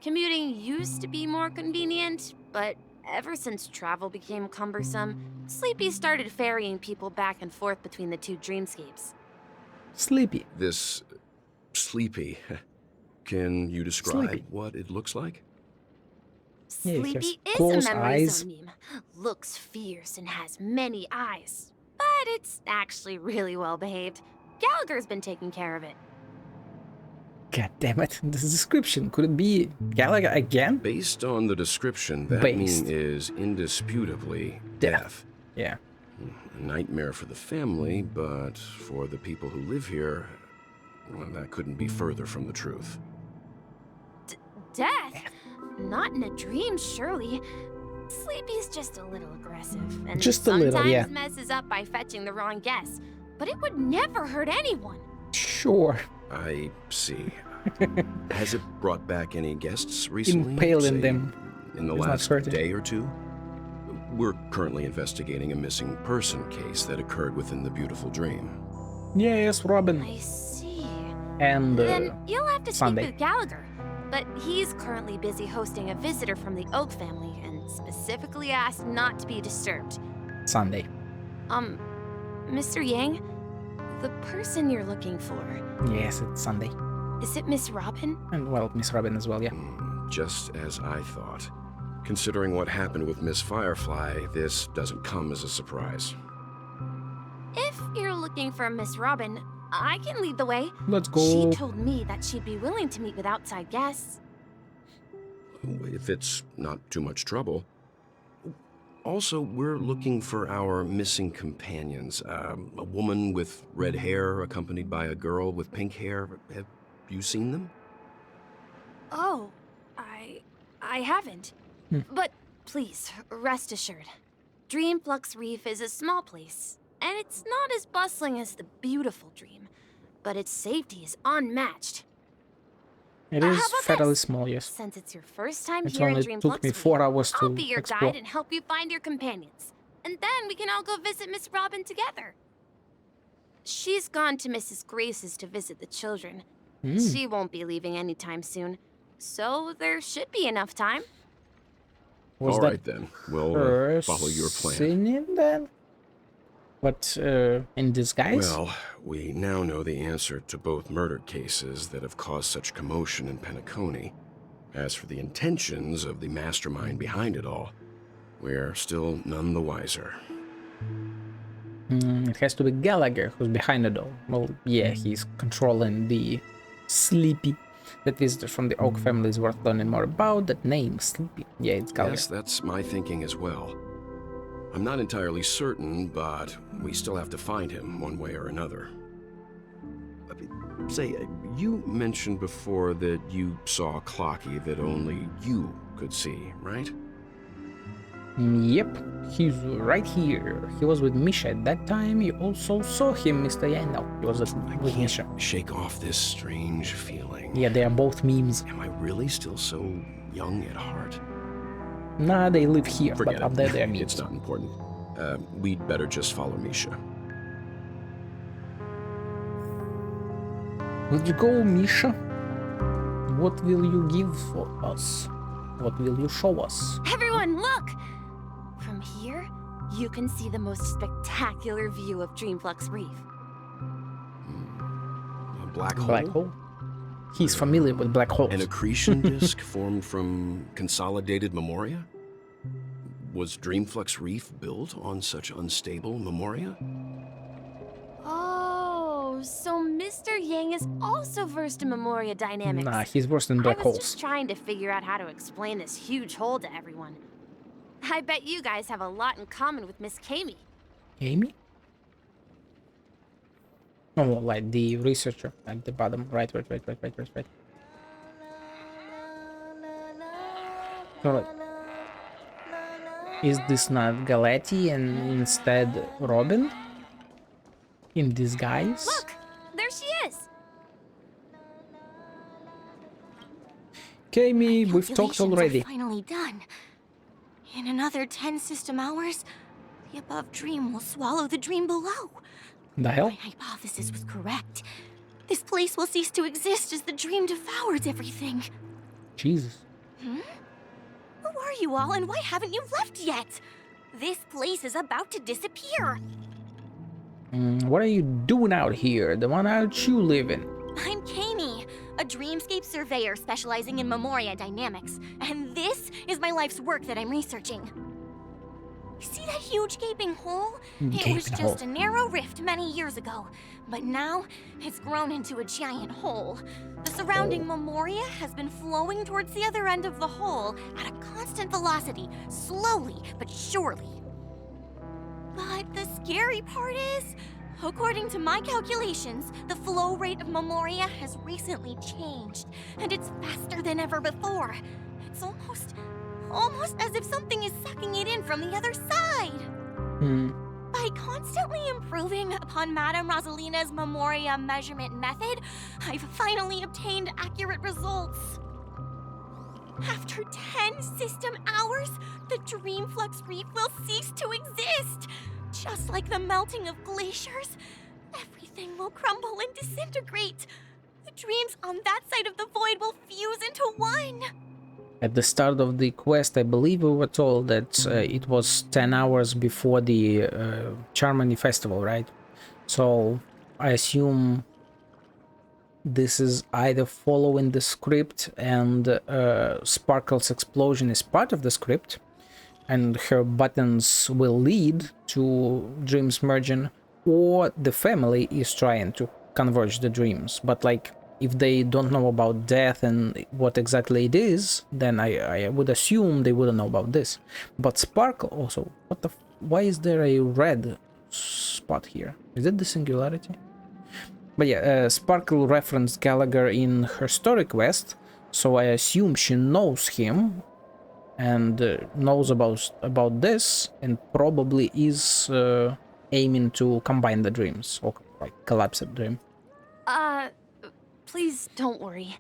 Speaker 15: Commuting used to be more convenient, but ever since travel became cumbersome, Sleepy started ferrying people back and forth between the two dreamscapes.
Speaker 1: Sleepy.
Speaker 16: This Sleepy. Can you describe
Speaker 1: Sleepy.
Speaker 16: what it looks like?
Speaker 1: Yeah, he has
Speaker 15: Sleepy is
Speaker 1: closed
Speaker 15: a memory
Speaker 1: eyes.
Speaker 15: zone meme. Looks fierce and has many eyes. But it's actually really well behaved. Gallagher's been taking care of it.
Speaker 1: God damn it. This description. Could it be Gallagher again?
Speaker 16: Based on the description, that
Speaker 1: Based.
Speaker 16: meme is indisputably death.
Speaker 1: Yeah.
Speaker 16: A nightmare for the family, but for the people who live here, well, that couldn't be further from the truth.
Speaker 15: Death? Not in a dream, surely. Sleepy's just a little aggressive, and
Speaker 1: Just a little, yeah.
Speaker 15: sometimes messes up by fetching the wrong guess. But it would never hurt anyone.
Speaker 1: Sure.
Speaker 16: I see. Has it brought back any guests recently?
Speaker 1: Impaling
Speaker 16: say,
Speaker 1: them.
Speaker 16: in the
Speaker 1: It's not
Speaker 16: last
Speaker 1: certain.
Speaker 16: day or two? We're currently investigating a missing person case that occurred within the beautiful dream.
Speaker 1: Yes, Robin.
Speaker 15: I see.
Speaker 1: And
Speaker 15: Then you'll have to
Speaker 1: Sunday.
Speaker 15: speak with Gallagher. But he's currently busy hosting a visitor from the Oak family and specifically asked not to be disturbed.
Speaker 1: Sunday.
Speaker 15: Mr. Yang, the person you're looking for,
Speaker 1: Yes, it's Sunday.
Speaker 15: is it Miss Robin?
Speaker 1: And well, Miss Robin as well, yeah.
Speaker 16: Just as I thought. Considering what happened with Miss Firefly, this doesn't come as a surprise.
Speaker 15: If you're looking for Miss Robin, I can lead the way.
Speaker 1: Let's go.
Speaker 15: She told me that she'd be willing to meet with outside guests.
Speaker 16: If it's not too much trouble. Also, we're looking for our missing companions. A woman with red hair accompanied by a girl with pink hair. Have you seen them?
Speaker 15: Oh, I haven't. But please, rest assured. Dreamflux Reef is a small place, and it's not as bustling as the beautiful dream, but its safety is unmatched.
Speaker 1: It is fairly small, yes.
Speaker 15: Since it's your first time
Speaker 1: It
Speaker 15: here in
Speaker 1: only
Speaker 15: Dreamflux
Speaker 1: took me
Speaker 15: Reef,
Speaker 1: 4 hours
Speaker 15: I'll
Speaker 1: to
Speaker 15: be your
Speaker 1: explore.
Speaker 15: guide and help you find your companions. And then we can all go visit Miss Robin together. She's gone to Mrs. Grace's to visit the children. She won't be leaving anytime soon, so there should be enough time.
Speaker 1: Was
Speaker 16: All
Speaker 1: that
Speaker 16: right then, we'll follow your plan.
Speaker 1: Singing then? But in disguise?
Speaker 16: Well, we now know the answer to both murder cases that have caused such commotion in Penacony. As for the intentions of the mastermind behind it all, we're still none the wiser.
Speaker 1: It has to be Gallagher who's behind it all. Well, yeah, he's controlling the Sleepy. That visitor from the Oak family is worth learning more about. That name, Sleepy. Yeah, it's Gallagher.
Speaker 16: Yes, that's my thinking as well. I'm not entirely certain, but we still have to find him one way or another. Say, you mentioned before that you saw Clocky that only you could see, right?
Speaker 1: Yep, he's right here. He was with Misha at that time. You also saw him, Mr. Yan. No, he was with Misha.
Speaker 16: Shake off this strange feeling.
Speaker 1: Yeah, they are both memes.
Speaker 16: Am I really still so young at heart?
Speaker 1: Nah, they live here,
Speaker 16: Forget
Speaker 1: but up there they're memes.
Speaker 16: It's not important. We'd better just follow Misha.
Speaker 1: Let's go, Misha. What will you give for us? What will you show us?
Speaker 15: Everyone, look! From here, you can see the most spectacular view of Dreamflux Reef.
Speaker 16: A black hole?
Speaker 1: Black hole? He's familiar with black holes.
Speaker 16: An accretion disk formed from consolidated memoria? Was Dreamflux Reef built on such unstable memoria?
Speaker 17: Oh, so Mr. Yang is also versed in Memoria dynamics.
Speaker 1: Nah, he's worse than black
Speaker 17: I was
Speaker 1: holes.
Speaker 17: just trying to figure out how to explain this huge hole to everyone. I bet you guys have a lot in common with Miss Kami.
Speaker 1: Amy? Oh, like the researcher at the bottom. Right. So, like, is this not Galati and instead Robin? In disguise?
Speaker 17: Look, there she is.
Speaker 1: Kami, we've talked already.
Speaker 15: Finally done. In another 10 system hours, the above dream will swallow the dream below.
Speaker 1: The hell?
Speaker 15: My hypothesis was correct. This place will cease to exist as the dream devours everything.
Speaker 1: Jesus.
Speaker 15: Hmm? Who are you all, and why haven't you left yet? This place is about to disappear.
Speaker 1: What are you doing out here? The one out you live in?
Speaker 15: I'm Kami, a dreamscape surveyor specializing in Memoria dynamics, and this is my life's work that I'm researching. See that huge gaping hole? It was just a narrow rift many years ago, but now it's grown into a giant hole. The surrounding Memoria has been flowing towards the other end of the hole at a constant velocity, slowly but surely. But the scary part is, according to my calculations, the flow rate of Memoria has recently changed, and it's faster than ever before. It's almost as if something is sucking it in from the other side. By constantly improving upon Madame Rosalina's Memoria measurement method, I've finally obtained accurate results. After 10 system hours, the Dreamflux Reef will cease to exist. Just like the melting of glaciers, everything will crumble and disintegrate. The dreams on that side of the void will fuse into one.
Speaker 1: At the start of the quest, I believe we were told that it was 10 hours before the Charmony Festival, right? So I assume this is either following the script and Sparkle's explosion is part of the script, and her buttons will lead to dreams merging, or the family is trying to converge the dreams. But like, if they don't know about death and what exactly it is, then I would assume they wouldn't know about this. But Sparkle also, why is there a red spot here? Is it the singularity? But yeah, Sparkle referenced Gallagher in her story quest, so I assume she knows him and knows about this, and probably is aiming to combine the dreams, or like collapse a dream.
Speaker 17: Please don't worry.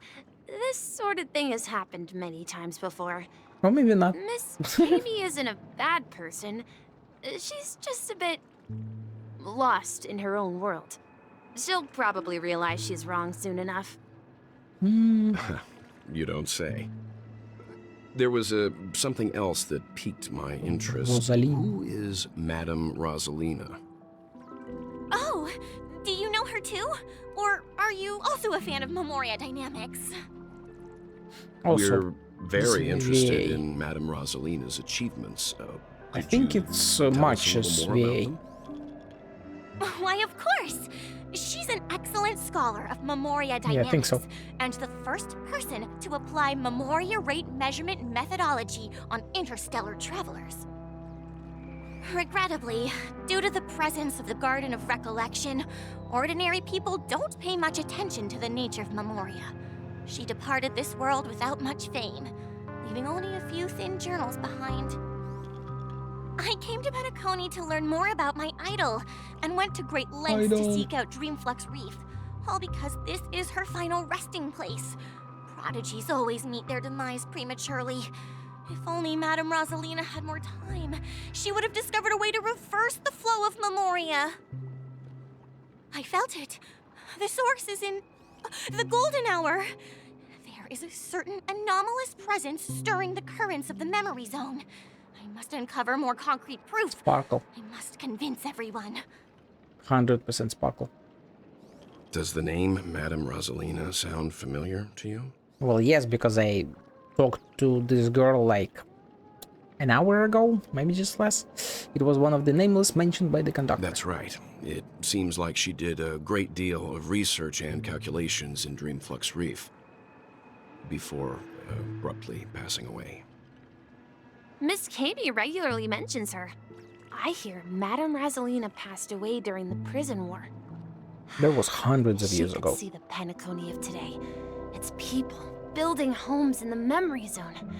Speaker 17: This sort of thing has happened many times before.
Speaker 1: Or maybe not.
Speaker 17: Miss Kami isn't a bad person. She's just a bit lost in her own world. She'll probably realize she's wrong soon enough.
Speaker 16: You don't say. There was something else that piqued my interest. Who is Madame Rosalina?
Speaker 15: Oh, do you know her too? Or are you also a fan of Memoria dynamics?
Speaker 16: We're very interested in Madame Rosalina's achievements.
Speaker 1: I think it's much as VA.
Speaker 15: Why, of course! She's an excellent scholar of Memoria dynamics,
Speaker 1: yeah, I think so.
Speaker 15: And the first person to apply Memoria rate measurement methodology on interstellar travelers. Regrettably, due to the presence of the Garden of Recollection, ordinary people don't pay much attention to the nature of Memoria. She departed this world without much fame, leaving only a few thin journals behind. I came to Penacony to learn more about my idol, and went to great lengths to seek out Dreamflux Reef, all because this is her final resting place. Prodigies always meet their demise prematurely. If only Madame Rosalina had more time, she would have discovered a way to reverse the flow of Memoria. I felt it. The source is in the golden hour. There is a certain anomalous presence stirring the currents of the memory zone. I must uncover more concrete proof.
Speaker 1: Sparkle.
Speaker 15: I must convince everyone.
Speaker 1: 100% Sparkle.
Speaker 16: Does the name Madame Rosalina sound familiar to you?
Speaker 1: Well, yes, because I talked to this girl like an hour ago, maybe just less. It was one of the nameless mentioned by the conductor.
Speaker 16: That's right. It seems like she did a great deal of research and calculations in Dreamflux Reef before abruptly passing away.
Speaker 17: Miss Katie regularly mentions her. I hear Madame Rosalina passed away during the prison war.
Speaker 1: That was hundreds of years
Speaker 17: She
Speaker 1: ago.
Speaker 17: could see the Penacony of today. It's people building homes in the memory zone.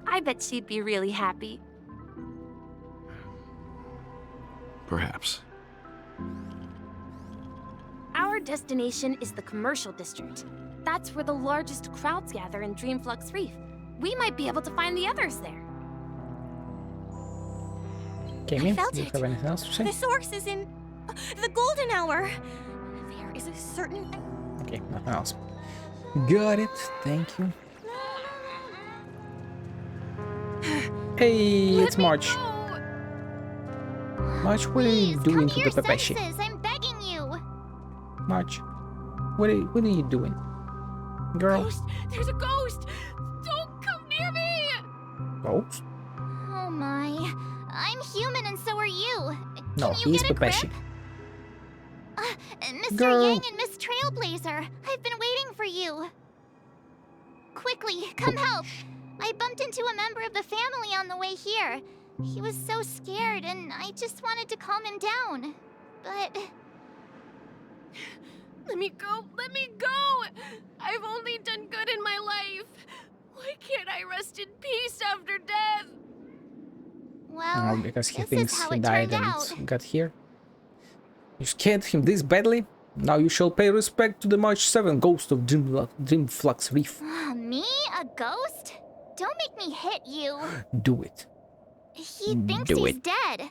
Speaker 17: I bet she'd be really happy.
Speaker 16: Perhaps.
Speaker 17: Our destination is the commercial district. That's where the largest crowds gather in Dreamflux Reef. We might be able to find the others there.
Speaker 1: Jamie,
Speaker 5: I felt
Speaker 1: do you
Speaker 5: it.
Speaker 1: have anything else to say?
Speaker 5: The source is in the golden hour. There is a certain...
Speaker 1: Okay, nothing else. Got it, thank you. Hey, it's March. March, what are you doing to the Pepeshi?
Speaker 15: I'm begging you.
Speaker 1: March, what are you doing? Girl.
Speaker 21: Ghost! There's a ghost! Don't come near me!
Speaker 1: Ghost?
Speaker 15: Oh my. I'm human and so are you.
Speaker 1: No,
Speaker 15: Can you
Speaker 1: he's
Speaker 15: get a grip?
Speaker 1: Pepeshi.
Speaker 15: Mr.
Speaker 1: Girl.
Speaker 15: Yang and Miss Trailblazer, I've been waiting for you. Quickly, come help. I bumped into a member of the family on the way here. He was so scared and I just wanted to calm him down. But...
Speaker 21: Let me go! Let me go! I've only done good in my life. Why can't I rest in peace after death?
Speaker 15: Well,
Speaker 1: No, because he
Speaker 15: this
Speaker 1: thinks
Speaker 15: is how
Speaker 1: he
Speaker 15: it
Speaker 1: died
Speaker 15: turned
Speaker 1: and
Speaker 15: out.
Speaker 1: got here. You scared him this badly? Now you shall pay respect to the March 7 ghost of Dreamflux Reef.
Speaker 15: Me? A ghost? Don't make me hit you.
Speaker 1: Do it.
Speaker 15: He thinks
Speaker 1: Do
Speaker 15: he's
Speaker 1: it.
Speaker 15: dead.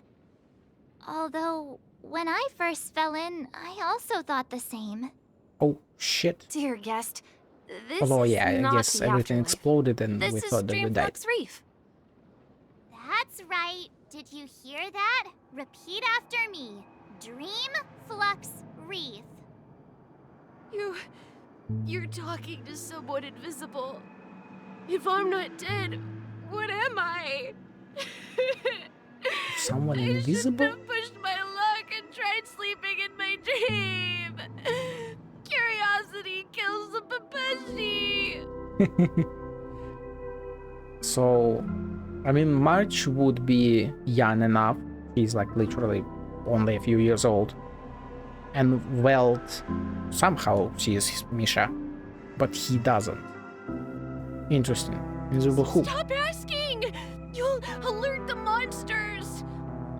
Speaker 15: Although, when I first fell in, I also thought the same.
Speaker 1: Oh, shit.
Speaker 17: Dear guest, this
Speaker 1: Although,
Speaker 17: is
Speaker 1: yeah, I
Speaker 17: not
Speaker 1: guess
Speaker 17: the
Speaker 1: everything
Speaker 17: afterlife.
Speaker 1: exploded and
Speaker 17: This
Speaker 1: we
Speaker 17: is
Speaker 1: thought that we died.
Speaker 17: Dreamflux Reef.
Speaker 15: That's right. Did you hear that? Repeat after me. Dreamflux Reef.
Speaker 21: You're talking to someone invisible. If I'm not dead, what am I?
Speaker 1: Someone
Speaker 21: I
Speaker 1: invisible?
Speaker 21: shouldn't have pushed my luck and tried sleeping in my dream. Curiosity kills the Pepeshi.
Speaker 1: So, I mean, March would be young enough. He's like literally only a few years old. And Welt somehow sees Misha, but he doesn't. Interesting. Invisible who?
Speaker 21: Stop asking! You'll alert the monsters.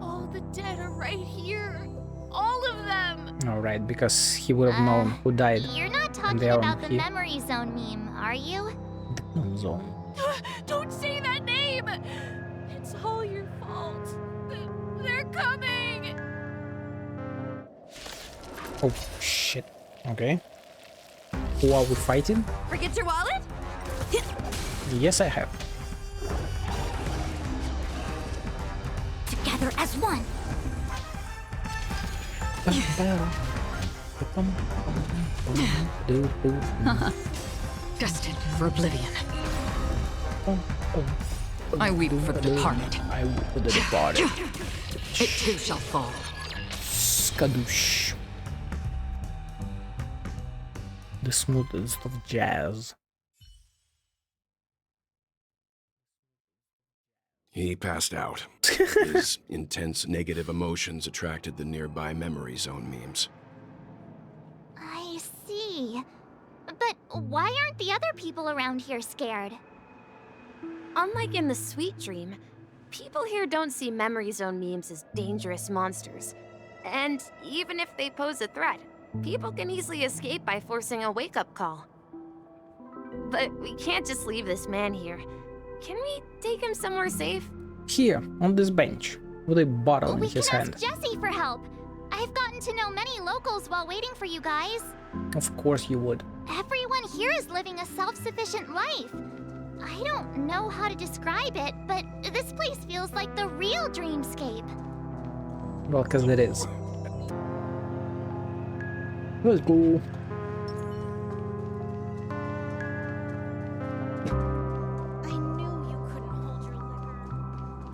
Speaker 21: All the dead are right here. All of them.
Speaker 1: Alright, because he would have known who died.
Speaker 15: You're not
Speaker 1: and
Speaker 15: talking
Speaker 1: they are
Speaker 15: about the
Speaker 1: here.
Speaker 15: memory zone meme, are you?
Speaker 1: Zone.
Speaker 21: Don't say that name! It's all your fault. They're coming!
Speaker 1: Oh, shit. Okay. Who are we fighting?
Speaker 5: Forget your wallet?
Speaker 1: Yes, I have.
Speaker 15: Together as one.
Speaker 7: Destined for oblivion. I weep for the departed.
Speaker 1: I weep for the departed.
Speaker 7: It too shall fall.
Speaker 1: Skadoosh. The smoothest of jazz.
Speaker 16: He passed out. His intense negative emotions attracted the nearby memory zone memes.
Speaker 15: I see. But why aren't the other people around here scared?
Speaker 17: Unlike in the Sweet Dream, people here don't see memory zone memes as dangerous monsters. And even if they pose a threat, people can easily escape by forcing a wake-up call. But we can't just leave this man here. Can we take him somewhere safe?
Speaker 1: Here, on this bench, with a bottle in
Speaker 15: We
Speaker 1: his
Speaker 15: can
Speaker 1: hand.
Speaker 15: ask Jesse for help. I've gotten to know many locals while waiting for you guys.
Speaker 1: Of course you would.
Speaker 15: Everyone here is living a self-sufficient life. I don't know how to describe it, but this place feels like the real dreamscape.
Speaker 1: Well, because it is. Let's go.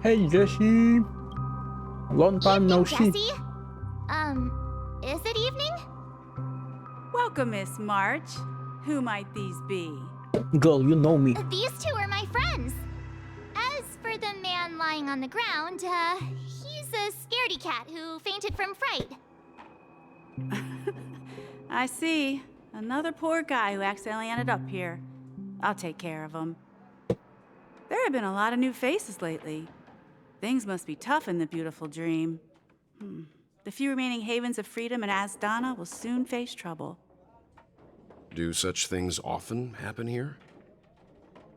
Speaker 1: Hey Jesse. Long time no see.
Speaker 21: Jesse? Is it evening?
Speaker 22: Welcome, Miss March. Who might these be?
Speaker 1: Girl, you know me.
Speaker 21: These two are my friends. As for the man lying on the ground, he's a scaredy cat who fainted from fright.
Speaker 22: I see. Another poor guy who accidentally ended up here. I'll take care of him. There have been a lot of new faces lately. Things must be tough in the beautiful dream. The few remaining havens of freedom in Asdana will soon face trouble.
Speaker 16: Do such things often happen here?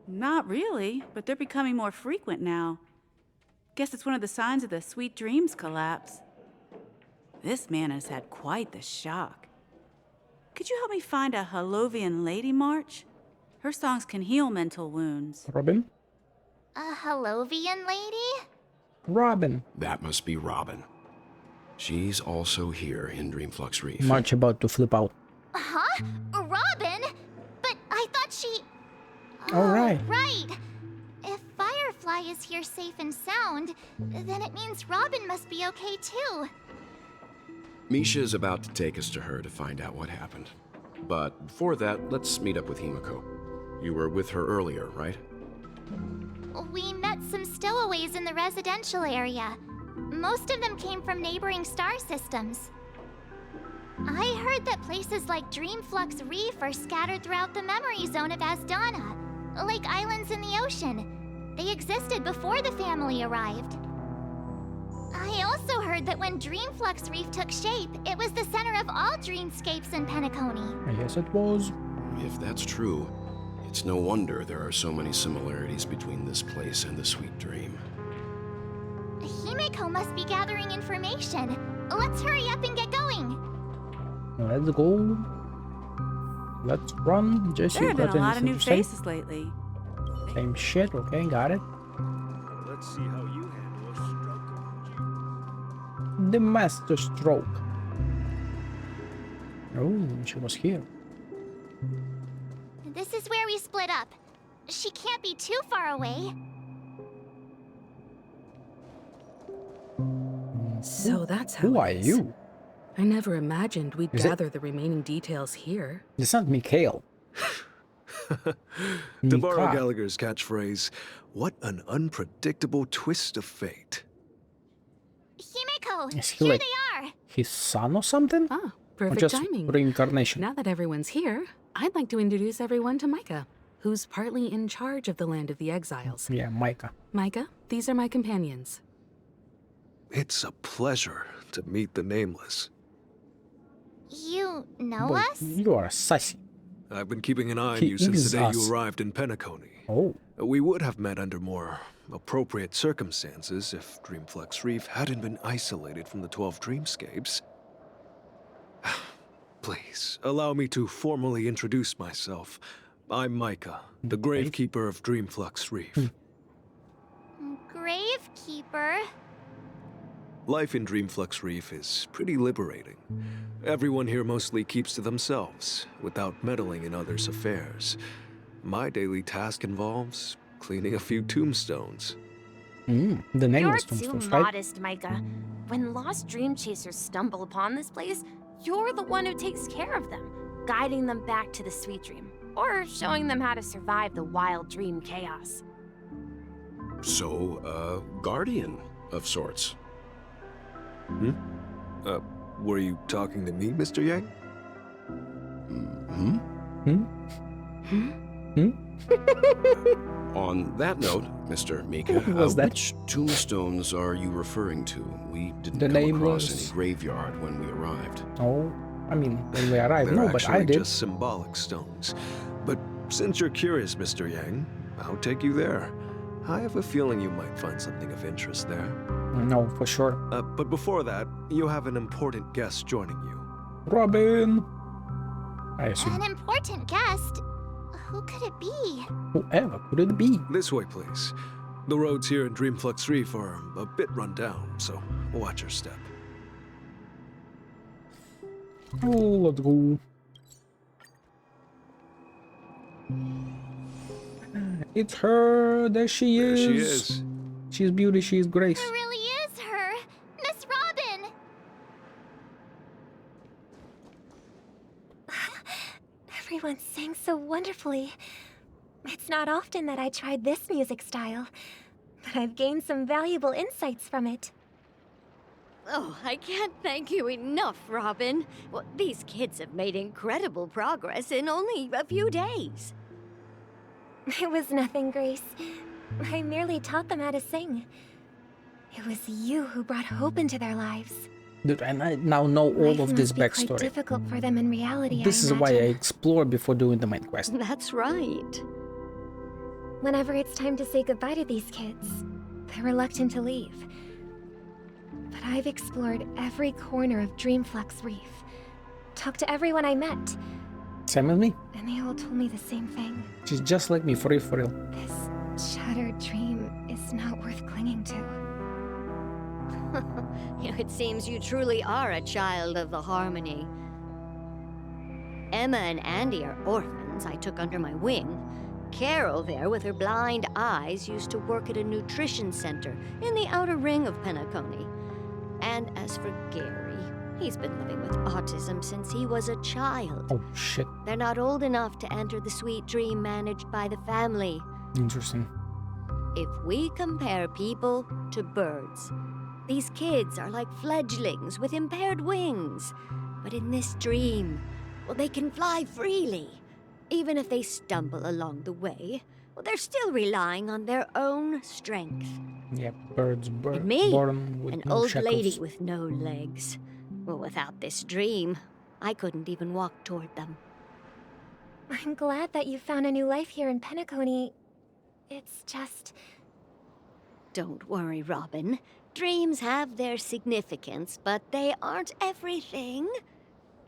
Speaker 22: Not really, but they're becoming more frequent now. Guess it's one of the signs of the Sweet Dreams collapse. This man has had quite the shock. Could you help me find a Halovian lady, March? Her songs can heal mental wounds.
Speaker 1: Robin?
Speaker 21: A Halovian lady?
Speaker 1: Robin.
Speaker 16: That must be Robin. She's also here in Dreamflux Reef.
Speaker 1: March about to flip out.
Speaker 21: Huh? Robin? But I thought she...
Speaker 1: Alright.
Speaker 21: Right. If Firefly is here safe and sound, then it means Robin must be okay too.
Speaker 16: Misha is about to take us to her to find out what happened. But before that, let's meet up with Himiko. You were with her earlier, right?
Speaker 21: We met some stowaways in the residential area. Most of them came from neighboring star systems. I heard that places like Dreamflux Reef are scattered throughout the memory zone of Asdana, like islands in the ocean. They existed before the family arrived. I also heard that when Dreamflux Reef took shape, it was the center of all dreamscapes in Penacony.
Speaker 1: Yes, it was.
Speaker 16: If that's true, it's no wonder there are so many similarities between this place and the Sweet Dream.
Speaker 21: Himiko must be gathering information. Let's hurry up and get going.
Speaker 1: Let's go. Let's run. Jesse,
Speaker 22: There have been
Speaker 1: got
Speaker 22: a lot of
Speaker 1: anything
Speaker 22: new
Speaker 1: to say?
Speaker 22: faces lately.
Speaker 1: Same shit, okay, got it.
Speaker 14: Let's see how you handle a stroke.
Speaker 1: The Master Stroke. Oh, she was here.
Speaker 21: This is where we split up. She can't be too far away.
Speaker 18: So that's how
Speaker 1: Who
Speaker 18: it
Speaker 1: are
Speaker 18: is.
Speaker 1: you?
Speaker 18: I never imagined we'd
Speaker 1: Is it-
Speaker 18: gather the remaining details here.
Speaker 1: It's not Mikhail.
Speaker 14: To borrow
Speaker 1: Mika.
Speaker 14: Gallagher's catchphrase, what an unpredictable twist of fate.
Speaker 21: Himiko,
Speaker 1: Is he
Speaker 21: here
Speaker 1: like
Speaker 21: they are.
Speaker 1: his son or something?
Speaker 18: Ah,
Speaker 1: Or
Speaker 18: perfect
Speaker 1: just
Speaker 18: timing.
Speaker 1: reincarnation?
Speaker 18: Now that everyone's here, I'd like to introduce everyone to Micah, who's partly in charge of the Land of the Exiles.
Speaker 1: Yeah, Micah.
Speaker 18: Micah, these are my companions.
Speaker 14: It's a pleasure to meet the Nameless.
Speaker 21: You know
Speaker 1: Boy,
Speaker 21: us?
Speaker 1: you are a sassy.
Speaker 14: I've been keeping an eye on
Speaker 1: He
Speaker 14: you since
Speaker 1: is
Speaker 14: the day
Speaker 1: us.
Speaker 14: you arrived in Penacony.
Speaker 1: Oh.
Speaker 14: We would have met under more appropriate circumstances if Dreamflux Reef hadn't been isolated from the 12 dreamscapes. Please, allow me to formally introduce myself. I'm Micah, the Gravekeeper of Dreamflux Reef.
Speaker 21: Gravekeeper?
Speaker 14: Life in Dreamflux Reef is pretty liberating. Everyone here mostly keeps to themselves, without meddling in others' affairs. My daily task involves cleaning a few tombstones.
Speaker 1: The
Speaker 17: You're
Speaker 1: Nameless
Speaker 17: too
Speaker 1: tombstones, right?
Speaker 17: modest, Micah. When lost dream chasers stumble upon this place, you're the one who takes care of them, guiding them back to the Sweet Dream, or showing them how to survive the wild dream chaos.
Speaker 16: So, a guardian of sorts.
Speaker 14: Were you talking to me, Mr. Yang?
Speaker 16: On that note, Mr. Mika,
Speaker 1: What was that?
Speaker 16: which tombstones are you referring to? We didn't
Speaker 1: The
Speaker 16: come across
Speaker 1: Nameless.
Speaker 16: any graveyard when we arrived.
Speaker 1: Oh, I mean, when we arrived,
Speaker 14: They're
Speaker 1: no, but I
Speaker 14: actually
Speaker 1: did.
Speaker 14: just symbolic stones. But since you're curious, Mr. Yang, I'll take you there. I have a feeling you might find something of interest there.
Speaker 1: No, for sure.
Speaker 14: But before that, you have an important guest joining you.
Speaker 1: Robin! I assume.
Speaker 21: An important guest? Who could it be?
Speaker 1: Whoever could it be?
Speaker 14: This way, please. The roads here in Dreamflux Reef are a bit run down, so watch your step.
Speaker 1: Oh, let's go. It's her. There she is.
Speaker 14: There she is.
Speaker 1: She's beauty. She's grace.
Speaker 21: It really is her, Miss Robin.
Speaker 13: Everyone sang so wonderfully. It's not often that I tried this music style, but I've gained some valuable insights from it.
Speaker 19: Oh, I can't thank you enough, Robin. Well, these kids have made incredible progress in only a few days.
Speaker 13: It was nothing, Grace. I merely taught them how to sing. It was you who brought hope into their lives.
Speaker 1: Dude, and I now know all
Speaker 13: Life
Speaker 1: of this
Speaker 13: must be quite
Speaker 1: backstory.
Speaker 13: difficult for them in reality.
Speaker 1: This is why I explore before doing the main quest.
Speaker 19: That's right.
Speaker 13: Whenever it's time to say goodbye to these kids, they're reluctant to leave. But I've explored every corner of Dreamflux Reef, talked to everyone I met,
Speaker 1: Same with me.
Speaker 13: and they all told me the same thing.
Speaker 1: She's just like me, for real, for real.
Speaker 13: This shattered dream is not worth clinging to.
Speaker 19: It seems you truly are a child of the Harmony. Emma and Andy are orphans I took under my wing. Carol there, with her blind eyes, used to work at a nutrition center in the outer ring of Penacony. And as for Gary, he's been living with autism since he was a child.
Speaker 1: Oh, shit.
Speaker 19: They're not old enough to enter the sweet dream managed by the family.
Speaker 1: Interesting.
Speaker 19: If we compare people to birds, these kids are like fledglings with impaired wings. But in this dream, well, they can fly freely. Even if they stumble along the way, well, they're still relying on their own strength.
Speaker 1: Yeah, birds
Speaker 19: And me,
Speaker 1: born with
Speaker 19: an
Speaker 1: no
Speaker 19: old
Speaker 1: shackles.
Speaker 19: lady with no legs. Well, without this dream, I couldn't even walk toward them.
Speaker 13: I'm glad that you found a new life here in Penacony. It's just...
Speaker 19: Don't worry, Robin. Dreams have their significance, but they aren't everything.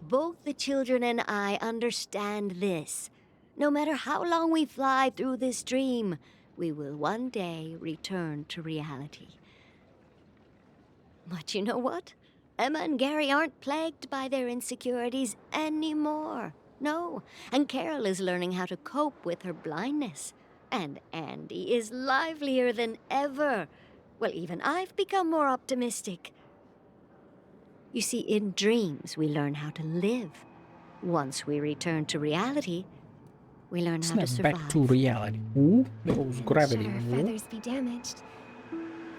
Speaker 19: Both the children and I understand this. No matter how long we fly through this dream, we will one day return to reality. But you know what? Emma and Gary aren't plagued by their insecurities anymore. No, and Carol is learning how to cope with her blindness. And Andy is livelier than ever. Well, even I've become more optimistic. You see, in dreams, we learn how to live. Once we return to reality, we learn how to
Speaker 1: Snap
Speaker 19: survive.
Speaker 1: back to reality. Ooh, there goes gravity.
Speaker 13: Should our
Speaker 1: Ooh.
Speaker 13: feathers be damaged,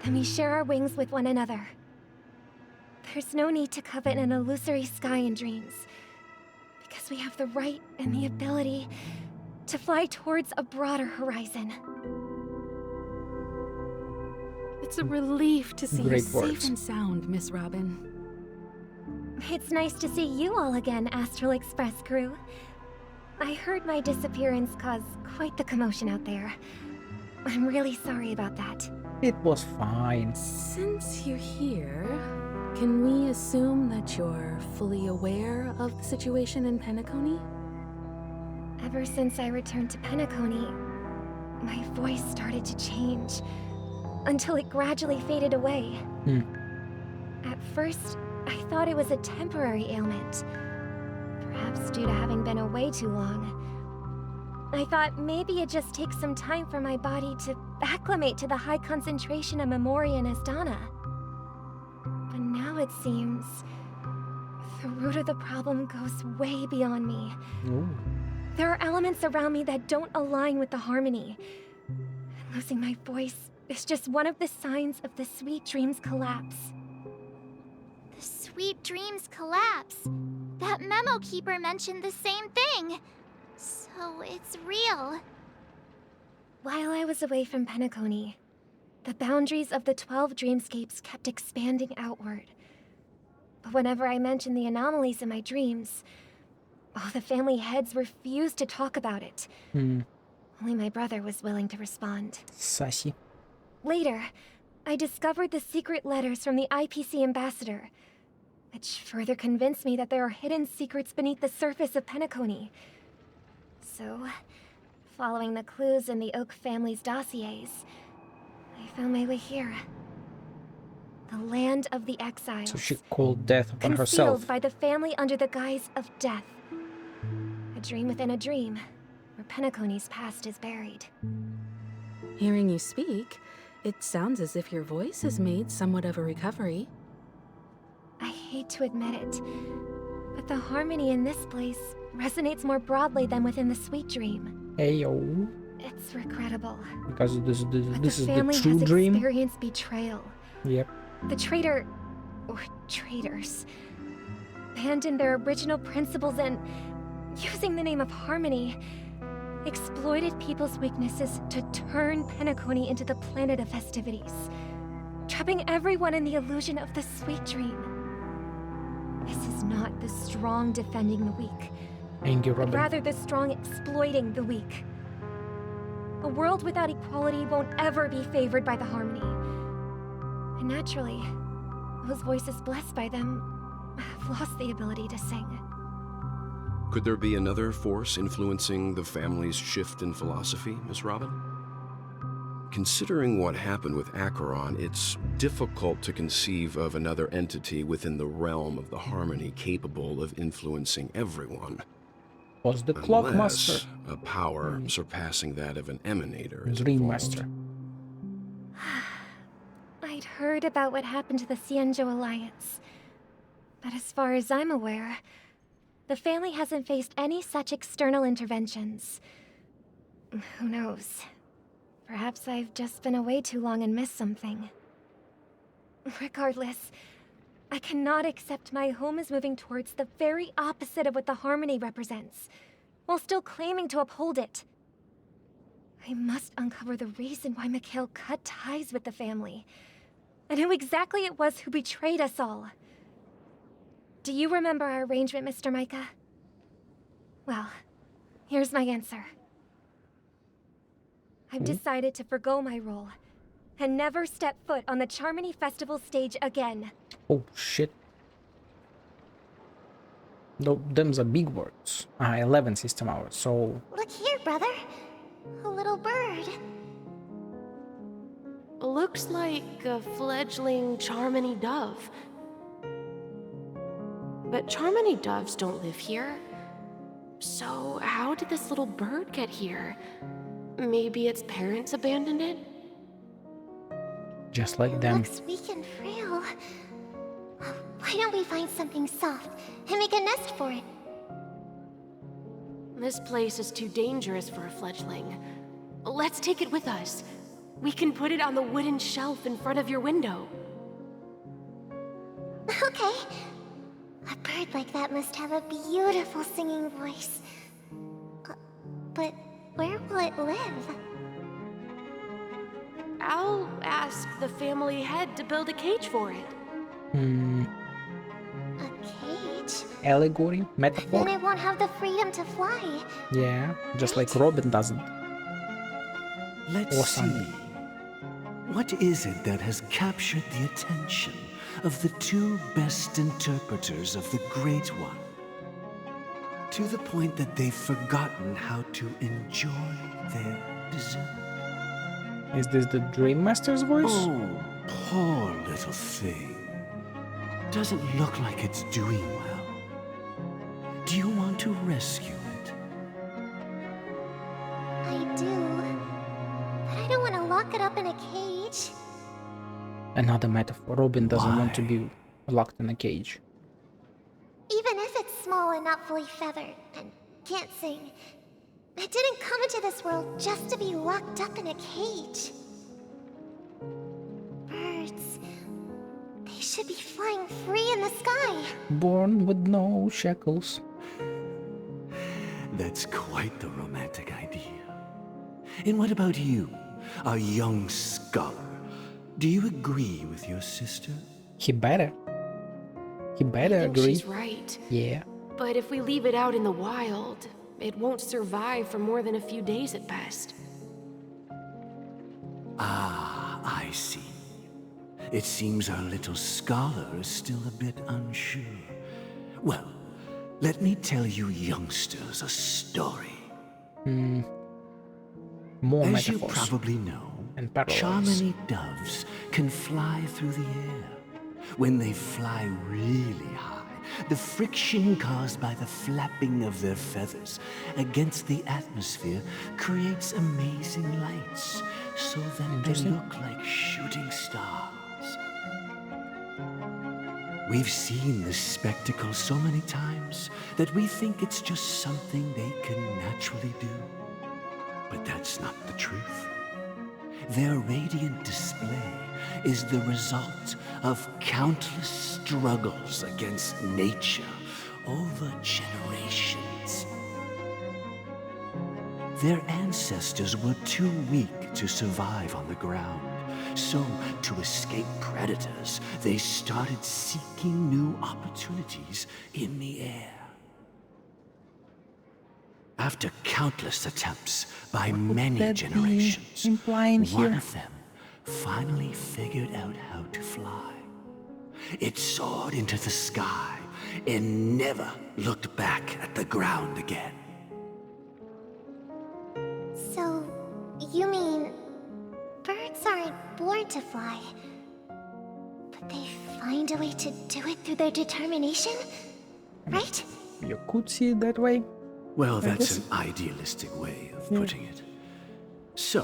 Speaker 13: then we share our wings with one another. There's no need to covet an illusory sky in dreams, because we have the right and the ability to fly towards a broader horizon.
Speaker 18: It's a relief to see you
Speaker 1: Great
Speaker 18: safe
Speaker 1: words.
Speaker 18: and sound, Miss Robin.
Speaker 13: It's nice to see you all again, Astral Express crew. I heard my disappearance caused quite the commotion out there. I'm really sorry about that.
Speaker 1: It was fine.
Speaker 18: Since you're here, can we assume that you're fully aware of the situation in Penacony?
Speaker 13: Ever since I returned to Penacony, my voice started to change, until it gradually faded away. At first, I thought it was a temporary ailment, perhaps due to having been away too long. I thought maybe it just takes some time for my body to acclimate to the high concentration of Memoria and Asdana. But now it seems the root of the problem goes way beyond me.
Speaker 1: Ooh.
Speaker 13: There are elements around me that don't align with the harmony. And losing my voice is just one of the signs of the Sweet Dreams collapse.
Speaker 21: The Sweet Dreams collapse. That memo keeper mentioned the same thing. So it's real.
Speaker 13: While I was away from Penacony, the boundaries of the 12 dreamscapes kept expanding outward. But whenever I mentioned the anomalies in my dreams, all the family heads refused to talk about it. Only my brother was willing to respond.
Speaker 1: Sassy.
Speaker 13: Later, I discovered the secret letters from the IPC ambassador, which further convinced me that there are hidden secrets beneath the surface of Penacony. So, following the clues in the Oak family's dossiers, I found my way here. The land of the exiles.
Speaker 1: So she called death upon herself.
Speaker 13: Concealed by the family under the guise of death. A dream within a dream, where Penacony's past is buried.
Speaker 18: Hearing you speak, it sounds as if your voice has made somewhat of a recovery.
Speaker 13: I hate to admit it, but the harmony in this place resonates more broadly than within the sweet dream.
Speaker 1: Heyo.
Speaker 13: It's regrettable.
Speaker 1: Because this is the
Speaker 13: family
Speaker 1: true
Speaker 13: has
Speaker 1: dream.
Speaker 13: Experienced betrayal.
Speaker 1: Yep.
Speaker 13: The traitor, or traitors, abandoned their original principles and, using the name of harmony, exploited people's weaknesses to turn Penacony into the planet of festivities, trapping everyone in the illusion of the sweet dream. This is not the strong defending the weak, but rather the strong exploiting the weak. A world without equality won't ever be favored by the harmony. And naturally, those voices blessed by them have lost the ability to sing.
Speaker 16: Could there be another force influencing the family's shift in philosophy, Miss Robin? Considering what happened with Acheron, it's difficult to conceive of another entity within the realm of the harmony capable of influencing everyone.
Speaker 1: Was the clock master?
Speaker 16: A power surpassing that of an emanator is
Speaker 1: Dream
Speaker 16: involved.
Speaker 1: master.
Speaker 13: I'd heard about what happened to the Cienjo Alliance. But as far as I'm aware, the family hasn't faced any such external interventions. Who knows? Perhaps I've just been away too long and missed something. Regardless, I cannot accept my home is moving towards the very opposite of what the harmony represents, while still claiming to uphold it. I must uncover the reason why Mikhail cut ties with the family, and who exactly it was who betrayed us all. Do you remember our arrangement, Mr. Micah? Well, here's my answer. I've decided to forgo my role, and never step foot on the Charmony Festival stage again.
Speaker 1: Oh shit. No, them's are big words. 11 system hours, so...
Speaker 21: Look here, brother. A little bird.
Speaker 2: Looks like a fledgling Charmony dove. But Charmony doves don't live here. So how did this little bird get here? Maybe its parents abandoned it?
Speaker 1: Just like them.
Speaker 21: Looks weak and frail. Why don't we find something soft and make a nest for it?
Speaker 2: This place is too dangerous for a fledgling. Let's take it with us. We can put it on the wooden shelf in front of your window.
Speaker 21: Okay. A bird like that must have a beautiful singing voice. But where will it live?
Speaker 2: I'll ask the family head to build a cage for it.
Speaker 21: A cage?
Speaker 1: Allegory? Metaphor?
Speaker 21: Then it won't have the freedom to fly.
Speaker 1: Yeah, just like Robin doesn't.
Speaker 20: Let's
Speaker 1: Or
Speaker 20: see.
Speaker 1: Sunday.
Speaker 20: What is it that has captured the attention of the two best interpreters of the Great One? To the point that they've forgotten how to enjoy their dessert.
Speaker 1: Is this the Dream Master's voice?
Speaker 20: Oh, poor little thing. Doesn't look like it's doing well. Do you want to rescue it?
Speaker 21: I do. But I don't want to lock it up in a cage.
Speaker 1: Another metaphor. Robin doesn't want to be locked in a cage.
Speaker 21: Even if it's small and not fully feathered and can't sing, it didn't come into this world just to be locked up in a cage. Birds, they should be flying free in the sky.
Speaker 1: Born with no shackles.
Speaker 20: That's quite the romantic idea. And what about you, a young scholar? Do you agree with your sister?
Speaker 1: He better. He better
Speaker 2: I think
Speaker 1: agree.
Speaker 2: she's right.
Speaker 1: Yeah.
Speaker 2: But if we leave it out in the wild, it won't survive for more than a few days at best.
Speaker 20: Ah, I see. It seems our little scholar is still a bit unsure. Well, let me tell you youngsters a story.
Speaker 1: More
Speaker 20: As
Speaker 1: metaphors.
Speaker 20: you probably know,
Speaker 1: And parallels.
Speaker 20: Charmony doves can fly through the air. When they fly really high, the friction caused by the flapping of their feathers against the atmosphere creates amazing lights, so that they look like shooting stars. We've seen this spectacle so many times that we think it's just something they can naturally do. But that's not the truth. Their radiant display is the result of countless struggles against nature over generations. Their ancestors were too weak to survive on the ground, so to escape predators, they started seeking new opportunities in the air. After countless attempts by many generations, one of them finally figured out how to fly. It soared into the sky and never looked back at the ground again.
Speaker 21: So, you mean birds aren't born to fly, but they find a way to do it through their determination, right?
Speaker 1: You could see it that way.
Speaker 20: Well, that's an idealistic way of putting it. So,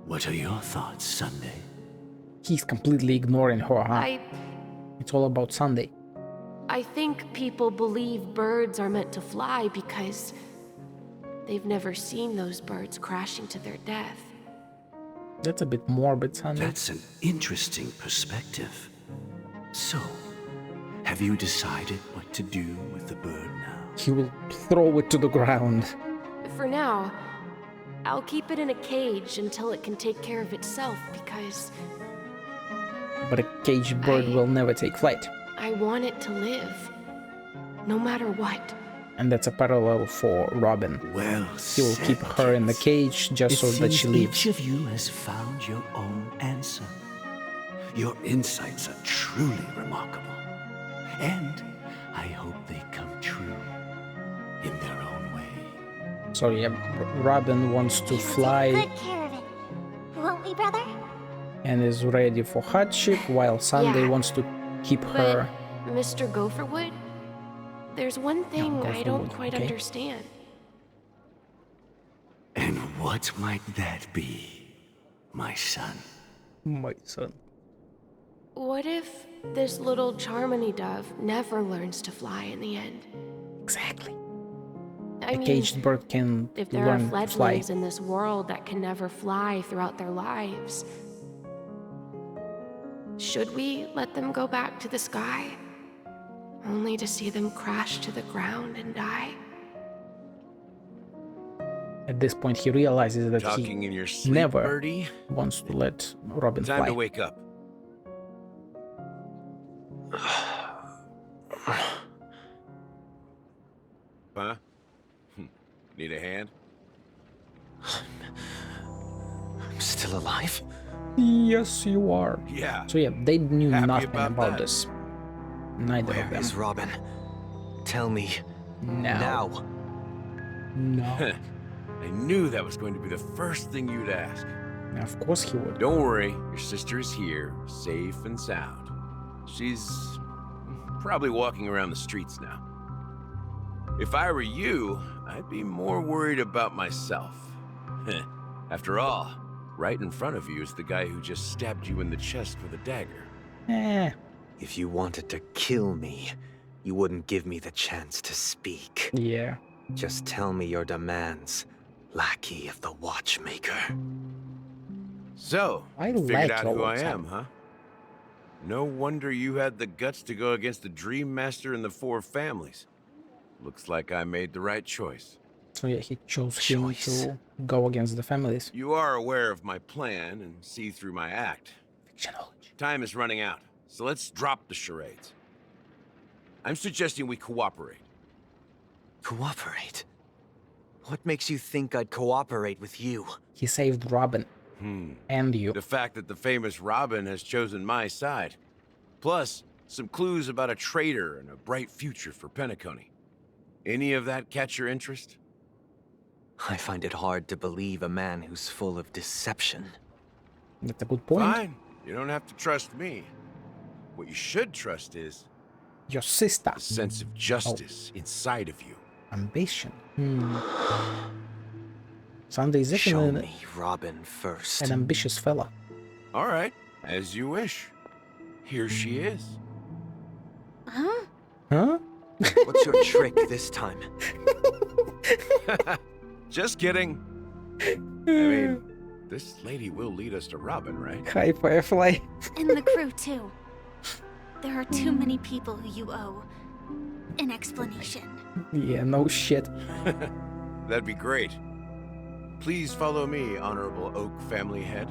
Speaker 20: what are your thoughts, Sunday?
Speaker 1: He's completely ignoring her, huh? It's all about Sunday.
Speaker 2: I think people believe birds are meant to fly because they've never seen those birds crashing to their death.
Speaker 1: That's a bit morbid, Sunday.
Speaker 20: That's an interesting perspective. So, have you decided what to do with the bird now?
Speaker 1: He will throw it to the ground.
Speaker 2: For now, I'll keep it in a cage until it can take care of itself because...
Speaker 1: But a caged bird will never take flight.
Speaker 2: I want it to live, no matter what.
Speaker 1: And that's a parallel for Robin.
Speaker 20: Well,
Speaker 1: he will keep her in the cage just so that she leaves.
Speaker 20: Each of you has found your own answer. Your insights are truly remarkable. And I hope they come true in their own way.
Speaker 1: So yeah, Robin wants to fly.
Speaker 21: Good care of it, won't we, brother?
Speaker 1: And is ready for hardship, while Sunday wants to keep her.
Speaker 2: Mr. Gopherwood, there's one thing I don't quite understand.
Speaker 20: And what might that be, my son?
Speaker 1: My son.
Speaker 2: What if this little Charmony dove never learns to fly in the end?
Speaker 1: Exactly.
Speaker 2: I mean,
Speaker 1: caged bird can
Speaker 2: if there are
Speaker 1: learn to fly.
Speaker 2: fledglings in this world that can never fly throughout their lives, should we let them go back to the sky, only to see them crash to the ground and die?
Speaker 1: At this point, he realizes that
Speaker 16: Talking
Speaker 1: he
Speaker 16: in your sleep,
Speaker 1: never
Speaker 16: birdie?
Speaker 1: wants to let Robin
Speaker 16: Time
Speaker 1: fly.
Speaker 16: to wake up. Huh? Need a hand?
Speaker 9: I'm still alive?
Speaker 1: Yes, you are.
Speaker 16: Yeah.
Speaker 1: So yeah, they knew
Speaker 16: Happy
Speaker 1: nothing
Speaker 16: about
Speaker 1: about
Speaker 16: that.
Speaker 1: this. Neither
Speaker 9: Where
Speaker 1: of them.
Speaker 9: is Robin? Tell me.
Speaker 1: Now. No.
Speaker 16: I knew that was going to be the first thing you'd ask.
Speaker 1: Of course he would.
Speaker 16: Don't worry, your sister is here, safe and sound. She's probably walking around the streets now. If I were you, I'd be more worried about myself. After all, right in front of you is the guy who just stabbed you in the chest with a dagger.
Speaker 9: If you wanted to kill me, you wouldn't give me the chance to speak.
Speaker 1: Yeah.
Speaker 9: Just tell me your demands, lackey of the watchmaker.
Speaker 16: So,
Speaker 1: I
Speaker 16: you figured
Speaker 1: like
Speaker 16: out
Speaker 1: all
Speaker 16: who
Speaker 1: of
Speaker 16: I
Speaker 1: that.
Speaker 16: am, huh? No wonder you had the guts to go against the Dream Master and the Four Families. Looks like I made the right choice.
Speaker 1: So yeah, he chose him to go against the families.
Speaker 16: You are aware of my plan and see through my act. Time is running out, so let's drop the charades. I'm suggesting we cooperate.
Speaker 9: Cooperate? What makes you think I'd cooperate with you?
Speaker 1: He saved Robin. And you.
Speaker 16: The fact that the famous Robin has chosen my side. Plus, some clues about a traitor and a bright future for Penacony. Any of that catch your interest?
Speaker 9: I find it hard to believe a man who's full of deception
Speaker 1: That's a good point.
Speaker 8: Fine. You don't have to trust me. What you should trust is
Speaker 1: your sister.
Speaker 8: The sense of justice inside of you.
Speaker 1: Ambition. Sunday's
Speaker 9: Show
Speaker 1: definitely
Speaker 9: me Robin first.
Speaker 1: an ambitious fella.
Speaker 8: All right, as you wish. Here she is.
Speaker 17: Huh?
Speaker 1: Huh?
Speaker 9: What's your trick this time?
Speaker 8: Just kidding. I mean, this lady will lead us to Robin, right?
Speaker 1: Hi, Firefly.
Speaker 15: And the crew, too. There are too many people who you owe an explanation.
Speaker 1: Yeah, no shit.
Speaker 8: That'd be great. Please follow me, Honorable Oak Family Head.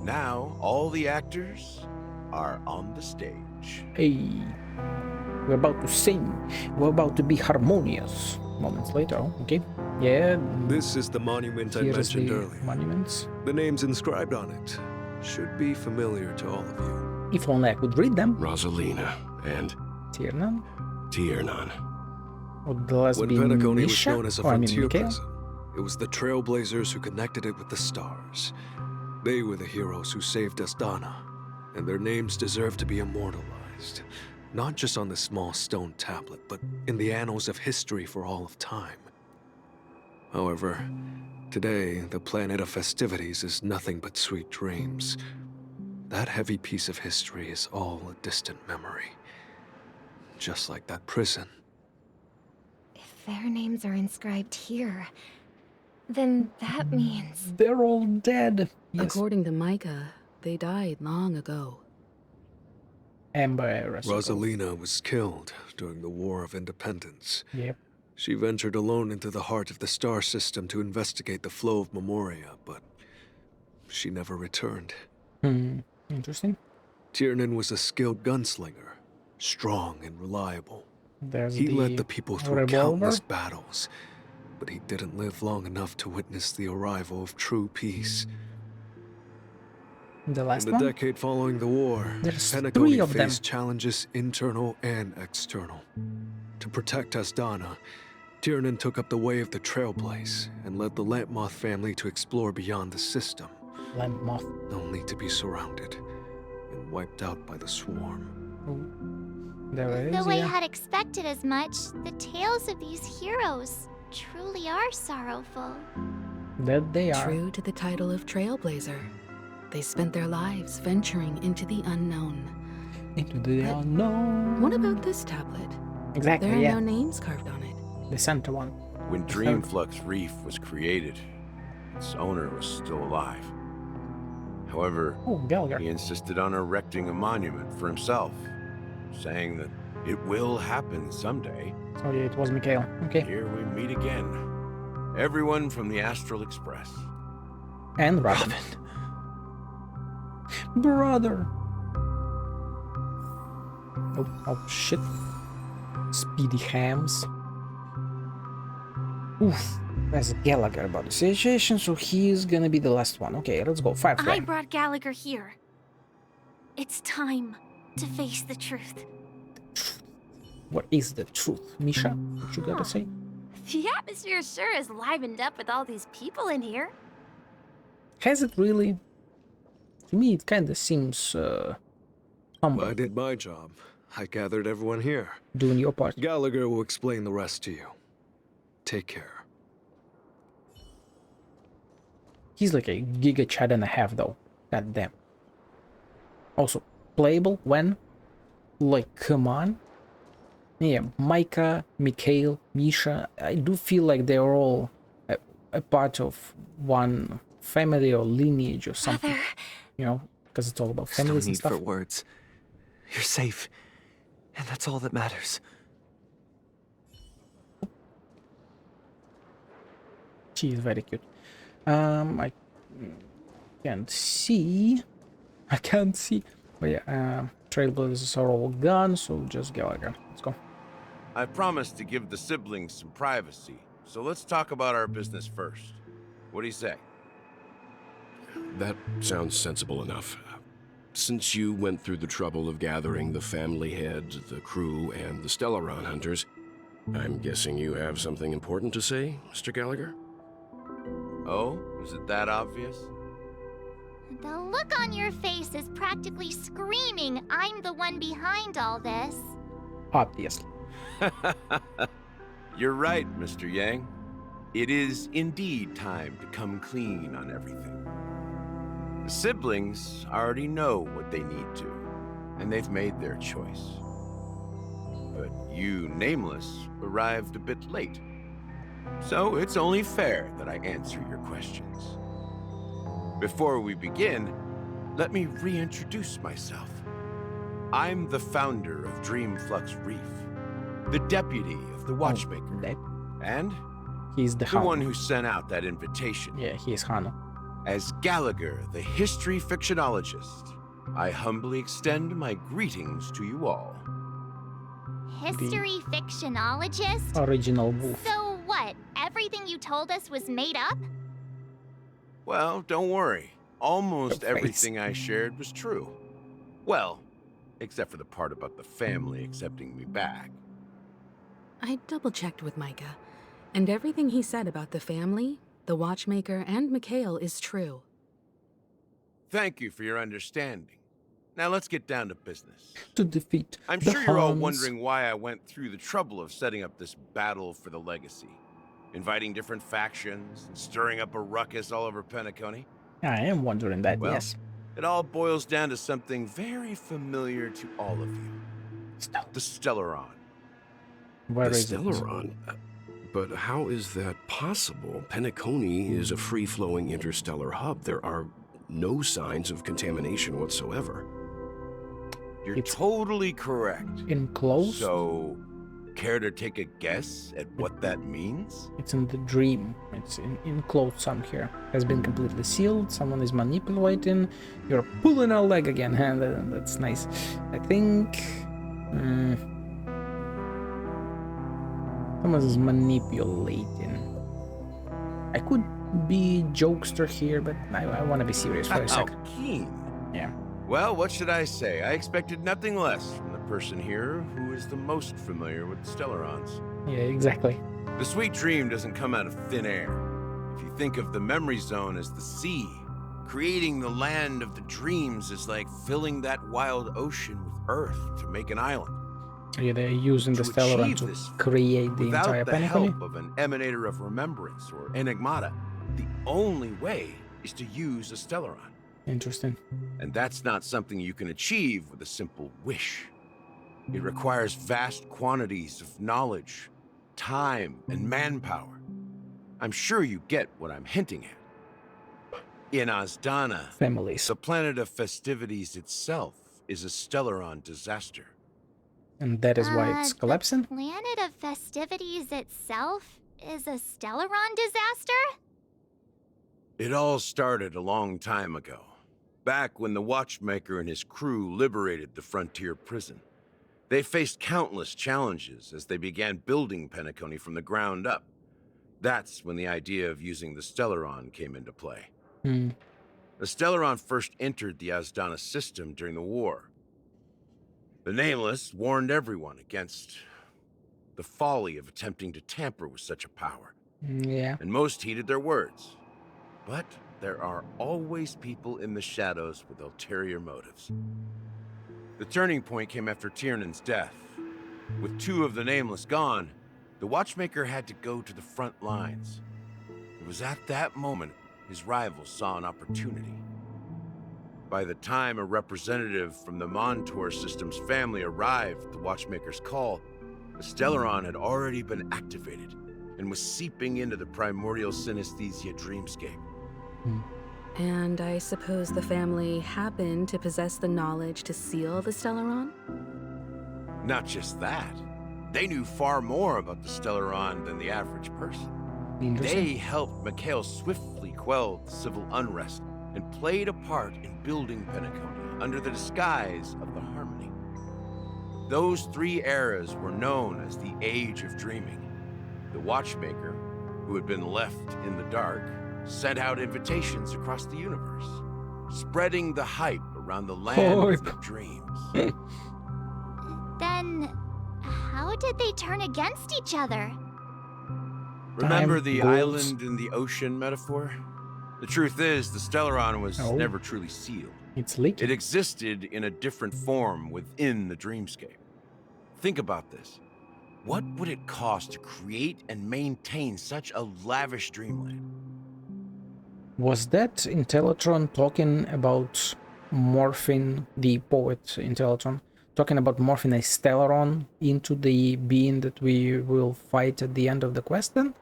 Speaker 8: Now, all the actors are on the stage.
Speaker 1: Hey, we're about to sing. We're about to be harmonious. Moments later, okay. Yeah.
Speaker 14: This is the monument I mentioned earlier.
Speaker 1: Monuments.
Speaker 14: The names inscribed on it should be familiar to all of you.
Speaker 1: If only I could read them.
Speaker 16: Rosalina and
Speaker 1: Tiernan.
Speaker 14: When Penacony was known as a frontier
Speaker 1: Mikhail?
Speaker 14: prison, it was the Trailblazers who connected it with the stars. They were the heroes who saved Astana, and their names deserve to be immortalized. Not just on this small stone tablet, but in the annals of history for all of time. However, today, the planet of festivities is nothing but sweet dreams. That heavy piece of history is all a distant memory. Just like that prison.
Speaker 13: If their names are inscribed here, then that means...
Speaker 1: They're all dead. Yes.
Speaker 18: According to Micah, they died long ago.
Speaker 1: Amber
Speaker 14: Rosalina was killed during the War of Independence.
Speaker 1: Yep.
Speaker 14: She ventured alone into the heart of the star system to investigate the flow of Memoria, but she never returned.
Speaker 1: Interesting.
Speaker 14: Tiernan was a skilled gunslinger, strong and reliable.
Speaker 1: There's
Speaker 14: He led the people through
Speaker 1: revolver.
Speaker 14: countless battles, but he didn't live long enough to witness the arrival of true peace.
Speaker 1: The last
Speaker 14: In the
Speaker 1: one?
Speaker 14: decade following the war,
Speaker 1: There's
Speaker 14: Penacony
Speaker 1: 3 of them.
Speaker 14: faced challenges internal and external. To protect Astana, Tiernan took up the way of the Trailblaze and led the Lampmoth family to explore beyond the system.
Speaker 1: Lampmoth.
Speaker 14: Only to be surrounded and wiped out by the swarm.
Speaker 1: There it is,
Speaker 21: Though I
Speaker 1: yeah.
Speaker 21: had expected as much, the tales of these heroes truly are sorrowful.
Speaker 1: That they are.
Speaker 18: True to the title of Trailblazer, they spent their lives venturing into the unknown.
Speaker 1: Into the unknown.
Speaker 18: What about this tablet?
Speaker 1: Exactly,
Speaker 18: There are
Speaker 1: yeah.
Speaker 18: no names carved on it.
Speaker 1: The center one.
Speaker 8: When Dreamflux Reef was created, its owner was still alive. However, he insisted on erecting a monument for himself, saying that it will happen someday.
Speaker 1: So yeah, it was Mikhail. Okay.
Speaker 8: Here we meet again. Everyone from the Astral Express.
Speaker 1: And Robin. Brother. Oh shit. Speedy hams. Oof. There's Gallagher about the situation, so he's gonna be the last one. Okay, let's go. Firefly.
Speaker 15: I brought Gallagher here. It's time to face the truth.
Speaker 1: What is the truth? Misha, what you gotta say?
Speaker 17: The atmosphere sure is livened up with all these people in here.
Speaker 1: Has it really? To me, it kinda seems, humble.
Speaker 14: I did my job. I gathered everyone here.
Speaker 1: Doing your part.
Speaker 14: Gallagher will explain the rest to you. Take care.
Speaker 1: He's like a giga chat and a half, though. God damn. Also, playable when? Like, come on. Yeah, Micah, Mikhail, Misha. I do feel like they're all a part of one family or lineage or something. You know, because it's all about
Speaker 9: There's no
Speaker 1: families and
Speaker 9: need
Speaker 1: stuff.
Speaker 9: for words. You're safe, and that's all that matters.
Speaker 1: She is very cute. I can't see. I can't see. But yeah, Trailblazers are all gone, so just Gallagher. Let's go.
Speaker 8: I promised to give the siblings some privacy, so let's talk about our business first. What do you say?
Speaker 16: That sounds sensible enough. Since you went through the trouble of gathering the family heads, the crew, and the Stellaron hunters, I'm guessing you have something important to say, Mr. Gallagher?
Speaker 8: Oh, is it that obvious?
Speaker 21: The look on your face is practically screaming, I'm the one behind all this.
Speaker 1: Obviously.
Speaker 8: You're right, Mr. Yang. It is indeed time to come clean on everything. The siblings already know what they need to, and they've made their choice. But you, Nameless, arrived a bit late. So it's only fair that I answer your questions. Before we begin, let me reintroduce myself. I'm the founder of Dreamflux Reef, the deputy of the Watchmaker, and
Speaker 1: he's the
Speaker 8: one who sent out that invitation.
Speaker 1: Yeah, he's Hano.
Speaker 8: As Gallagher, the history fictionologist, I humbly extend my greetings to you all.
Speaker 21: History fictionologist?
Speaker 1: Original wolf.
Speaker 21: So what? Everything you told us was made up?
Speaker 8: Well, don't worry. Almost everything I shared was true. Well, except for the part about the family accepting me back.
Speaker 18: I double-checked with Micah, and everything he said about the family, the Watchmaker, and Mikhail is true.
Speaker 8: Thank you for your understanding. Now let's get down to business.
Speaker 1: To defeat
Speaker 8: I'm
Speaker 1: the
Speaker 8: sure you're all
Speaker 1: Hans.
Speaker 8: wondering why I went through the trouble of setting up this battle for the legacy. Inviting different factions and stirring up a ruckus all over Penacony.
Speaker 1: I am wondering that,
Speaker 8: well,
Speaker 1: yes.
Speaker 8: It all boils down to something very familiar to all of you. The Stellaron.
Speaker 1: Where
Speaker 16: the
Speaker 1: is
Speaker 16: Stellaron? But how is that possible? Penacony is a free-flowing interstellar hub. There are no signs of contamination whatsoever.
Speaker 8: You're totally correct.
Speaker 1: Enclosed?
Speaker 8: So, care to take a guess at what that means?
Speaker 1: It's in the dream. It's enclosed some here. Has been completely sealed. Someone is manipulating. You're pulling a leg again. That's nice. I think... someone is manipulating. I could be jokester here, but I want to be serious for a second.
Speaker 8: Keen.
Speaker 1: Yeah.
Speaker 8: Well, what should I say? I expected nothing less from the person here who is the most familiar with the Stellarons.
Speaker 1: Yeah, exactly.
Speaker 8: The sweet dream doesn't come out of thin air. If you think of the memory zone as the sea, creating the land of the dreams is like filling that wild ocean with earth to make an island.
Speaker 1: Yeah, they're using the Stellaron to create the entire
Speaker 8: Without the
Speaker 1: Penacony.
Speaker 8: help of an emanator of remembrance or enigmata, the only way is to use a Stellaron.
Speaker 1: Interesting.
Speaker 8: And that's not something you can achieve with a simple wish. It requires vast quantities of knowledge, time, and manpower. I'm sure you get what I'm hinting at. In Azdana,
Speaker 1: families,
Speaker 8: the planet of festivities itself is a Stellaron disaster.
Speaker 1: And that is why it's collapsing?
Speaker 21: The planet of festivities itself is a Stellaron disaster?
Speaker 8: It all started a long time ago. Back when the Watchmaker and his crew liberated the frontier prison. They faced countless challenges as they began building Penacony from the ground up. That's when the idea of using the Stellaron came into play. The Stellaron first entered the Azdana system during the war. The Nameless warned everyone against the folly of attempting to tamper with such a power.
Speaker 1: Yeah.
Speaker 8: And most heeded their words. But there are always people in the shadows with ulterior motives. The turning point came after Tiernan's death. With two of the Nameless gone, the Watchmaker had to go to the front lines. It was at that moment his rivals saw an opportunity. By the time a representative from the Montour Systems family arrived at the Watchmaker's call, the Stellaron had already been activated and was seeping into the primordial synesthesia dreamscape.
Speaker 18: And I suppose the family happened to possess the knowledge to seal the Stellaron?
Speaker 8: Not just that. They knew far more about the Stellaron than the average person. They helped Mikhail swiftly quell the civil unrest and played a part in building Penacony under the disguise of the Harmony. Those three eras were known as the Age of Dreaming. The Watchmaker, who had been left in the dark, sent out invitations across the universe, spreading the hype around the land of the dreams.
Speaker 21: Then, how did they turn against each other?
Speaker 8: Remember the island in the ocean metaphor? The truth is, the Stellaron was never truly sealed.
Speaker 1: It's leaking.
Speaker 8: It existed in a different form within the dreamscape. Think about this. What would it cost to create and maintain such a lavish dreamland?
Speaker 1: Was that Intellitron talking about morphing, the poet Intellitron, talking about morphing a Stellaron into the being that we will fight at the end of the quest then?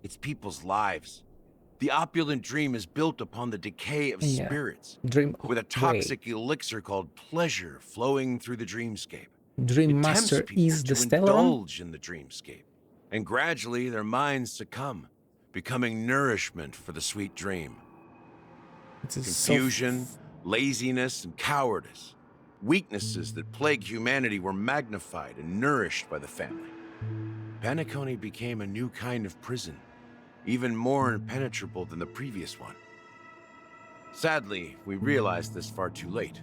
Speaker 8: It's people's lives. The opulent dream is built upon the decay of spirits, with a toxic elixir called pleasure flowing through the dreamscape.
Speaker 1: Dream Master is the Stellaron?
Speaker 8: Indulge in the dreamscape, and gradually their minds succumb, becoming nourishment for the sweet dream. Confusion, laziness, and cowardice, weaknesses that plague humanity, were magnified and nourished by the family. Penacony became a new kind of prison, even more impenetrable than the previous one. Sadly, we realized this far too late.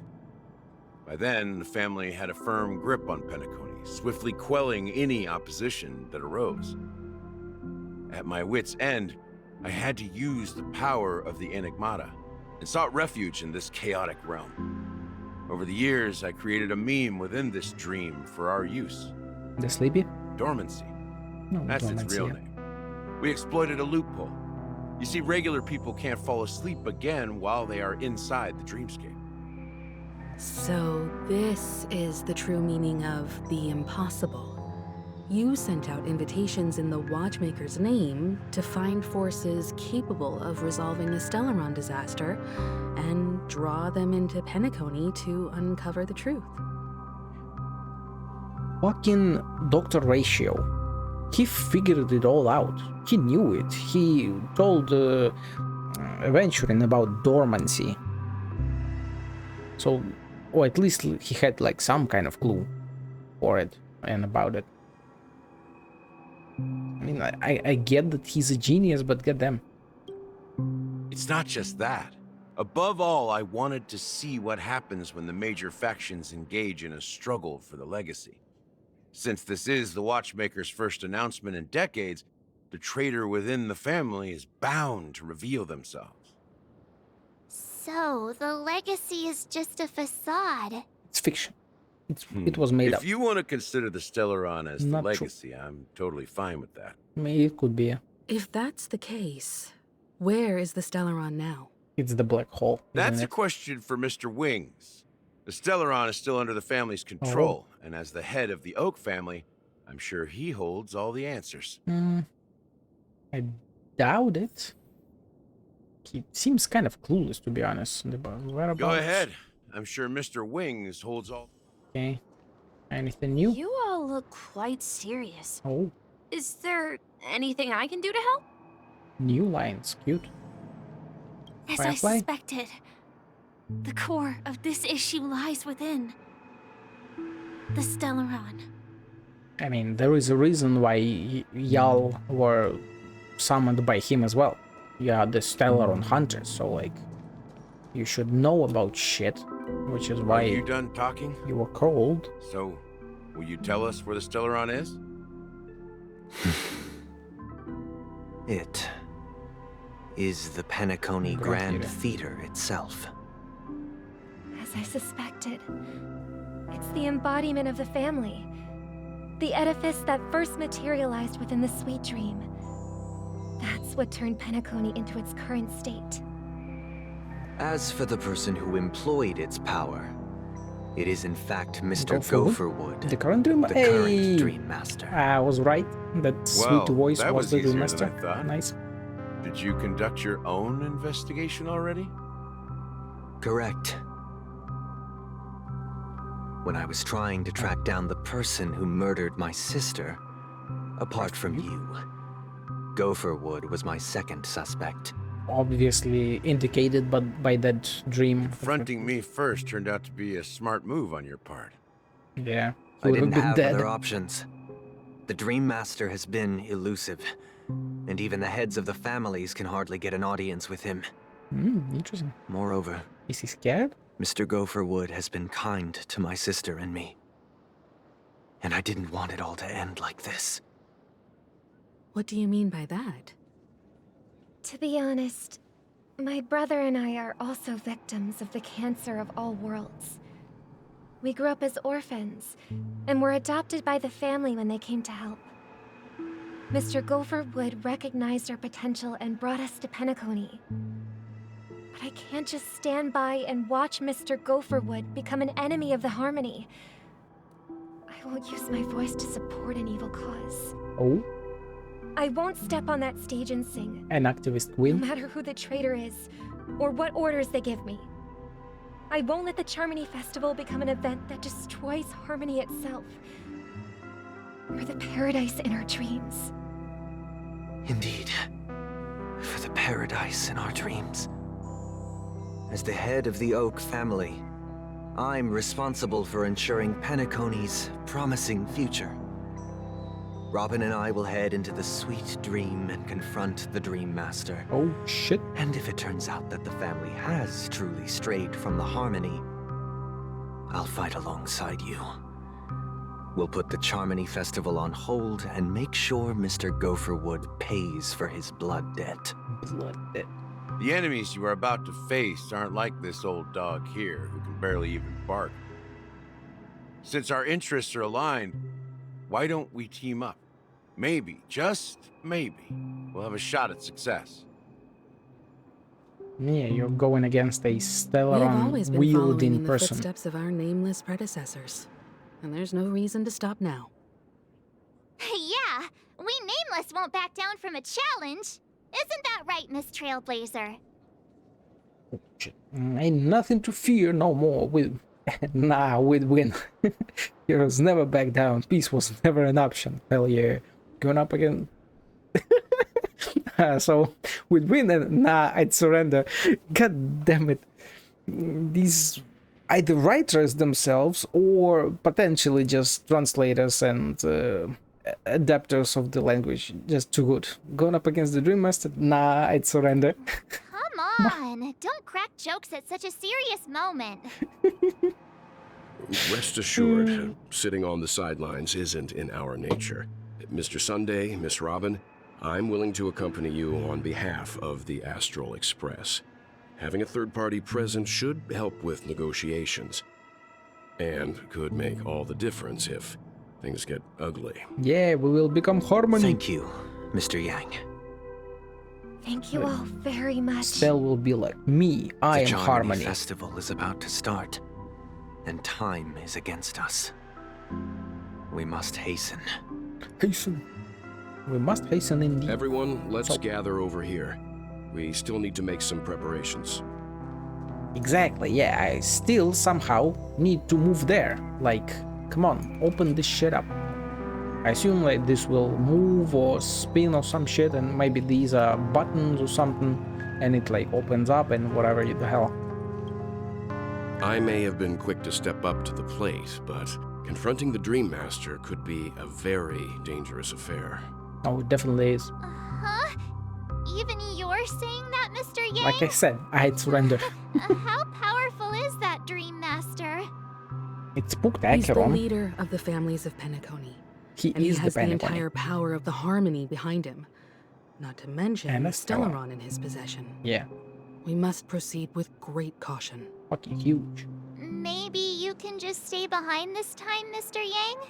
Speaker 8: By then, the family had a firm grip on Penacony, swiftly quelling any opposition that arose. At my wit's end, I had to use the power of the Enigmata, and sought refuge in this chaotic realm. Over the years, I created a meme within this dream for our use.
Speaker 1: The Sleepy?
Speaker 8: Dormancy.
Speaker 1: No,
Speaker 8: That's
Speaker 1: Dormancy,
Speaker 8: its real name. We exploited a loophole. You see, regular people can't fall asleep again while they are inside the dreamscape.
Speaker 18: So this is the true meaning of the impossible. You sent out invitations in the Watchmaker's name to find forces capable of resolving a Stellaron disaster and draw them into Penacony to uncover the truth.
Speaker 1: Fucking Dr. Ratio. He figured it all out. He knew it. He told Aventurin about dormancy. So, or at least he had like some kind of clue for it and about it. I mean, I get that he's a genius, but goddamn.
Speaker 8: It's not just that. Above all, I wanted to see what happens when the major factions engage in a struggle for the legacy. Since this is the Watchmaker's first announcement in decades, the traitor within the family is bound to reveal themselves.
Speaker 21: So, the legacy is just a facade.
Speaker 1: It's fiction. It was made up.
Speaker 8: If you want to consider the Stellaron as the
Speaker 1: Not
Speaker 8: legacy, I'm totally fine with that.
Speaker 1: Maybe it could be.
Speaker 18: If that's the case, where is the Stellaron now?
Speaker 1: It's the black hole.
Speaker 8: That's a question for Mr. Wings. The Stellaron is still under the family's control, and as the head of the Oak family, I'm sure he holds all the answers.
Speaker 1: I doubt it. He seems kind of clueless, to be honest. Whereabouts.
Speaker 8: Go ahead. I'm sure Mr. Wings holds all...
Speaker 1: Okay. Anything new?
Speaker 17: You all look quite serious.
Speaker 1: Oh.
Speaker 17: Is there anything I can do to help?
Speaker 1: New lines. Cute.
Speaker 15: As
Speaker 1: Firefly?
Speaker 15: I suspected, the core of this issue lies within the Stellaron.
Speaker 1: I mean, there is a reason why y'all were summoned by him as well. Yeah, the Stellaron hunters, so like, you should know about shit, which is why...
Speaker 8: Are you done talking?
Speaker 1: You were called.
Speaker 8: So, will you tell us where the Stellaron is?
Speaker 9: It is the Penacony Grand Theater itself.
Speaker 13: As I suspected, it's the embodiment of the family. The edifice that first materialized within the Sweet Dream. That's what turned Penacony into its current state.
Speaker 9: As for the person who employed its power, it is in fact Mr. Gopherwood,
Speaker 1: the current Dream,
Speaker 9: current Dream Master.
Speaker 1: I was right. That sweet voice
Speaker 8: that
Speaker 1: was the Dream
Speaker 8: easier than
Speaker 1: Master.
Speaker 8: I thought.
Speaker 1: Nice.
Speaker 8: Did you conduct your own investigation already?
Speaker 9: Correct. When I was trying to track down the person who murdered my sister, apart from you, Gopherwood was my second suspect.
Speaker 1: Obviously indicated by that dream.
Speaker 8: Confronting me first turned out to be a smart move on your part.
Speaker 1: Yeah.
Speaker 9: I didn't have other options. The Dream Master has been elusive, and even the heads of the families can hardly get an audience with him.
Speaker 1: Interesting.
Speaker 9: Moreover,
Speaker 1: is he scared?
Speaker 9: Mr. Gopherwood has been kind to my sister and me. and I didn't want it all to end like this.
Speaker 18: What do you mean by that?
Speaker 13: To be honest, my brother and I are also victims of the cancer of all worlds. We grew up as orphans, and were adopted by the family when they came to help. Mr. Gopher Wood recognized our potential and brought us to Penacony. But I can't just stand by and watch Mr. Gopher Wood become an enemy of the Harmony. I won't use my voice to support an evil cause.
Speaker 1: Oh?
Speaker 13: I won't step on that stage and sing.
Speaker 1: An activist queen?
Speaker 13: No matter who the traitor is, or what orders they give me. I won't let the Charmony Festival become an event that destroys Harmony itself. Or the paradise in our dreams.
Speaker 9: Indeed. For the paradise in our dreams. As the head of the Oak family, I'm responsible for ensuring Penacony's promising future. Robin and I will head into the Sweet Dream and confront the Dream Master.
Speaker 1: Oh, shit.
Speaker 9: And if it turns out that the family has truly strayed from the Harmony, I'll fight alongside you. We'll put the Charmony Festival on hold and make sure Mr. Gopherwood pays for his blood debt.
Speaker 1: Blood debt.
Speaker 8: The enemies you are about to face aren't like this old dog here, who can barely even bark. Since our interests are aligned, why don't we team up? Maybe, just maybe, we'll have a shot at success.
Speaker 1: Yeah, you're going against a
Speaker 18: We've
Speaker 1: Stellaron
Speaker 18: always been following
Speaker 1: wielding
Speaker 18: in the
Speaker 1: person.
Speaker 18: footsteps of our nameless predecessors, and there's no reason to stop now.
Speaker 21: Yeah, we Nameless won't back down from a challenge. Isn't that right, Miss Trailblazer?
Speaker 1: Ain't nothing to fear no more. With nah, we'd win. Heroes never back down. Peace was never an option. Hell yeah. Going up again. So we'd win and nah, I'd surrender. God damn it. These either writers themselves or potentially just translators and adapters of the language. Just too good. Going up against the Dream Master? Nah, I'd surrender.
Speaker 21: Come on, don't crack jokes at such a serious moment.
Speaker 16: Rest assured, sitting on the sidelines isn't in our nature. Mr. Sunday, Miss Robin, I'm willing to accompany you on behalf of the Astral Express. Having a third party present should help with negotiations. And could make all the difference if things get ugly.
Speaker 1: Yeah, we will become Harmony.
Speaker 9: Thank you, Mr. Yang.
Speaker 13: Thank you all very much.
Speaker 1: Stell will be like me. I am Harmony.
Speaker 9: The festival is about to start, and time is against us. We must hasten.
Speaker 1: Hasten. We must hasten indeed.
Speaker 16: Everyone, let's gather over here. We still need to make some preparations.
Speaker 1: Exactly, yeah, I still somehow need to move there. Like, come on, open this shit up. I assume like this will move or spin or some shit, and maybe these are buttons or something, and it like opens up and whatever the hell.
Speaker 16: I may have been quick to step up to the plate, but confronting the Dream Master could be a very dangerous affair.
Speaker 1: Oh, it definitely is.
Speaker 21: Huh? Even you're saying that, Mr. Yang?
Speaker 1: Like I said, I'd surrender.
Speaker 21: How powerful is that Dream Master?
Speaker 1: It's booked
Speaker 18: He's the
Speaker 1: Acheron.
Speaker 18: leader of the families of Penacony.
Speaker 1: He
Speaker 18: and
Speaker 1: is
Speaker 18: he has
Speaker 1: the
Speaker 18: the
Speaker 1: Penacony.
Speaker 18: entire power of the Harmony behind him. Not to mention
Speaker 1: And a
Speaker 18: Stellaron in his possession.
Speaker 1: Yeah.
Speaker 18: We must proceed with great caution.
Speaker 1: Fucking huge.
Speaker 21: Maybe you can just stay behind this time, Mr. Yang?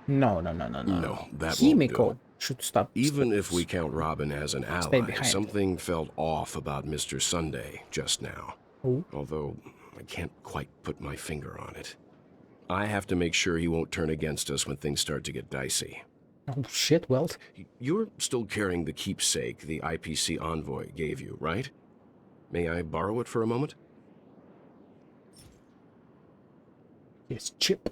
Speaker 16: No, that
Speaker 1: Himiko
Speaker 16: won't do.
Speaker 1: should stop.
Speaker 16: Even if we count Robin as an
Speaker 1: Stay
Speaker 16: ally,
Speaker 1: behind.
Speaker 16: something felt off about Mr. Sunday just now.
Speaker 1: Oh.
Speaker 16: Although I can't quite put my finger on it. I have to make sure he won't turn against us when things start to get dicey.
Speaker 1: Oh shit, Welt.
Speaker 16: You're still carrying the keepsake the IPC envoy gave you, right? May I borrow it for a moment?
Speaker 1: His chip.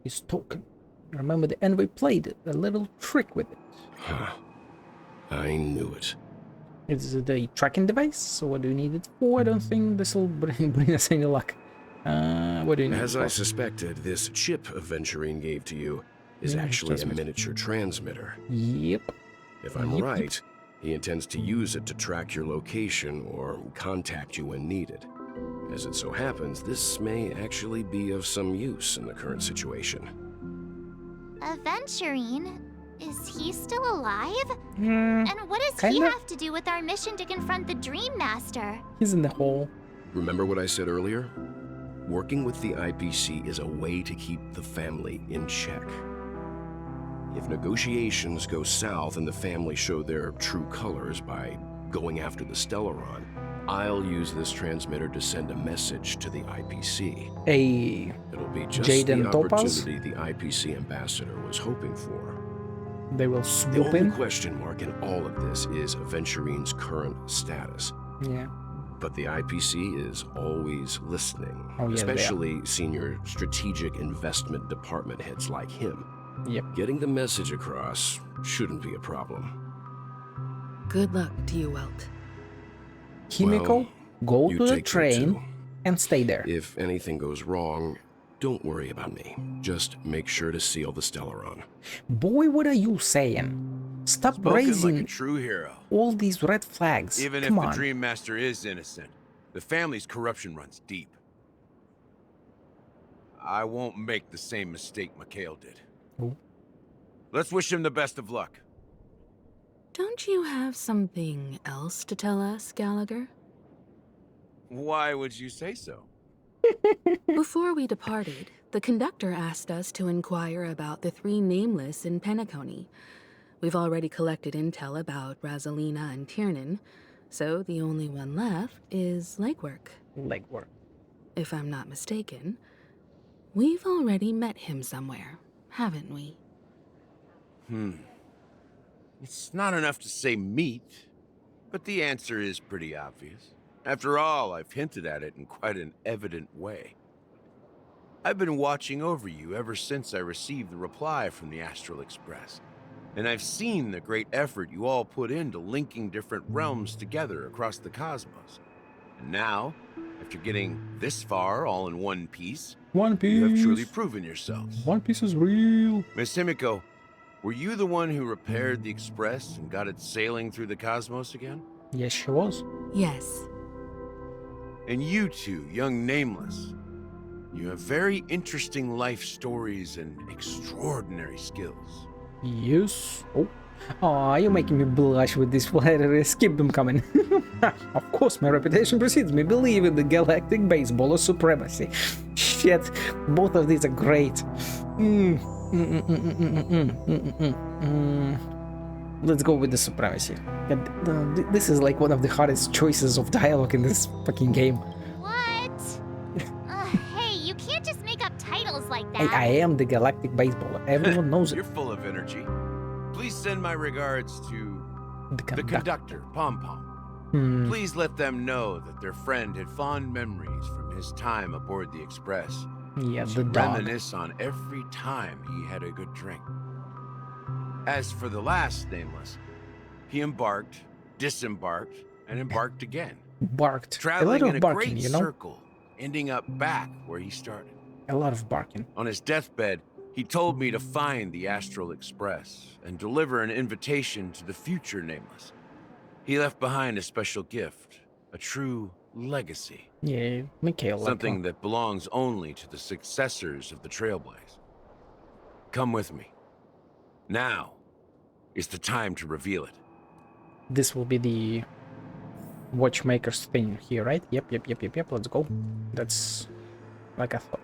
Speaker 1: His token. Remember the envoy played a little trick with it.
Speaker 16: Huh. I knew it.
Speaker 1: It's the tracking device, so what do you need it for? I don't think this will bring us any luck. What do you need
Speaker 16: As
Speaker 1: it for?
Speaker 16: I suspected, this chip Aventurine gave to you is
Speaker 1: Yeah,
Speaker 16: actually a
Speaker 1: transmitter.
Speaker 16: miniature transmitter.
Speaker 1: Yep.
Speaker 16: If I'm
Speaker 1: Yep.
Speaker 16: right, he intends to use it to track your location or contact you when needed. As it so happens, this may actually be of some use in the current situation.
Speaker 21: Aventurine? Is he still alive?
Speaker 1: Mm,
Speaker 21: And what does he have to do with our mission to confront the Dream Master?
Speaker 1: He's in the hole.
Speaker 16: Remember what I said earlier? Working with the IPC is a way to keep the family in check. If negotiations go south and the family show their true colors by going after the Stellaron, I'll use this transmitter to send a message to the IPC. It'll be just
Speaker 1: Jaden
Speaker 16: the
Speaker 1: Topaz?
Speaker 16: opportunity the IPC ambassador was hoping for.
Speaker 1: They will
Speaker 16: The
Speaker 1: swoop
Speaker 16: only
Speaker 1: in.
Speaker 16: question mark in all of this is Aventurine's current status.
Speaker 1: Yeah.
Speaker 16: But the IPC is always listening,
Speaker 1: Oh, yeah,
Speaker 16: especially senior strategic investment department heads like him.
Speaker 1: Yep.
Speaker 16: Getting the message across shouldn't be a problem.
Speaker 18: Good luck to you, Welt.
Speaker 1: Himiko, go
Speaker 16: you
Speaker 1: to the
Speaker 16: take care,
Speaker 1: train
Speaker 16: too.
Speaker 1: and stay there.
Speaker 16: If anything goes wrong, don't worry about me. Just make sure to seal the Stellaron.
Speaker 1: Boy, what are you saying? Stop
Speaker 8: Spoken
Speaker 1: raising
Speaker 8: like a true hero.
Speaker 1: all these red flags.
Speaker 8: Even
Speaker 1: Come
Speaker 8: if
Speaker 1: on.
Speaker 8: the Dream Master is innocent, the family's corruption runs deep. I won't make the same mistake Mikhail did.
Speaker 1: Oh.
Speaker 8: Let's wish him the best of luck.
Speaker 18: Don't you have something else to tell us, Gallagher?
Speaker 8: Why would you say so?
Speaker 18: Before we departed, the conductor asked us to inquire about the 3 nameless in Penacony. We've already collected intel about Rosalina and Tiernan, so the only one left is legwork.
Speaker 1: Legwork.
Speaker 18: If I'm not mistaken, we've already met him somewhere, haven't we?
Speaker 8: It's not enough to say meet, but the answer is pretty obvious. After all, I've hinted at it in quite an evident way. I've been watching over you ever since I received the reply from the Astral Express, and I've seen the great effort you all put into linking different realms together across the cosmos. And now, after getting this far all in one piece,
Speaker 1: One Piece.
Speaker 8: you have truly proven yourselves.
Speaker 1: One Piece is real.
Speaker 8: Miss Himiko, were you the one who repaired the Express and got it sailing through the cosmos again?
Speaker 1: Yes, she was.
Speaker 18: Yes.
Speaker 8: And you two, young Nameless, you have very interesting life stories and extraordinary skills.
Speaker 1: Yes. Oh. Aw, you're making me blush with this letters. Keep them coming. Of course, my reputation precedes me. Believe in the galactic baseball supremacy. Shit, both of these are great. Let's go with the supremacy. This is like one of the hardest choices of dialogue in this fucking game.
Speaker 21: What? Hey, you can't just make up titles like that.
Speaker 1: I am the galactic baseballer. Everyone knows it.
Speaker 8: You're full of energy. Please send my regards to the conductor, Pom Pom. Please let them know that their friend had fond memories from his time aboard the Express.
Speaker 1: Yeah,
Speaker 8: She
Speaker 1: the dog.
Speaker 8: reminisce on every time he had a good drink. As for the last Nameless, he embarked, disembarked, and embarked again.
Speaker 1: Barked.
Speaker 8: Traveling
Speaker 1: a lot
Speaker 8: in
Speaker 1: of
Speaker 8: a
Speaker 1: barking,
Speaker 8: great
Speaker 1: you know?
Speaker 8: circle, ending up back where he started.
Speaker 1: A lot of barking.
Speaker 8: On his deathbed, he told me to find the Astral Express and deliver an invitation to the future Nameless. He left behind a special gift, a true legacy.
Speaker 1: Yeah, Mikhail.
Speaker 8: Something that belongs only to the successors of the Trailblaze. Come with me. Now is the time to reveal it.
Speaker 1: This will be the watchmaker's thing here, right? Yep. Let's go. That's like I thought.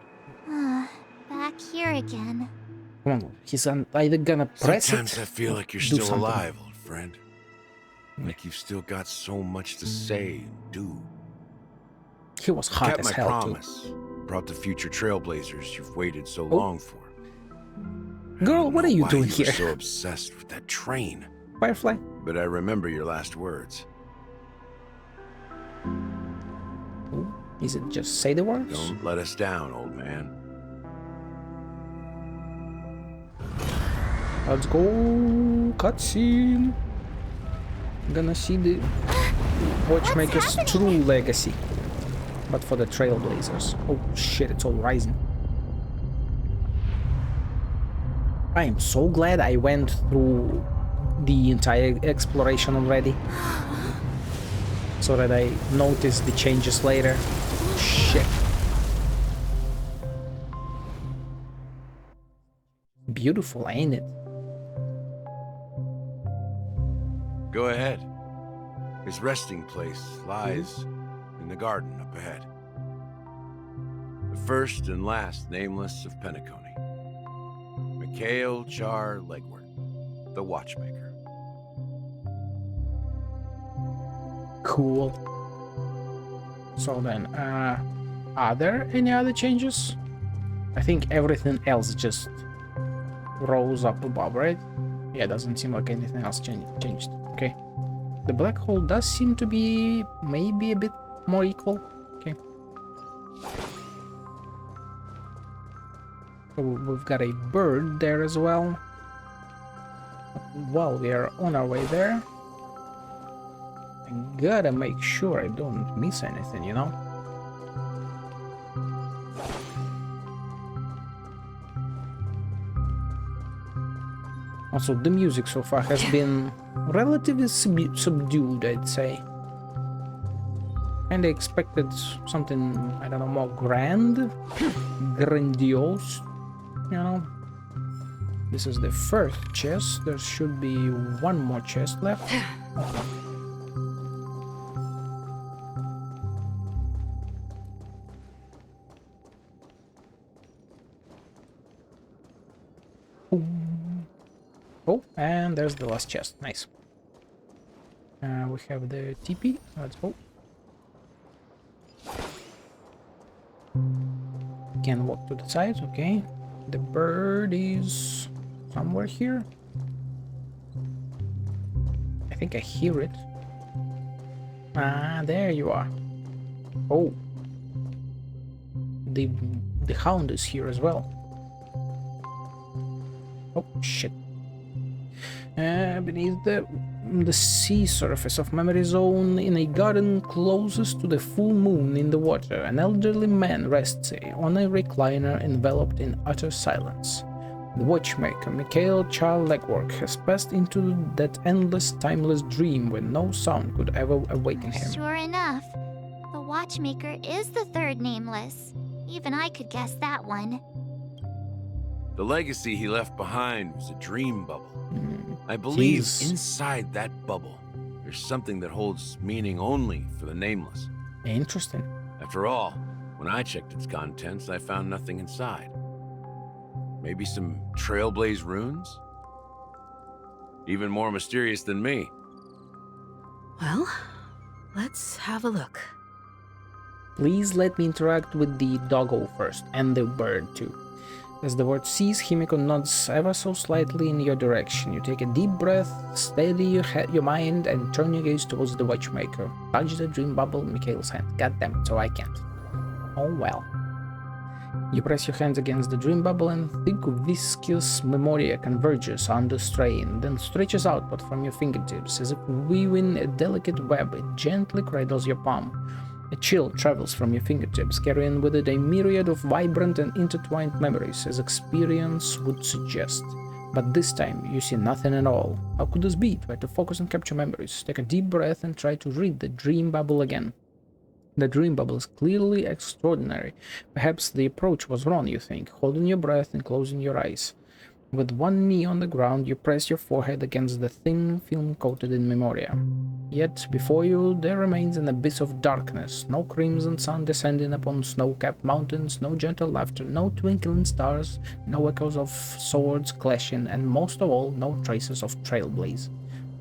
Speaker 21: Back here again.
Speaker 1: Come on, he's either gonna press
Speaker 8: Sometimes
Speaker 1: it.
Speaker 8: I feel like you're
Speaker 1: do
Speaker 8: still
Speaker 1: something.
Speaker 8: alive, old friend. Like you've still got so much to say and do.
Speaker 1: He was hot
Speaker 8: Kept
Speaker 1: as
Speaker 8: my
Speaker 1: hell
Speaker 8: promise. Brought the future Trailblazers you've waited so long for.
Speaker 1: too. Girl, what are you
Speaker 8: Why
Speaker 1: doing
Speaker 8: you
Speaker 1: here?
Speaker 8: were so obsessed with that train.
Speaker 1: Firefly.
Speaker 8: But I remember your last words.
Speaker 1: Is it just say the words?
Speaker 8: Don't let us down, old man.
Speaker 1: Let's go. Cutscene. Gonna see the watchmaker's true legacy. But for the Trailblazers. Oh shit, it's all rising. I am so glad I went through the entire exploration already. So that I noticed the changes later. Shit. beautiful, ain't it?
Speaker 8: Go ahead. His resting place lies in the garden up ahead. The first and last nameless of Penacony. Mikhail Char Legward, the Watchmaker.
Speaker 1: Cool. So then, are there any other changes? I think everything else just rose up above, right? Yeah, doesn't seem like anything else changed. Okay. The black hole does seem to be maybe a bit more equal. Okay. So we've got a bird there as well. While we are on our way there, I gotta make sure I don't miss anything, you know? Also, the music so far has been relatively subdued, I'd say. And I expected something, I don't know, more grandiose, you know? This is the first chest. There should be one more chest left. Oh, and there's the last chest. Nice. We have the TP. Let's go. Can walk to the side. Okay. The bird is somewhere here. I think I hear it. Ah, there you are. Oh. The hound is here as well. Oh, shit. Beneath the sea surface of Memory Zone, in a garden closest to the full moon in the water, an elderly man rests on a recliner enveloped in utter silence. The watchmaker, Mikhail Char Legward, has passed into that endless, timeless dream where no sound could ever awaken him.
Speaker 21: Sure enough, the watchmaker is the third nameless. Even I could guess that one.
Speaker 8: The legacy he left behind was a dream bubble. I believe inside that bubble, there's something that holds meaning only for the nameless.
Speaker 1: Interesting.
Speaker 8: After all, when I checked its contents, I found nothing inside. Maybe some Trailblaze runes? Even more mysterious than me.
Speaker 18: Well, let's have a look.
Speaker 1: Please let me interact with the doggo first, and the bird too. As the word cease, Himiko nods ever so slightly in your direction. You take a deep breath, steady your mind, and turn your gaze towards the watchmaker. Touch the dream bubble in Mikhail's hand. God damn it, so I can't. Oh well. You press your hands against the dream bubble and thick viscous memoria converges under strain, then stretches outward from your fingertips. As if weaving a delicate web, it gently cradles your palm. A chill travels from your fingertips, carrying with it a myriad of vibrant and intertwined memories, as experience would suggest. But this time, you see nothing at all. How could this be? Try to focus and capture memories. Take a deep breath and try to read the dream bubble again. The dream bubble is clearly extraordinary. Perhaps the approach was wrong, you think, holding your breath and closing your eyes. With one knee on the ground, you press your forehead against the thin film coated in memoria. Yet, before you, there remains an abyss of darkness, no crimson sun descending upon snow-capped mountains, no gentle laughter, no twinkling stars, no echoes of swords clashing, and most of all, no traces of Trailblaze.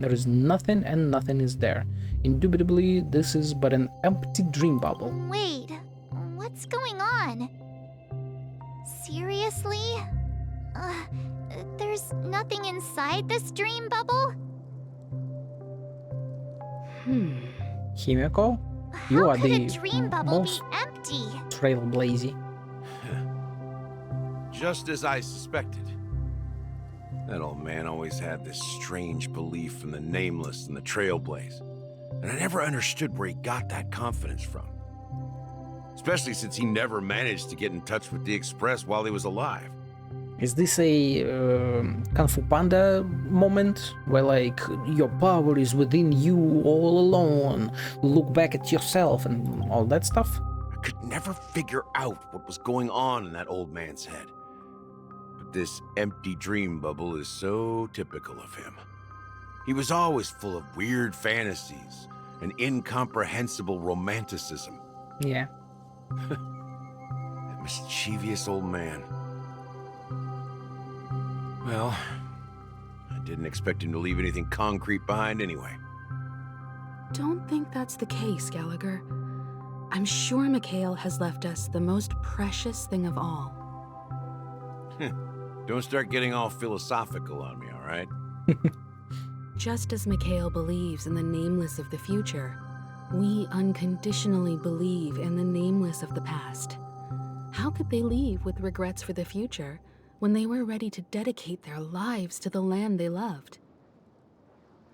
Speaker 1: There is nothing, and nothing is there. Indubitably, this is but an empty dream bubble.
Speaker 21: Wait, what's going on? Seriously? There's nothing inside this dream bubble?
Speaker 1: Himiko, you are the
Speaker 21: dream bubble
Speaker 1: most
Speaker 21: be empty?
Speaker 1: Trailblazy.
Speaker 8: Just as I suspected. That old man always had this strange belief in the nameless and the Trailblaze. And I never understood where he got that confidence from. Especially since he never managed to get in touch with the Express while he was alive.
Speaker 1: Is this a Kung Fu Panda moment where, like, your power is within you all alone, look back at yourself and all that stuff?
Speaker 8: I could never figure out what was going on in that old man's head. But that this empty dream bubble is so typical of him. He was always full of weird fantasies and incomprehensible romanticism.
Speaker 1: Yeah.
Speaker 8: That mischievous old man. Well, I didn't expect him to leave anything concrete behind anyway.
Speaker 18: Don't think that's the case, Gallagher. I'm sure Mikhail has left us the most precious thing of all.
Speaker 8: Don't start getting all philosophical on me, all right?
Speaker 18: Just as Mikhail believes in the nameless of the future, we unconditionally believe in the nameless of the past. How could they leave with regrets for the future when they were ready to dedicate their lives to the land they loved?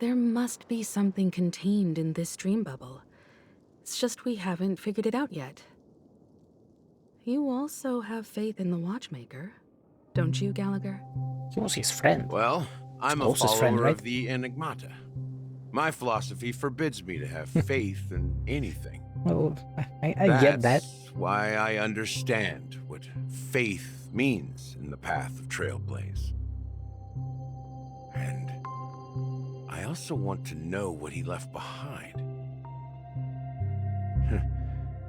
Speaker 18: There must be something contained in this dream bubble. It's just we haven't figured it out yet. You also have faith in the Watchmaker, don't you, Gallagher?
Speaker 1: He was his friend.
Speaker 8: Well, I'm a
Speaker 1: Closest
Speaker 8: follower
Speaker 1: friend, right?
Speaker 8: of the Enigmata. My philosophy forbids me to have faith in anything.
Speaker 1: Well, I get that.
Speaker 8: That's why I understand what faith means in the path of Trailblaze. And I also want to know what he left behind.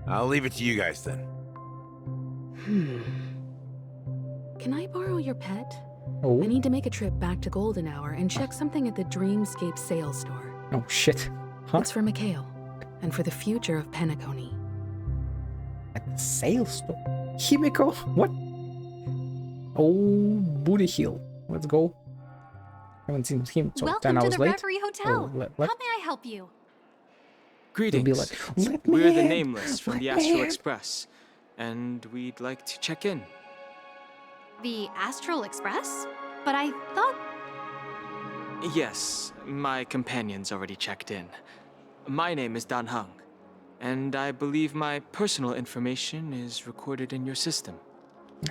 Speaker 8: I'll leave it to you guys then.
Speaker 18: Can I borrow your pet?
Speaker 1: Oh.
Speaker 18: I need to make a trip back to Golden Hour and check something at the Dreamscape sales store.
Speaker 1: Oh, shit. Huh?
Speaker 18: It's for Mikhail, and for the future of Penacony.
Speaker 1: At the sales store? Himiko? What? Oh, Booty Hill. Let's go. Haven't seen him so 10
Speaker 5: Welcome
Speaker 1: hours
Speaker 5: to the
Speaker 1: late.
Speaker 5: Reverie Hotel.
Speaker 1: Oh,
Speaker 5: How may I help you?
Speaker 4: Greetings.
Speaker 1: Let me
Speaker 4: We're the
Speaker 1: in.
Speaker 4: Nameless from the
Speaker 1: Let me
Speaker 4: Astral
Speaker 1: in.
Speaker 4: Express, and we'd like to check in.
Speaker 5: The Astral Express? But I thought...
Speaker 4: Yes, my companion's already checked in. My name is Dan Hung, and I believe my personal information is recorded in your system.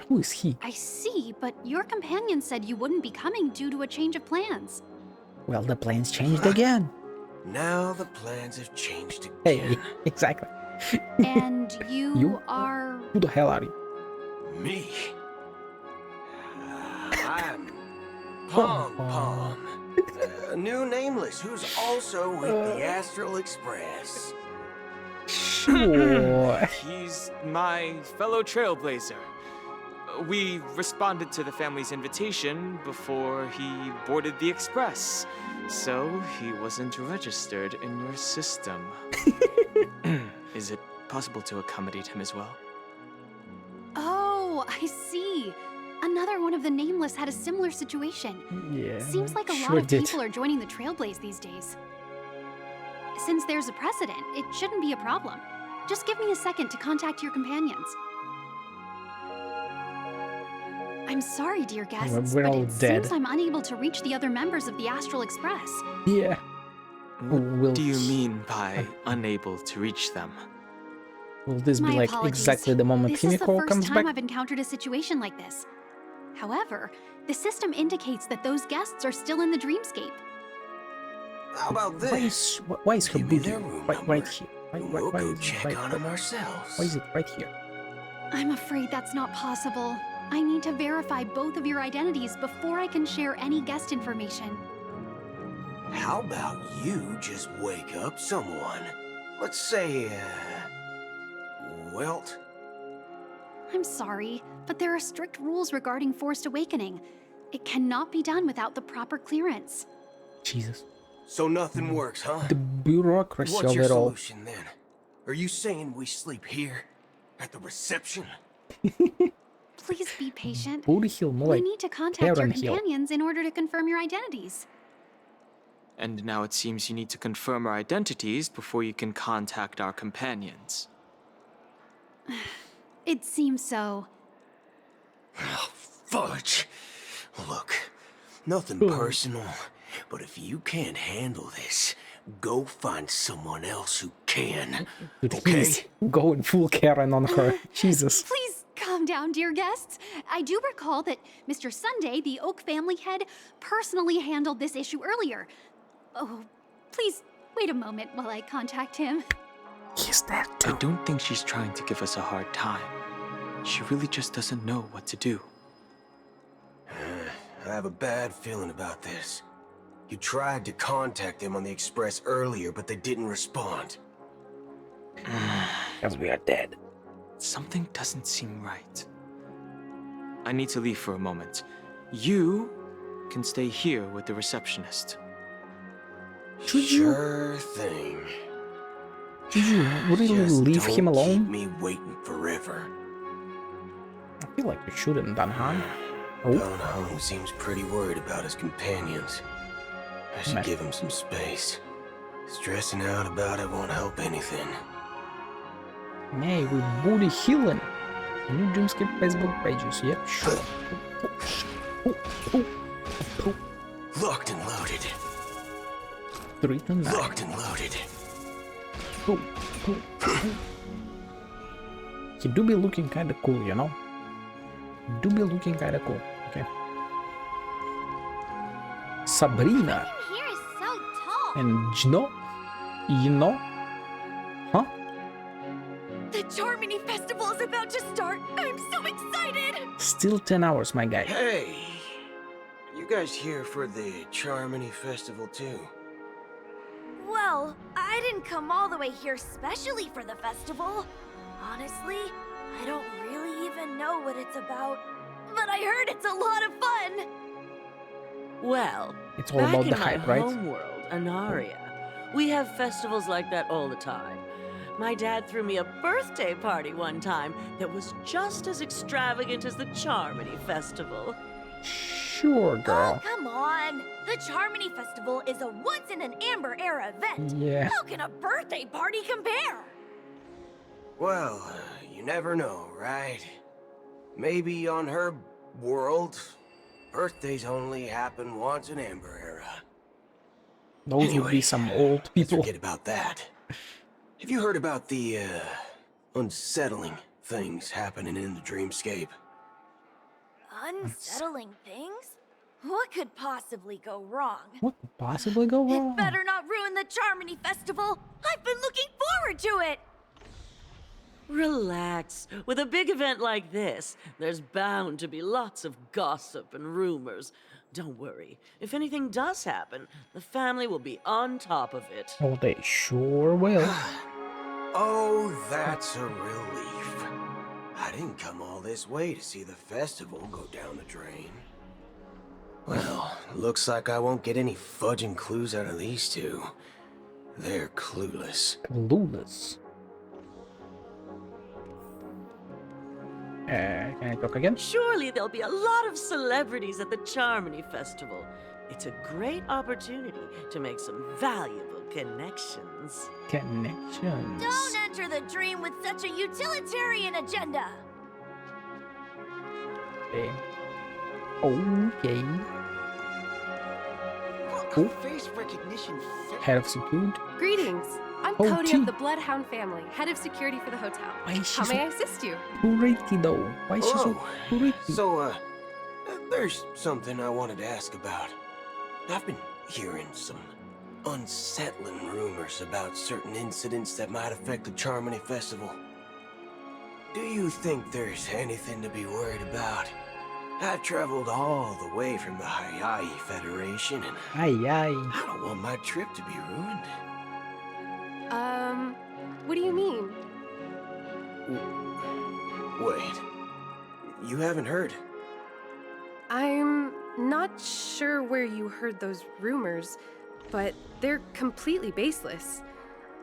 Speaker 1: Who is he?
Speaker 5: I see, but your companion said you wouldn't be coming due to a change of plans.
Speaker 1: Well, the plans changed again.
Speaker 6: Now the plans have changed again.
Speaker 1: Hey, exactly.
Speaker 5: And you are...
Speaker 1: Who the hell are you?
Speaker 6: Me? I'm Pom Pom, a new nameless who's also with the Astral Express.
Speaker 1: Sure.
Speaker 4: He's my fellow trailblazer. We responded to the family's invitation before he boarded the express, so he wasn't registered in your system. Is it possible to accommodate him as well?
Speaker 5: Oh, I see. Another one of the Nameless had a similar situation.
Speaker 1: Yeah.
Speaker 5: Seems like a
Speaker 1: sure
Speaker 5: lot of
Speaker 1: did.
Speaker 5: people are joining the Trailblaze these days. Since there's a precedent, it shouldn't be a problem. Just give me a second to contact your companions. I'm sorry, dear guests,
Speaker 1: We're
Speaker 5: but
Speaker 1: all
Speaker 5: it
Speaker 1: dead.
Speaker 5: seems I'm unable to reach the other members of the Astral Express.
Speaker 1: Yeah.
Speaker 4: What do you mean by unable to reach them?
Speaker 1: Will this be
Speaker 5: My
Speaker 1: like
Speaker 5: apologies.
Speaker 1: exactly the moment
Speaker 5: This is the
Speaker 1: Himiko
Speaker 5: first
Speaker 1: comes
Speaker 5: time
Speaker 1: back?
Speaker 5: I've encountered a situation like this. However, the system indicates that those guests are still in the dreamscape.
Speaker 6: How about this?
Speaker 1: Why is her
Speaker 6: Give me
Speaker 1: booty
Speaker 6: their room
Speaker 1: right here?
Speaker 6: We'll go
Speaker 1: is it
Speaker 6: check on them ourselves.
Speaker 1: Why is it right here?
Speaker 5: I'm afraid that's not possible. I need to verify both of your identities before I can share any guest information.
Speaker 6: How about you just wake up someone? Let's say, Welt?
Speaker 5: I'm sorry, but there are strict rules regarding forced awakening. It cannot be done without the proper clearance.
Speaker 1: Jesus.
Speaker 6: So nothing works, huh?
Speaker 1: The bureaucracy
Speaker 6: What's
Speaker 1: of
Speaker 6: your
Speaker 1: it all.
Speaker 6: solution then? Are you saying we sleep here? At the reception?
Speaker 5: Please be patient.
Speaker 1: Booty Hill, more
Speaker 5: We
Speaker 1: like
Speaker 5: need to contact your
Speaker 1: Karen Hill.
Speaker 5: companions in order to confirm your identities.
Speaker 4: And now it seems you need to confirm our identities before you can contact our companions.
Speaker 5: It seems so.
Speaker 6: Fudge! Look, nothing personal, but if you can't handle this, go find someone else who can.
Speaker 1: Dude,
Speaker 6: Okay?
Speaker 1: he's going full Karen on her. Jesus.
Speaker 5: Please calm down, dear guests. I do recall that Mr. Sunday, the Oak family head, personally handled this issue earlier. Oh, please wait a moment while I contact him.
Speaker 1: He's dead
Speaker 4: I don't think she's trying to give us a hard time. She really just doesn't know what to do.
Speaker 10: I have a bad feeling about this. You tried to contact them on the Express earlier, but they didn't respond.
Speaker 1: Because we are dead.
Speaker 4: Something doesn't seem right. I need to leave for a moment. You can stay here with the receptionist.
Speaker 10: Sure thing.
Speaker 1: Did you really leave him alone?
Speaker 10: Keep me waiting forever.
Speaker 1: I feel like you shouldn't, Dan Han.
Speaker 10: Going home seems pretty worried about his companions. I should
Speaker 1: Man.
Speaker 10: give him some space. Stressing out about it won't help anything.
Speaker 1: Hey, we booty healing. New Dreamscape Facebook pages. Yep, sure.
Speaker 10: Locked and loaded.
Speaker 1: 3 to 9.
Speaker 10: Locked and loaded.
Speaker 1: He do be looking kinda cool, you know? Do be looking kinda cool. Okay. Sabrina.
Speaker 21: Here is so tall.
Speaker 1: And Gino? You know? Huh?
Speaker 17: The Charmony Festival is about to start. I'm so excited.
Speaker 1: Still 10 hours, my guy.
Speaker 10: Hey! You guys here for the Charmony Festival too?
Speaker 11: Well, I didn't come all the way here specially for the festival. Honestly, I don't really even know what it's about. But I heard it's a lot of fun.
Speaker 12: Well,
Speaker 1: It's all
Speaker 12: back
Speaker 1: about
Speaker 12: in
Speaker 1: the
Speaker 12: my
Speaker 1: hype, right?
Speaker 12: homeworld, Anaria, we have festivals like that all the time. My dad threw me a birthday party one time that was just as extravagant as the Charmony Festival.
Speaker 1: Sure, girl.
Speaker 11: Come on! The Charmony Festival is a once-in-an-amber era event.
Speaker 1: Yeah.
Speaker 11: How can a birthday party compare?
Speaker 10: Well, you never know, right? Maybe on her world, birthdays only happen once in Amber Era.
Speaker 1: Those would be some old people.
Speaker 10: Forget about that. Have you heard about the, unsettling things happening in the dreamscape?
Speaker 11: Unsettling things? What could possibly go wrong?
Speaker 1: What could possibly go wrong?
Speaker 11: It better not ruin the Charmony Festival! I've been looking forward to it!
Speaker 12: Relax. With a big event like this, there's bound to be lots of gossip and rumors. Don't worry. If anything does happen, the family will be on top of it.
Speaker 1: Oh, they sure will.
Speaker 10: Oh, that's a relief. I didn't come all this way to see the festival go down the drain. Well, looks like I won't get any fudging clues out of these two. They're clueless.
Speaker 1: Clueless. Can I talk again?
Speaker 12: Surely there'll be a lot of celebrities at the Charmony Festival. It's a great opportunity to make some valuable connections.
Speaker 1: Connections.
Speaker 11: Don't enter the dream with such a utilitarian agenda!
Speaker 1: Okay. Okay. Cool.
Speaker 23: Face recognition.
Speaker 1: Head of security.
Speaker 24: Greetings. I'm
Speaker 1: Oh,
Speaker 24: Cody
Speaker 1: T.
Speaker 24: of the Bloodhound family, head of security for the hotel.
Speaker 1: Why is she
Speaker 24: How
Speaker 1: so
Speaker 24: may I assist you?
Speaker 1: pretty though? Why is she so
Speaker 10: Hello.
Speaker 1: pretty?
Speaker 10: So, there's something I wanted to ask about. I've been hearing some unsettling rumors about certain incidents that might affect the Charmony Festival. Do you think there's anything to be worried about? I've traveled all the way from the Hawaii Federation, and I don't want my trip to be ruined.
Speaker 24: What do you mean?
Speaker 10: Wait, you haven't heard?
Speaker 24: I'm not sure where you heard those rumors, but they're completely baseless.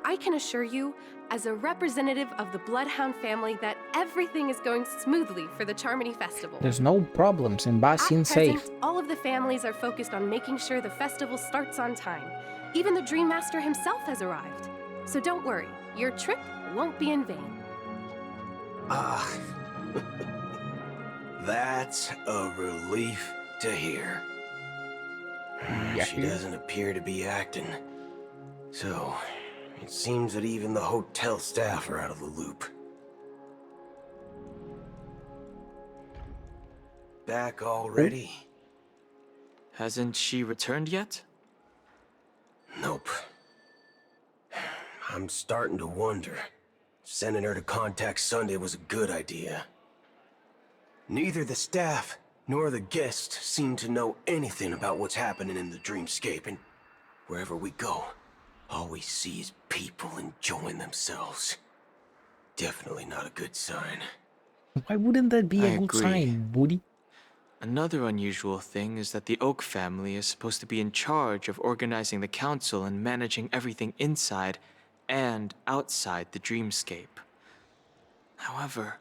Speaker 24: I can assure you, as a representative of the Bloodhound family, that everything is going smoothly for the Charmony Festival.
Speaker 1: There's no problems in Basin
Speaker 24: At
Speaker 1: safe.
Speaker 24: present, all of the families are focused on making sure the festival starts on time. Even the Dream Master himself has arrived. So don't worry, your trip won't be in vain.
Speaker 10: Ah, that's a relief to hear. She doesn't appear to be acting. So, it seems that even the hotel staff are out of the loop. Back already?
Speaker 4: Hasn't she returned yet?
Speaker 10: Nope. I'm starting to wonder. Sending her to contact Sunday was a good idea. Neither the staff nor the guests seem to know anything about what's happening in the dreamscape, and wherever we go, all we see is people enjoying themselves. Definitely not a good sign.
Speaker 1: Why wouldn't that be
Speaker 4: I
Speaker 1: a good
Speaker 4: agree.
Speaker 1: sign, buddy?
Speaker 4: Another unusual thing is that the Oak family is supposed to be in charge of organizing the council and managing everything inside and outside the dreamscape. However,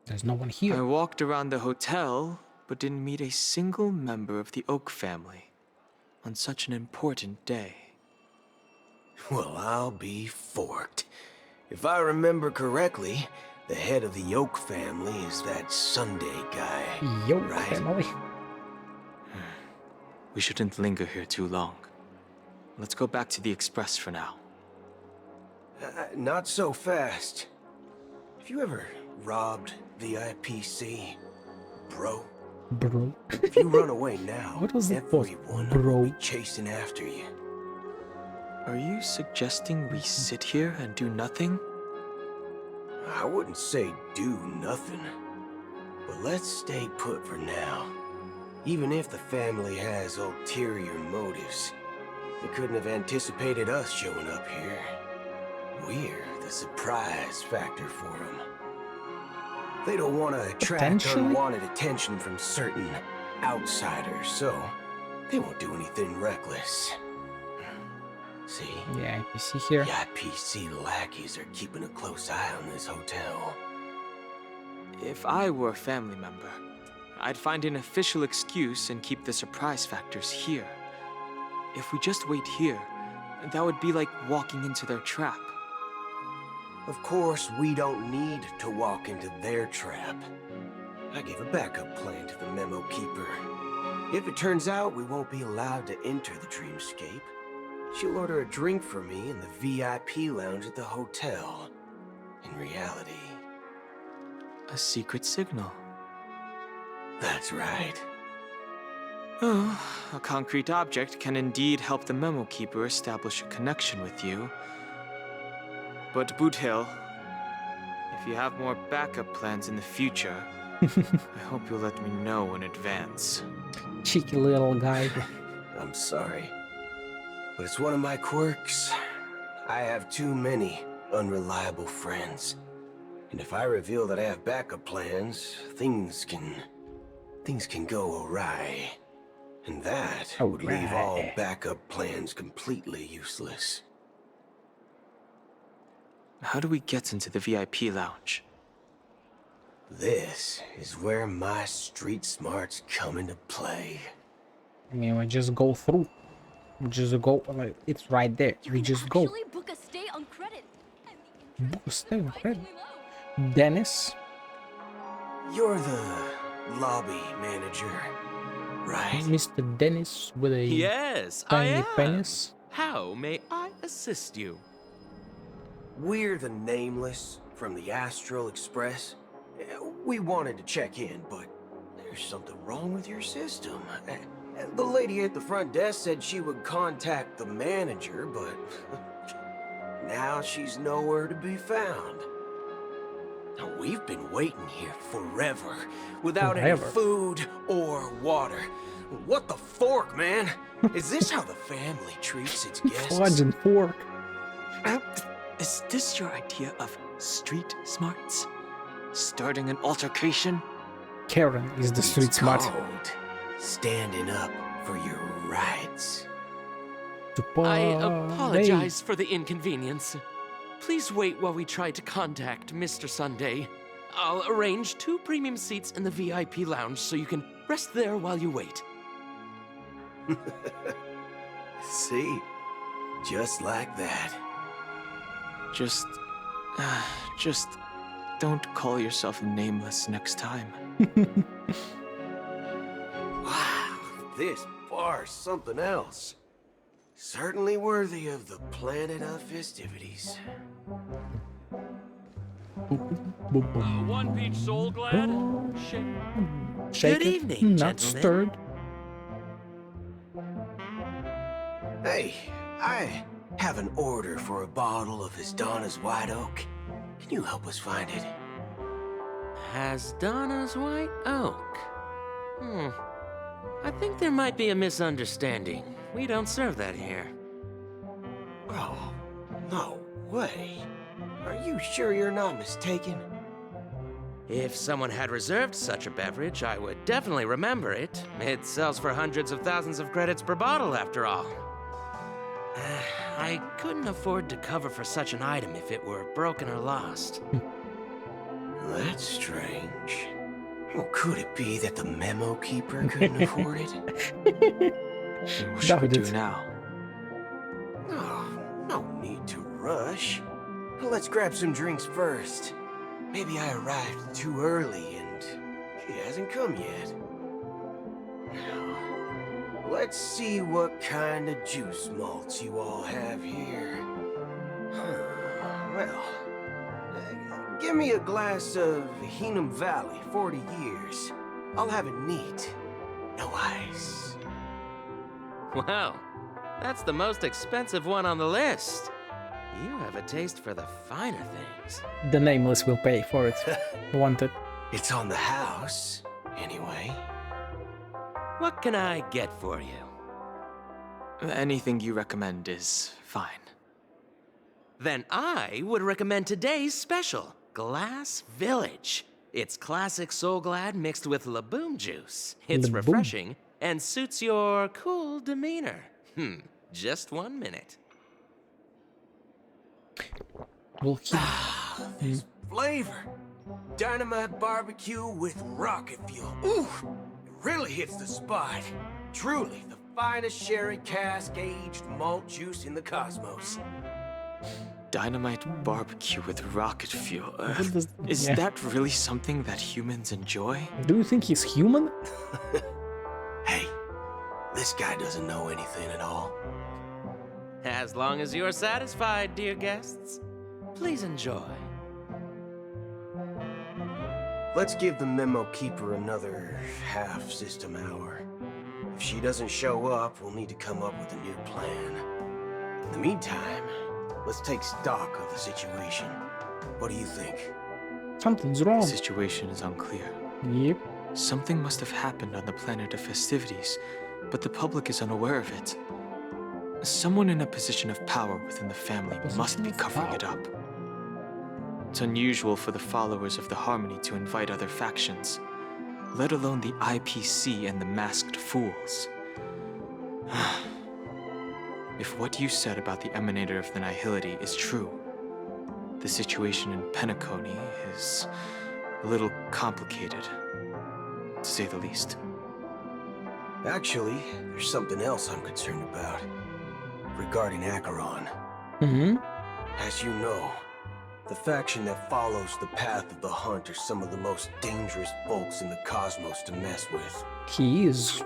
Speaker 1: there's no one here.
Speaker 4: I walked around the hotel, but didn't meet a single member of the Oak family on such an important day.
Speaker 10: Well, I'll be forked. If I remember correctly, the head of the Oak family is that Sunday guy, right?
Speaker 1: Family.
Speaker 4: We shouldn't linger here too long. Let's go back to the Express for now.
Speaker 10: Not so fast. Have you ever robbed VIPC, bro?
Speaker 1: Bro.
Speaker 10: If you run away now,
Speaker 1: what was
Speaker 10: everyone will be chasing after you.
Speaker 4: Are you suggesting we sit here and do nothing?
Speaker 10: I wouldn't say do nothing, but let's stay put for now. Even if the family has ulterior motives, they couldn't have anticipated us showing up here. We're the surprise factor for them. They don't want to attract unwanted attention from certain outsiders, so they won't do anything reckless. See?
Speaker 1: Yeah, I see here.
Speaker 10: VIPC lackeys are keeping a close eye on this hotel.
Speaker 4: If I were a family member, I'd find an official excuse and keep the surprise factors here. If we just wait here, that would be like walking into their trap.
Speaker 10: Of course, we don't need to walk into their trap. I gave a backup plan to the memo keeper. If it turns out we won't be allowed to enter the dreamscape, she'll order a drink for me in the VIP lounge at the hotel. In reality...
Speaker 4: a secret signal.
Speaker 10: That's right.
Speaker 4: Oh, a concrete object can indeed help the memo keeper establish a connection with you. But Boot Hill, if you have more backup plans in the future, I hope you'll let me know in advance.
Speaker 1: Cheeky little guy.
Speaker 10: I'm sorry, but it's one of my quirks. I have too many unreliable friends. And if I reveal that I have backup plans, things can go awry. And that would leave all backup plans completely useless.
Speaker 4: How do we get into the VIP lounge?
Speaker 10: This is where my street smarts come into play.
Speaker 1: I mean, we just go through. We just go, like, it's right there. We just go.
Speaker 5: Book a stay on credit.
Speaker 1: Book a stay on credit. Dennis?
Speaker 10: You're the lobby manager, right?
Speaker 1: Mr. Dennis with a
Speaker 3: yes,
Speaker 1: tiny
Speaker 3: I am.
Speaker 1: penis.
Speaker 3: How may I assist you?
Speaker 10: We're the Nameless from the Astral Express. We wanted to check in, but there's something wrong with your system. The lady at the front desk said she would contact the manager, but now she's nowhere to be found. Now, we've been waiting here forever, without any food or water. What the fork, man? Is this how the family treats its guests?
Speaker 1: Fudge and fork.
Speaker 4: Is this your idea of street smarts? Starting an altercation?
Speaker 1: Karen is the street smart.
Speaker 10: Standing up for your rights.
Speaker 3: I apologize for the inconvenience. Please wait while we try to contact Mr. Sunday. I'll arrange 2 premium seats in the VIP lounge so you can rest there while you wait.
Speaker 10: See? Just like that.
Speaker 4: Just don't call yourself Nameless next time.
Speaker 10: Wow, this bar's something else. Certainly worthy of the planet of festivities.
Speaker 3: One Peach Soul Glad?
Speaker 1: Shake
Speaker 3: Good
Speaker 1: it,
Speaker 3: evening,
Speaker 1: not
Speaker 3: gentlemen.
Speaker 1: stirred.
Speaker 10: Hey, I have an order for a bottle of Hasdana's White Oak. Can you help us find it?
Speaker 3: Hasdana's White Oak? I think there might be a misunderstanding. We don't serve that here.
Speaker 10: Oh, no way. Are you sure you're not mistaken?
Speaker 3: If someone had reserved such a beverage, I would definitely remember it. It sells for hundreds of thousands of credits per bottle, after all. I couldn't afford to cover for such an item if it were broken or lost.
Speaker 10: That's strange. Well, could it be that the memo keeper couldn't afford it?
Speaker 4: What should we do now?
Speaker 10: Oh, no need to rush. Let's grab some drinks first. Maybe I arrived too early and she hasn't come yet. Now, let's see what kind of juice malts you all have here. Well, give me a glass of Heenum Valley, 40 years. I'll have it neat. No ice.
Speaker 3: Wow, that's the most expensive one on the list. You have a taste for the finer things.
Speaker 1: The Nameless will pay for it. Want it?
Speaker 10: It's on the house, anyway.
Speaker 3: What can I get for you?
Speaker 4: Anything you recommend is fine.
Speaker 3: Then I would recommend today's special, Glass Village. It's classic Soul Glad mixed with Laboom juice. It's
Speaker 1: Laboom.
Speaker 3: refreshing and suits your cool demeanor. Just 1 minute.
Speaker 1: Well,
Speaker 10: this flavor. Dynamite barbecue with rocket fuel. Ooh, it really hits the spot. Truly the finest sherry cask aged malt juice in the cosmos.
Speaker 4: Dynamite barbecue with rocket fuel. Is that really something that humans enjoy?
Speaker 1: Do you think he's human?
Speaker 10: Hey, this guy doesn't know anything at all.
Speaker 3: As long as you're satisfied, dear guests, please enjoy.
Speaker 10: Let's give the memo keeper another half system hour. If she doesn't show up, we'll need to come up with a new plan. In the meantime, let's take stock of the situation. What do you think?
Speaker 1: Something's wrong.
Speaker 4: The situation is unclear.
Speaker 1: Yep.
Speaker 4: Something must have happened on the planet of festivities, but the public is unaware of it. Someone in a position of power within the family must be covering it up. It's unusual for the followers of the Harmony to invite other factions, let alone the IPC and the Masked Fools. If what you said about the Emanator of the Nihility is true, the situation in Penacony is a little complicated, to say the least.
Speaker 10: Actually, there's something else I'm concerned about. Regarding Acheron. As you know, the faction that follows the path of the Hunt are some of the most dangerous folks in the cosmos to mess with.
Speaker 1: He is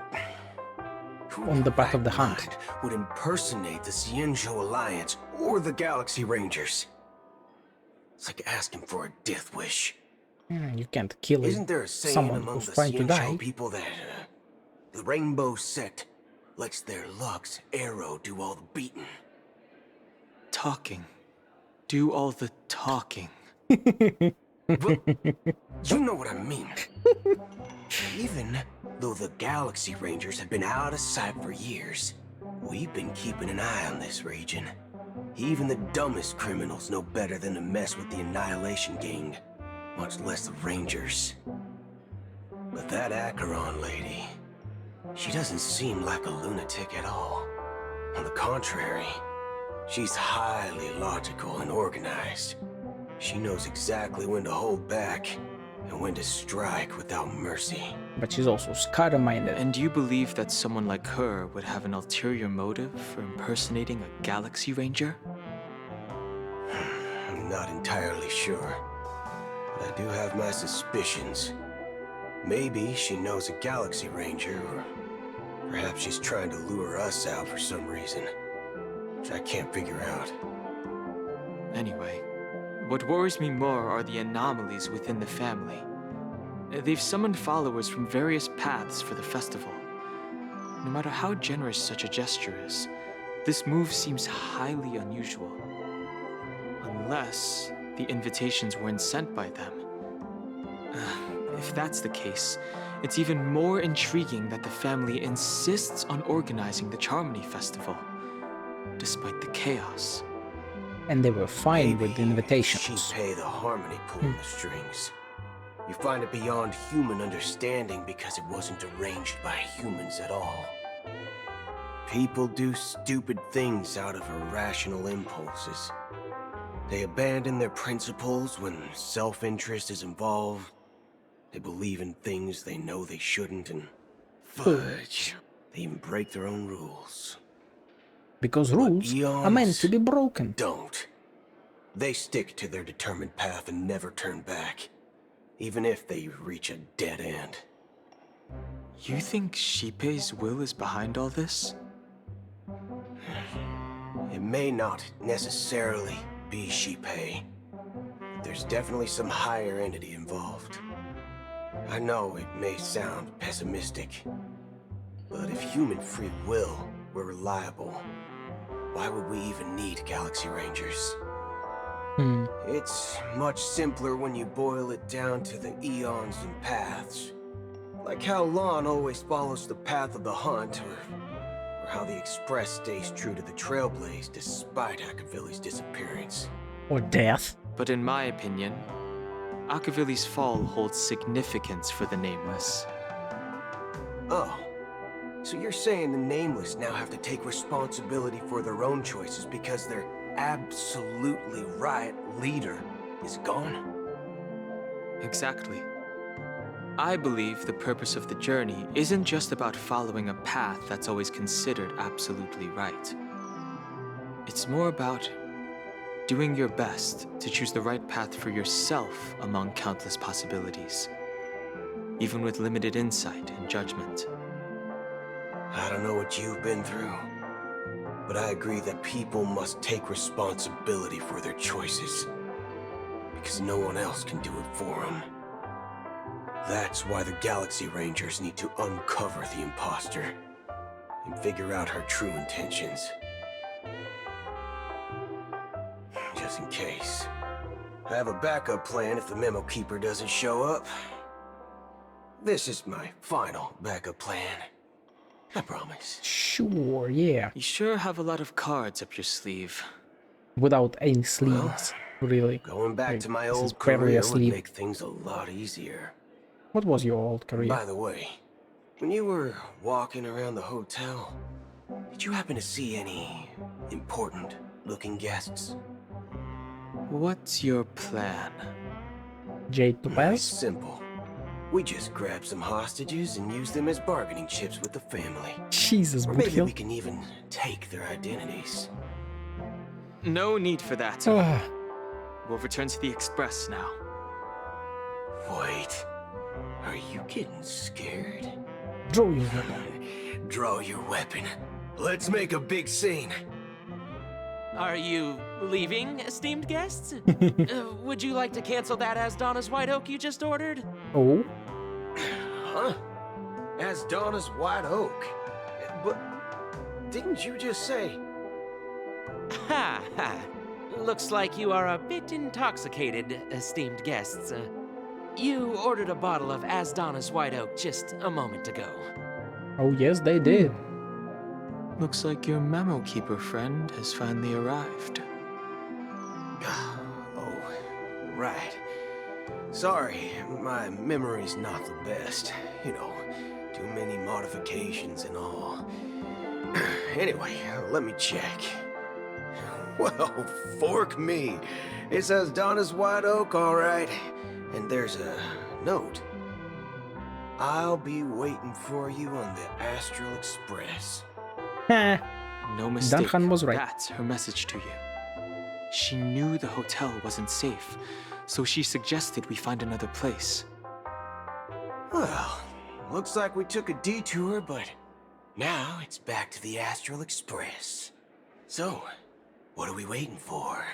Speaker 1: on the path of the Hunt.
Speaker 10: Would impersonate the Cienjo Alliance or the Galaxy Rangers. It's like asking for a death wish.
Speaker 1: You can't kill
Speaker 10: Isn't there a saying
Speaker 1: someone
Speaker 10: among
Speaker 1: who's
Speaker 10: the
Speaker 1: trying to die.
Speaker 10: Cienjo people that the Rainbow Sect lets their Lux arrow do all the beating?
Speaker 4: Talking. Do all the talking.
Speaker 10: Well, you know what I mean. Even though the Galaxy Rangers have been out of sight for years, we've been keeping an eye on this region. Even the dumbest criminals know better than to mess with the Annihilation Gang, much less the Rangers. But that Acheron lady, she doesn't seem like a lunatic at all. On the contrary, she's highly logical and organized. She knows exactly when to hold back and when to strike without mercy.
Speaker 1: But she's also scar-minded.
Speaker 4: And you believe that someone like her would have an ulterior motive for impersonating a Galaxy Ranger?
Speaker 10: I'm not entirely sure, but I do have my suspicions. Maybe she knows a Galaxy Ranger, or perhaps she's trying to lure us out for some reason, which I can't figure out.
Speaker 4: Anyway, what worries me more are the anomalies within the family. They've summoned followers from various paths for the festival. No matter how generous such a gesture is, this move seems highly unusual. Unless the invitations weren't sent by them. If that's the case, It's even more intriguing that the family insists on organizing the Charmony Festival, despite the chaos.
Speaker 1: And they were fine with the invitations.
Speaker 10: She the harmony pulling the strings. You find it beyond human understanding because it wasn't arranged by humans at all. People do stupid things out of irrational impulses. They abandon their principles when self-interest is involved. They believe in things they know they shouldn't, and fudge, they even break their own rules.
Speaker 1: Because rules are meant to be broken.
Speaker 10: Don't. They stick to their determined path and never turn back, even if they reach a dead end.
Speaker 4: You think Shipei's will is behind all this?
Speaker 10: It may not necessarily be Shipei. There's definitely some higher entity involved. I know it may sound pessimistic, but if human free will were reliable, why would we even need Galaxy Rangers? It's much simpler when you boil it down to the eons and paths. Like how Lon always follows the path of the hunt, or how the Express stays true to the Trailblaze despite Akavili's disappearance.
Speaker 1: Or death.
Speaker 4: But in my opinion, Akavili's fall holds significance for the Nameless.
Speaker 10: Oh, so you're saying the Nameless now have to take responsibility for their own choices because their absolutely right leader is gone?
Speaker 4: Exactly. I believe the purpose of the journey isn't just about following a path that's always considered absolutely right. It's more about doing your best to choose the right path for yourself among countless possibilities, even with limited insight and judgment.
Speaker 10: I don't know what you've been through, but I agree that people must take responsibility for their choices, because no one else can do it for them. That's why the Galaxy Rangers need to uncover the imposter and figure out her true intentions. Just in case. I have a backup plan if the Memo Keeper doesn't show up. This is my final backup plan. I promise.
Speaker 1: Sure, yeah.
Speaker 4: You sure have a lot of cards up your sleeve.
Speaker 1: Without any sleeves, really.
Speaker 10: Going back
Speaker 1: Like,
Speaker 10: to my
Speaker 1: this is
Speaker 10: old
Speaker 1: barely
Speaker 10: career
Speaker 1: a
Speaker 10: would
Speaker 1: sleeve.
Speaker 10: make things a lot easier.
Speaker 1: What was your old career?
Speaker 10: By the way, when you were walking around the hotel, did you happen to see any important-looking guests?
Speaker 4: What's your plan?
Speaker 1: Jade to
Speaker 10: It's
Speaker 1: pass?
Speaker 10: simple. We just grab some hostages and use them as bargaining chips with the family.
Speaker 1: Jesus,
Speaker 10: or maybe
Speaker 1: Boothill.
Speaker 10: we can even take their identities.
Speaker 4: No need for that. We'll return to the Express now.
Speaker 10: Wait. Are you getting scared?
Speaker 1: Draw your weapon.
Speaker 10: Draw your weapon. Let's make a big scene.
Speaker 3: Are you leaving, esteemed guests? Would you like to cancel that as Donna's White Oak you just ordered?
Speaker 1: Oh?
Speaker 10: Huh? As Donna's White Oak? But didn't you just say...
Speaker 3: Ha ha. Looks like you are a bit intoxicated, esteemed guests. You ordered a bottle of As Donna's White Oak just a moment ago.
Speaker 1: Oh, yes, they did.
Speaker 4: Looks like your Memo Keeper friend has finally arrived.
Speaker 10: Oh, right. Sorry, my memory's not the best. You know, too many modifications and all. Anyway, let me check. Well, fork me. It says Donna's White Oak, all right. And there's a note. I'll be waiting for you on the Astral Express.
Speaker 4: No mistake.
Speaker 1: Duncan was right.
Speaker 4: That's her message to you. She knew the hotel wasn't safe, so she suggested we find another place.
Speaker 10: Well, looks like we took a detour, but now it's back to the Astral Express. So, what are we waiting for?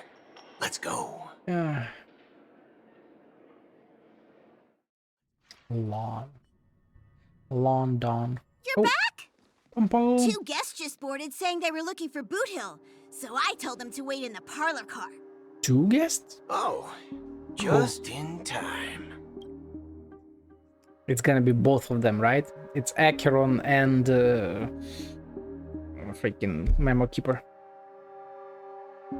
Speaker 10: Let's go.
Speaker 1: London.
Speaker 7: You're back?
Speaker 1: Pum pum.
Speaker 7: 2 guests just boarded saying they were looking for Boot Hill, so I told them to wait in the parlor car.
Speaker 1: 2 guests?
Speaker 10: Oh, just in time.
Speaker 1: It's gonna be both of them, right? It's Acheron and freaking Memo Keeper.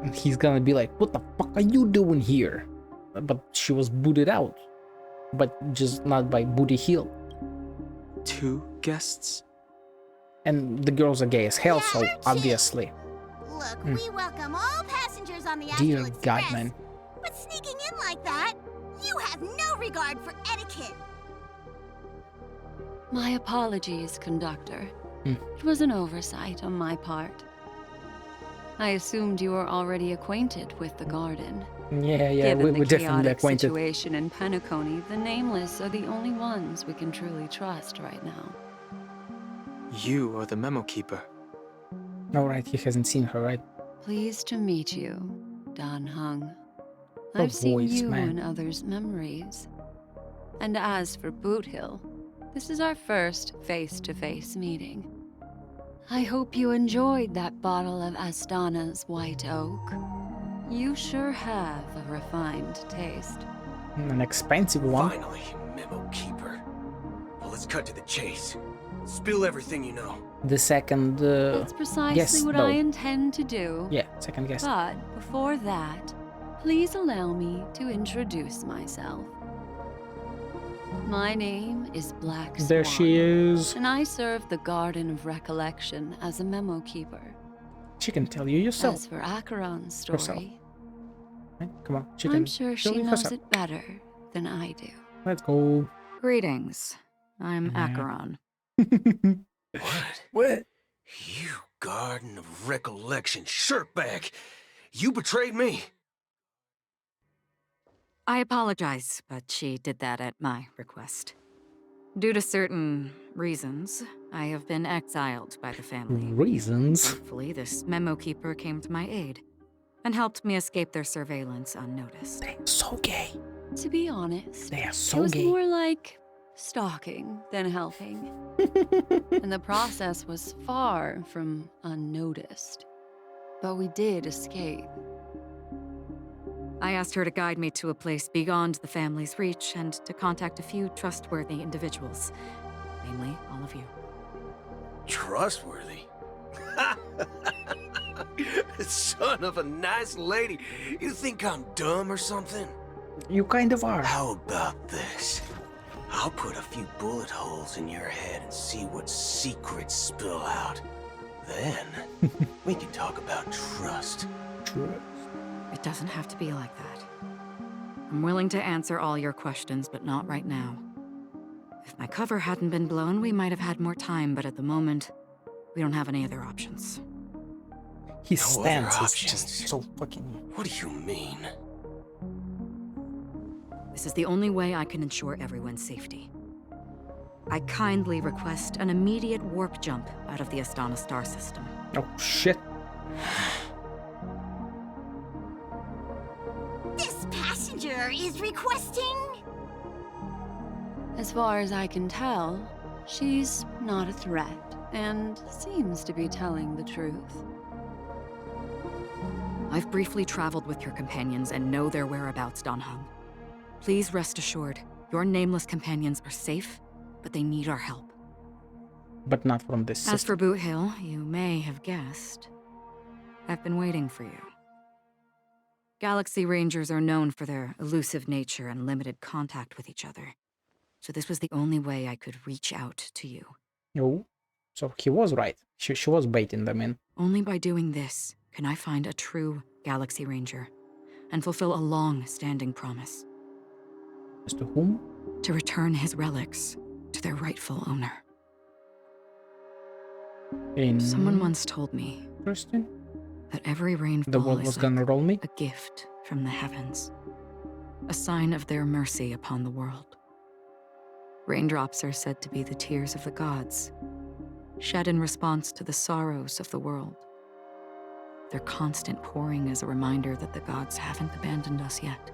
Speaker 1: And he's gonna be like, what the fuck are you doing here? But she was booted out. But just not by Booty Hill.
Speaker 4: 2 guests?
Speaker 1: And the girls are gay as hell, so obviously.
Speaker 7: Look, we welcome all passengers on the
Speaker 1: Dear
Speaker 7: Astral
Speaker 1: God,
Speaker 7: Express.
Speaker 1: man.
Speaker 7: But sneaking in like that, you have no regard for etiquette.
Speaker 19: My apologies, conductor. It was an oversight on my part. I assumed you were already acquainted with the garden.
Speaker 1: Yeah,
Speaker 19: Given
Speaker 1: we're
Speaker 19: the
Speaker 1: definitely
Speaker 19: chaotic
Speaker 1: acquainted.
Speaker 19: situation in Penacony, the Nameless are the only ones we can truly trust right now.
Speaker 4: You are the Memo Keeper.
Speaker 1: Alright, he hasn't seen her, right?
Speaker 19: Pleased to meet you, Dan Hung.
Speaker 1: Your
Speaker 19: I've seen
Speaker 1: voice,
Speaker 19: you
Speaker 1: man.
Speaker 19: in others' memories. And as for Boot Hill, this is our first face-to-face meeting. I hope you enjoyed that bottle of Astana's White Oak. You sure have a refined taste.
Speaker 1: An expensive one.
Speaker 10: Finally, Memo Keeper. Well, let's cut to the chase. Spill everything you know.
Speaker 1: The second
Speaker 19: That's precisely
Speaker 1: guest,
Speaker 19: what
Speaker 1: though.
Speaker 19: I intend to do.
Speaker 1: Yeah, second guest.
Speaker 19: But before that, please allow me to introduce myself. My name is Black Swan.
Speaker 1: There she is.
Speaker 19: And I serve the Garden of Recollection as a memo keeper.
Speaker 1: She can tell you yourself.
Speaker 19: As for Acheron's story,
Speaker 1: Herself. Right, come on, she
Speaker 19: I'm
Speaker 1: can
Speaker 19: sure
Speaker 1: tell
Speaker 19: she
Speaker 1: you
Speaker 19: knows
Speaker 1: herself.
Speaker 19: it better than I do.
Speaker 1: Let's go.
Speaker 18: Greetings. I'm Acheron.
Speaker 10: What? You Garden of Recollection shirtbag! You betrayed me!
Speaker 18: I apologize, but she did that at my request. Due to certain reasons, I have been exiled by the family.
Speaker 1: Reasons?
Speaker 18: Thankfully, this memo keeper came to my aid and helped me escape their surveillance unnoticed.
Speaker 1: They're so gay.
Speaker 19: To be honest,
Speaker 1: They are
Speaker 19: it
Speaker 1: so
Speaker 19: was
Speaker 1: gay.
Speaker 19: more like stalking than helping. And the process was far from unnoticed. But we did escape.
Speaker 18: I asked her to guide me to a place beyond the family's reach and to contact a few trustworthy individuals, namely all of you.
Speaker 10: Trustworthy? Son of a nice lady. You think I'm dumb or something?
Speaker 1: You kind of are.
Speaker 10: How about this? I'll put a few bullet holes in your head and see what secrets spill out. Then, we can talk about trust.
Speaker 18: It doesn't have to be like that. I'm willing to answer all your questions, but not right now. If my cover hadn't been blown, we might have had more time, but at the moment, we don't have any other options.
Speaker 1: His
Speaker 10: No
Speaker 1: stance
Speaker 10: other
Speaker 1: is just
Speaker 10: options.
Speaker 1: so fucking...
Speaker 10: What do you mean?
Speaker 18: This is the only way I can ensure everyone's safety. I kindly request an immediate warp jump out of the Astana star system.
Speaker 1: Oh, shit.
Speaker 7: This passenger is requesting...
Speaker 19: As far as I can tell, she's not a threat and seems to be telling the truth.
Speaker 18: I've briefly traveled with your companions and know their whereabouts, Dan Hung. Please rest assured, your nameless companions are safe, but they need our help.
Speaker 1: But not from this system.
Speaker 18: As for Boot Hill, you may have guessed. I've been waiting for you. Galaxy Rangers are known for their elusive nature and limited contact with each other. So this was the only way I could reach out to you.
Speaker 1: Oh, so he was right. She was baiting them in.
Speaker 18: Only by doing this can I find a true Galaxy Ranger and fulfill a long-standing promise.
Speaker 1: As to whom?
Speaker 18: To return his relics to their rightful owner. Someone once told me
Speaker 1: Interesting.
Speaker 18: that every rainfall
Speaker 1: The world
Speaker 18: is
Speaker 1: was
Speaker 18: like
Speaker 1: gonna roll me?
Speaker 18: a gift from the heavens, a sign of their mercy upon the world. Raindrops are said to be the tears of the gods, shed in response to the sorrows of the world. Their constant pouring is a reminder that the gods haven't abandoned us yet.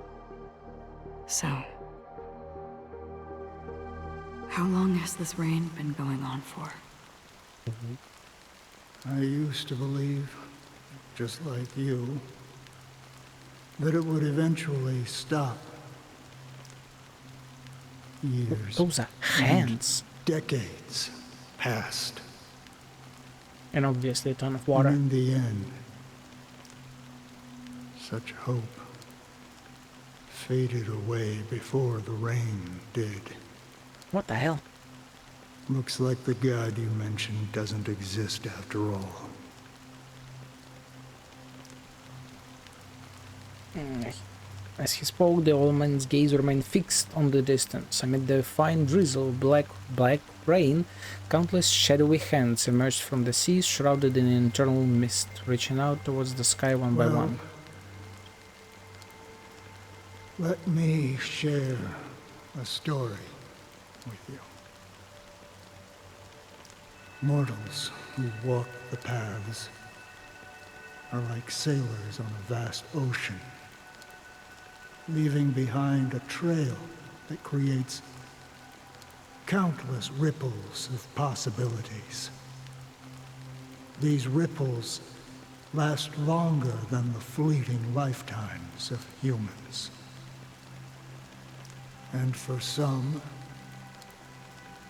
Speaker 18: So, how long has this rain been going on for?
Speaker 20: I used to believe, just like you, that it would eventually stop. Years.
Speaker 1: Those are hands.
Speaker 20: Decades passed.
Speaker 1: And obviously a ton of water.
Speaker 20: And in the end, such hope faded away before the rain did.
Speaker 1: What the hell?
Speaker 20: Looks like the god you mentioned doesn't exist after all.
Speaker 1: As he spoke, the old man's gaze remained fixed on the distance. Amid the fine drizzle of black rain, countless shadowy hands emerged from the sea, shrouded in internal mist, reaching out towards the sky one by one.
Speaker 20: Let me share a story with you. Mortals who walk the paths are like sailors on a vast ocean, leaving behind a trail that creates countless ripples of possibilities. These ripples last longer than the fleeting lifetimes of humans. And for some,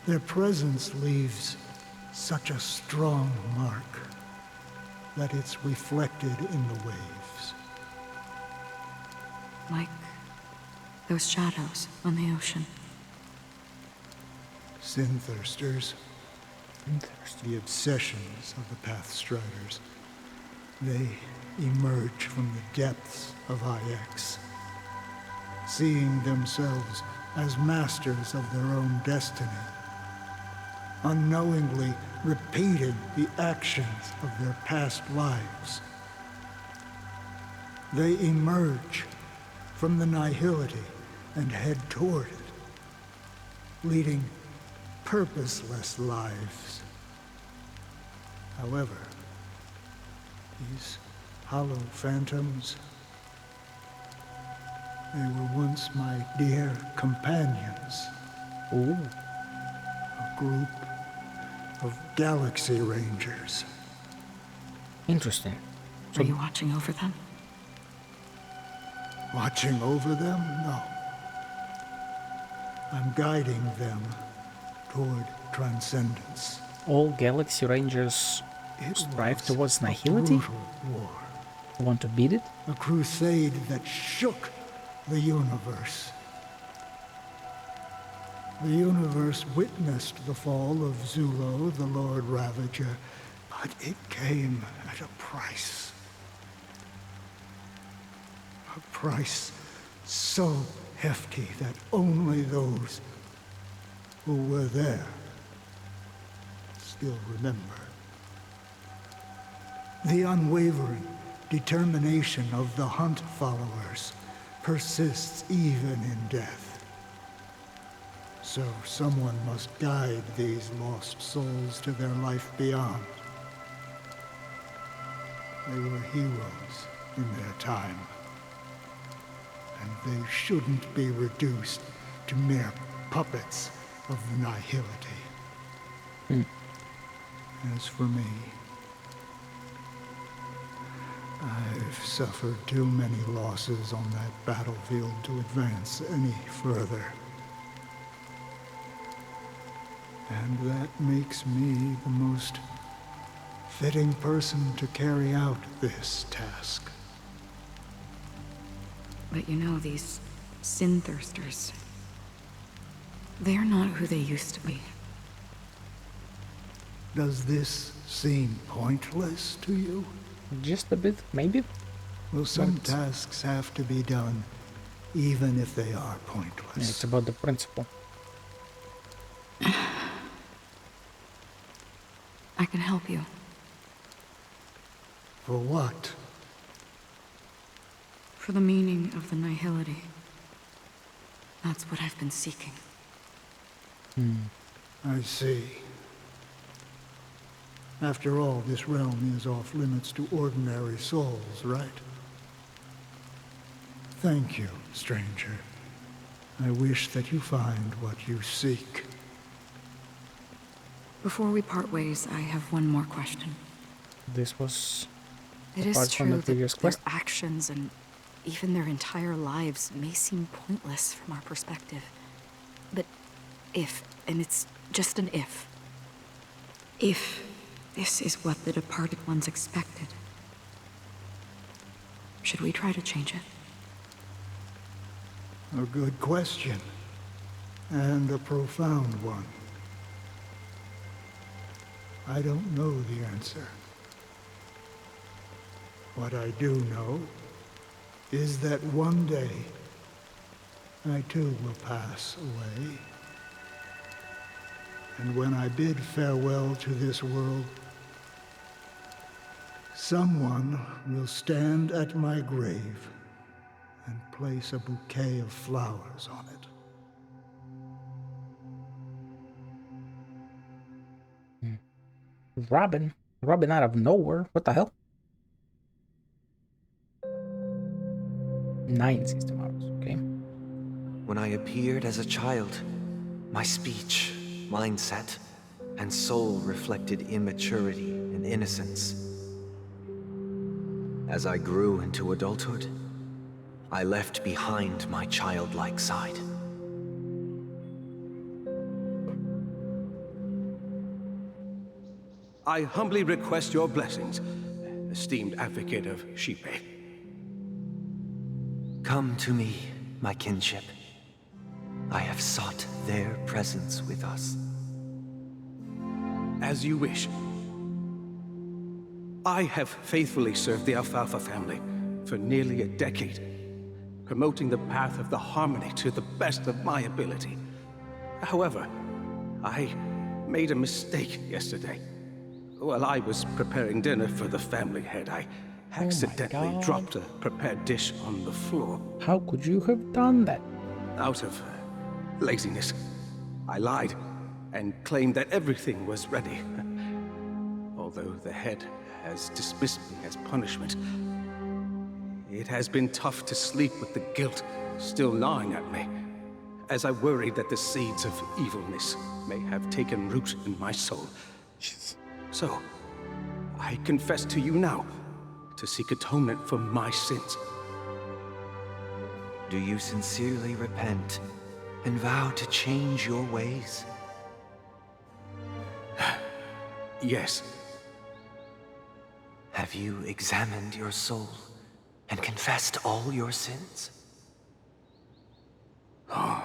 Speaker 20: their presence leaves such a strong mark that it's reflected in the waves.
Speaker 18: Like those shadows on the ocean.
Speaker 20: Sin-thirsters, the obsessions of the Pathstriders, they emerge from the depths of IX, seeing themselves as masters of their own destiny, unknowingly repeating the actions of their past lives. They emerge from the nihility and head toward it, leading purposeless lives. However, these hollow phantoms, they were once my dear companions.
Speaker 1: Ooh.
Speaker 20: A group of Galaxy Rangers.
Speaker 1: Interesting.
Speaker 18: Are you watching over them?
Speaker 20: Watching over them? No. I'm guiding them toward transcendence.
Speaker 1: All Galaxy Rangers strive towards nihility?
Speaker 20: A brutal war.
Speaker 1: Want to beat it?
Speaker 20: A crusade that shook the universe. The universe witnessed the fall of Zulo, the Lord Ravager, but it came at a price. A price so hefty that only those who were there still remember. The unwavering determination of the Hunt followers persists even in death. So someone must guide these lost souls to their life beyond. They were heroes in their time, and they shouldn't be reduced to mere puppets of the nihility. As for me, I've suffered too many losses on that battlefield to advance any further. And that makes me the most fitting person to carry out this task.
Speaker 18: But you know, these sin-thirsters, they're not who they used to be.
Speaker 20: Does this seem pointless to you?
Speaker 1: Just a bit, maybe.
Speaker 20: Well, some tasks have to be done, even if they are pointless.
Speaker 1: Yeah, it's about the principle.
Speaker 18: I can help you.
Speaker 20: For what?
Speaker 18: For the meaning of the nihility. That's what I've been seeking.
Speaker 20: I see. After all, this realm is off limits to ordinary souls, right? Thank you, stranger. I wish that you find what you seek.
Speaker 18: Before we part ways, I have one more question.
Speaker 1: This was
Speaker 18: It is
Speaker 1: apart from
Speaker 18: true
Speaker 1: the previous
Speaker 18: that their
Speaker 1: quest.
Speaker 18: actions and even their entire lives may seem pointless from our perspective. But
Speaker 2: If, and it's just an if this is what the departed ones expected, should we try to change it?
Speaker 20: A good question. And a profound one. I don't know the answer. What I do know is that one day, I too will pass away. And when I bid farewell to this world, someone will stand at my grave and place a bouquet of flowers on it.
Speaker 1: Robin out of nowhere. What the hell? 9 system hours, okay.
Speaker 9: When I appeared as a child, my speech, mindset, and soul reflected immaturity and innocence. As I grew into adulthood, I left behind my childlike side.
Speaker 14: I humbly request your blessings, esteemed advocate of Shipe.
Speaker 9: Come to me, my kinship. I have sought their presence with us.
Speaker 14: As you wish. I have faithfully served the Alfalfa family for nearly a decade, promoting the path of the harmony to the best of my ability. However, I made a mistake yesterday. While I was preparing dinner for the family head, I accidentally dropped a prepared dish on the floor.
Speaker 1: How could you have done that?
Speaker 14: Out of laziness, I lied and claimed that everything was ready. Although the head has dismissed me as punishment, it has been tough to sleep with the guilt still gnawing at me, as I worried that the seeds of evilness may have taken root in my soul. So, I confess to you now, to seek atonement for my sins.
Speaker 9: Do you sincerely repent and vow to change your ways?
Speaker 14: Yes.
Speaker 9: Have you examined your soul and confessed all your sins?
Speaker 14: Oh,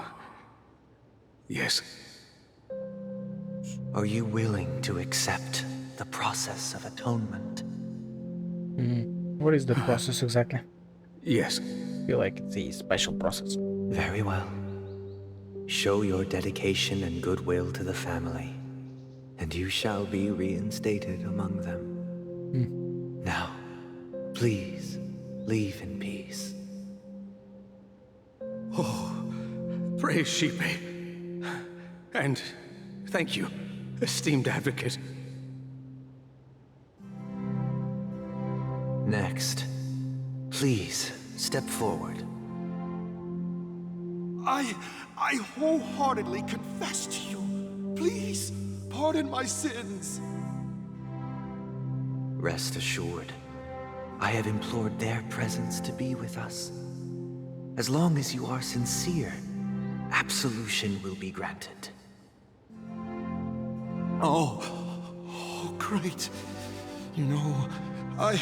Speaker 14: yes.
Speaker 9: Are you willing to accept the process of atonement?
Speaker 1: What is the process exactly?
Speaker 14: Yes.
Speaker 1: I feel like it's a special process.
Speaker 9: Very well. Show your dedication and goodwill to the family, and you shall be reinstated among them. Now, please, leave in peace.
Speaker 14: Oh, praise Shipe. And thank you, esteemed advocate.
Speaker 9: Next, please step forward.
Speaker 22: I wholeheartedly confess to you. Please, pardon my sins.
Speaker 9: Rest assured, I have implored their presence to be with us. As long as you are sincere, absolution will be granted.
Speaker 22: Oh, great. You know, I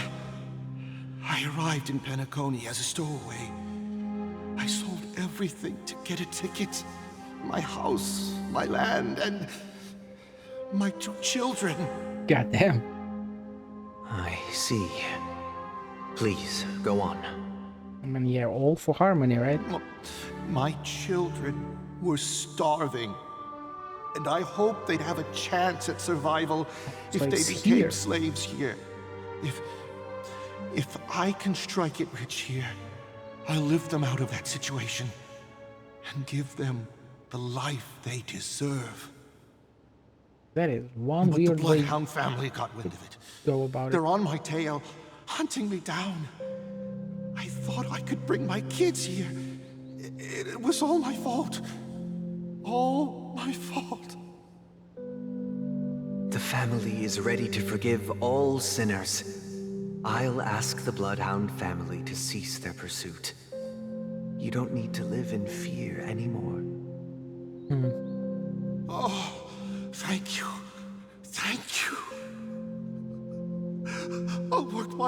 Speaker 22: arrived in Penacony as a stowaway. I sold everything to get a ticket. My house, my land, and my 2 children.
Speaker 1: Goddamn.
Speaker 9: I see. Please, go on.
Speaker 1: I mean, yeah, all for harmony, right?
Speaker 22: My children were starving. And I hoped they'd have a chance at survival if they became slaves here. If I can strike it rich here, I'll lift them out of that situation and give them the life they deserve.
Speaker 1: That is one
Speaker 22: but
Speaker 1: weird
Speaker 22: the Bloodhound family got wind of it.
Speaker 1: Go about
Speaker 22: They're on my tail, hunting me down. I thought I could bring my kids here. It was all my fault. All my fault.
Speaker 9: The family is ready to forgive all sinners. I'll ask the Bloodhound family to cease their pursuit. You don't need to live in fear anymore.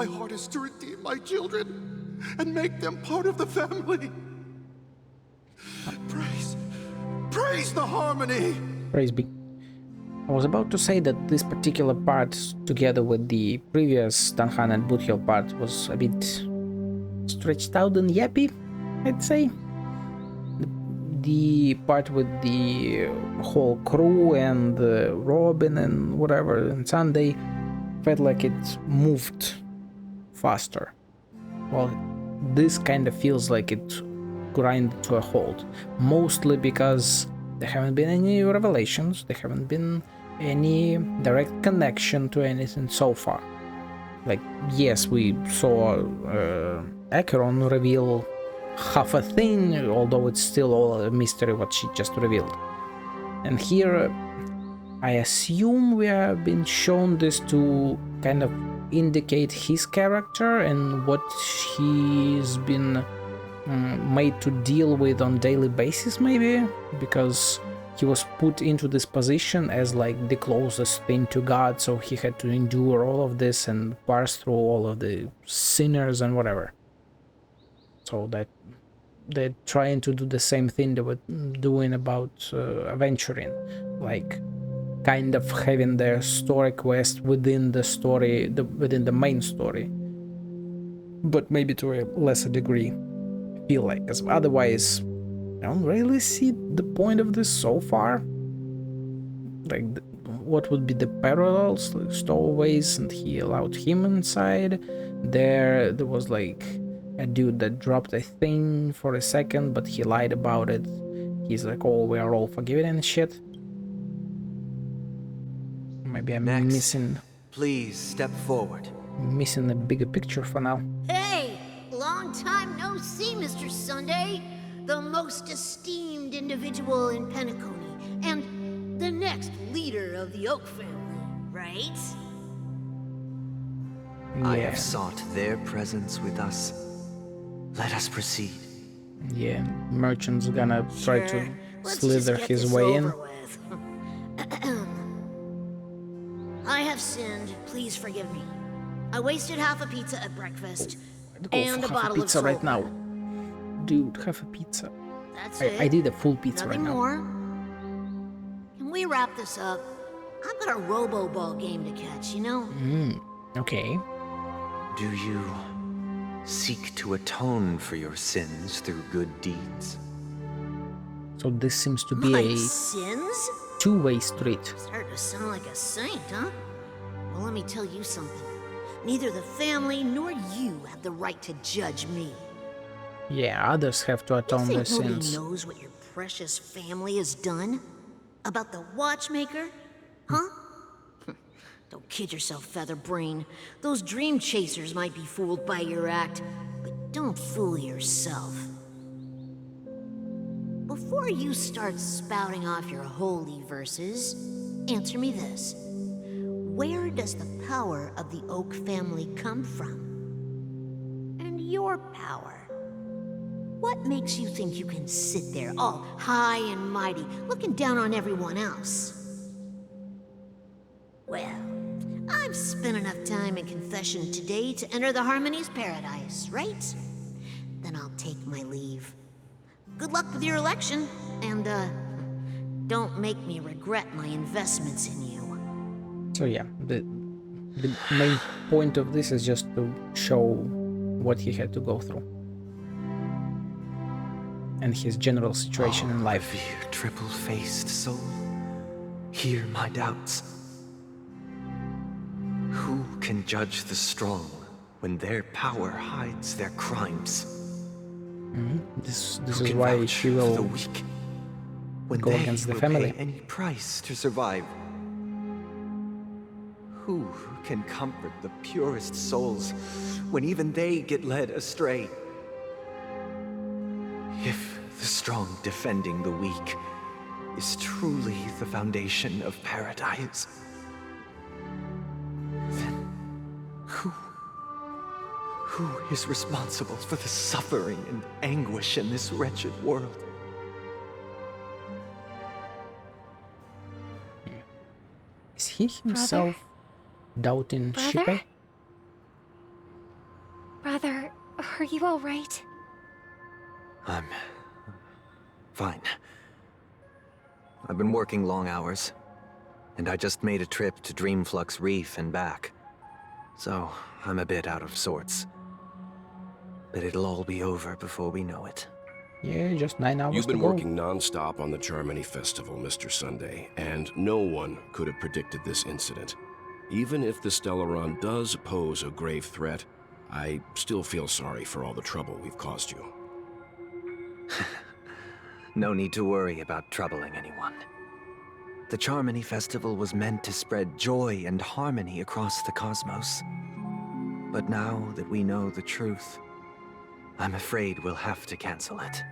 Speaker 22: my hardest to redeem my children and make them part of the family. Praise the harmony!
Speaker 1: Praise be. I was about to say that this particular part, together with the previous Danhan and Boothill part, was a bit stretched out and yappy, I'd say. The part with the whole crew and Robin and whatever and Sunday felt like it moved faster. Well, this kind of feels like it grinded to a halt, mostly because there haven't been any revelations, there haven't been any direct connection to anything so far. Like, yes, we saw Acheron reveal half a thing, although it's still all a mystery what she just revealed. And here, I assume we have been shown this to kind of indicate his character and what he's been made to deal with on daily basis, maybe, because he was put into this position as like the closest thing to God, so he had to endure all of this and parse through all of the sinners and whatever. So that they're trying to do the same thing they were doing about Aventurin, like kind of having their story quest within the story, within the main story, but maybe to a lesser degree, I feel like, because otherwise I don't really see the point of this so far. Like, what would be the parallels? Like, stowaways, and he allowed him inside. There was like a dude that dropped a thing for a second, but he lied about it. He's like, oh, we are all forgiven and shit. Maybe I'm missing...
Speaker 9: Please step forward.
Speaker 1: Missing the bigger picture for now.
Speaker 6: Hey! Long time no see, Mr. Sunday. The most esteemed individual in Penacony, and the next leader of the Oak family, right?
Speaker 1: Yeah.
Speaker 9: I have sought their presence with us. Let us proceed.
Speaker 1: Yeah, merchant's gonna try to slither his way in.
Speaker 6: I have sinned. Please forgive me. I wasted half a pizza at breakfast and a bottle
Speaker 1: pizza
Speaker 6: of
Speaker 1: right
Speaker 6: soda.
Speaker 1: now. Dude, have a pizza.
Speaker 6: That's it.
Speaker 1: I did a full pizza
Speaker 6: Nothing
Speaker 1: right now.
Speaker 6: more. Can we wrap this up? I've got a robo-ball game to catch, you know?
Speaker 1: Okay.
Speaker 9: Do you seek to atone for your sins through good deeds?
Speaker 1: So this seems to be
Speaker 6: My
Speaker 1: a
Speaker 6: sins?
Speaker 1: two-way street.
Speaker 6: Starting to sound like a saint, huh? Well, let me tell you something. Neither the family nor you have the right to judge me.
Speaker 1: Yeah, others have to atone their
Speaker 6: You think nobody
Speaker 1: sins.
Speaker 6: knows what your precious family has done? About the watchmaker? Huh? Don't kid yourself, Featherbrain. Those dream chasers might be fooled by your act, but don't fool yourself. Before you start spouting off your holy verses, answer me this. Where does the power of the Oak family come from? And your power? What makes you think you can sit there all high and mighty, looking down on everyone else? Well, I've spent enough time in confession today to enter the Harmony's paradise, right? Then I'll take my leave. Good luck with your election, and, don't make me regret my investments in you.
Speaker 1: So yeah, the main point of this is just to show what he had to go through. And his general situation in life.
Speaker 9: Revered, triple-faced soul, hear my doubts. Who can judge the strong when their power hides their crimes?
Speaker 1: This is why she will go against the family.
Speaker 9: Pay any price to survive. Who can comfort the purest souls when even they get led astray? If the strong defending the weak is truly the foundation of paradise, then who is responsible for the suffering and anguish in this wretched world?
Speaker 1: Is he himself doubting Shippe?
Speaker 17: Are you all right?
Speaker 9: I'm fine. I've been working long hours, and I just made a trip to Dreamflux Reef and back. So, I'm a bit out of sorts. But it'll all be over before we know it.
Speaker 1: Yeah, just 9 hours
Speaker 13: You've been
Speaker 1: to go.
Speaker 13: working non-stop on the Charmony Festival, Mr. Sunday, and no one could have predicted this incident. Even if the Stellaron does pose a grave threat, I still feel sorry for all the trouble we've caused you.
Speaker 9: No need to worry about troubling anyone. The Charmony Festival was meant to spread joy and harmony across the cosmos. But now that we know the truth, I'm afraid we'll have to cancel it.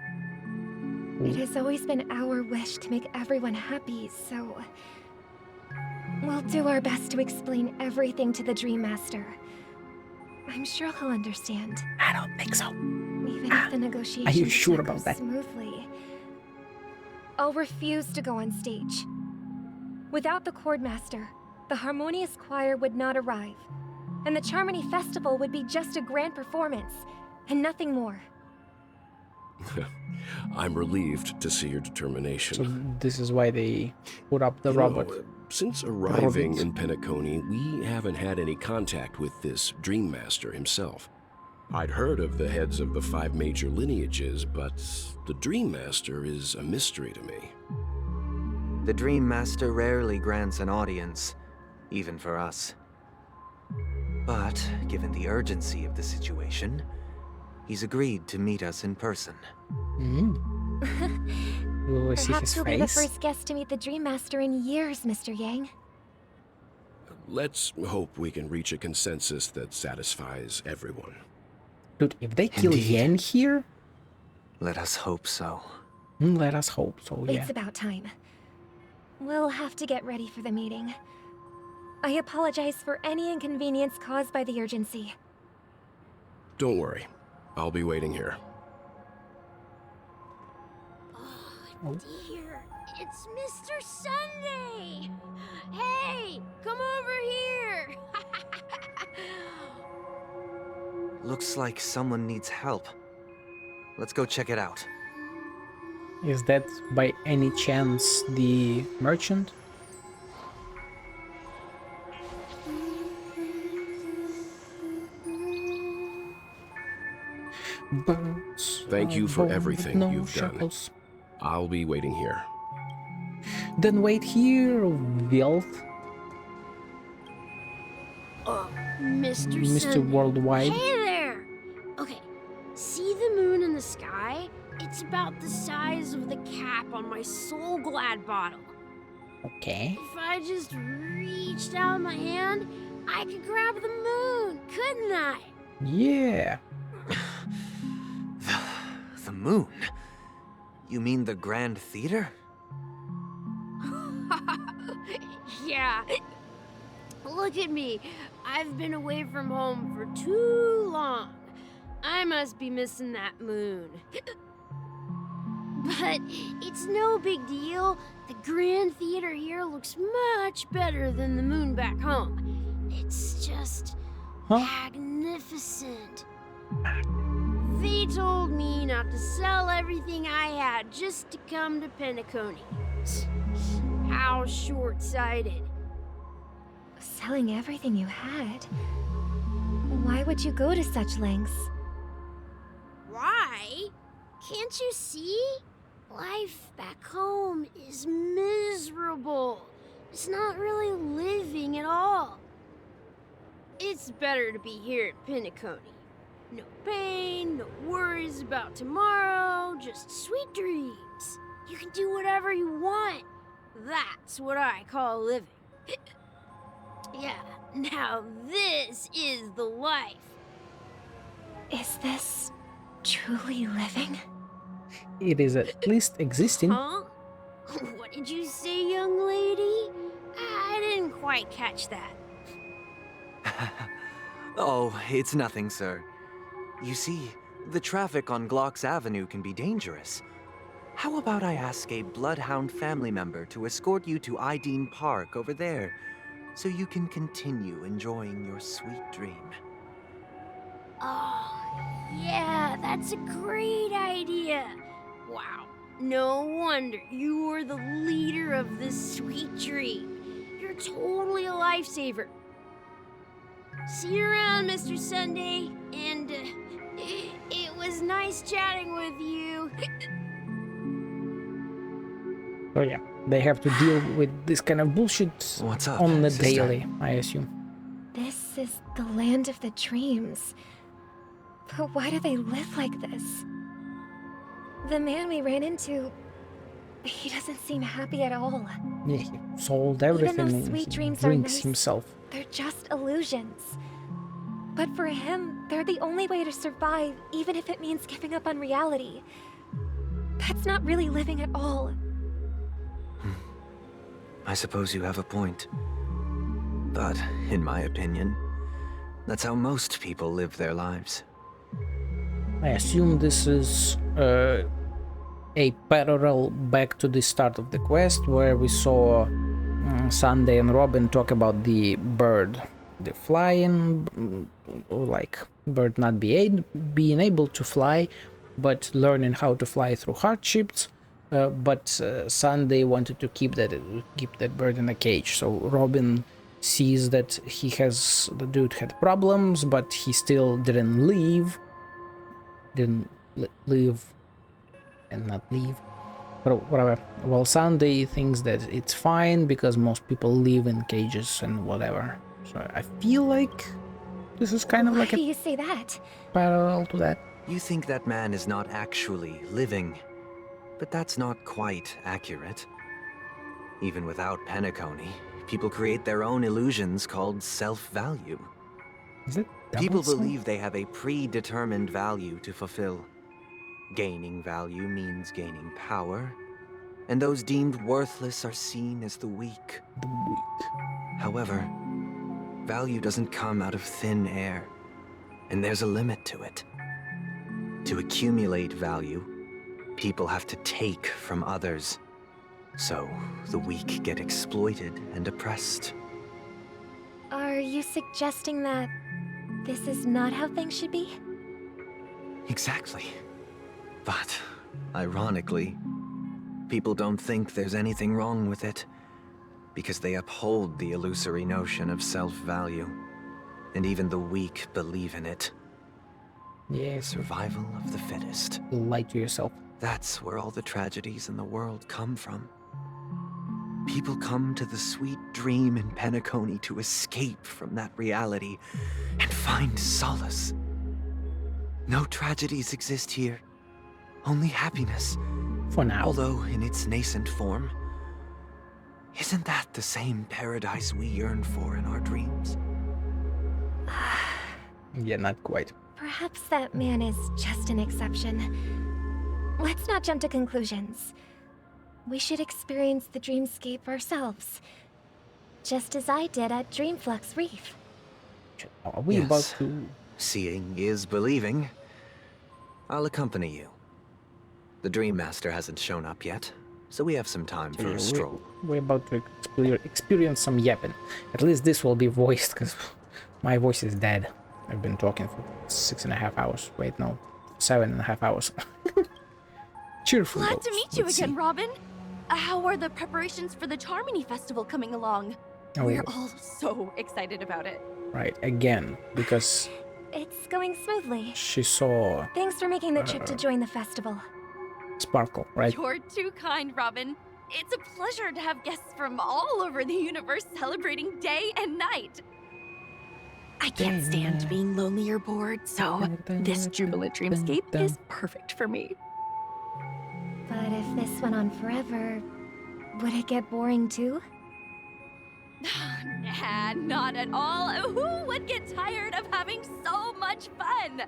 Speaker 17: It has always been our wish to make everyone happy, so... we'll do our best to explain everything to the Dream Master. I'm sure he'll understand.
Speaker 1: I don't think so.
Speaker 17: Even if the negotiations
Speaker 1: Are you sure
Speaker 17: don't go
Speaker 1: about that?
Speaker 17: smoothly. I'll refuse to go on stage. Without the Chordmaster, the Harmonious Choir would not arrive, and the Charmony Festival would be just a grand performance, and nothing more.
Speaker 13: I'm relieved to see your determination.
Speaker 1: So this is why they put up the robot.
Speaker 13: Since arriving in Penacony, we haven't had any contact with this Dream Master himself. I'd heard of the heads of the 5 major lineages, but the Dream Master is a mystery to me.
Speaker 9: The Dream Master rarely grants an audience, even for us. But, given the urgency of the situation, he's agreed to meet us in person.
Speaker 1: Will we see his
Speaker 17: Perhaps you'll be the
Speaker 1: face?
Speaker 17: first guest to meet the Dream Master in years, Mr. Yang.
Speaker 13: Let's hope we can reach a consensus that satisfies everyone.
Speaker 1: Dude, if they kill Yen here...
Speaker 9: Let us hope so.
Speaker 1: Let us hope so, yeah.
Speaker 17: It's about time. We'll have to get ready for the meeting. I apologize for any inconvenience caused by the urgency.
Speaker 13: Don't worry. I'll be waiting here.
Speaker 11: Oh, dear. It's Mr. Sunday! Hey, come over here!
Speaker 9: Looks like someone needs help. Let's go check it out.
Speaker 1: Is that by any chance the merchant? Birds
Speaker 13: Thank you for everything
Speaker 1: no
Speaker 13: you've
Speaker 1: shackles.
Speaker 13: done. I'll be waiting here.
Speaker 1: Then wait here, Wilt.
Speaker 11: Mr.
Speaker 1: Mr. Worldwide.
Speaker 11: Hey there! Okay, see the moon in the sky? It's about the size of the cap on my Soul Glad bottle.
Speaker 1: Okay.
Speaker 11: If I just reached out my hand, I could grab the moon, couldn't I?
Speaker 1: Yeah.
Speaker 9: The moon? You mean the Grand Theater?
Speaker 11: Yeah. Look at me. I've been away from home for too long. I must be missing that moon. But it's no big deal. The Grand Theater here looks much better than the moon back home. It's just magnificent. They told me not to sell everything I had just to come to Penacony. How short-sighted.
Speaker 17: Selling everything you had? Why would you go to such lengths?
Speaker 11: Why? Can't you see? Life back home is miserable. It's not really living at all. It's better to be here at Penacony. No pain, no worries about tomorrow, just sweet dreams. You can do whatever you want. That's what I call living. Yeah, now this is the life.
Speaker 17: Is this truly living?
Speaker 1: It is at least existing.
Speaker 11: Huh? What did you say, young lady? I didn't quite catch that.
Speaker 9: Oh, it's nothing, sir. You see, the traffic on Glock's Avenue can be dangerous. How about I ask a Bloodhound family member to escort you to Ideen Park over there, so you can continue enjoying your sweet dream?
Speaker 11: Oh, yeah, that's a great idea. Wow, no wonder you were the leader of this sweet dream. You're totally a lifesaver. See you around, Mr. Sunday, and it was nice chatting with you.
Speaker 1: So yeah, they have to deal with this kind of bullshit
Speaker 9: What's up,
Speaker 1: on the
Speaker 9: sister?
Speaker 1: daily, I assume.
Speaker 17: This is the land of the dreams. But why do they live like this? The man we ran into, he doesn't seem happy at all.
Speaker 1: Yeah, he sold
Speaker 17: Even
Speaker 1: everything
Speaker 17: though
Speaker 1: and
Speaker 17: sweet
Speaker 1: he
Speaker 17: dreams are
Speaker 1: drinks
Speaker 17: nice,
Speaker 1: himself.
Speaker 17: they're just illusions. But for him, they're the only way to survive, even if it means giving up on reality. That's not really living at all.
Speaker 9: I suppose you have a point. But, in my opinion, that's how most people live their lives.
Speaker 1: I assume this is a parallel back to the start of the quest, where we saw Sunday and Robin talk about the bird, the flying, like bird not being able to fly, but learning how to fly through hardships. But Sunday wanted to keep that bird in a cage. So Robin sees that the dude had problems, but he still didn't leave. Live and not leave, but whatever. Well, Sunday thinks that it's fine because most people live in cages and whatever. So I feel like this is kind of like
Speaker 17: Why do
Speaker 1: a
Speaker 17: you say that?
Speaker 1: parallel to that.
Speaker 9: You think that man is not actually living, but that's not quite accurate. Even without Penacony, people create their own illusions called self-value.
Speaker 1: Is it?
Speaker 9: People believe they have a predetermined value to fulfill. Gaining value means gaining power, and those deemed worthless are seen as the weak. However, value doesn't come out of thin air, and there's a limit to it. To accumulate value, people have to take from others. So, the weak get exploited and oppressed.
Speaker 17: Are you suggesting that this is not how things should be?
Speaker 9: Exactly. But, ironically, people don't think there's anything wrong with it, because they uphold the illusory notion of self-value, and even the weak believe in it.
Speaker 1: Yeah.
Speaker 9: Survival of the fittest.
Speaker 1: Lie to yourself.
Speaker 9: That's where all the tragedies in the world come from. People come to the sweet dream in Penacony to escape from that reality and find solace. No tragedies exist here, only happiness.
Speaker 1: For now.
Speaker 9: Although in its nascent form. Isn't that the same paradise we yearn for in our dreams?
Speaker 1: Yeah, not quite.
Speaker 17: Perhaps that man is just an exception. Let's not jump to conclusions. We should experience the dreamscape ourselves. Just as I did at Dreamflux Reef.
Speaker 1: Are we about to...
Speaker 9: Seeing is believing. I'll accompany you. The Dream Master hasn't shown up yet, so we have some time for a stroll.
Speaker 1: We're about to experience some yapping. At least this will be voiced, because my voice is dead. I've been talking for 6.5 hours. Wait, no, 7.5 hours. Cheerful.
Speaker 8: Glad to meet you again, Robin. How are the preparations for the Charmony Festival coming along?
Speaker 1: Oh.
Speaker 8: We're all so excited about it.
Speaker 1: Right, again, because...
Speaker 17: It's going smoothly.
Speaker 1: She saw...
Speaker 17: Thanks for making the trip to join the festival.
Speaker 1: Sparkle, right?
Speaker 8: You're too kind, Robin. It's a pleasure to have guests from all over the universe celebrating day and night. I can't stand being lonely or bored, so this jubilant dreamscape is perfect for me.
Speaker 17: But if this went on forever, would it get boring too?
Speaker 8: Nah, not at all. Who would get tired of having so much fun?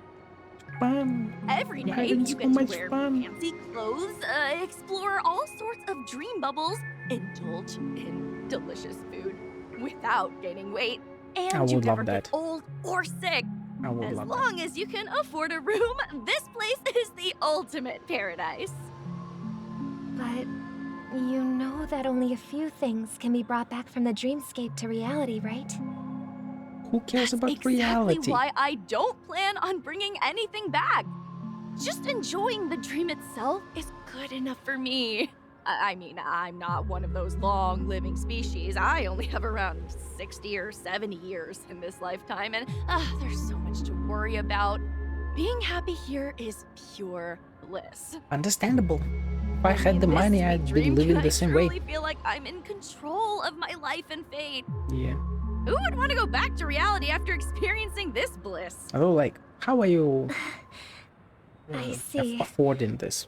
Speaker 8: Every day you get to wear fancy clothes, explore all sorts of dream bubbles, indulge in delicious food without gaining weight, and you never get old or sick. As long as you can afford a room, this place is the ultimate paradise.
Speaker 17: But you know that only a few things can be brought back from the dreamscape to reality, right?
Speaker 1: Who cares about
Speaker 8: exactly
Speaker 1: reality?
Speaker 8: Why I don't plan on bringing anything back. Just enjoying the dream itself is good enough for me. I mean, I'm not one of those long-living species. I only have around 60 or 70 years in this lifetime, and there's so much to worry about. Being happy here is pure bliss.
Speaker 1: Understandable. If I had the money, I'd be living the same way.
Speaker 8: I truly feel like I'm in control of my life and fate.
Speaker 1: Yeah.
Speaker 8: Who would want to go back to reality after experiencing this bliss?
Speaker 1: Although, like, how are you
Speaker 17: I see.
Speaker 1: affording this?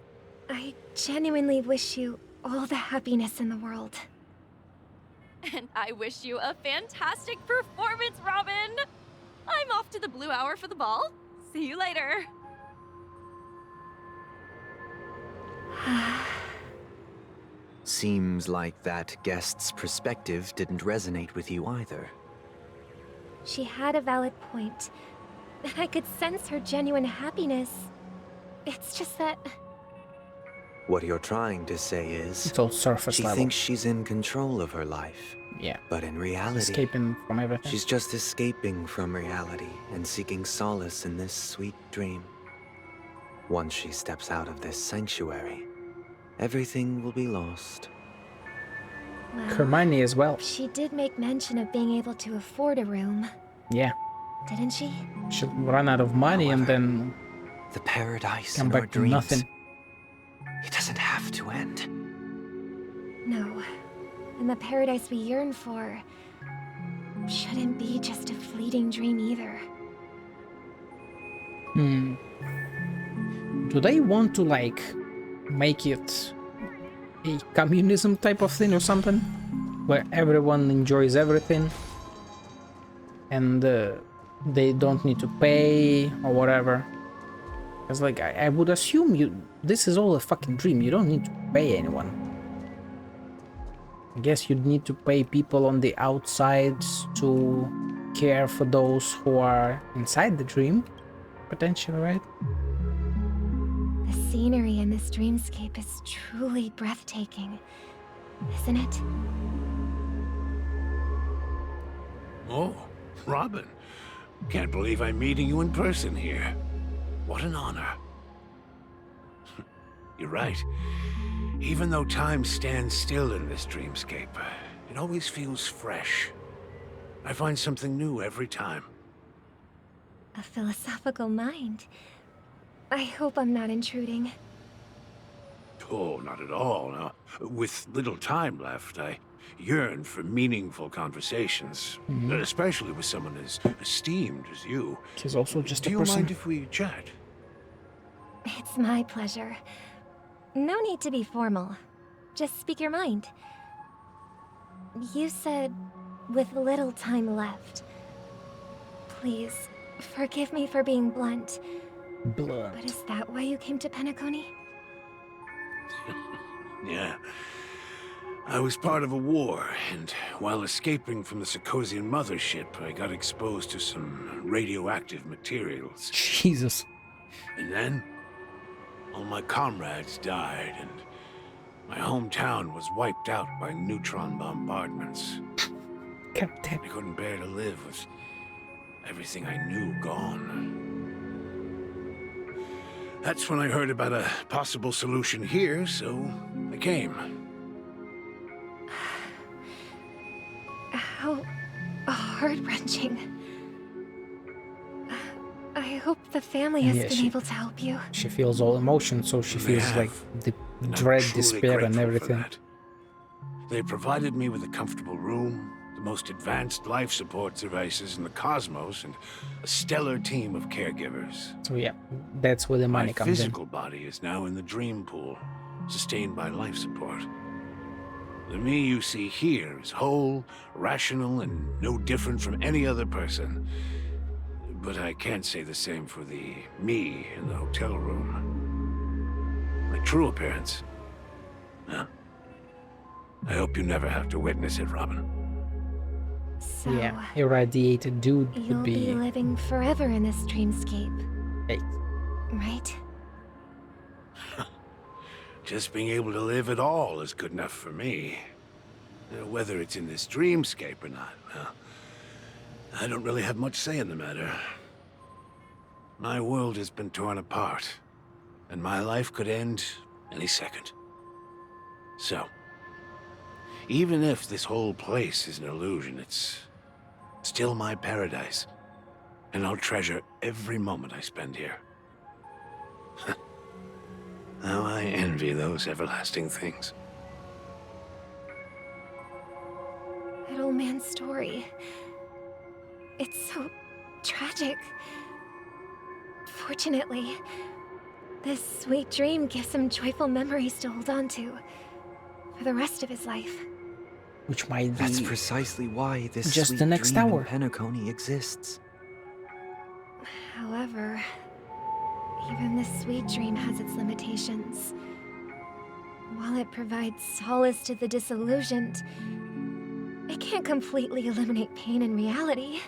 Speaker 17: I genuinely wish you all the happiness in the world.
Speaker 8: And I wish you a fantastic performance, Robin! I'm off to the Blue Hour for the ball. See you later.
Speaker 9: Seems like that guest's perspective didn't resonate with you either.
Speaker 17: She had a valid point. I could sense her genuine happiness. It's just that...
Speaker 9: What you're trying to say is...
Speaker 1: It's all surface
Speaker 9: she
Speaker 1: level.
Speaker 9: thinks she's in control of her life.
Speaker 1: Yeah.
Speaker 9: But in reality...
Speaker 1: Escaping from everything.
Speaker 9: She's just escaping from reality and seeking solace in this sweet dream. Once she steps out of this sanctuary, everything will be lost.
Speaker 17: Well,
Speaker 1: Hermione as well.
Speaker 17: She did make mention of being able to afford a room.
Speaker 1: Yeah.
Speaker 17: Didn't she?
Speaker 1: She'll run out of money and then...
Speaker 9: The paradise
Speaker 1: come
Speaker 9: in
Speaker 1: back
Speaker 9: our
Speaker 1: to
Speaker 9: dreams.
Speaker 1: nothing.
Speaker 9: It doesn't have to end.
Speaker 17: No. And the paradise we yearn for shouldn't be just a fleeting dream either.
Speaker 1: Do they want to, like, make it a communism type of thing or something? Where everyone enjoys everything? And they don't need to pay or whatever? Because, like, I would assume this is all a fucking dream. You don't need to pay anyone. I guess you'd need to pay people on the outside to care for those who are inside the dream. Potentially, right?
Speaker 17: The scenery in this dreamscape is truly breathtaking, isn't it?
Speaker 15: Oh, Robin. Can't believe I'm meeting you in person here. What an honor. You're right. Even though time stands still in this dreamscape, it always feels fresh. I find something new every time.
Speaker 17: A philosophical mind. I hope I'm not intruding.
Speaker 15: Oh, not at all. Now, with little time left, I yearn for meaningful conversations, especially with someone as esteemed as you.
Speaker 1: He's also just
Speaker 15: Do
Speaker 1: a
Speaker 15: you
Speaker 1: person.
Speaker 15: mind if we chat?
Speaker 17: It's my pleasure. No need to be formal. Just speak your mind. You said, with little time left. Please, forgive me for being blunt. But is that why you came to Penacony?
Speaker 15: Yeah. I was part of a war, and while escaping from the Sarkosian mothership, I got exposed to some radioactive materials.
Speaker 1: Jesus.
Speaker 15: And then, all my comrades died, and my hometown was wiped out by neutron bombardments.
Speaker 1: God damn.
Speaker 15: I couldn't bear to live with everything I knew gone. That's when I heard about a possible solution here, so I came.
Speaker 17: How heart-wrenching. I hope the family has been able to help you.
Speaker 1: She feels all emotion, so she feels like the dread, despair, and everything.
Speaker 15: They provided me with a comfortable room, the most advanced life support devices in the cosmos, and a stellar team of caregivers.
Speaker 1: So yeah, that's where the money
Speaker 15: My
Speaker 1: comes in.
Speaker 15: physical body is now in the dream pool, sustained by life support. The me you see here is whole, rational, and no different from any other person. But I can't say the same for the me in the hotel room. My true appearance. Huh? I hope you never have to witness it, Robin.
Speaker 17: So,
Speaker 1: Yeah, irradiated dude
Speaker 17: you'll
Speaker 1: would
Speaker 17: be
Speaker 1: be...
Speaker 17: living forever in this dreamscape.
Speaker 1: Hey.
Speaker 17: Right?
Speaker 15: Just being able to live at all is good enough for me. Whether it's in this dreamscape or not, well, I don't really have much say in the matter. My world has been torn apart, and my life could end any second. So, even if this whole place is an illusion, it's still my paradise, and I'll treasure every moment I spend here. How I envy those everlasting things.
Speaker 17: That old man's story. It's so tragic. Fortunately, this sweet dream gives him joyful memories to hold on to for the rest of his life.
Speaker 1: Which might be
Speaker 9: That's precisely why this
Speaker 1: just
Speaker 9: sweet
Speaker 1: the next
Speaker 9: dream
Speaker 1: hour.
Speaker 9: in Penacony exists.
Speaker 17: However, even this sweet dream has its limitations. While it provides solace to the disillusioned, it can't completely eliminate pain in reality.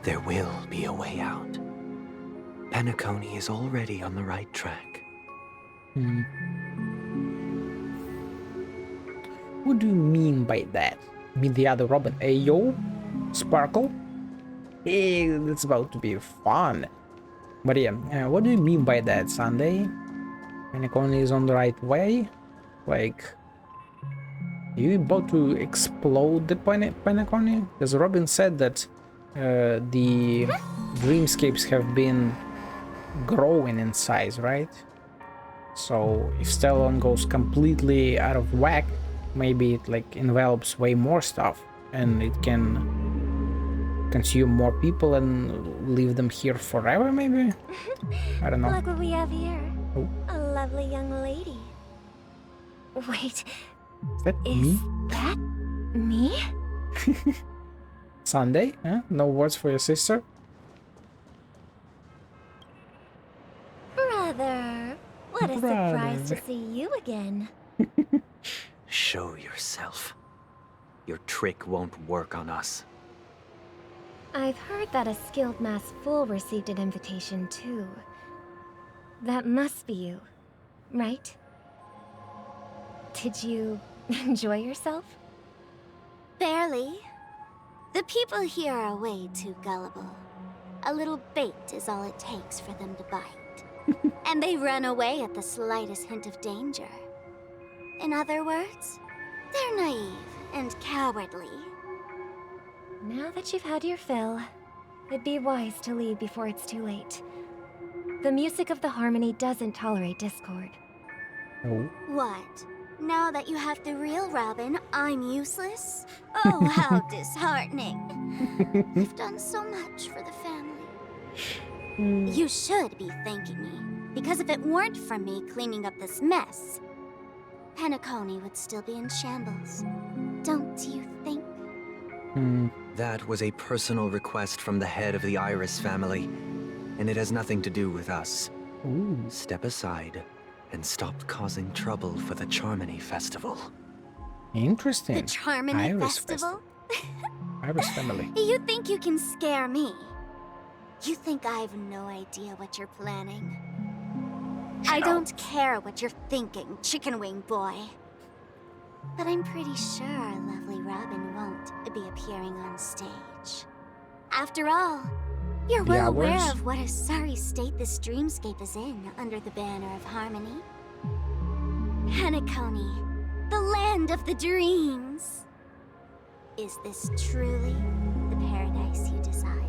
Speaker 9: There will be a way out. Penacony is already on the right track.
Speaker 1: What do you mean by that? Meet the other Robin. Hey yo, Sparkle? Hey, it's about to be fun. But yeah, what do you mean by that, Sunday? Penacony is on the right way? Like, are you about to explode the Penacony? Because Robin said that the dreamscapes have been growing in size, right? So if Stellon goes completely out of whack, maybe it like envelops way more stuff and it can consume more people and leave them here forever, maybe? I don't know.
Speaker 11: Look what we have here.
Speaker 1: Oh.
Speaker 11: A lovely young lady. Wait,
Speaker 1: Is that me?
Speaker 11: that me?
Speaker 1: Sunday? Huh? No words for your sister?
Speaker 11: Brother, what a surprise to see you again.
Speaker 9: Show yourself. Your trick won't work on us.
Speaker 11: I've heard that a skilled masked fool received an invitation too. That must be you, right? Did you enjoy yourself?
Speaker 12: Barely. The people here are way too gullible. A little bait is all it takes for them to bite. And they run away at the slightest hint of danger. In other words, they're naive and cowardly.
Speaker 11: Now that you've had your fill, it'd be wise to leave before it's too late. The music of the harmony doesn't tolerate discord.
Speaker 1: Oh.
Speaker 12: What? Now that you have the real Robin, I'm useless? Oh, how disheartening. I've done so much for the family. You should be thanking me, because if it weren't for me cleaning up this mess, Penacony would still be in shambles. Don't you think?
Speaker 9: That was a personal request from the head of the Iris family, and it has nothing to do with us.
Speaker 1: Ooh.
Speaker 9: Step aside and stop causing trouble for the Charmony Festival.
Speaker 1: Interesting.
Speaker 12: The Charmony
Speaker 1: Iris
Speaker 12: Festival?
Speaker 1: Iris family.
Speaker 12: You think you can scare me? You think I have no idea what you're planning? I don't care what you're thinking, chicken wing boy. But I'm pretty sure our lovely Robin won't be appearing on stage. After all, you're well aware of what a sorry state this dreamscape is in under the banner of harmony. Penacony, the land of the dreams. Is this truly the paradise you desire?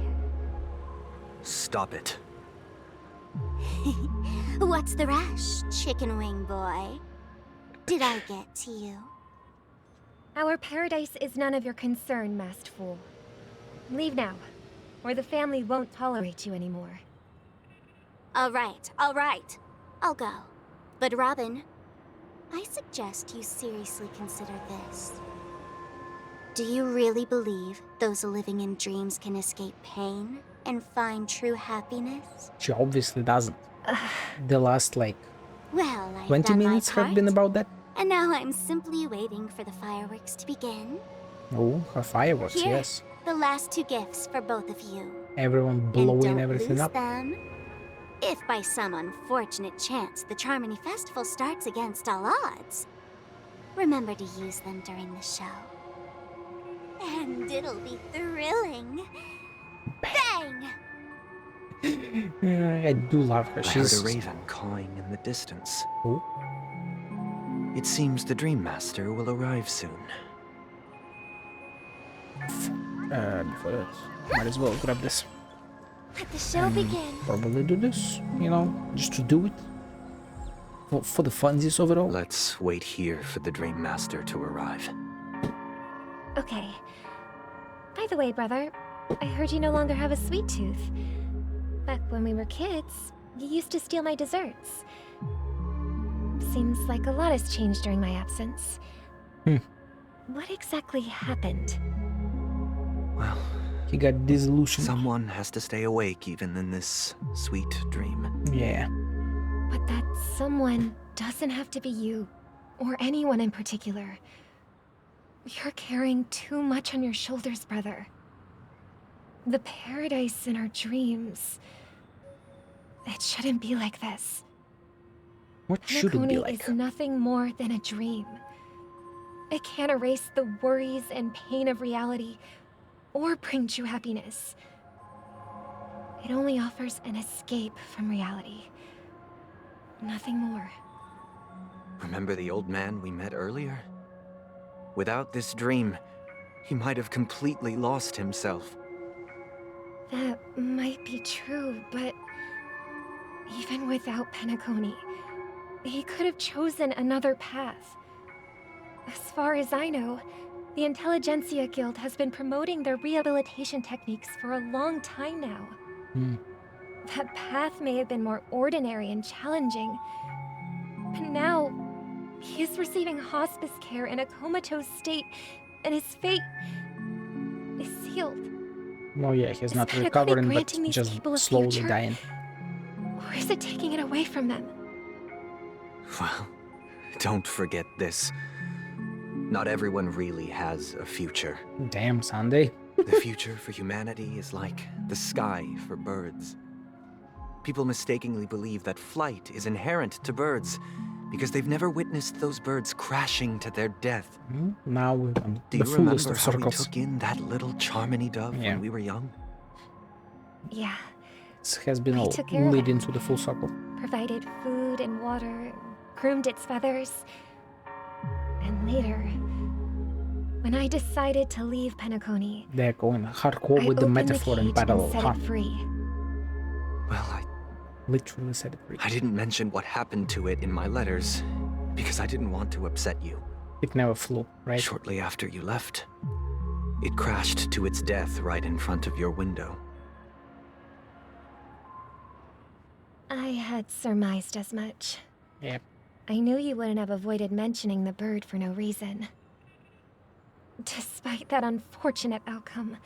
Speaker 9: Stop it.
Speaker 12: What's the rush, chicken wing boy? Did I get to you?
Speaker 11: Our paradise is none of your concern, masked fool. Leave now, or the family won't tolerate you anymore.
Speaker 12: All right. I'll go. But Robin, I suggest you seriously consider this. Do you really believe those living in dreams can escape pain and find true happiness?
Speaker 1: She obviously doesn't. The last, like,
Speaker 12: Well, I've
Speaker 1: 20
Speaker 12: done
Speaker 1: minutes
Speaker 12: my part,
Speaker 1: have been about that.
Speaker 12: and now I'm simply waiting for the fireworks to begin.
Speaker 1: Oh, her fireworks,
Speaker 12: Here,
Speaker 1: yes.
Speaker 12: the last 2 gifts for both of you.
Speaker 1: Everyone
Speaker 12: And
Speaker 1: blowing
Speaker 12: don't
Speaker 1: everything
Speaker 12: lose
Speaker 1: up.
Speaker 12: them. If by some unfortunate chance the Charmony Festival starts against all odds, remember to use them during the show. And it'll be thrilling. Bang!
Speaker 1: I do love her.
Speaker 9: I heard a raven cawing in the distance.
Speaker 1: Oh.
Speaker 9: It seems the Dream Master will arrive soon.
Speaker 1: Before that, might as well grab this.
Speaker 12: Let the show begin.
Speaker 1: Probably do this, you know, just to do it. For the funsies overall.
Speaker 9: Let's wait here for the Dream Master to arrive.
Speaker 17: Okay. By the way, brother, I heard you no longer have a sweet tooth. Back when we were kids, you used to steal my desserts. Seems like a lot has changed during my absence. What exactly happened?
Speaker 9: Well,
Speaker 1: he got disillusioned.
Speaker 9: Someone has to stay awake even in this sweet dream.
Speaker 1: Yeah.
Speaker 17: But that someone doesn't have to be you, or anyone in particular. You're carrying too much on your shoulders, brother. The paradise in our dreams. It shouldn't be like this.
Speaker 1: What should it be
Speaker 17: Penacony
Speaker 1: like?
Speaker 17: is nothing more than a dream. It can't erase the worries and pain of reality, or bring true happiness. It only offers an escape from reality. Nothing more.
Speaker 9: Remember the old man we met earlier? Without this dream, he might have completely lost himself.
Speaker 17: That might be true, but even without Penacony, he could have chosen another path. As far as I know, the Intelligentsia Guild has been promoting their rehabilitation techniques for a long time now. That path may have been more ordinary and challenging, but now he is receiving hospice care in a comatose state, and his fate is sealed.
Speaker 1: Oh yeah, he's not
Speaker 17: Penacony
Speaker 1: recovering, but
Speaker 17: granting these
Speaker 1: just
Speaker 17: people a
Speaker 1: slowly
Speaker 17: future?
Speaker 1: dying.
Speaker 17: Or is it taking it away from them?
Speaker 9: Well, don't forget this. Not everyone really has a future.
Speaker 1: Damn, Sunday.
Speaker 9: The future for humanity is like the sky for birds. People mistakenly believe that flight is inherent to birds because they've never witnessed those birds crashing to their death.
Speaker 1: Now
Speaker 9: Do
Speaker 1: the
Speaker 9: you
Speaker 1: fullest
Speaker 9: remember
Speaker 1: of
Speaker 9: how we
Speaker 1: circles.
Speaker 9: took in that little Charmony dove when we were young?
Speaker 17: Yeah.
Speaker 1: This has been
Speaker 17: We
Speaker 1: all
Speaker 17: took care of
Speaker 1: lead
Speaker 17: it.
Speaker 1: into the full circle.
Speaker 17: Provided food and water, groomed its feathers. And later, when I decided to leave Penacony,
Speaker 1: They're going hardcore
Speaker 17: I
Speaker 1: with the
Speaker 17: opened
Speaker 1: metaphor
Speaker 17: the
Speaker 1: and
Speaker 17: cage
Speaker 1: parallel.
Speaker 17: and set
Speaker 1: Huh?
Speaker 17: it free.
Speaker 9: Well, I
Speaker 1: Literally said it free.
Speaker 9: I didn't mention what happened to it in my letters because I didn't want to upset you.
Speaker 1: It never flew, right?
Speaker 9: Shortly after you left, it crashed to its death right in front of your window.
Speaker 17: I had surmised as much.
Speaker 1: Yep.
Speaker 17: I knew you wouldn't have avoided mentioning the bird for no reason. Despite that unfortunate outcome,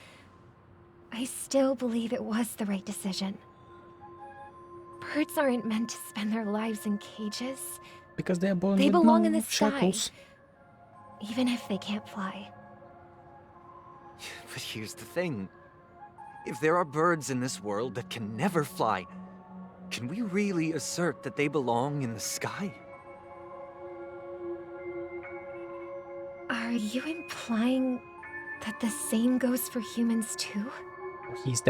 Speaker 17: I still believe it was the right decision. Birds aren't meant to spend their lives in cages.
Speaker 1: Because they're born
Speaker 17: They
Speaker 1: with
Speaker 17: belong
Speaker 1: no
Speaker 17: in the
Speaker 1: shackles.
Speaker 17: sky, even if they can't fly.
Speaker 9: But here's the thing. If there are birds in this world that can never fly, can we really assert that they belong in the sky?
Speaker 17: Are you implying that the same goes for humans too?
Speaker 1: He's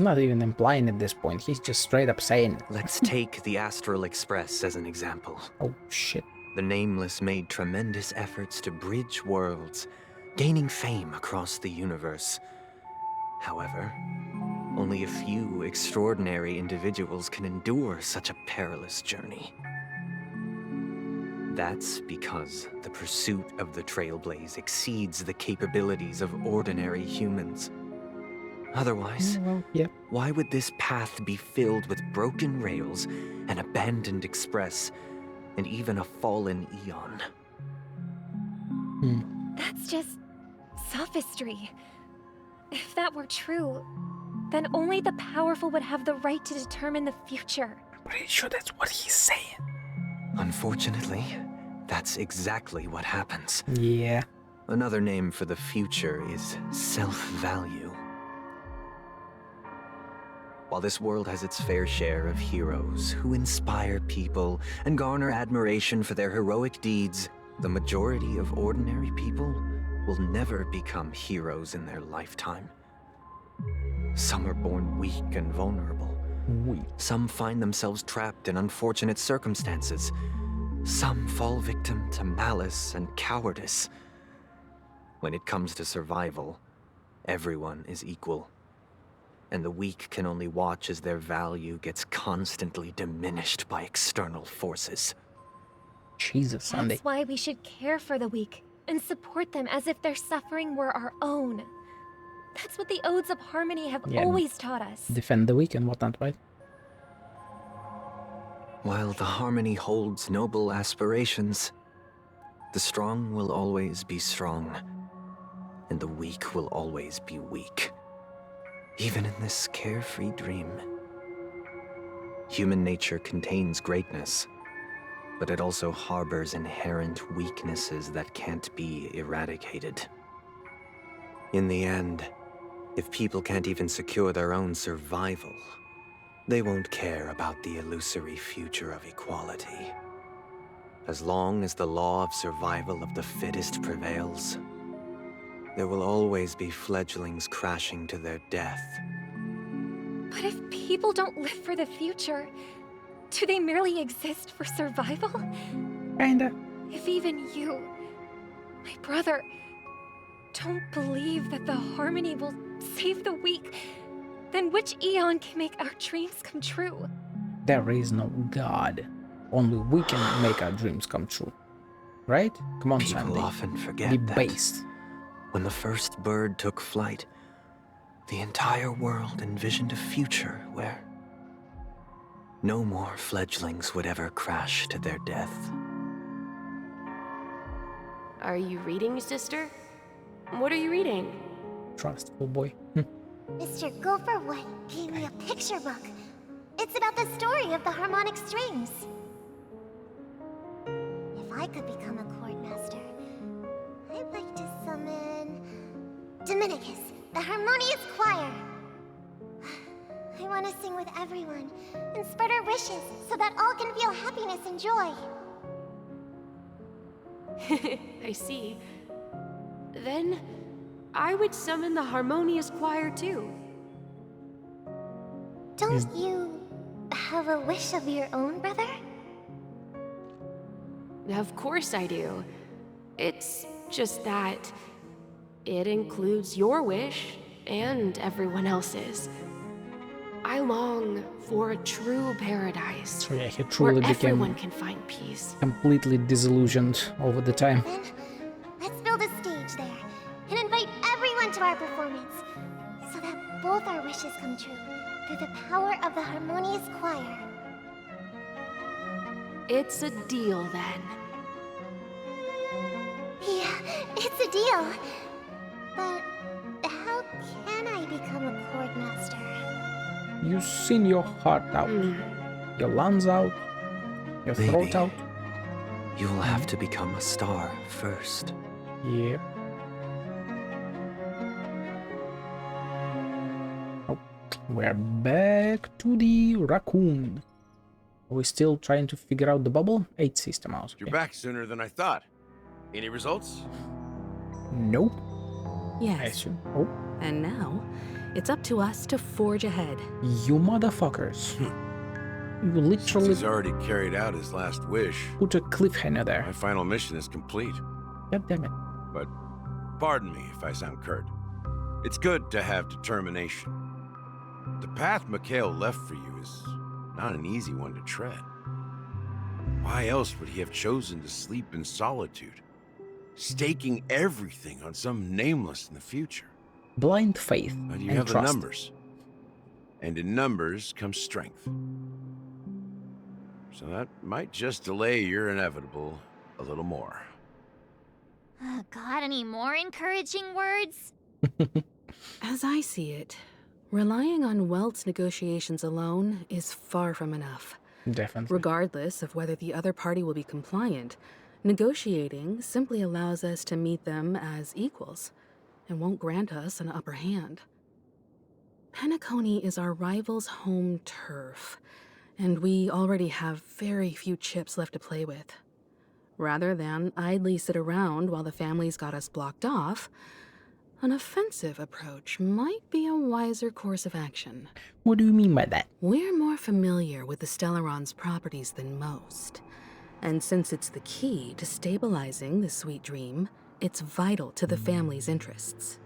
Speaker 1: not even implying at this point. He's just straight up saying it.
Speaker 9: Let's take the Astral Express as an example.
Speaker 1: Oh, shit.
Speaker 9: The Nameless made tremendous efforts to bridge worlds, gaining fame across the universe. However, only a few extraordinary individuals can endure such a perilous journey. That's because the pursuit of the Trailblaze exceeds the capabilities of ordinary humans. Otherwise, why would this path be filled with broken rails, an abandoned express, and even a fallen eon?
Speaker 17: That's just sophistry. If that were true, then only the powerful would have the right to determine the future.
Speaker 1: I'm pretty sure that's what he's saying.
Speaker 9: Unfortunately, that's exactly what happens.
Speaker 1: Yeah.
Speaker 9: Another name for the future is self-value. While this world has its fair share of heroes who inspire people and garner admiration for their heroic deeds, the majority of ordinary people will never become heroes in their lifetime. Some are born weak and vulnerable. Some find themselves trapped in unfortunate circumstances. Some fall victim to malice and cowardice. When it comes to survival, everyone is equal. And the weak can only watch as their value gets constantly diminished by external forces.
Speaker 1: Jesus, Sunday.
Speaker 16: That's why we should care for the weak and support them as if their suffering were our own. That's what the Odes of Harmony have always taught us.
Speaker 1: Defend the weak and whatnot, right?
Speaker 9: While the Harmony holds noble aspirations, the strong will always be strong, and the weak will always be weak. Even in this carefree dream. Human nature contains greatness, but it also harbors inherent weaknesses that can't be eradicated. In the end, if people can't even secure their own survival, they won't care about the illusory future of equality. As long as the law of survival of the fittest prevails, there will always be fledglings crashing to their death.
Speaker 16: But if people don't live for the future, do they merely exist for survival?
Speaker 1: Kinda.
Speaker 16: If even you, my brother, don't believe that the Harmony will save the weak, then which Eon can make our dreams come true?
Speaker 1: There is no God. Only we can make our dreams come true. Right? Come on, Sandy.
Speaker 9: People often forget
Speaker 1: Be
Speaker 9: that
Speaker 1: based.
Speaker 9: when the first bird took flight, the entire world envisioned a future where no more fledglings would ever crash to their death.
Speaker 8: Are you reading, sister? What are you reading?
Speaker 1: Trustful boy.
Speaker 12: Mr. Gopherwood gave me a picture book. It's about the story of the harmonic strings. If I could become a chord master, I'd like to summon Dominicus, the harmonious choir. I want to sing with everyone and spread our wishes so that all can feel happiness and joy.
Speaker 8: I see. Then, I would summon the harmonious choir too.
Speaker 12: Don't you have a wish of your own, brother?
Speaker 8: Of course I do. It's just that it includes your wish and everyone else's. I long for a true paradise
Speaker 1: So yeah, he truly
Speaker 8: where
Speaker 1: became
Speaker 8: everyone can find peace.
Speaker 1: completely disillusioned over the time.
Speaker 12: Then, let's build a stage there and invite everyone to our performance so that both our wishes come true through the power of the harmonious choir.
Speaker 8: It's a deal then.
Speaker 12: Yeah, it's a deal. But how can I become a chord master?
Speaker 1: You sing your heart out, your lungs out, your throat
Speaker 9: Maybe.
Speaker 1: out.
Speaker 9: You will have to become a star first.
Speaker 1: Yep. Oh, we're back to the raccoon. Are we still trying to figure out the bubble? 8 system hours.
Speaker 21: You're back sooner than I thought. Any results?
Speaker 1: Nope.
Speaker 18: Yes.
Speaker 1: I assume. Oh,
Speaker 18: And now, it's up to us to forge ahead.
Speaker 1: you motherfuckers. You literally
Speaker 21: He's already carried out his last wish.
Speaker 1: put a cliffhanger there.
Speaker 21: My final mission is complete.
Speaker 1: God damn it.
Speaker 21: But pardon me if I sound curt. It's good to have determination. The path Mikhail left for you is not an easy one to tread. Why else would he have chosen to sleep in solitude, staking everything on some nameless in the future?
Speaker 1: Blind faith
Speaker 21: But you
Speaker 1: and
Speaker 21: have
Speaker 1: trust.
Speaker 21: the numbers. And in numbers comes strength. So that might just delay your inevitable a little more.
Speaker 12: Got any more encouraging words?
Speaker 18: As I see it, relying on Welt's negotiations alone is far from enough.
Speaker 1: Definitely.
Speaker 18: Regardless of whether the other party will be compliant, negotiating simply allows us to meet them as equals and won't grant us an upper hand. Penacony is our rival's home turf, and we already have very few chips left to play with. Rather than idly sit around while the family's got us blocked off, an offensive approach might be a wiser course of action.
Speaker 1: What do you mean by that?
Speaker 18: We're more familiar with the Stellaron's properties than most. And since it's the key to stabilizing the Sweet Dream, it's vital to the family's interests.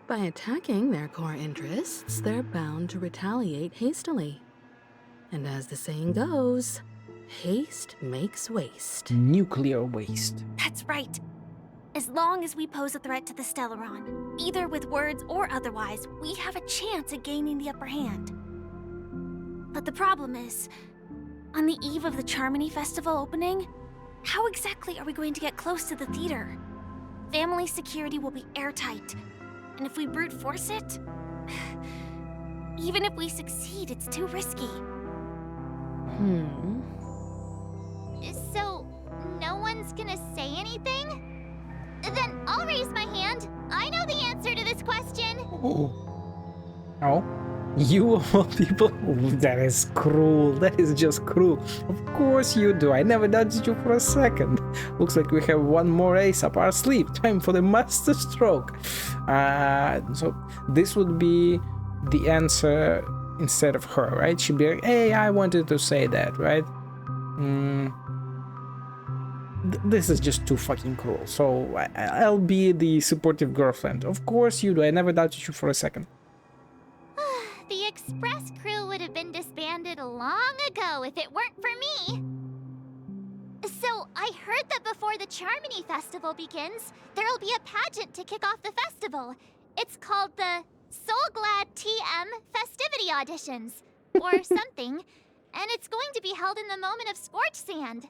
Speaker 18: By attacking their core interests, they're bound to retaliate hastily. And as the saying goes, haste makes waste.
Speaker 1: Nuclear waste.
Speaker 11: That's right. As long as we pose a threat to the Stellaron, either with words or otherwise, we have a chance at gaining the upper hand. But the problem is, on the eve of the Charmony Festival opening, how exactly are we going to get close to the theater? Family security will be airtight, and if we brute force it, even if we succeed, it's too risky.
Speaker 12: So, no one's gonna say anything? Then I'll raise my hand. I know the answer to this question.
Speaker 1: Oh, you of all people? That is cruel. That is just cruel. Of course you do. I never doubted you for a second. Looks like we have one more ace up our sleeve. Time for the master stroke. So this would be the answer instead of her, right? She'd be like, hey, I wanted to say that, right? This is just too fucking cruel. So I'll be the supportive girlfriend. Of course you do. I never doubted you for a second.
Speaker 12: The Express crew would have been disbanded long ago if it weren't for me. So I heard that before the Charmony Festival begins, there'll be a pageant to kick off the festival. It's called the Soul Glad TM Festivity Auditions, or something, and it's going to be held in the moment of Scorch Sand.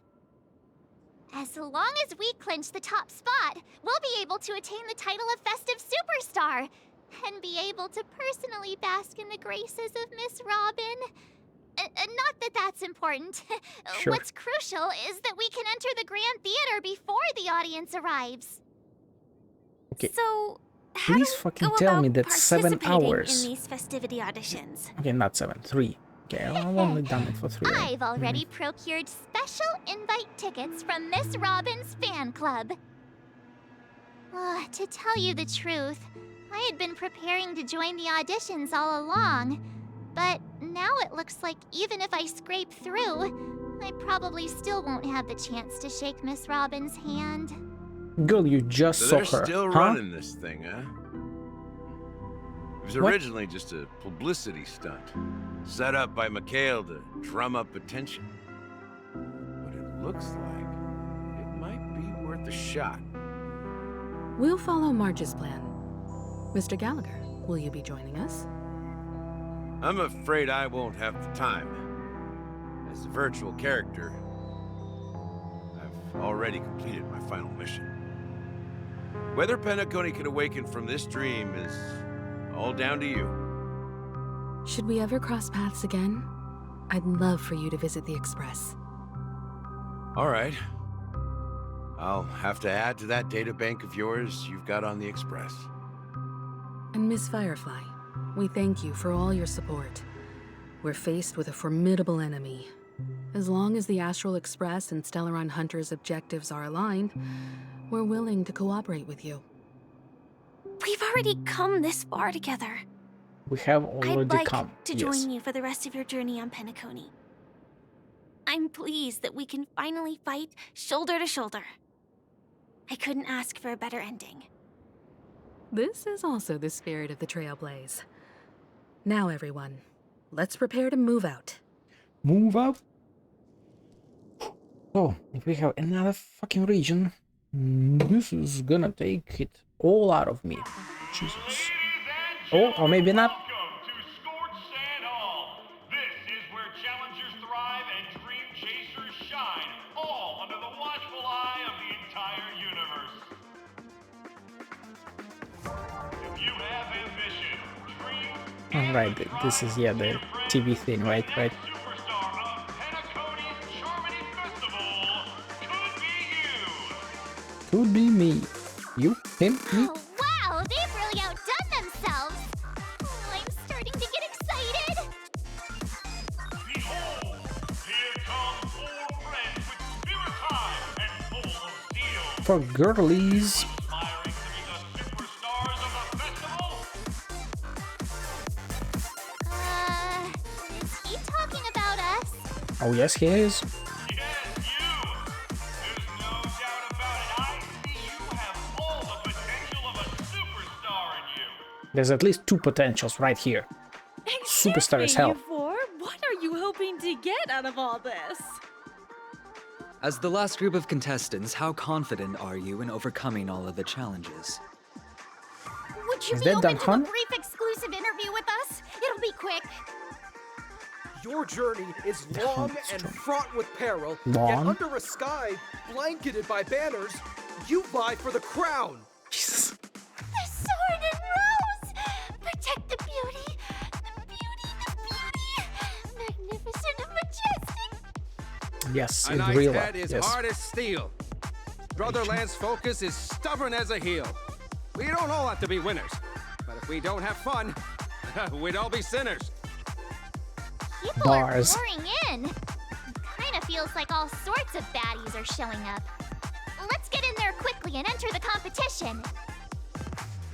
Speaker 12: As long as we clinch the top spot, we'll be able to attain the title of Festive Superstar, and be able to personally bask in the graces of Miss Robin. Not that that's important.
Speaker 1: Sure.
Speaker 12: What's crucial is that we can enter the Grand Theater before the audience arrives.
Speaker 1: Okay.
Speaker 11: So,
Speaker 1: Please fucking tell me that's 7 hours.
Speaker 11: In these festivity auditions.
Speaker 1: Okay, not 7, 3. Okay, I've only done it for 3.
Speaker 12: I've already procured special invite tickets from Miss Robin's fan club. To tell you the truth, I had been preparing to join the auditions all along, but now it looks like even if I scrape through, I probably still won't have the chance to shake Miss Robin's hand.
Speaker 1: Girl, you just
Speaker 21: So
Speaker 1: saw
Speaker 21: they're
Speaker 1: her,
Speaker 21: still
Speaker 1: huh?
Speaker 21: running this thing, huh? It was
Speaker 1: What?
Speaker 21: originally just a publicity stunt, set up by Mikhail to drum up attention. But it looks like it might be worth a shot.
Speaker 18: We'll follow Marge's plan. Mr. Gallagher, will you be joining us?
Speaker 21: I'm afraid I won't have the time. As a virtual character, I've already completed my final mission. Whether Penacony can awaken from this dream is all down to you.
Speaker 18: Should we ever cross paths again? I'd love for you to visit the Express.
Speaker 21: All right. I'll have to add to that data bank of yours you've got on the Express.
Speaker 18: And Miss Firefly, we thank you for all your support. We're faced with a formidable enemy. As long as the Astral Express and Stellaron Hunter's objectives are aligned, we're willing to cooperate with you.
Speaker 11: We've already come this far together.
Speaker 1: We have already
Speaker 11: I'd like
Speaker 1: come.
Speaker 11: to join you for the rest of your journey on Penacony. I'm pleased that we can finally fight shoulder to shoulder. I couldn't ask for a better ending.
Speaker 18: This is also the spirit of the Trailblaze. Now, everyone, let's prepare to move out.
Speaker 1: Move out? Oh, if we have another fucking region, this is gonna take it all out of me. Jesus. Oh, or maybe not. Alright, this is, yeah, the TV thing, right? Could be me. You? Him? Me?
Speaker 12: Oh, wow, they've really outdone themselves. Oh, I'm starting to get excited.
Speaker 3: Behold, here come 4 friends with spirit time and full
Speaker 1: for girlies.
Speaker 12: Is he talking about us?
Speaker 1: Oh yes, he is. There's at least 2 potentials right here. Superstar as hell.
Speaker 8: You four, what are you hoping to get out of all this?
Speaker 3: As the last group of contestants, how confident are you in overcoming all of the challenges?
Speaker 12: Would you
Speaker 1: Is
Speaker 12: be
Speaker 1: that
Speaker 12: open to a
Speaker 1: done,
Speaker 12: brief exclusive interview with us? It'll be quick.
Speaker 5: Your journey is long and fraught with peril, yet
Speaker 1: Long?
Speaker 5: under a sky blanketed by banners, you vie for the crown.
Speaker 1: Jesus.
Speaker 12: The sword and rose! Protect the beauty! The beauty! Magnificent and majestic!
Speaker 1: Yes,
Speaker 10: A
Speaker 1: in
Speaker 10: knight's
Speaker 1: real
Speaker 10: head
Speaker 1: life.
Speaker 10: is
Speaker 1: Yes.
Speaker 10: hard as steel. Brother Lance's focus is stubborn as a heel. We don't all have to be winners, but if we don't have fun, we'd all be sinners.
Speaker 12: People
Speaker 1: Bars.
Speaker 12: are pouring in. Kinda feels like all sorts of baddies are showing up. Let's get in there quickly and enter the competition.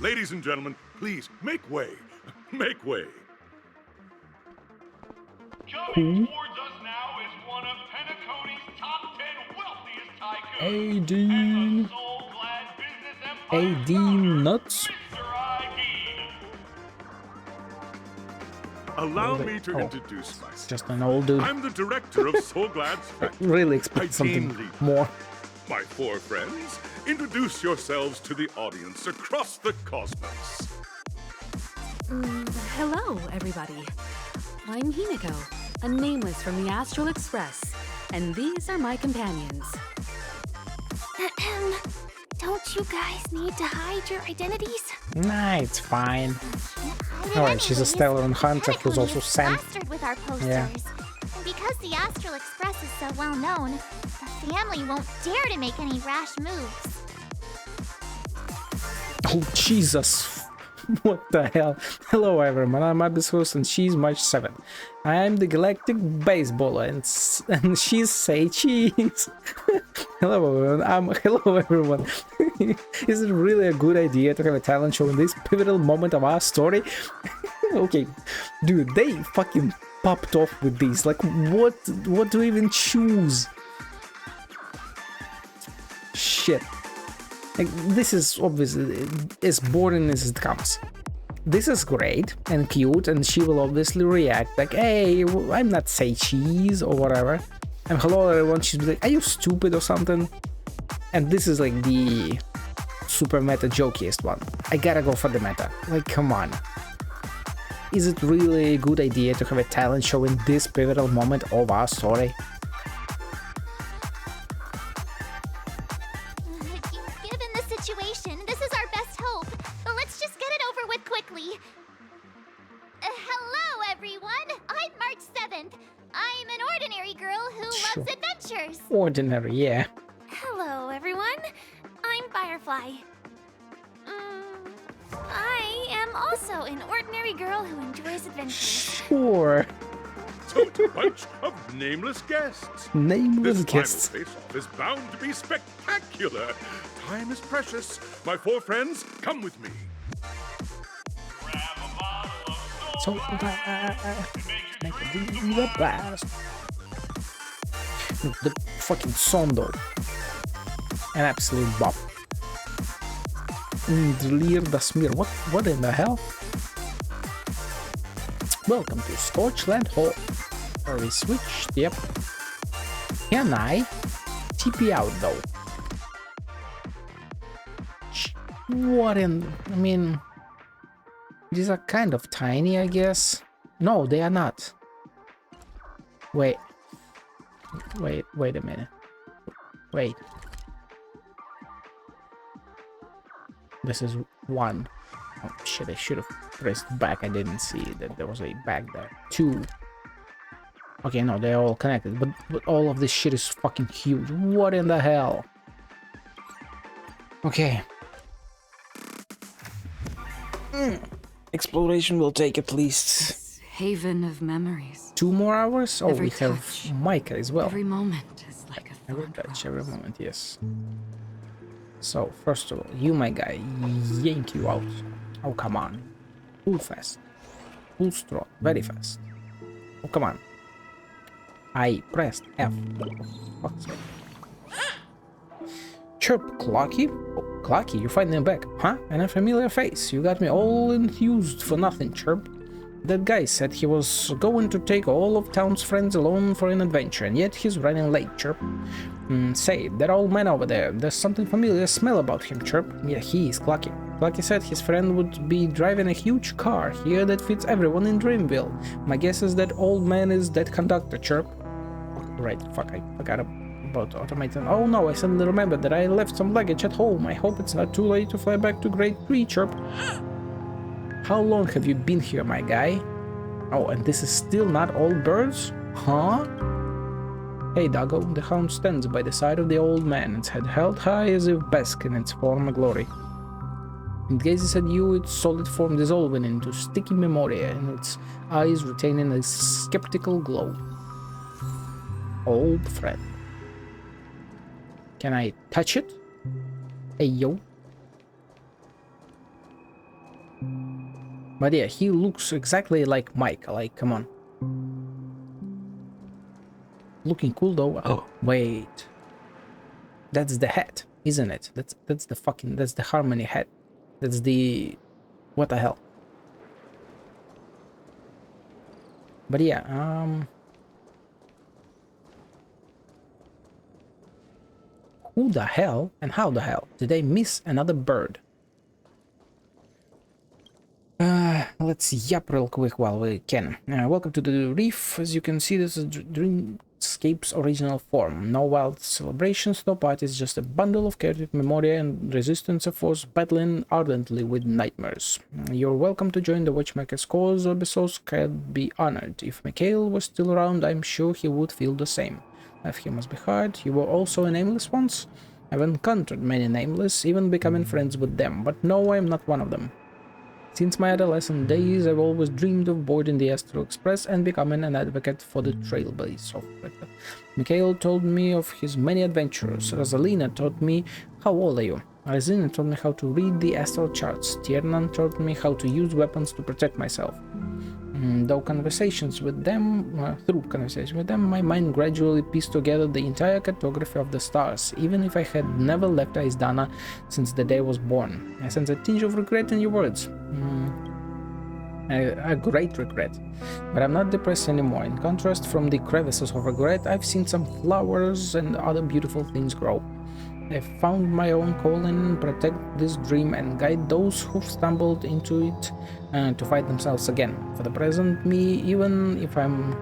Speaker 23: Ladies and gentlemen, please make way. Make way.
Speaker 1: Who?
Speaker 24: Towards us now is one of Penacony's top 10 wealthiest tycoons.
Speaker 1: Aideen.
Speaker 24: Soul-clad business empire
Speaker 1: Aideen nuts.
Speaker 23: Allow
Speaker 1: Oh,
Speaker 23: me to
Speaker 1: oh.
Speaker 23: introduce myself.
Speaker 1: Just an old dude.
Speaker 23: I'm the director of Soulglad's Factory.
Speaker 1: Really expect something
Speaker 23: Aideen Lee.
Speaker 1: more.
Speaker 23: My 4 friends, introduce yourselves to the audience across the cosmos.
Speaker 18: Hello, everybody. I'm Himiko, a nameless from the Astral Express, and these are my companions.
Speaker 12: Don't you guys need to hide your identities?
Speaker 1: Nah, it's fine. Alright, she's a Stellar Hunter who's also sent.
Speaker 12: Plastered with our posters.
Speaker 1: Yeah.
Speaker 12: And because the Astral Express is so well known, the family won't dare to make any rash moves.
Speaker 1: Oh, Jesus. What the hell? Hello, everyone. I'm Abyss Host, and she's March 7th. I'm the Galactic Baseballer, and she's Say Cheese. Hello, everyone. Hello, everyone. Is it really a good idea to have a talent show in this pivotal moment of our story? Okay, dude, they fucking popped off with these. Like, what do we even choose? Shit. Like, this is obviously as boring as it comes. This is great and cute, and she will obviously react like, hey, I'm not Say Cheese or whatever. And hello everyone, she's like, are you stupid or something? And this is like the super meta jokiest one. I gotta go for the meta. Like, come on. Is it really a good idea to have a talent show in this pivotal moment of our story?
Speaker 12: Given the situation, this is our best hope. But let's just get it over with quickly. Hello, everyone. I'm March 7th. I'm an ordinary girl who loves adventures.
Speaker 1: Ordinary, yeah.
Speaker 11: Hello, everyone. I'm Firefly. I am also an ordinary girl who enjoys adventures.
Speaker 1: Sure.
Speaker 23: Total bunch of nameless guests.
Speaker 1: Nameless
Speaker 23: This
Speaker 1: guests.
Speaker 23: final face-off is bound to be spectacular. Time is precious. My 4 friends, come with me.
Speaker 1: So make it the blast. The fucking song though. An absolute bop. Leer the smear. What in the hell? Welcome to Scorchland Hall. Are we switched? Yep. Can I TP out though? What in... I mean... These are kind of tiny, I guess. No, they are not. Wait a minute. Wait. This is 1. Oh shit, I should have pressed back. I didn't see that there was a back there. 2. Okay, no, they're all connected, but all of this shit is fucking huge. What in the hell? Okay. Exploration will take at least
Speaker 2: haven of memories.
Speaker 1: 2 more hours. Oh,
Speaker 2: Every
Speaker 1: we have Micah as well.
Speaker 2: Every moment is like a
Speaker 1: every touch, every moment. Yes. So, first of all, you, my guy, yank you out. Oh, come on. Full fast. Full strong. Very fast. Oh, come on. I pressed F. Oh, fuck's sake. Chirp, Clocky? Oh, Clocky, you finally back, huh? And a familiar face. You got me all enthused for nothing, Chirp. That guy said he was going to take all of town's friends alone for an adventure, and yet he's running late, Chirp. Say, that old man over there, there's something familiar smell about him, Chirp. Yeah, he is Clocky. Clocky said his friend would be driving a huge car here that fits everyone in Dreamville. My guess is that old man is that conductor, Chirp. Right, fuck, I forgot about automated. Oh no, I suddenly remembered that I left some luggage at home. I hope it's not too late to fly back to Grade 3, Chirp. How long have you been here, my guy? Oh, and this is still not all birds? Huh? Hey, Doggo, the hound stands by the side of the old man, its head held high as if bask in its former glory. It gazes at you, its solid form dissolving into sticky memoria, and its eyes retaining a skeptical glow. Old friend. Can I touch it? Hey, yo. But yeah, he looks exactly like Mike. Like, come on. Looking cool though. Oh, wait. That's the hat, isn't it? That's the Harmony hat. That's the... what the hell? But yeah, who the hell and how the hell did I miss another bird? Let's yap real quick while we can. Welcome to the reef. As you can see, this is Dreamscape's original form. No wild celebrations, no parties, just a bundle of chaotic memoria and resistance of force battling ardently with nightmares. You're welcome to join the Watchmaker's cause. Obesos can be honored. If Mikhail was still around, I'm sure he would feel the same. Life here must be hard. You were also a nameless once? I've encountered many nameless, even becoming friends with them, but no, I'm not one of them. Since my adolescent days, I've always dreamed of boarding the Astral Express and becoming an advocate for the trailblaze. Mikhail told me of his many adventures. Rosalina taught me... How old are you? Rosalina taught me how to read the astral charts. Tiernan taught me how to use weapons to protect myself. Through conversations with them, my mind gradually pieced together the entire cartography of the stars, even if I had never left Aizdana since the day I was born. I sense a tinge of regret in your words. A great regret. But I'm not depressed anymore. In contrast, from the crevices of regret, I've seen some flowers and other beautiful things grow. I found my own calling, protect this dream and guide those who've stumbled into it to fight themselves again. For the present, me, even if I'm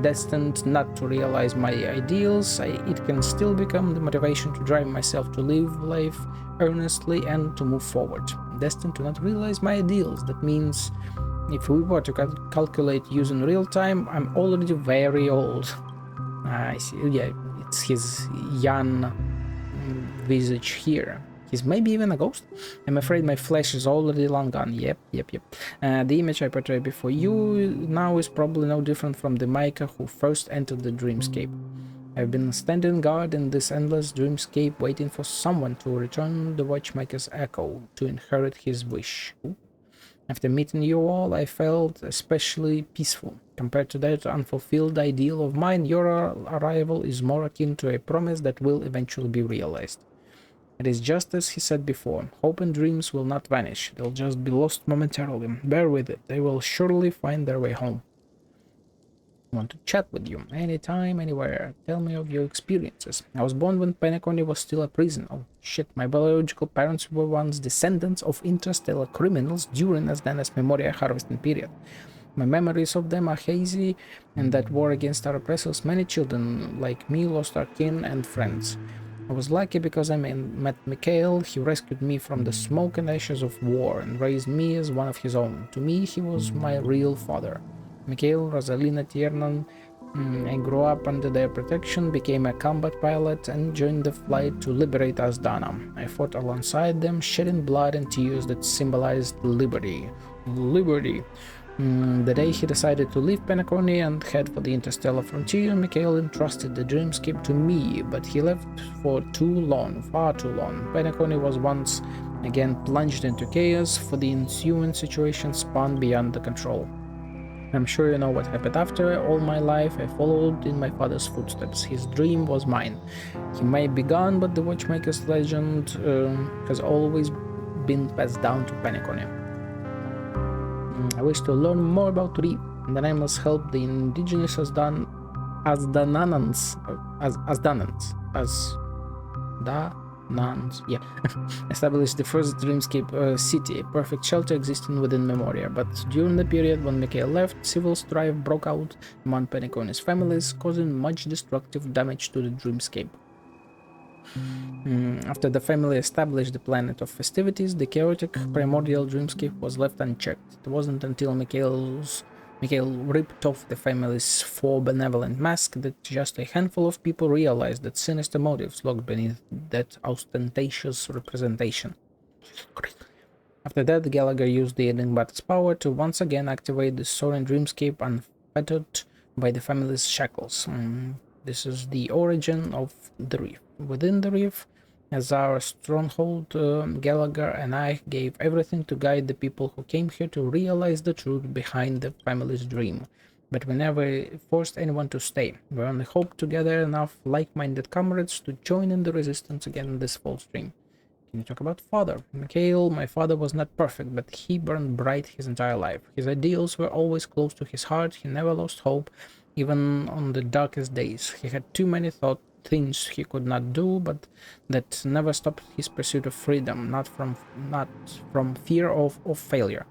Speaker 1: destined not to realize my ideals, it can still become the motivation to drive myself to live life earnestly and to move forward. Destined to not realize my ideals, that means if we were to calculate using real time, I'm already very old. I see, yeah, it's his young visage here. He's maybe even a ghost? I'm afraid my flesh is already long gone. Yep. The image I portray before you now is probably no different from the Micah who first entered the dreamscape. I've been standing guard in this endless dreamscape waiting for someone to return the Watchmaker's echo to inherit his wish. After meeting you all, I felt especially peaceful. Compared to that unfulfilled ideal of mine, your arrival is more akin to a promise that will eventually be realized. It is just as he said before, hope and dreams will not vanish, they'll just be lost momentarily. Bear with it, they will surely find their way home. I want to chat with you, anytime, anywhere. Tell me of your experiences. I was born when Penacony was still a prison. Oh shit, my biological parents were once descendants of interstellar criminals during Asdana's Memoria harvesting period. My memories of them are hazy, and that war against our oppressors, many children like me lost our kin and friends. I was lucky because I met Mikhail. He rescued me from the smoke and ashes of war and raised me as one of his own. To me, he was my real father. Mikhail, Rosalina, Tiernan, I grew up under their protection, became a combat pilot, and joined the flight to liberate Asdana. I fought alongside them, shedding blood and tears that symbolized liberty. Liberty. The day he decided to leave Penacony and head for the interstellar frontier, Mikhail entrusted the dreamscape to me, but he left for too long, far too long. Penacony was once again plunged into chaos, for the ensuing situation spun beyond the control. I'm sure you know what happened after. All my life I followed in my father's footsteps. His dream was mine. He may be gone, but the watchmaker's legend has always been passed down to Penacony. I wish to learn more about Reef, and then I must help the indigenous Danans establish the first dreamscape city, a perfect shelter existing within Memoria. But during the period when Mikhail left, civil strife broke out among Penacony's families, causing much destructive damage to the dreamscape. After the family established the planet of festivities, the chaotic primordial dreamscape was left unchecked. It wasn't until Mikhail ripped off the family's four benevolent masks that just a handful of people realized that sinister motives lurked beneath that ostentatious representation. After that, Gallagher used the Enigma's power to once again activate the soaring dreamscape unfettered by the family's shackles. This is the origin of the Reef. Within the Reef, as our stronghold, Gallagher and I gave everything to guide the people who came here to realize the truth behind the family's dream. But we never forced anyone to stay. We only hoped to gather enough like-minded comrades to join in the resistance against this false dream. Can you talk about father? Mikhail, my father was not perfect, but he burned bright his entire life. His ideals were always close to his heart. He never lost hope, even on the darkest days. He had too many things he could not do, but that never stopped his pursuit of freedom, not from fear of failure.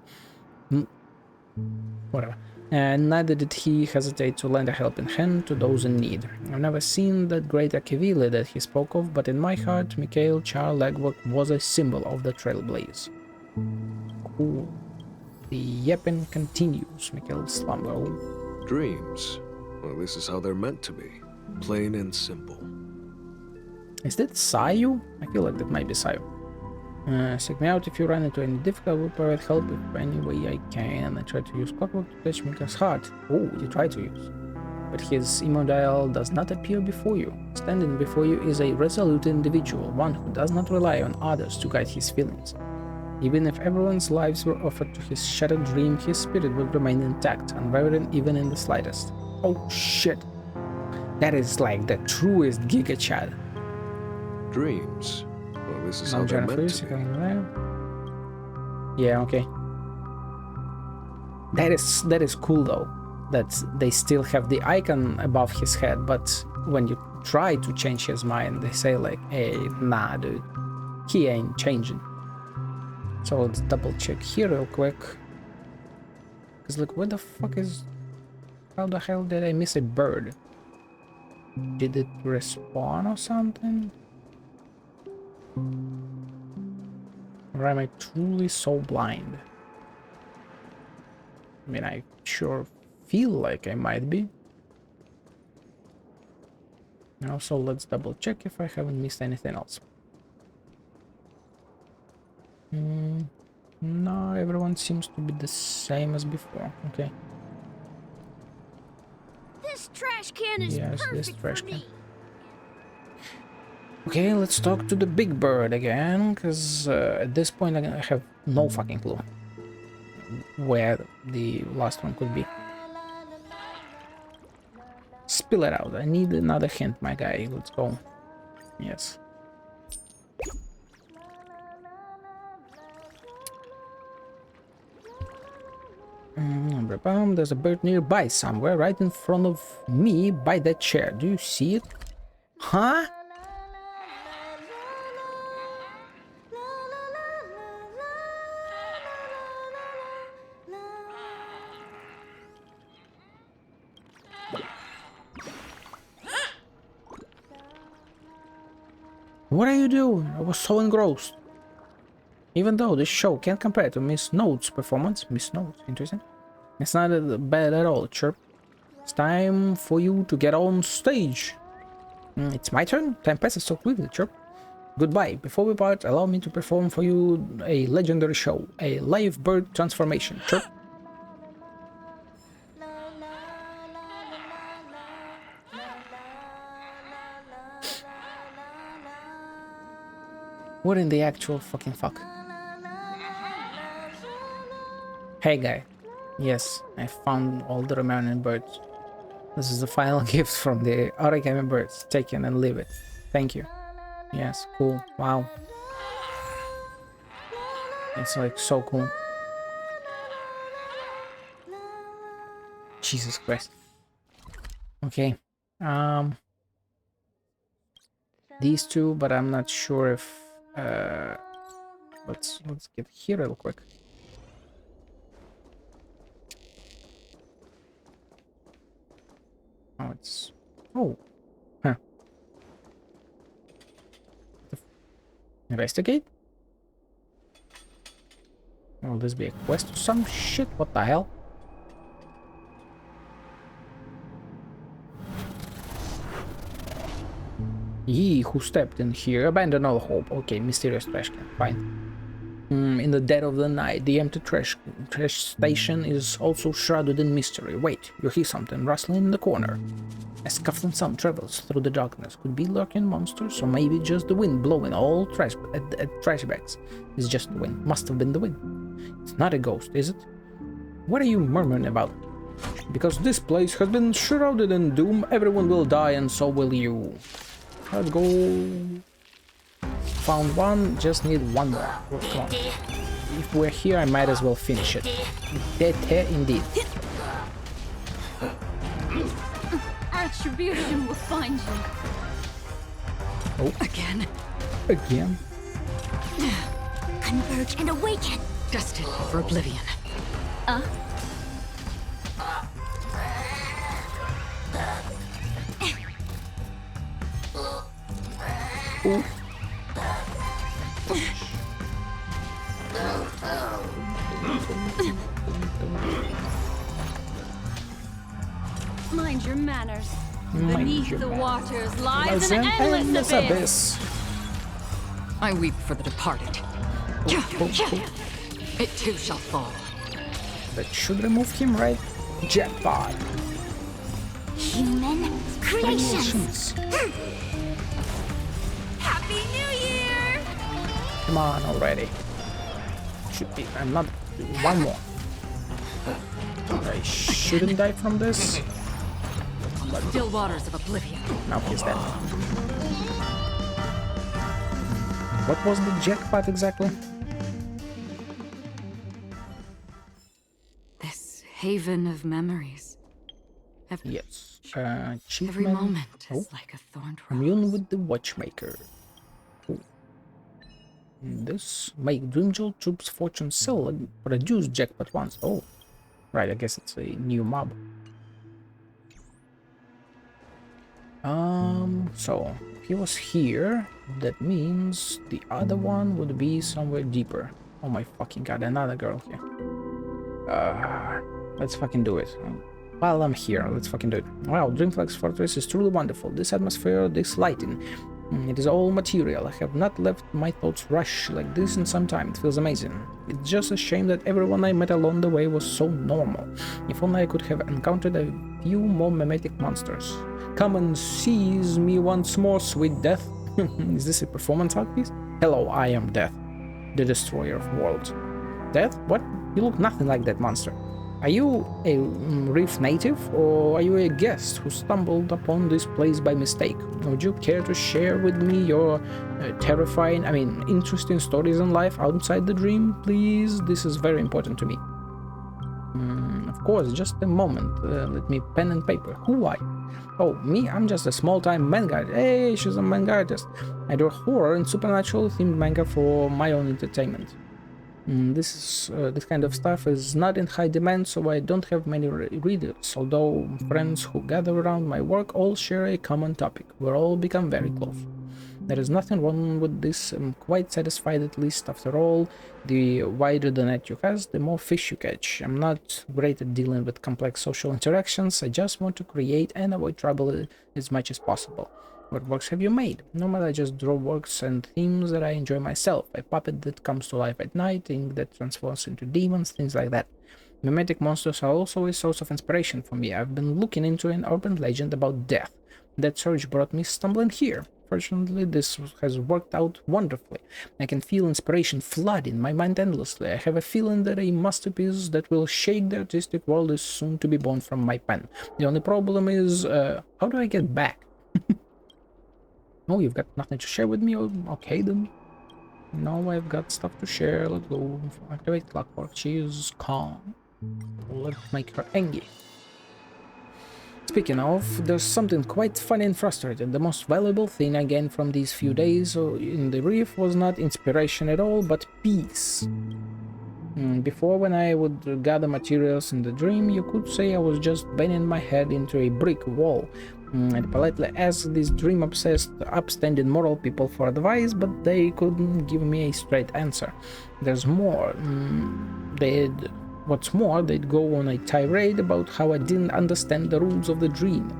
Speaker 1: Whatever. And neither did he hesitate to lend a helping hand to those in need. I've never seen that great Akivili that he spoke of, but in my heart, Mikhail Char-Legwork was a symbol of the trailblaze. Cool. The yapping continues, Mikhail's slumber.
Speaker 13: Dreams. Well, this is how they're meant to be. Plain and simple.
Speaker 1: Is that Sayu? I feel like that might be Sayu. Seek me out if you run into any difficulty. I will provide help if any way I can. I try to use clockwork to touch Mika's heart. Oh, you try to use. But his immortal does not appear before you. Standing before you is a resolute individual, one who does not rely on others to guide his feelings. Even if everyone's lives were offered to his shattered dream, his spirit would remain intact, unwavering even in the slightest. Oh shit. That is like the truest Giga Chad.
Speaker 13: Dreams. Well, this is how they're meant to be.
Speaker 1: Yeah, okay. That is cool though. That they still have the icon above his head, but when you try to change his mind, they say like, hey, nah, dude, he ain't changing. So let's double check here real quick. Cause like, where the fuck is? How the hell did I miss a bird? Did it respawn or something? Or am I truly so blind? I mean, I sure feel like I might be. Now, so let's double check if I haven't missed anything else. No, everyone seems to be the same as before. Okay.
Speaker 11: This trash can is
Speaker 1: yes, this
Speaker 11: perfect
Speaker 1: trash
Speaker 11: for
Speaker 1: can.
Speaker 11: me.
Speaker 1: Okay, let's talk to the big bird again, because at this point I have no fucking clue where the last one could be. Spill it out. I need another hint, my guy. Let's go. Yes. There's a bird nearby somewhere, right in front of me by that chair. Do you see it? Huh? What are you doing? I was so engrossed. Even though this show can't compare to Miss Note's performance. Miss Note, interesting. It's not bad at all, Chirp. It's time for you to get on stage. It's my turn? Time passes so quickly, Chirp. Goodbye. Before we part, allow me to perform for you a legendary show. A live bird transformation, Chirp. What in the actual fucking fuck? Hey guy. Yes, I found all the remaining birds. This is the final gift from the origami birds. Take it and leave it. Thank you. Yes, cool. Wow. It's like so cool. Jesus Christ. Okay. These two, but I'm not sure if let's get here real quick. Oh, it's huh. Investigate? Will this be a quest or some shit? What the hell? Ye who stepped in here, abandon all hope. Okay, mysterious trash can. Fine. In the dead of the night, the empty trash station is also shrouded in mystery. Wait, you hear something rustling in the corner. A scuffling sound travels through the darkness. Could be lurking monsters, or maybe just the wind blowing all trash bags. It's just the wind. Must have been the wind. It's not a ghost, is it? What are you murmuring about? Because this place has been shrouded in doom, everyone will die and so will you. Let's go. Found one, just need one more. Oh, come on. If we're here, I might as well finish it. Dead hair indeed.
Speaker 8: Retribution will find you.
Speaker 1: Oh. Again.
Speaker 11: Converge and awaken.
Speaker 2: Destined for oblivion.
Speaker 1: Ooh.
Speaker 8: Mind your manners.
Speaker 1: Mind
Speaker 8: Beneath
Speaker 1: your
Speaker 8: the
Speaker 1: manners.
Speaker 8: waters lies an endless abyss.
Speaker 2: I weep for the departed. It too shall fall.
Speaker 1: That should remove him, right? Jackpot.
Speaker 11: Human creations.
Speaker 8: Happy New Year!
Speaker 1: Come on already. Should be. I'm not. One more. I shouldn't die from this.
Speaker 2: Still waters of oblivion.
Speaker 1: Now he's dead. What was the jackpot exactly?
Speaker 2: This haven of memories.
Speaker 1: Yes.
Speaker 2: Every
Speaker 1: Achievement.
Speaker 2: moment is like a thorned rose.
Speaker 1: Commune with the Watchmaker. Ooh. This make Dream Jewel Troops Fortune Cell reduce jackpot once. Oh, right. I guess it's a new mob. So he was here. That means the other one would be somewhere deeper. Oh my fucking god! Another girl here. Let's fucking do it. While I'm here, let's fucking do it. Wow, Dreamflex Fortress is truly wonderful. This atmosphere, this lighting. It is all material. I have not left my thoughts rush like this in some time. It feels amazing. It's just a shame that everyone I met along the way was so normal. If only I could have encountered a few more mimetic monsters. Come and seize me once more, sweet death. Is this a performance art piece? Hello, I am Death, the destroyer of worlds. Death? What? You look nothing like that monster. Are you a Reef native, or are you a guest who stumbled upon this place by mistake? Would you care to share with me your interesting stories in life outside the dream, please? This is very important to me. Of course, just a moment. Let me pen and paper. Who are you? Oh, me? I'm just a small-time manga. Hey, she's a manga artist. I draw horror and supernatural-themed manga for my own entertainment. This kind of stuff is not in high demand, so I don't have many readers, although friends who gather around my work all share a common topic. We're all become very close. There is nothing wrong with this. I'm quite satisfied, at least. After all, the wider the net you cast, the more fish you catch. I'm not great at dealing with complex social interactions. I just want to create and avoid trouble as much as possible. What works have you made? Normally I just draw works and themes that I enjoy myself. A puppet that comes to life at night, ink that transforms into demons, things like that. Mimetic monsters are also a source of inspiration for me. I've been looking into an urban legend about death. That search brought me stumbling here. Fortunately, this has worked out wonderfully. I can feel inspiration flood in my mind endlessly. I have a feeling that a masterpiece that will shake the artistic world is soon to be born from my pen. The only problem is, how do I get back? Oh, you've got nothing to share with me? Oh, okay then. Now I've got stuff to share. Let's go. Activate clockwork. She is calm. Let's make her angry. Speaking of, there's something quite funny and frustrating. The most valuable thing I gained from these few days in the reef was not inspiration at all, but peace. Before, when I would gather materials in the dream, you could say I was just banging my head into a brick wall. And politely asked these dream-obsessed, upstanding moral people for advice, but they couldn't give me a straight answer. There's more. What's more, they'd go on a tirade about how I didn't understand the rules of the dream.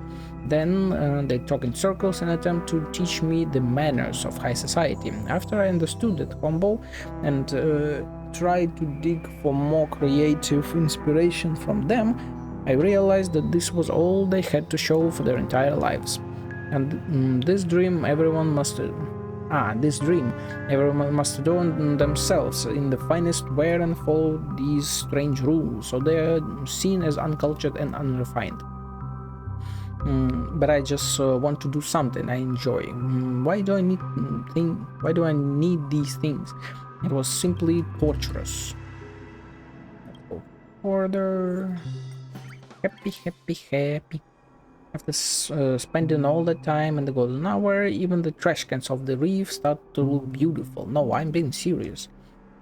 Speaker 1: Then they'd talk in circles and attempt to teach me the manners of high society. After I understood that combo and tried to dig for more creative inspiration from them, I realized that this was all they had to show for their entire lives. And this dream everyone must adorn themselves in the finest wear and follow these strange rules, so they are seen as uncultured and unrefined. But I just want to do something I enjoy. Why do I need these things? It was simply torturous. Let's go further. Happy. After spending all the time in the golden hour, even the trash cans of the reef start to look beautiful. No, I'm being serious.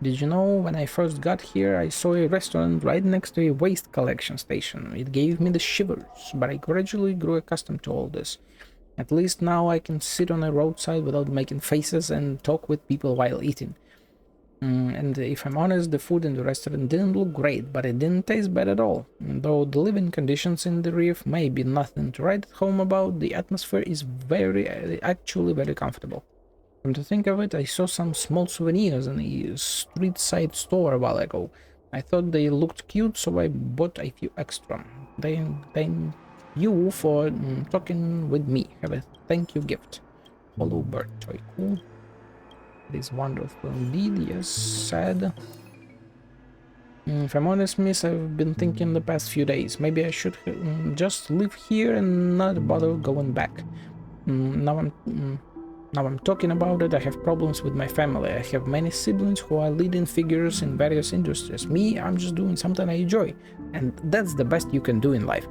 Speaker 1: Did you know, when I first got here, I saw a restaurant right next to a waste collection station. It gave me the shivers, but I gradually grew accustomed to all this. At least now I can sit on a roadside without making faces and talk with people while eating. And if I'm honest, the food in the restaurant didn't look great, but it didn't taste bad at all. Though the living conditions in the reef may be nothing to write home about, the atmosphere is actually very comfortable. Come to think of it, I saw some small souvenirs in a street-side store a while ago. I thought they looked cute, so I bought a few extra. Thank you for talking with me. Have a thank you gift. Hollow bird toy, cool. It is wonderful indeed, yes, sad. If I'm honest, miss, I've been thinking the past few days. Maybe I should just live here and not bother going back. Now I'm talking about it, I have problems with my family. I have many siblings who are leading figures in various industries. Me, I'm just doing something I enjoy. And that's the best you can do in life.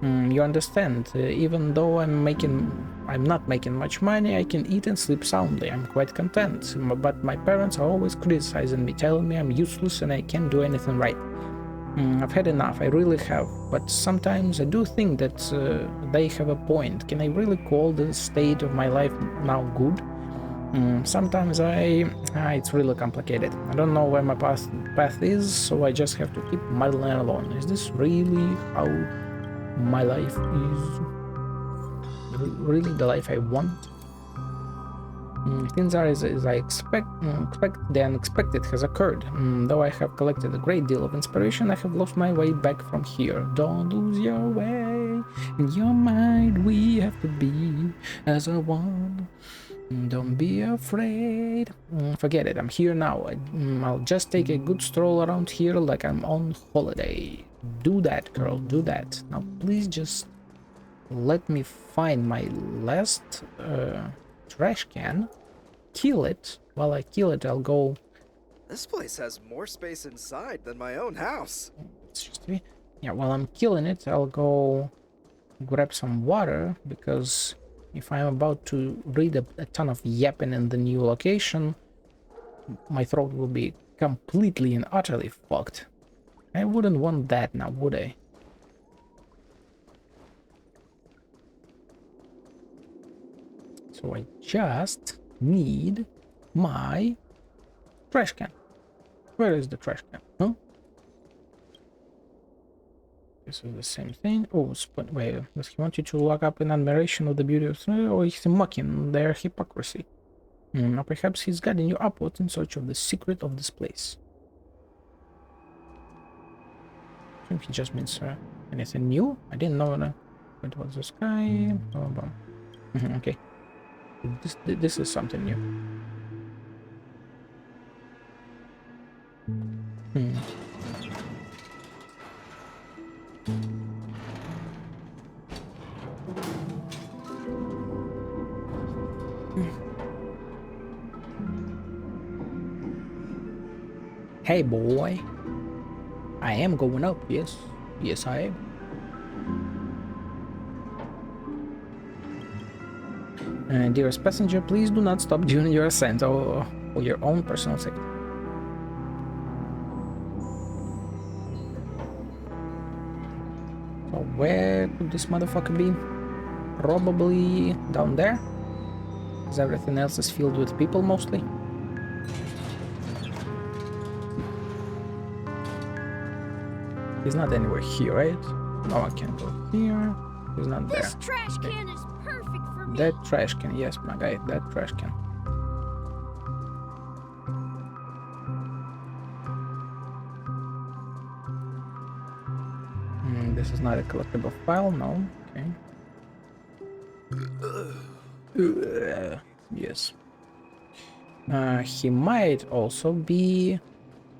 Speaker 1: You understand, even though I'm not making much money, I can eat and sleep soundly. I'm quite content, but my parents are always criticizing me, telling me I'm useless and I can't do anything right. I've had enough, I really have, but sometimes I do think that they have a point. Can I really call the state of my life now good? Sometimes it's really complicated. I don't know where my path is, so I just have to keep muddling along. Is this really how my life is really the life I want? Things are as I expect. The unexpected has occurred. Though I have collected a great deal of inspiration, I have lost my way back from here. Don't lose your way. In your mind we have to be as a one. Don't be afraid. Forget it, I'm here now. I'll just take a good stroll around here like I'm on holiday. Do that, girl, do that. Now please just let me find my last trash can, kill it. While I kill it, I'll go...
Speaker 5: This place has more space inside than my own house.
Speaker 1: Yeah, while I'm killing it, I'll go grab some water, because if I'm about to read a ton of yapping in the new location, my throat will be completely and utterly fucked. I wouldn't want that now, would I? So I just need my trash can. Where is the trash can? Huh? This is the same thing. Oh, wait, does he want you to lock up in admiration of the beauty of... or is he mocking their hypocrisy? Or perhaps he's guiding you upwards in search of the secret of this place. I think he just means anything new. I didn't know that. It was the sky. Okay. This is something new. Hey boy, I am going up. Yes, yes I am. Dearest passenger, please do not stop during your ascent or for your own personal safety. So where could this motherfucker be? Probably down there, because everything else is filled with people mostly. He's not anywhere here, right? No, I can't go here. He's not there.
Speaker 11: This trash can is perfect for me.
Speaker 1: That trash can, yes, my guy, that trash can. This is not a collectible file, no. Okay. Yes. He might also be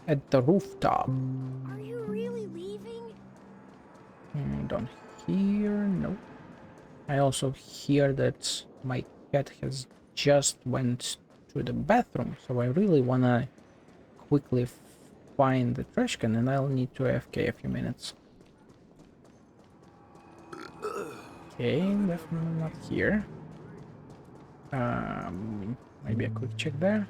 Speaker 1: at the rooftop.
Speaker 11: Are you really leaving?
Speaker 1: Don't hear, no. I also hear that my cat has just went to the bathroom, so I really wanna quickly find the trash can, and I'll need to AFK a few minutes. Okay, definitely not here. Maybe a quick check there.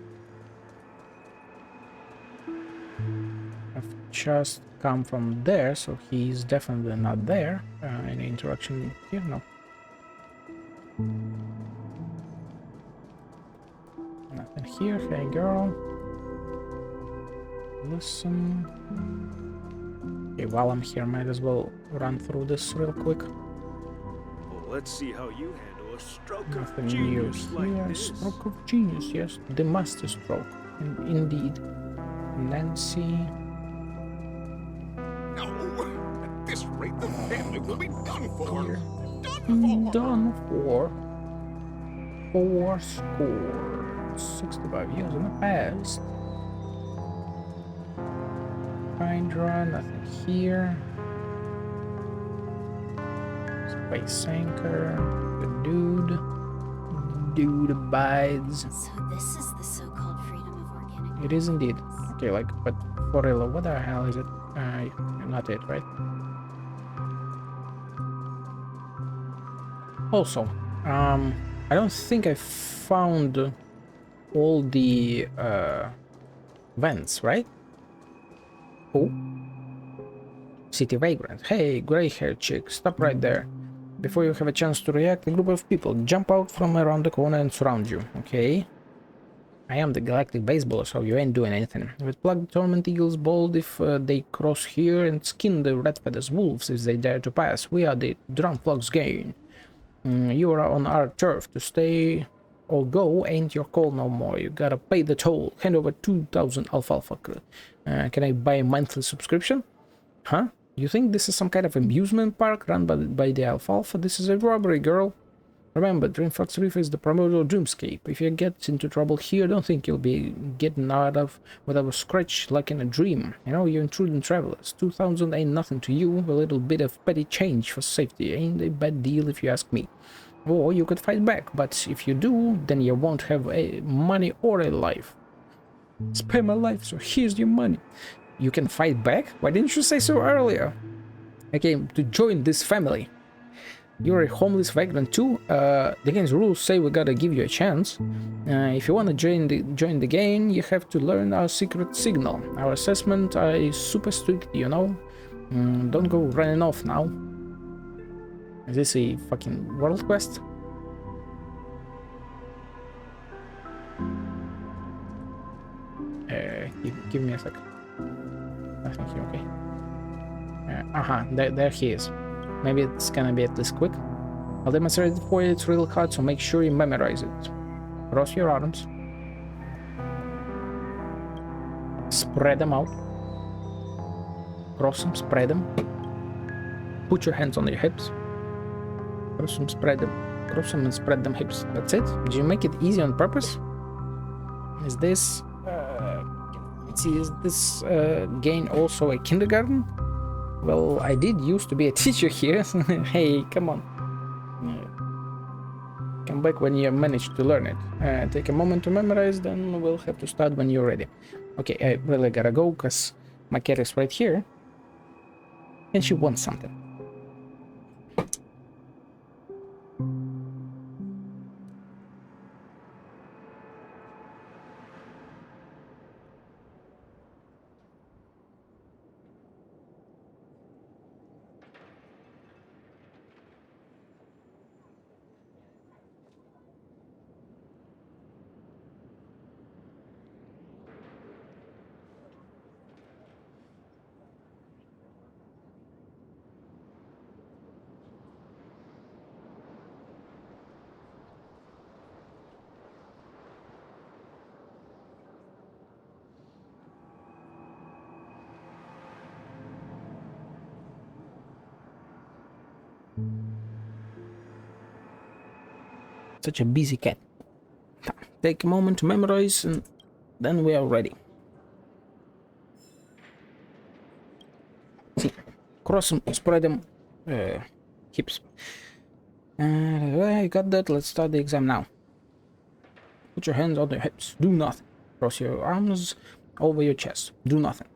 Speaker 1: I've just come from there, so he's definitely not there. Any interaction here? No. Nothing here. Hey girl. Listen. Okay, while I'm here, might as well run through this real quick.
Speaker 5: Let's see how you handle a stroke
Speaker 1: Nothing
Speaker 5: of
Speaker 1: new
Speaker 5: genius like
Speaker 1: here.
Speaker 5: this.
Speaker 1: Stroke of genius, yes. The master stroke. Indeed. Nancy.
Speaker 23: No! At this rate, the family will be done for!
Speaker 1: Done for. 65 years in the past. Hydra, nothing here. Space anchor, the dude abides.
Speaker 12: So this is the so-called freedom of organic.
Speaker 1: It is indeed. Okay, like, but for real, what the hell is it? Not it, right? Also, I don't think I found all the vents, right? Oh, city vagrant. Hey, gray-haired chick, stop right there. Before you have a chance to react, a group of people jump out from around the corner and surround you. Okay. I am the galactic baseballer, so you ain't doing anything. We'd plug the Torment Eagles bold if they cross here and skin the Red Feathers wolves if they dare to pass. We are the Drumflog's gain. You are on our turf. To stay or go ain't your call no more. You gotta pay the toll. Hand over 2,000 alfalfa. Can I buy a monthly subscription? Huh? You think this is some kind of amusement park run by the alfalfa? This is a robbery, girl. Remember, Dreamfox Reef is the primordial dreamscape. If you get into trouble here, don't think you'll be getting out of without a scratch like in a dream. You know, you're intruding travelers. 2,000 ain't nothing to you. A little bit of petty change for safety ain't a bad deal if you ask me. Or you could fight back, but if you do, then you won't have a money or a life. Spare my life, so here's your money. You can fight back? Why didn't you say so earlier? I came to join this family. You're a homeless vagrant too? The game's rules say we gotta give you a chance. If you wanna join the game, you have to learn our secret signal. Our assessment is super strict, you know? Don't go running off now. Is this a fucking world quest? Give me a sec. I think you're okay. There he is. Maybe it's gonna be at least quick. I'll demonstrate it for you, it's real hard, so make sure you memorize it. Cross your arms. Spread them out. Cross them, spread them. Put your hands on your hips. Cross them, spread them. cross them and spread them hips. That's it? Did you make it easy on purpose? Is this... let's see, is this game also a kindergarten? Well, I did used to be a teacher here. Hey, come on. Come back when you manage to learn it. Take a moment to memorize, then we'll have to start when you're ready. Okay, I really gotta go, because my cat is right here. And she wants something. Such a busy cat. Take a moment to memorize and then we are ready. See, cross them, spread them, hips. I got that. Let's start the exam now. Put your hands on your hips. Do nothing. Cross your arms over your chest. Do nothing.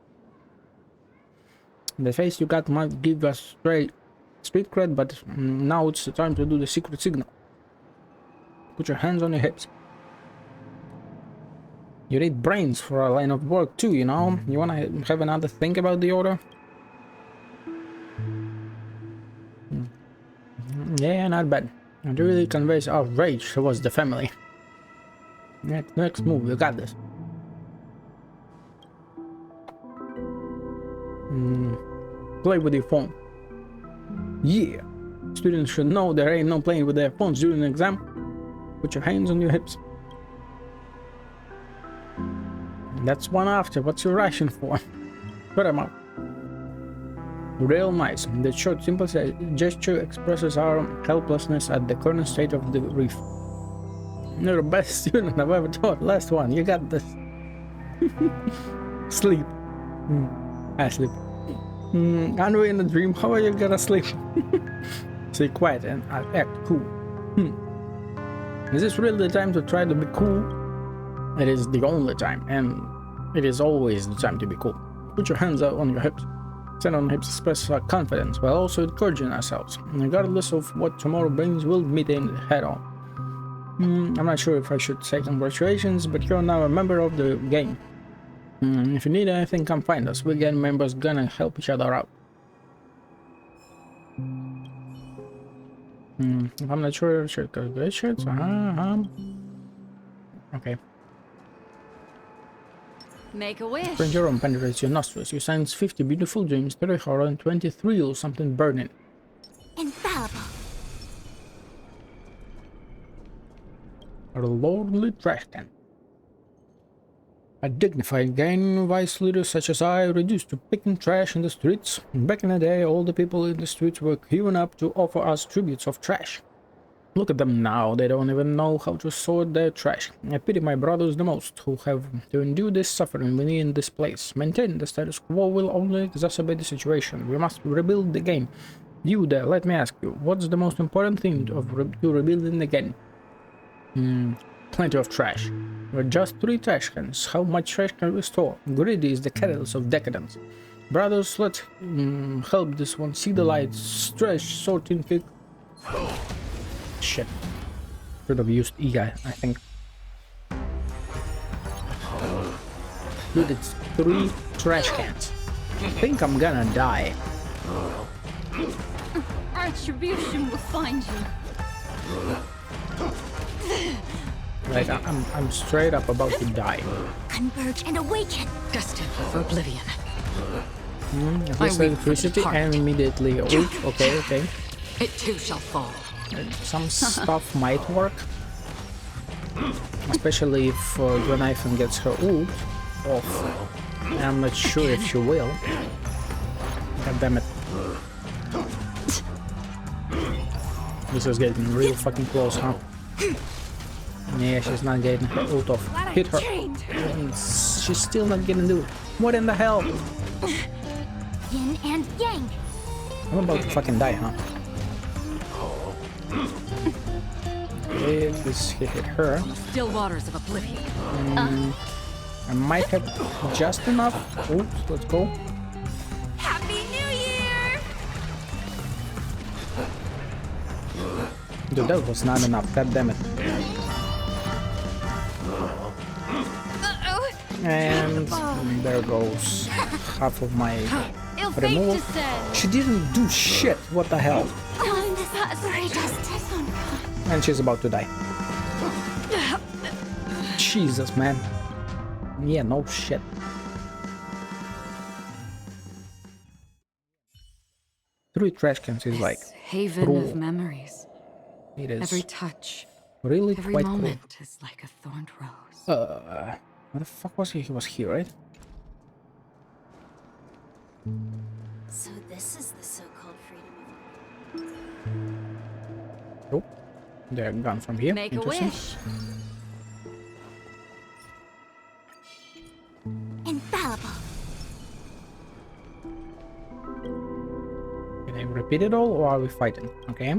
Speaker 1: The face you got might give us street cred, but now it's the time to do the secret signal. Put your hands on your hips. You need brains for a line of work too, you know? You wanna have another think about the order? Yeah, not bad. It really conveys our rage towards the family. Next move, you got this. Play with your phone. Yeah! Students should know there ain't no playing with their phones during the exam. Put your hands on your hips. That's one after. What's your ration for? Put them up. Real nice. The short, simple gesture expresses our helplessness at the current state of the reef. You're the best student I've ever taught. Last one. You got this. Sleep. I sleep. Aren't we in a dream? How are you gonna sleep? Stay quiet and act cool. Is this really the time to try to be cool? It is the only time, and it is always the time to be cool. Put your hands out on your hips. Stand on hips express our confidence, while also encouraging ourselves. Regardless of what tomorrow brings, we'll meet it head on. I'm not sure if I should say congratulations, but you're now a member of the game. If you need anything, come find us. We gang members gonna help each other out. I'm not sure. Shirt, good shirts. Okay.
Speaker 2: Make a wish.
Speaker 1: Friend Jerome penetrates your nostrils. You sense 50 beautiful dreams, 30 horror, and 20 thrill, something burning.
Speaker 12: Infallible.
Speaker 1: A lordly trash can. A dignified gang, vice leaders such as I reduced to picking trash in the streets. Back in the day, all the people in the streets were queuing up to offer us tributes of trash. Look at them now, they don't even know how to sort their trash. I pity my brothers the most, who have to endure this suffering within this place. Maintaining the status quo will only exacerbate the situation. We must rebuild the game. You there, let me ask you, what's the most important thing to rebuilding the game? Plenty of trash. We're just 3 trash cans. How much trash can we store? Greedy is the catalyst of decadence. Brothers, let's help this one see the light. Trash sorting pick. Shit. Should have used E, I think. Dude, it's 3 trash cans. I think I'm gonna die.
Speaker 8: Retribution will find you.
Speaker 1: Like, I'm straight up about to die.
Speaker 12: Converge and awaken.
Speaker 2: Destined for oblivion.
Speaker 1: At least electricity and immediately ult. Okay.
Speaker 2: It too shall fall.
Speaker 1: Some stuff might work. Especially if Granathan gets her ult off. I'm not sure if she will. God damn it. This is getting real fucking close, huh? Yeah, she's not getting her ult off. Hit her. And she's still not getting do it. What in the hell?
Speaker 12: Yin and yang.
Speaker 1: I'm about to fucking die, huh? Okay, this hit her.
Speaker 2: Still waters of oblivion.
Speaker 1: I might have just enough. Oh, let's go.
Speaker 8: Happy New Year!
Speaker 1: Dude, that was not enough. God damn it. And there goes half of my removal. She didn't do shit. What the hell? And she's about to die. Jesus, man. Yeah, no shit. Three trash cans is like
Speaker 2: Haven
Speaker 1: cruel.
Speaker 2: of memories.
Speaker 1: It is
Speaker 2: Every touch,
Speaker 1: really
Speaker 2: every
Speaker 1: quite
Speaker 2: moment is like a thorned rose.
Speaker 1: Where the fuck was he? He was here, right?
Speaker 12: So this is the so-called freedom
Speaker 1: Nope. They're gone from here.
Speaker 2: Make a
Speaker 1: Interesting.
Speaker 2: wish.
Speaker 12: infallible.
Speaker 1: Can I repeat it all, or are we fighting? Okay.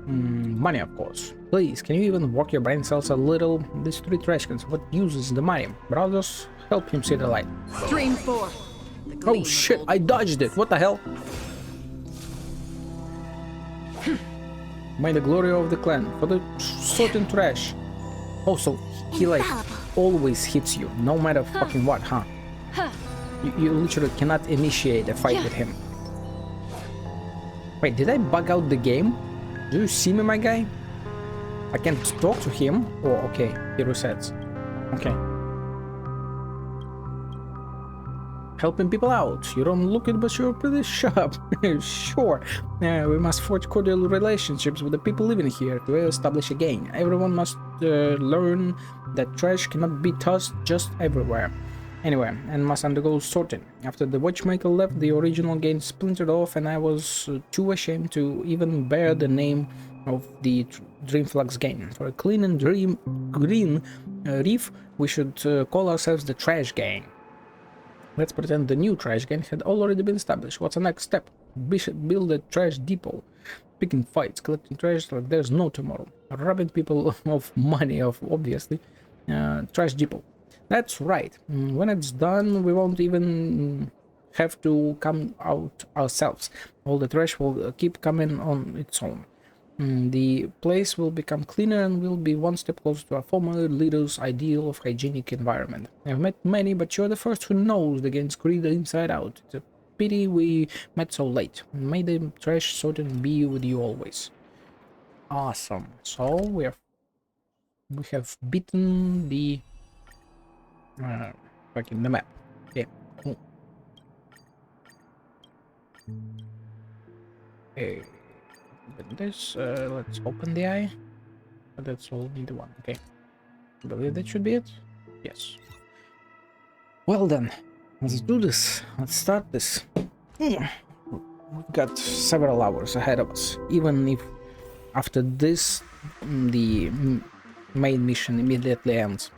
Speaker 1: Money, of course. Please, can you even work your brain cells a little? These three trash cans, what uses the money? Brothers, help him see the light.
Speaker 2: Stream 4.
Speaker 1: Oh shit, I dodged it. What the hell? May the glory of the clan for the sorting trash. Also, he like always hits you, no matter fucking what, huh? You literally cannot initiate a fight with him. Wait, did I bug out the game? Do you see me, my guy? I can't talk to him. Oh, okay, he resets. Okay. Helping people out. You don't look it, but you're pretty sharp. Sure. We must forge cordial relationships with the people living here to establish a gang. Everyone must learn that trash cannot be tossed just everywhere. Anyway, and must undergo sorting. After the watchmaker left, the original gang splintered off, and I was too ashamed to even bear the name of the Dreamflux gang. For a clean and green reef, we should call ourselves the Trash Gang. Let's pretend the new trash gang had already been established. What's the next step? Build a trash depot. Picking fights, collecting trash like there's no tomorrow. Robbing people of money, obviously. Trash depot. That's right. When it's done, we won't even have to come out ourselves. All the trash will keep coming on its own. The place will become cleaner and will be one step closer to our former leader's ideal of hygienic environment. I've met many, but you're the first who knows the gang's creed inside out. It's a pity we met so late. May the trash sorting be with you always. Awesome. So we have beaten the fucking the map. Okay. Cool. Okay. This, let's open the eye. That's all need one. Okay. I believe that should be it. Yes. Well then, let's do this. Let's start this. We've got several hours ahead of us. Even if after this, the main mission immediately ends.